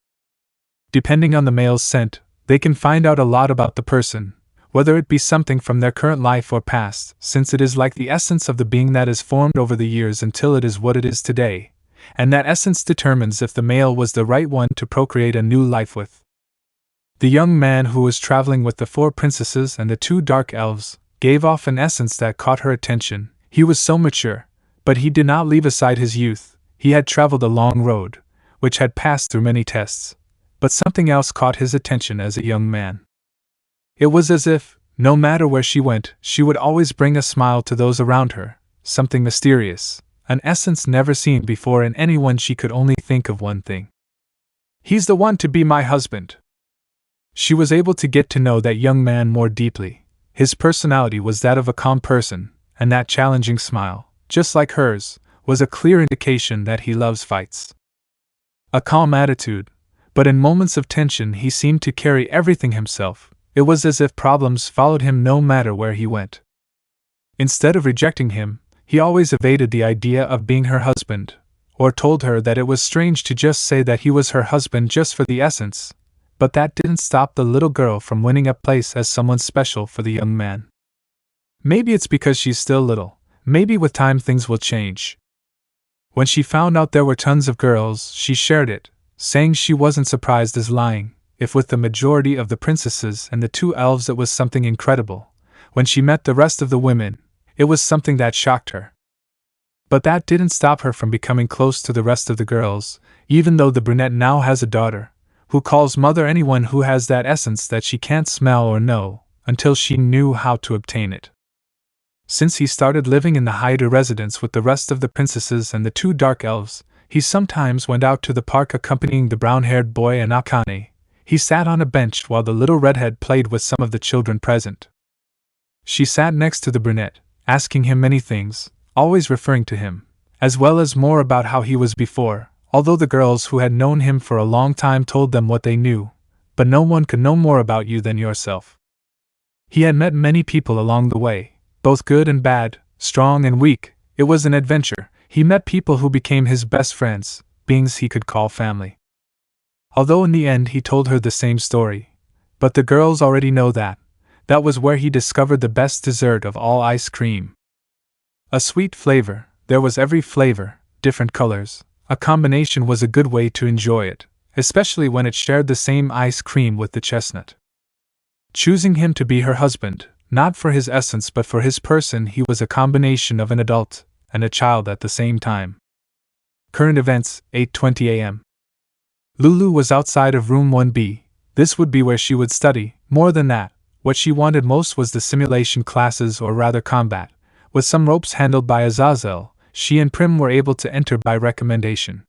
Depending on the male's scent, they can find out a lot about the person, whether it be something from their current life or past, since it is like the essence of the being that is formed over the years until it is what it is today, and that essence determines if the male was the right one to procreate a new life with. The young man who was traveling with the 4 princesses and the 2 dark elves gave off an essence that caught her attention. He was so mature, but he did not leave aside his youth. He had traveled a long road, which had passed through many tests, but something else caught his attention as a young man. It was as if, no matter where she went, she would always bring a smile to those around her, something mysterious, an essence never seen before in anyone. She could only think of one thing. He's the one to be my husband. She was able to get to know that young man more deeply. His personality was that of a calm person, and that challenging smile, just like hers, was a clear indication that he loves fights. A calm attitude, but in moments of tension he seemed to carry everything himself. It was as if problems followed him no matter where he went. Instead of rejecting him, he always evaded the idea of being her husband, or told her that it was strange to just say that he was her husband just for the essence. But that didn't stop the little girl from winning a place as someone special for the young man. Maybe it's because she's still little. Maybe with time things will change. When she found out there were tons of girls, she shared it, saying she wasn't surprised as lying. If with the majority of the princesses and the 2 elves it was something incredible, when she met the rest of the women, it was something that shocked her. But that didn't stop her from becoming close to the rest of the girls, even though the brunette now has a daughter, who calls mother anyone who has that essence that she can't smell or know, until she knew how to obtain it. Since he started living in the Hyoudou residence with the rest of the princesses and the 2 dark elves, he sometimes went out to the park accompanying the brown-haired boy and Akane. He sat on a bench while the little redhead played with some of the children present. She sat next to the brunette, asking him many things, always referring to him, as well as more about how he was before, although the girls who had known him for a long time told them what they knew, but no one could know more about you than yourself. He had met many people along the way, both good and bad, strong and weak. It was an adventure. He met people who became his best friends, beings he could call family. Although in the end he told her the same story, but the girls already know that. That was where he discovered the best dessert of all, ice cream. A sweet flavor. There was every flavor, different colors. A combination was a good way to enjoy it, especially when it shared the same ice cream with the chestnut. Choosing him to be her husband, not for his essence but for his person, he was a combination of an adult and a child at the same time. Current events, 8:20 a.m. Lulu was outside of room 1B. This would be where she would study. More than that, what she wanted most was the simulation classes, or rather combat. With some ropes handled by Azazel, she and Prim were able to enter by recommendation.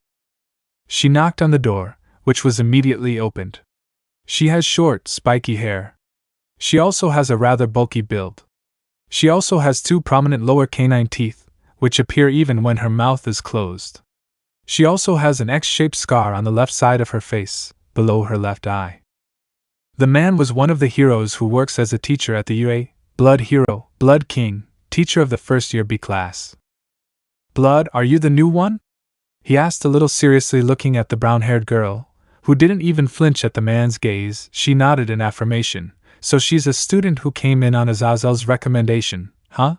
She knocked on the door, which was immediately opened. She has short, spiky hair. She also has a rather bulky build. She also has 2 prominent lower canine teeth, which appear even when her mouth is closed. She also has an X-shaped scar on the left side of her face, below her left eye. The man was one of the heroes who works as a teacher at the UA, Blood Hero, Blood King, teacher of the first-year B class. Blood, are you the new one? He asked a little seriously, looking at the brown-haired girl, who didn't even flinch at the man's gaze. She nodded in affirmation. So she's a student who came in on Azazel's recommendation, huh?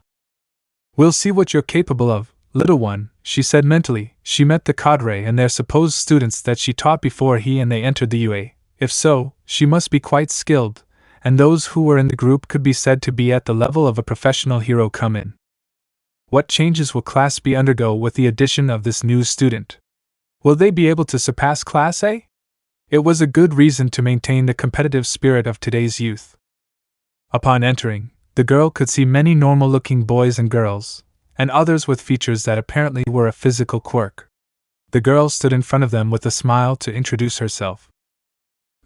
We'll see what you're capable of, little one, she said mentally. She met the cadre and their supposed students that she taught before he and they entered the UA. If so, she must be quite skilled, and those who were in the group could be said to be at the level of a professional hero come in. What changes will Class B undergo with the addition of this new student? Will they be able to surpass Class A? It was a good reason to maintain the competitive spirit of today's youth. Upon entering, the girl could see many normal-looking boys and girls, and others with features that apparently were a physical quirk. The girl stood in front of them with a smile to introduce herself.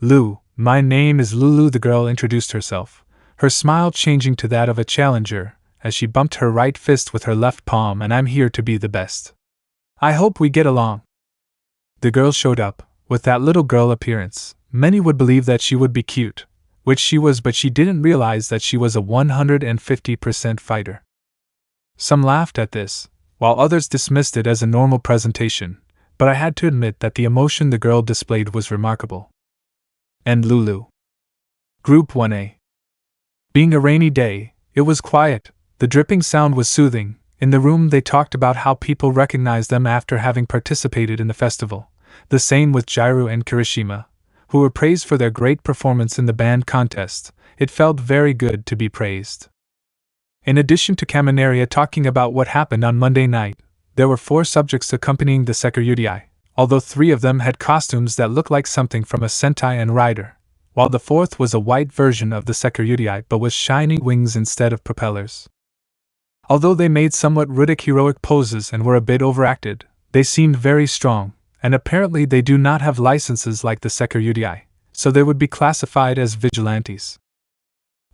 "Lu, my name is Lulu," the girl introduced herself, her smile changing to that of a challenger, as she bumped her right fist with her left palm, "and I'm here to be the best. I hope we get along." The girl showed up, with that little girl appearance. Many would believe that she would be cute, which she was, but she didn't realize that she was a 150% fighter. Some laughed at this, while others dismissed it as a normal presentation, but I had to admit that the emotion the girl displayed was remarkable. And Lulu. Group 1A. Being a rainy day, it was quiet. The dripping sound was soothing. In the room they talked about how people recognized them after having participated in the festival. The same with Jairu and Kirishima, who were praised for their great performance in the band contest. It felt very good to be praised. In addition to Kaminaria talking about what happened on Monday night, there were 4 subjects accompanying the Sekiryuutei, although 3 of them had costumes that looked like something from a Sentai and Rider, while the 4th was a white version of the Sekiryuutei but with shiny wings instead of propellers. Although they made somewhat rudic heroic poses and were a bit overacted, they seemed very strong, and apparently they do not have licenses like the Sekiryuutei, so they would be classified as vigilantes.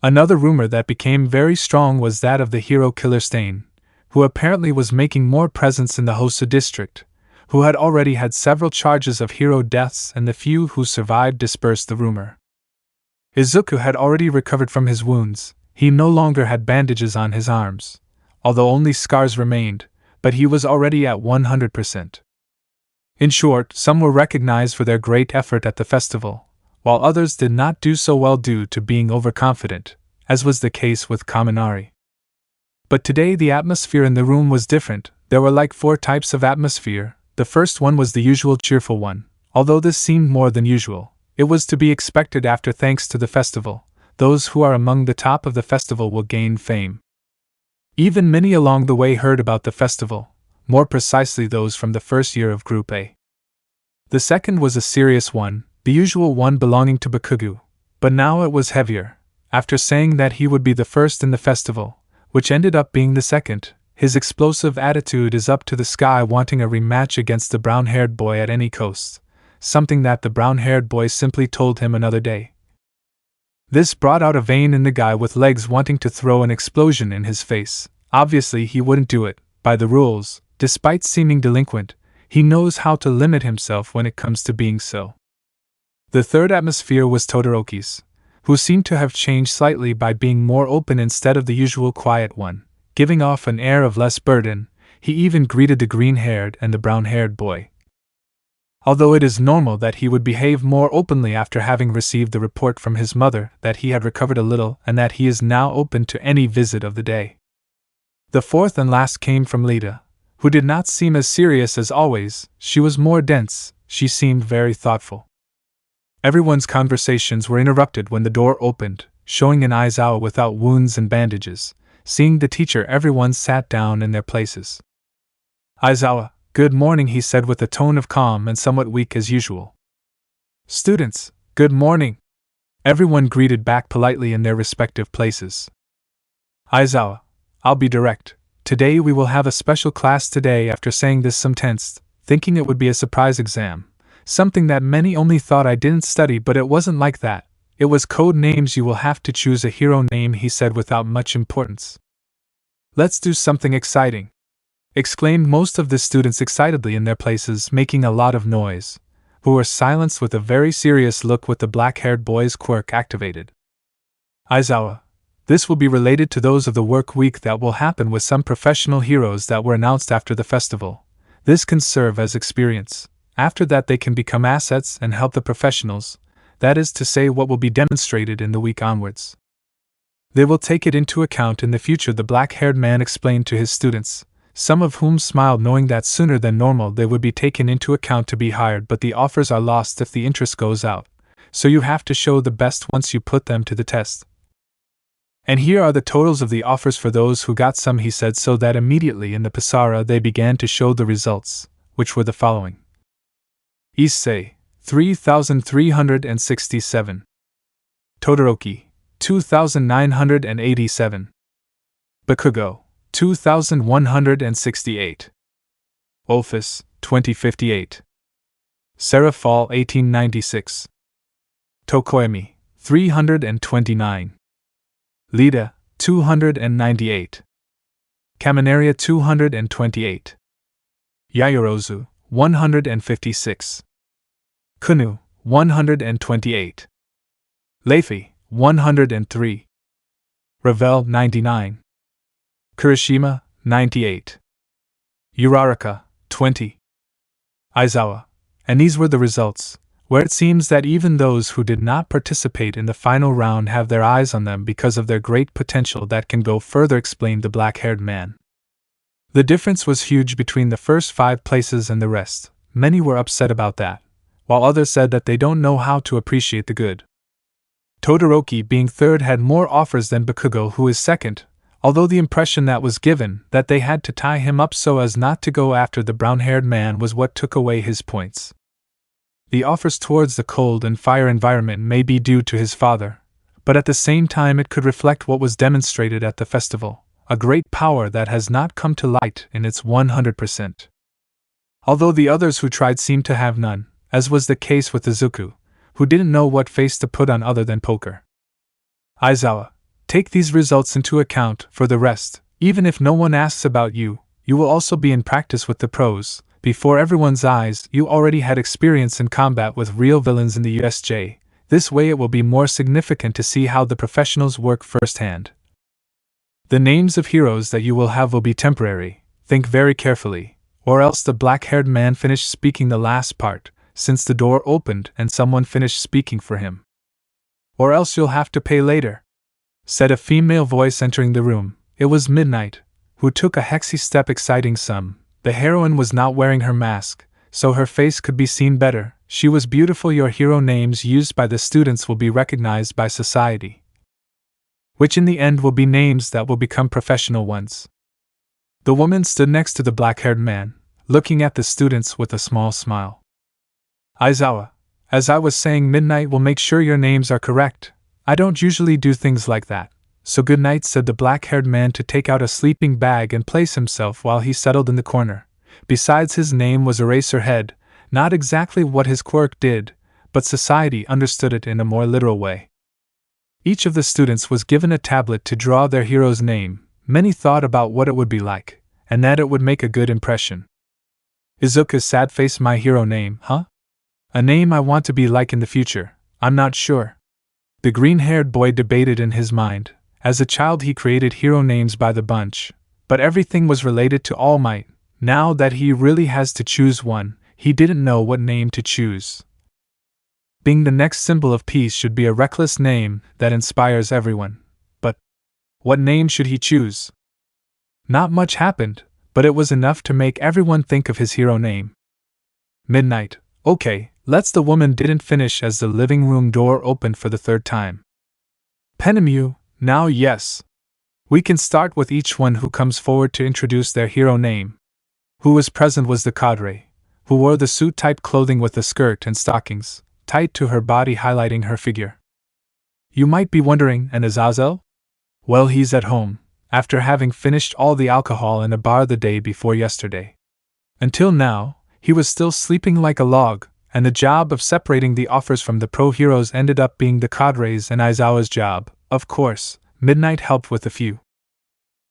Another rumor that became very strong was that of the hero Celestine, who apparently was making more presence in the Hosu district, who had already had several charges of hero deaths, and the few who survived dispersed the rumor. Izuku had already recovered from his wounds. He no longer had bandages on his arms, although only scars remained, but he was already at 100%. In short, some were recognized for their great effort at the festival, while others did not do so well due to being overconfident, as was the case with Kaminari. But today the atmosphere in the room was different. There were like 4 types of atmosphere. The first one was the usual cheerful one. Although this seemed more than usual, it was to be expected after, thanks to the festival. Those who are among the top of the festival will gain fame. Even many along the way heard about the festival, more precisely those from the first year of Group A. The second was a serious one, the usual one belonging to Bakugu, but now it was heavier. After saying that he would be the first in the festival, which ended up being the second, his explosive attitude is up to the sky, wanting a rematch against the brown-haired boy at any cost, something that the brown-haired boy simply told him another day. This brought out a vein in the guy with legs wanting to throw an explosion in his face. Obviously he wouldn't do it, by the rules. Despite seeming delinquent, he knows how to limit himself when it comes to being so. The third atmosphere was Todoroki's, who seemed to have changed slightly by being more open instead of the usual quiet one, giving off an air of less burden. He even greeted the green-haired and the brown-haired boy. Although it is normal that he would behave more openly after having received the report from his mother that he had recovered a little and that he is now open to any visit of the day. The fourth and last came from Lita, who did not seem as serious as always. She was more dense. She seemed very thoughtful. Everyone's conversations were interrupted when the door opened, showing an Aizawa without wounds and bandages. Seeing the teacher, everyone sat down in their places. "Aizawa, good morning," he said with a tone of calm and somewhat weak as usual. "Students, good morning." Everyone greeted back politely in their respective places. "Aizawa, I'll be direct. Today we will have a special class today." After saying this, some tensed, thinking it would be a surprise exam. Something that many only thought I didn't study, but it wasn't like that. It was code names. "You will have to choose a hero name," he said without much importance. "Let's do something exciting," exclaimed most of the students excitedly in their places, making a lot of noise, who were silenced with a very serious look with the black-haired boy's quirk activated. "Aizawa, this will be related to those of the work week that will happen with some professional heroes that were announced after the festival. This can serve as experience. After that they can become assets and help the professionals, that is to say what will be demonstrated in the week onwards. They will take it into account in the future," the black-haired man explained to his students, some of whom smiled, knowing that sooner than normal they would be taken into account to be hired, but the offers are lost if the interest goes out, so you have to show the best once you put them to the test. "And here are the totals of the offers for those who got some," he said, so that immediately in the Pasara they began to show the results, which were the following. Issei, 3,367. Todoroki, 2987. Bakugo, 2168. Olphus, 2058. Serafall, 1896. Tokoemi, 329. Lida, 298. Kaminaria, 228. Yayorozu, 156. Kunu, 128. Leifi, 103. Ravel, 99. Kurishima, 98. Uraraka, 20. Aizawa. And these were the results, where it seems that even those who did not participate in the final round have their eyes on them because of their great potential that can go further, explained the black-haired man. The difference was huge between the first 5 places and the rest. Many were upset about that, while others said that they don't know how to appreciate the good. Todoroki, being third, had more offers than Bakugo, who is second, although the impression that was given that they had to tie him up so as not to go after the brown-haired man was what took away his points. The offers towards the cold and fire environment may be due to his father, but at the same time it could reflect what was demonstrated at the festival, a great power that has not come to light in its 100%. Although the others who tried seemed to have none, as was the case with Izuku, who didn't know what face to put on other than poker. Aizawa, take these results into account. For the rest, even if no one asks about you, you will also be in practice with the pros. Before everyone's eyes, you already had experience in combat with real villains in the USJ. This way it will be more significant to see how the professionals work firsthand. The names of heroes that you will have will be temporary. Think very carefully, or else. The black-haired man finished speaking the last part, since the door opened and someone finished speaking for him. Or else you'll have to pay later, said a female voice entering the room. It was Midnight, who took a hexy step, exciting some. The heroine was not wearing her mask, so her face could be seen better. She was beautiful. Your hero names used by the students will be recognized by society, which in the end will be names that will become professional ones. The woman stood next to the black-haired man, looking at the students with a small smile. Aizawa, as I was saying, Midnight will make sure your names are correct. I don't usually do things like that, so good night, said the black-haired man to take out a sleeping bag and place himself while he settled in the corner. Besides, his name was Eraserhead, not exactly what his quirk did, but society understood it in a more literal way. Each of the students was given a tablet to draw their hero's name. Many thought about what it would be like, and that it would make a good impression. Izuku's sad face. My hero name, huh? A name I want to be like in the future, I'm not sure. The green-haired boy debated in his mind. As a child he created hero names by the bunch, but everything was related to All Might. Now that he really has to choose one, he didn't know what name to choose. Being the next symbol of peace should be a reckless name that inspires everyone. But what name should he choose? Not much happened, but it was enough to make everyone think of his hero name. Midnight. Okay, the woman didn't finish as the living room door opened for the 3rd time. Penemu, now yes. We can start with each one who comes forward to introduce their hero name. Who was present was the cadre, who wore the suit-type clothing with a skirt and stockings, tight to her body highlighting her figure. You might be wondering, and Azazel? Well, he's at home, after having finished all the alcohol in a bar the day before yesterday. Until now, he was still sleeping like a log, and the job of separating the offers from the pro heroes ended up being the cadre's and Aizawa's job. Of course, Midnight helped with a few.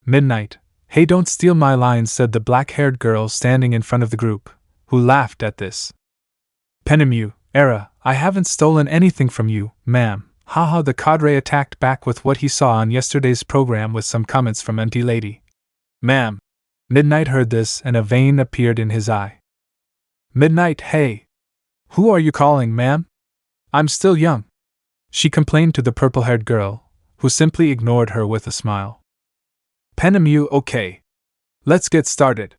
Midnight, hey, don't steal my lines, said the black-haired girl standing in front of the group, who laughed at this. Penemu, Era, I haven't stolen anything from you, ma'am. Haha, the cadre attacked back with what he saw on yesterday's program with some comments from Empty Lady. Ma'am. Midnight heard this and a vein appeared in his eye. Midnight, hey. Who are you calling, ma'am? I'm still young, she complained to the purple-haired girl, who simply ignored her with a smile. Penemu, okay. Let's get started.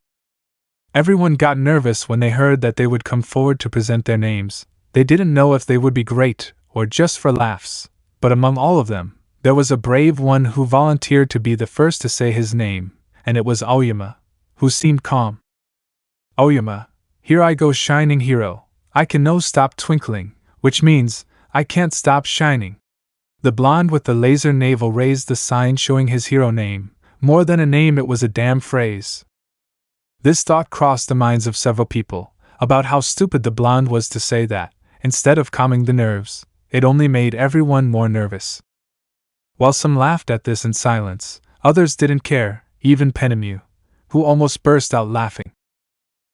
Everyone got nervous when they heard that they would come forward to present their names. They didn't know if they would be great or just for laughs, but among all of them, there was a brave one who volunteered to be the first to say his name, and it was Aoyama, who seemed calm. Aoyama, here I go, shining hero. I can no stop twinkling, which means I can't stop shining. The blonde with the laser navel raised the sign showing his hero name. More than a name, it was a damn phrase. This thought crossed the minds of several people, about how stupid the blonde was to say that. Instead of calming the nerves, it only made everyone more nervous. While some laughed at this in silence, others didn't care, even Penemu, who almost burst out laughing.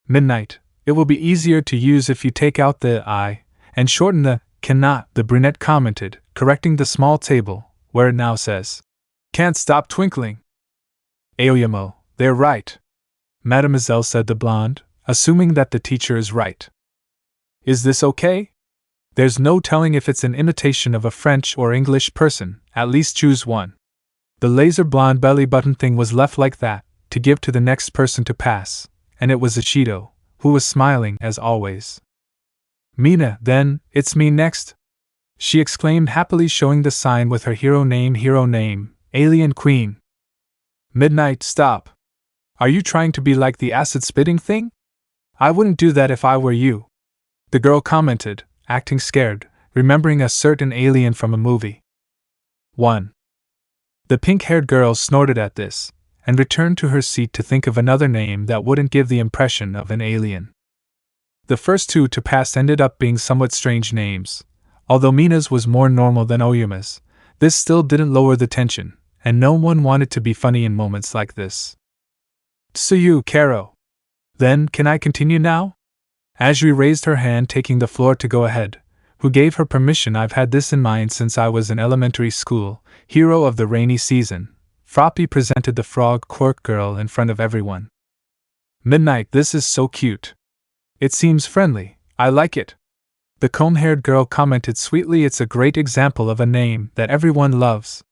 Midnight, it will be easier to use if you take out the I and shorten the cannot, the brunette commented, correcting the small table, where it now says, can't stop twinkling. Aoyamo, they're right. Mademoiselle, said the blonde, assuming that the teacher is right. Is this okay? There's no telling if it's an imitation of a French or English person, at least choose one. The laser blonde belly button thing was left like that, to give to the next person to pass, and it was Ishido, who was smiling as always. Mina, then, it's me next? She exclaimed happily, showing the sign with her hero name, Alien Queen. Midnight, stop. Are you trying to be like the acid-spitting thing? I wouldn't do that if I were you. The girl commented, acting scared, remembering a certain alien from a movie. 1. The pink-haired girl snorted at this, and returned to her seat to think of another name that wouldn't give the impression of an alien. The first two to pass ended up being somewhat strange names. Although Mina's was more normal than Oyuma's, this still didn't lower the tension, and no one wanted to be funny in moments like this. Tsuyu, Karo. Then, can I continue now? Ajri raised her hand, taking the floor to go ahead. Who gave her permission? I've had this in mind since I was in elementary school. Hero of the rainy season. Froppy presented the frog quirk girl in front of everyone. Midnight, this is so cute. It seems friendly, I like it. The comb-haired girl commented sweetly, it's a great example of a name that everyone loves.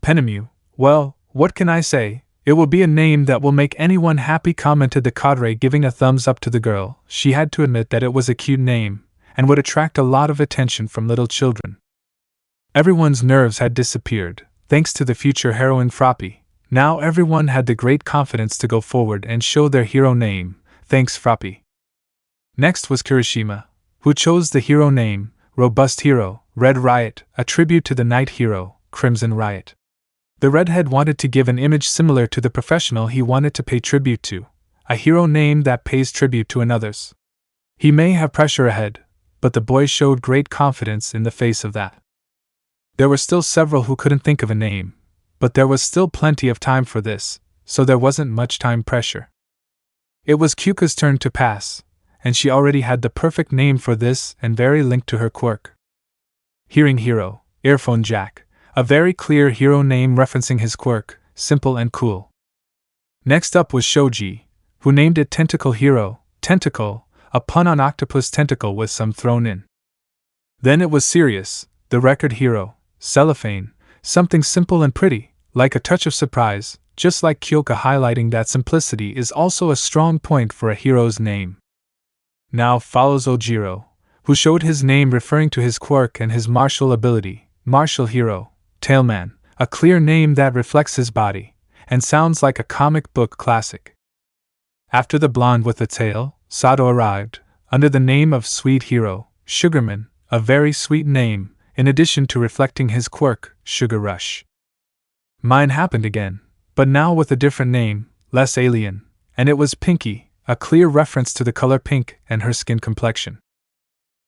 Penemu, well, what can I say? It will be a name that will make anyone happy, commented the cadre, giving a thumbs up to the girl. She had to admit that it was a cute name, and would attract a lot of attention from little children. Everyone's nerves had disappeared, thanks to the future heroine Froppy. Now everyone had the great confidence to go forward and show their hero name, thanks Froppy. Next was Kirishima, who chose the hero name, Robust Hero, Red Riot, a tribute to the night hero, Crimson Riot. The redhead wanted to give an image similar to the professional he wanted to pay tribute to, a hero name that pays tribute to another's. He may have pressure ahead, but the boy showed great confidence in the face of that. There were still several who couldn't think of a name, but there was still plenty of time for this, so there wasn't much time pressure. It was Kyuka's turn to pass, and she already had the perfect name for this and very linked to her quirk. Hearing Hero, Earphone Jack, a very clear hero name referencing his quirk, simple and cool. Next up was Shoji, who named it Tentacle Hero, Tentacle, a pun on octopus tentacle with some thrown in. Then it was Sirius, the record hero, Cellophane, something simple and pretty, like a touch of surprise, just like Kyoka, highlighting that simplicity is also a strong point for a hero's name. Now follows Ojiro, who showed his name referring to his quirk and his martial ability, Martial Hero, Tailman, a clear name that reflects his body, and sounds like a comic book classic. After the blonde with the tail, Sato arrived, under the name of Sweet Hero, Sugarman, a very sweet name, in addition to reflecting his quirk, Sugar Rush. Mine happened again, but now with a different name, less alien, and it was Pinky, a clear reference to the color pink and her skin complexion.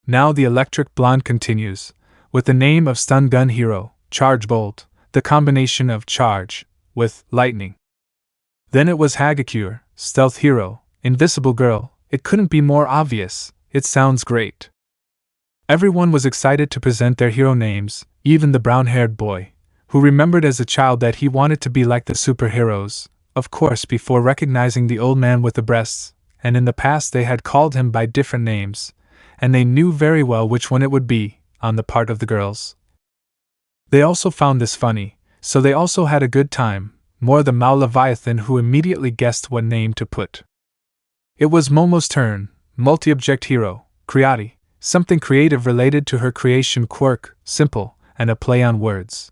Now the electric blonde continues, with the name of Stun Gun Hero, Charge Bolt, the combination of charge with lightning. Then it was Hagakure, Stealth Hero, Invisible Girl. It couldn't be more obvious, it sounds great. Everyone was excited to present their hero names, even the brown-haired boy, who remembered as a child that he wanted to be like the superheroes, of course before recognizing the old man with the breasts, and in the past they had called him by different names, and they knew very well which one it would be, on the part of the girls. They also found this funny, so they also had a good time, more the Mao Leviathan, who immediately guessed what name to put. It was Momo's turn, Multi-Object Hero, Creati, something creative related to her creation quirk, simple, and a play on words.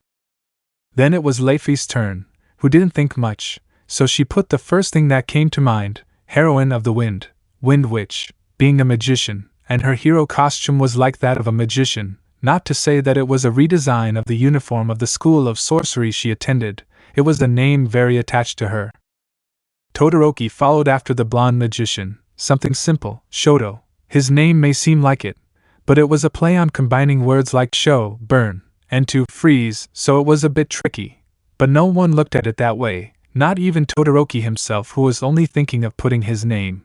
Then it was Leify's turn, who didn't think much, so she put the first thing that came to mind, Heroine of the Wind, Wind Witch, being a magician, and her hero costume was like that of a magician, not to say that it was a redesign of the uniform of the school of sorcery she attended, it was the name very attached to her. Todoroki followed after the blonde magician, something simple, Showdown. His name may seem like it, but it was a play on combining words like show, burn, and to freeze, so it was a bit tricky. But no one looked at it that way, not even Todoroki himself, who was only thinking of putting his name.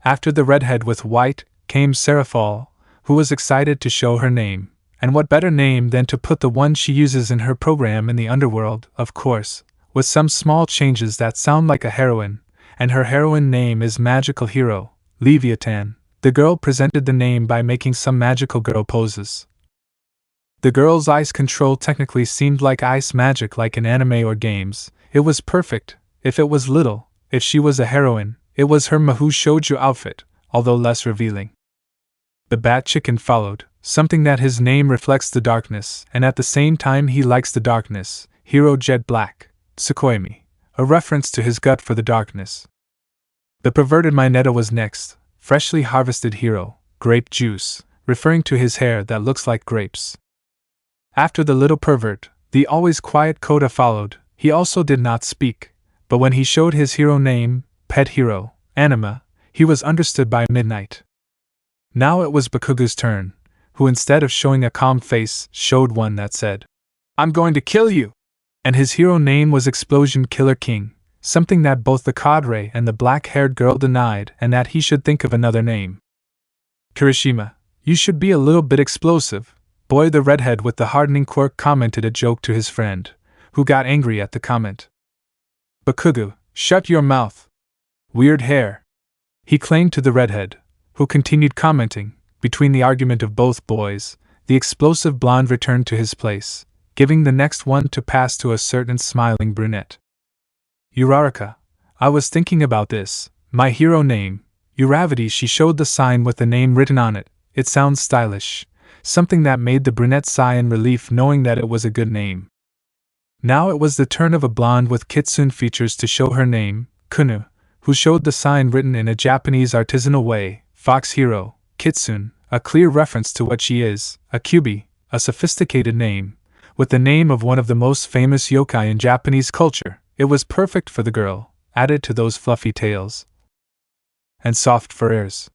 After the redhead with white, came Seraphal, who was excited to show her name, and what better name than to put the one she uses in her program in the underworld, of course, with some small changes that sound like a heroine, and her heroine name is Magical Hero, Leviathan. The girl presented the name by making some magical girl poses. The girl's ice control technically seemed like ice magic, like in anime or games. It was perfect. If it was little, if she was a heroine, it was her Mahou Shoujo outfit, although less revealing. The bat chicken followed, something that his name reflects the darkness, and at the same time he likes the darkness, Hero Jet Black, Tsukoimi, a reference to his gut for the darkness. The perverted Mineta was next, freshly harvested hero, grape juice, referring to his hair that looks like grapes. After the little pervert, the always quiet Koda followed. He also did not speak, but when he showed his hero name, Pet Hero, Anima, he was understood by Midnight. Now it was Bakugu's turn, who instead of showing a calm face, showed one that said, "I'm going to kill you!" And his hero name was Explosion Killer King, something that both the cadre and the black-haired girl denied, and that he should think of another name. "Kirishima, you should be a little bit explosive." Boy the redhead with the hardening quirk commented a joke to his friend, who got angry at the comment. "Bakugu, shut your mouth. Weird hair," he claimed to the redhead, who continued commenting. Between the argument of both boys, the explosive blonde returned to his place, giving the next one to pass to a certain smiling brunette. "Uraraka, I was thinking about this. My hero name, Uravity." She showed the sign with the name written on it. It sounds stylish, something that made the brunette sigh in relief knowing that it was a good name. Now it was the turn of a blonde with kitsune features to show her name, Kunu, who showed the sign written in a Japanese artisanal way, Fox Hero, Kitsune, a clear reference to what she is, a kyubi, a sophisticated name, with the name of one of the most famous yokai in Japanese culture. It was perfect for the girl, added to those fluffy tails and soft fur ears.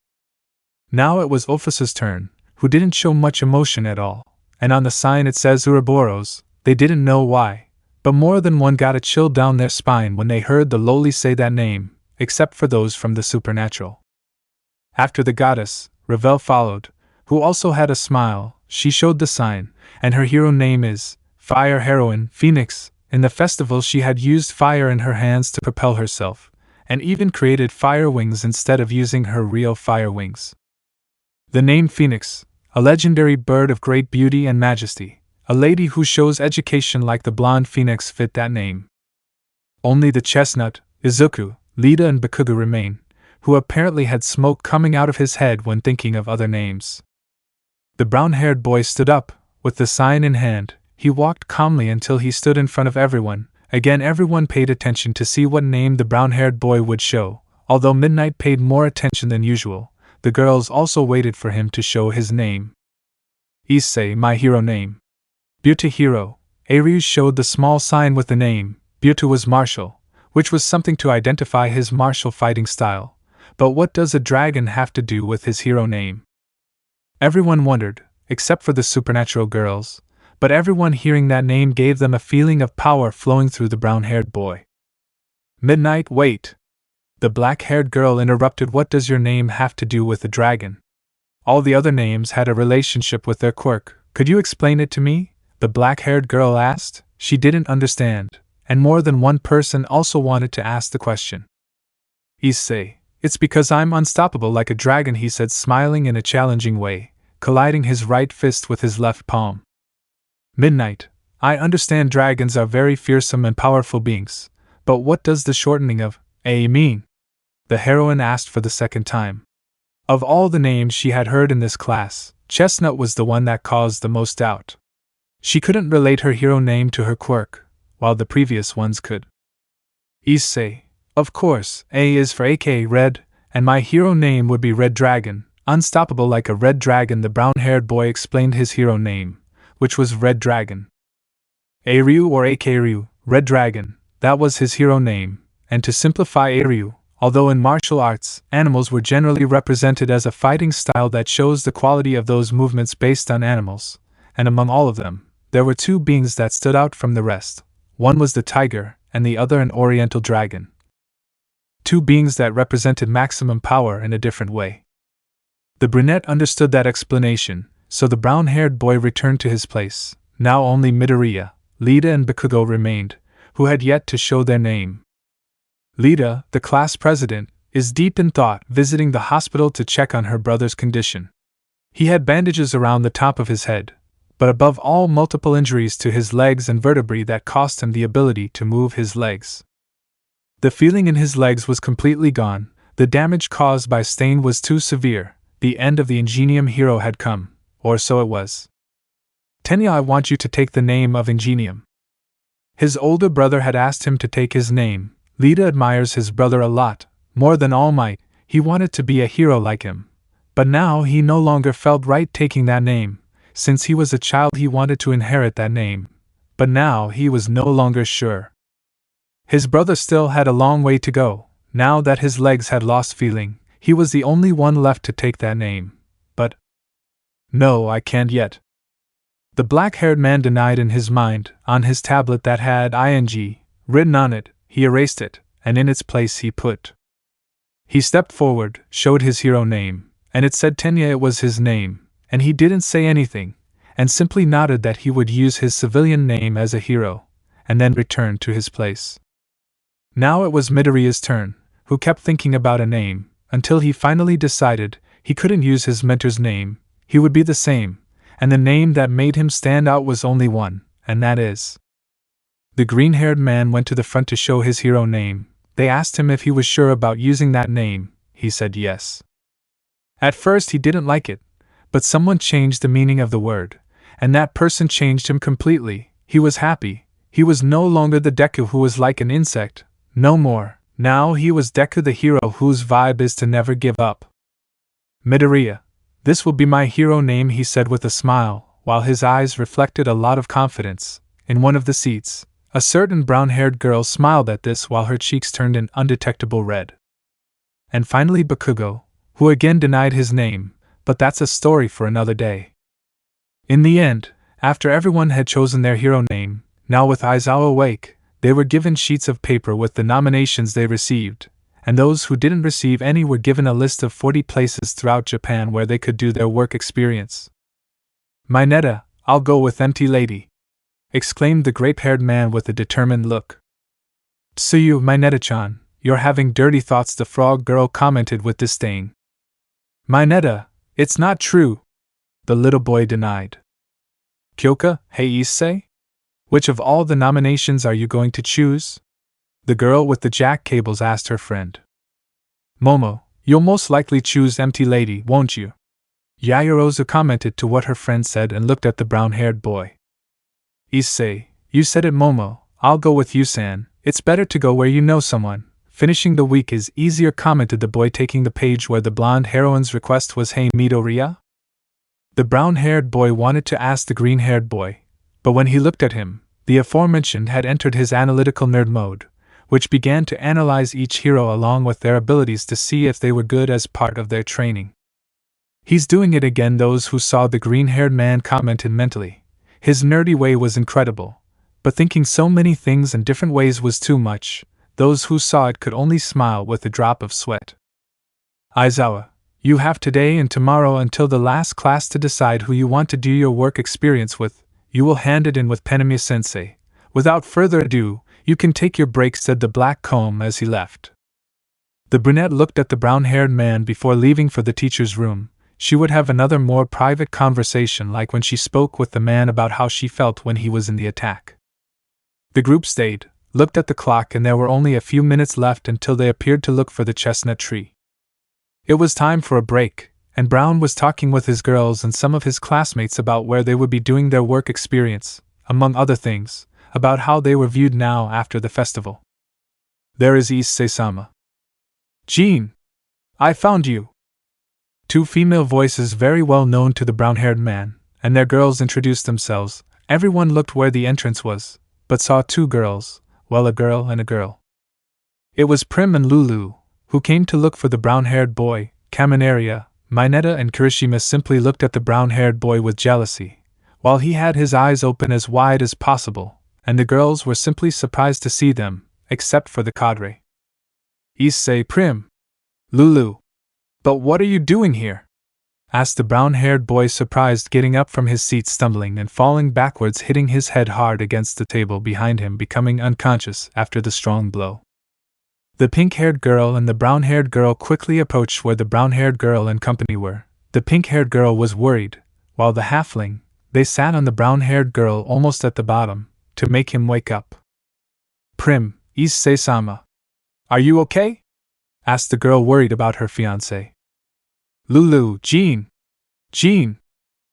Now it was Ophusa's turn, who didn't show much emotion at all, and on the sign it says Ouroboros. They didn't know why, but more than one got a chill down their spine when they heard the lowly say that name, except for those from the supernatural. After the goddess, Ravel followed, who also had a smile. She showed the sign, and her hero name is Fire Heroine Phoenix. In the festival she had used fire in her hands to propel herself, and even created fire wings instead of using her real fire wings. The name Phoenix, a legendary bird of great beauty and majesty, a lady who shows education like the blonde phoenix, fit that name. Only the chestnut, Izuku, Lida and Bakugu remain, who apparently had smoke coming out of his head when thinking of other names. The brown-haired boy stood up, with the sign in hand. He walked calmly until he stood in front of everyone. Again everyone paid attention to see what name the brown-haired boy would show. Although Midnight paid more attention than usual, the girls also waited for him to show his name. Issei, my hero name. Beauty Hero. Airyu showed the small sign with the name. Beauty was martial, which was something to identify his martial fighting style. But what does a dragon have to do with his hero name? Everyone wondered, except for the supernatural girls, but everyone hearing that name gave them a feeling of power flowing through the brown-haired boy. Midnight, wait! The black-haired girl interrupted. What does your name have to do with the dragon? All the other names had a relationship with their quirk. Could you explain it to me? The black-haired girl asked. She didn't understand, and more than one person also wanted to ask the question. Issei, it's because I'm unstoppable like a dragon, he said, smiling in a challenging way, colliding his right fist with his left palm. Midnight, I understand dragons are very fearsome and powerful beings, but what does the shortening of A mean? The heroine asked for the second time. Of all the names she had heard in this class, Chestnut was the one that caused the most doubt. She couldn't relate her hero name to her quirk, while the previous ones could. Issei, of course, A is for AK Red, and my hero name would be Red Dragon. Unstoppable like a red dragon, the brown-haired boy explained his hero name, which was Red Dragon. Eiryu or Akaryu, Red Dragon, that was his hero name, and to simplify Eiryu, although in martial arts, animals were generally represented as a fighting style that shows the quality of those movements based on animals, and among all of them, there were two beings that stood out from the rest. One was the tiger, and the other an oriental dragon. Two beings that represented maximum power in a different way. The brunette understood that explanation, so the brown-haired boy returned to his place. Now only Midoriya, Lida and Bakugo remained, who had yet to show their name. Lida, the class president, is deep in thought, visiting the hospital to check on her brother's condition. He had bandages around the top of his head, but above all multiple injuries to his legs and vertebrae that cost him the ability to move his legs. The feeling in his legs was completely gone, the damage caused by stain was too severe, the end of the Ingenium hero had come, or so it was. Tenya, I want you to take the name of Ingenium. His older brother had asked him to take his name. Lida admires his brother a lot, more than All Might, he wanted to be a hero like him. But now he no longer felt right taking that name. Since he was a child he wanted to inherit that name, but now he was no longer sure. His brother still had a long way to go. Now that his legs had lost feeling, he was the only one left to take that name. But no, I can't yet. The black-haired man denied in his mind. On his tablet that had ing written on it, he erased it, and in its place he put. He stepped forward, showed his hero name, and it said Tenya. It was his name, and he didn't say anything, and simply nodded that he would use his civilian name as a hero, and then return to his place. Now it was Midoriya's turn, who kept thinking about a name, until he finally decided he couldn't use his mentor's name, he would be the same, and the name that made him stand out was only one, and that is. The green-haired man went to the front to show his hero name. They asked him if he was sure about using that name. He said yes. At first he didn't like it, but someone changed the meaning of the word, and that person changed him completely. He was happy. He was no longer the Deku who was like an insect. No more. Now he was Deku, the hero whose vibe is to never give up. Midoriya. This will be my hero name, he said with a smile, while his eyes reflected a lot of confidence. In one of the seats, a certain brown-haired girl smiled at this while her cheeks turned an undetectable red. And finally Bakugo, who again denied his name, but that's a story for another day. In the end, after everyone had chosen their hero name, now with Aizawa awake, they were given sheets of paper with the nominations they received, and those who didn't receive any were given a list of 40 places throughout Japan where they could do their work experience. Mineta, I'll go with Empty Lady, exclaimed the grape-haired man with a determined look. Tsuyu, Mineta-chan, you're having dirty thoughts, the frog girl commented with disdain. Mineta, it's not true, the little boy denied. Kyoka, Issei? Which of all the nominations are you going to choose? The girl with the jack cables asked her friend. Momo, you'll most likely choose Empty Lady, won't you? Yaoyorozu commented to what her friend said and looked at the brown-haired boy. Issei, you said it, Momo, I'll go with you, San. It's better to go where you know someone. Finishing the week is easier, commented the boy, taking the page where the blonde heroine's request was. Hey Midoriya? The brown-haired boy wanted to ask the green-haired boy, but when he looked at him, the aforementioned had entered his analytical nerd mode, which began to analyze each hero along with their abilities to see if they were good as part of their training. He's doing it again, those who saw the green-haired man commented mentally. His nerdy way was incredible, but thinking so many things in different ways was too much. Those who saw it could only smile with a drop of sweat. Aizawa, you have today and tomorrow until the last class to decide who you want to do your work experience with. You will hand it in with Penemiya-sensei. Without further ado, you can take your break, said the black comb as he left. The brunette looked at the brown-haired man before leaving for the teacher's room. She would have another more private conversation like when she spoke with the man about how she felt when he was in the attack. The group stayed, looked at the clock, and there were only a few minutes left until they appeared to look for the chestnut tree. It was time for a break, and Brown was talking with his girls and some of his classmates about where they would be doing their work experience, among other things, about how they were viewed now after the festival. There is Issei-sama. Jean! I found you! Two female voices very well known to the brown-haired man, and their girls introduced themselves. Everyone looked where the entrance was, but saw two girls, well, a girl and a girl. It was Prim and Lulu, who came to look for the brown-haired boy. Kaminaria, Mineta and Kirishima simply looked at the brown-haired boy with jealousy, while he had his eyes open as wide as possible, and the girls were simply surprised to see them, except for the cadre. Issei, Prim. Lulu. But what are you doing here? Asked the brown-haired boy, surprised, getting up from his seat, stumbling and falling backwards, hitting his head hard against the table behind him, becoming unconscious after the strong blow. The pink-haired girl and the brown-haired girl quickly approached where the brown-haired girl and company were. The pink-haired girl was worried, while the halfling, they sat on the brown-haired girl almost at the bottom, to make him wake up. Prim, Issei-sama. Are you okay? Asked the girl, worried about her fiancé. Lulu, Jean,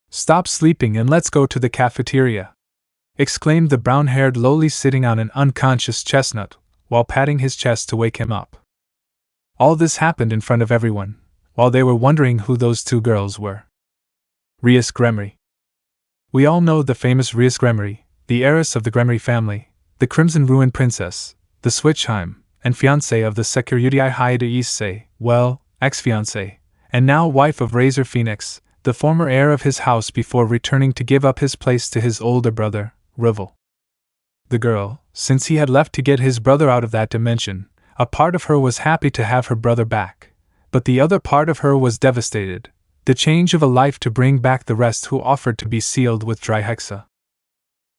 stop sleeping and let's go to the cafeteria, exclaimed the brown-haired lowly, sitting on an unconscious chestnut, while patting his chest to wake him up. All this happened in front of everyone, while they were wondering who those two girls were. Rias Gremory. We all know the famous Rias Gremory, the heiress of the Gremory family, the Crimson Ruin Princess, the Switchheim, and fiancé of the Sekiryuutei Hyoudou Issei, well, ex-fiancé, and now wife of Razor Phoenix, the former heir of his house before returning to give up his place to his older brother, Rival. The girl, since he had left to get his brother out of that dimension, a part of her was happy to have her brother back, but the other part of her was devastated, the change of a life to bring back the rest who offered to be sealed with Trihexa.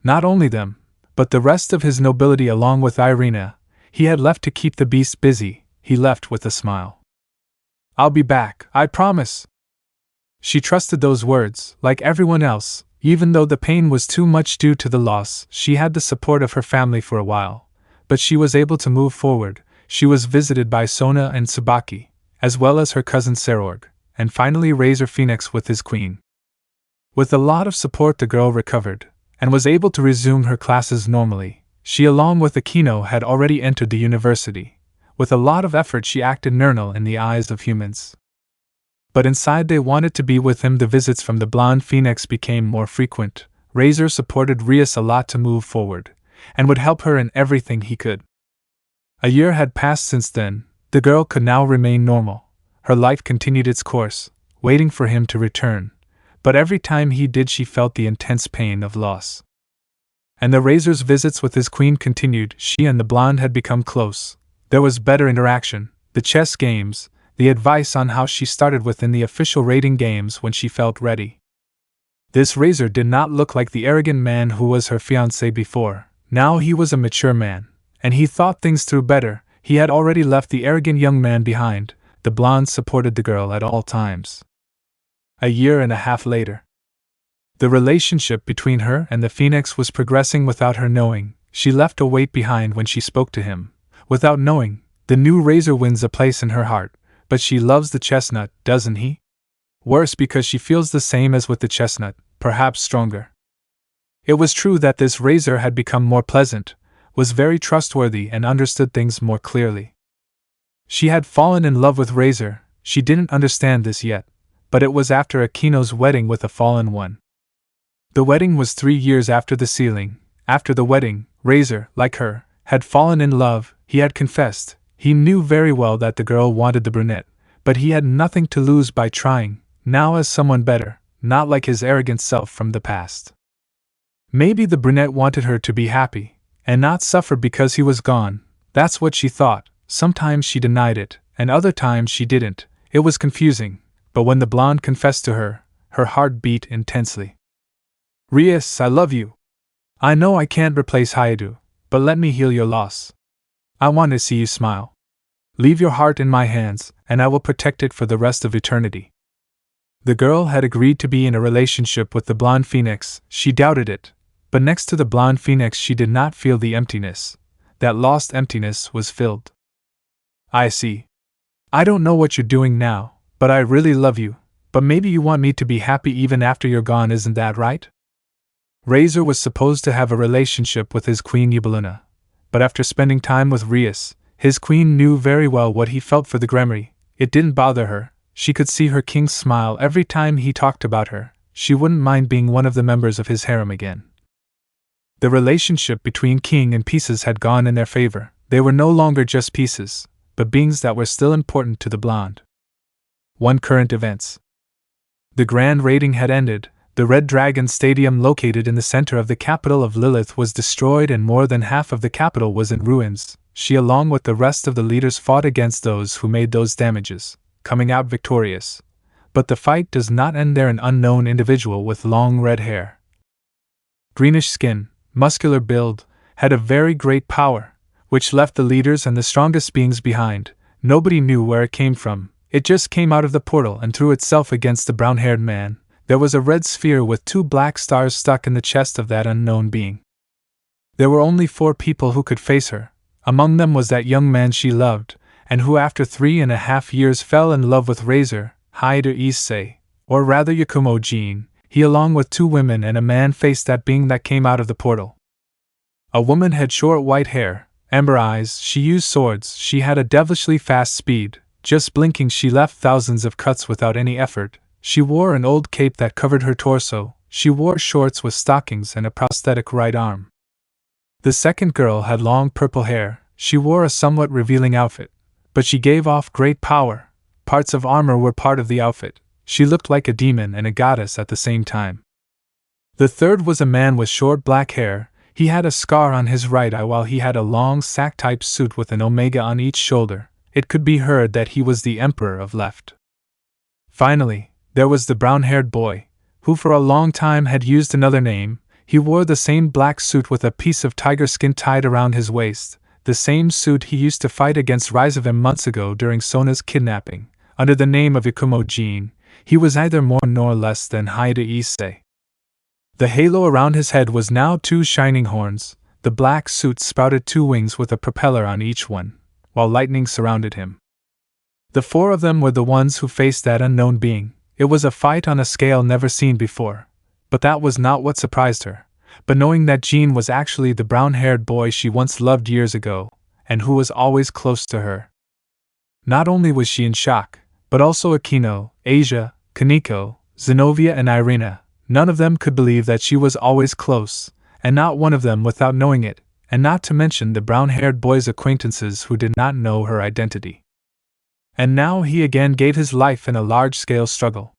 Not only them, but the rest of his nobility along with Irina. He had left to keep the beast busy. He left with a smile. I'll be back, I promise. She trusted those words, like everyone else. Even though the pain was too much due to the loss, she had the support of her family for a while, but she was able to move forward. She was visited by Sona and Tsubaki, as well as her cousin Serorg, and finally Razor Phoenix with his queen. With a lot of support, the girl recovered, and was able to resume her classes normally. She, along with Akino, had already entered the university. With a lot of effort, she acted normal in the eyes of humans. But inside, they wanted to be with him. The visits from the blonde phoenix became more frequent. Razor supported Rias a lot to move forward, and would help her in everything he could. A year had passed since then. The girl could now remain normal. Her life continued its course, waiting for him to return. But every time he did, she felt the intense pain of loss. And the Razor's visits with his queen continued. She and the blonde had become close. There was better interaction, the chess games, the advice on how she started within the official rating games when she felt ready. This Razor did not look like the arrogant man who was her fiancé before. Now he was a mature man, and he thought things through better. He had already left the arrogant young man behind. The blonde supported the girl at all times. A year and a half later, the relationship between her and the Phoenix was progressing without her knowing. She left a weight behind when she spoke to him. Without knowing, the new Razor wins a place in her heart, but she loves the chestnut, doesn't he? Worse, because she feels the same as with the chestnut, perhaps stronger. It was true that this Razor had become more pleasant, was very trustworthy, and understood things more clearly. She had fallen in love with Razor. She didn't understand this yet, but it was after Akino's wedding with a fallen one. The wedding was 3 years after the sealing. After the wedding, Razor, like her, had fallen in love. He had confessed. He knew very well that the girl wanted the brunette, but he had nothing to lose by trying, now as someone better, not like his arrogant self from the past. Maybe the brunette wanted her to be happy, and not suffer because he was gone. That's what she thought. Sometimes she denied it, and other times she didn't. It was confusing, but when the blonde confessed to her, her heart beat intensely. Rias, I love you. I know I can't replace Hyoudou, but let me heal your loss. I want to see you smile. Leave your heart in my hands, and I will protect it for the rest of eternity. The girl had agreed to be in a relationship with the blonde phoenix. She doubted it, but next to the blonde phoenix she did not feel the emptiness. That lost emptiness was filled. I see. I don't know what you're doing now, but I really love you. But maybe you want me to be happy even after you're gone, isn't that right? Razor was supposed to have a relationship with his queen Eubelina, but after spending time with Rias, his queen knew very well what he felt for the Gremory. It didn't bother her. she could see her king smile every time he talked about her. She wouldn't mind being one of the members of his harem again. The relationship between king and pieces had gone in their favor. They were no longer just pieces, but beings that were still important to the blonde. 1. Current events. The grand raiding had ended. The Red Dragon Stadium located in the center of the capital of Lilith was destroyed and more than half of the capital was in ruins. She along with the rest of the leaders fought against those who made those damages, coming out victorious. But the fight does not end there. An unknown individual with long red hair, greenish skin, muscular build, had a very great power, which left the leaders and the strongest beings behind. Nobody knew where it came from. It just came out of the portal and threw itself against the brown-haired man. There was a red sphere with 2 black stars stuck in the chest of that unknown being. There were only 4 people who could face her. Among them was that young man she loved, and who after 3.5 years fell in love with Hyoudou Issei, or rather Wukong Jin. He along with 2 women and a man faced that being that came out of the portal. A woman had short white hair, amber eyes, she used swords, she had a devilishly fast speed, just blinking she left thousands of cuts without any effort. She wore an old cape that covered her torso, she wore shorts with stockings and a prosthetic right arm. The second girl had long purple hair, she wore a somewhat revealing outfit, but she gave off great power. Parts of armor were part of the outfit. She looked like a demon and a goddess at the same time. The third was a man with short black hair. He had a scar on his right eye while he had a long sack-type suit with an omega on each shoulder. It could be heard that he was the emperor of left. Finally, there was the brown-haired boy, who for a long time had used another name. He wore the same black suit with a piece of tiger skin tied around his waist, the same suit he used to fight against Rizavim months ago during Sona's kidnapping. Under the name of Wukong Jin, he was neither more nor less than Hyoudou Issei. The halo around his head was now 2 shining horns. The black suit sprouted 2 wings with a propeller on each one, while lightning surrounded him. The 4 of them were the ones who faced that unknown being. It was a fight on a scale never seen before. But that was not what surprised her. But knowing that Jean was actually the brown-haired boy she once loved years ago, and who was always close to her. Not only was she in shock, but also Akino, Asia, Kaneko, Zenobia and Irina. None of them could believe that she was always close, and not one of them without knowing it, and not to mention the brown-haired boy's acquaintances who did not know her identity. And now he again gave his life in a large-scale struggle.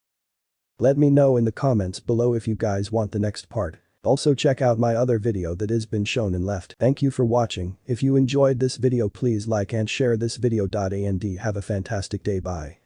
Let me know in the comments below if you guys want the next part. Also check out my other video that has been shown in left. Thank you for watching. If you enjoyed this video please like and share this video. And have a fantastic day. Bye.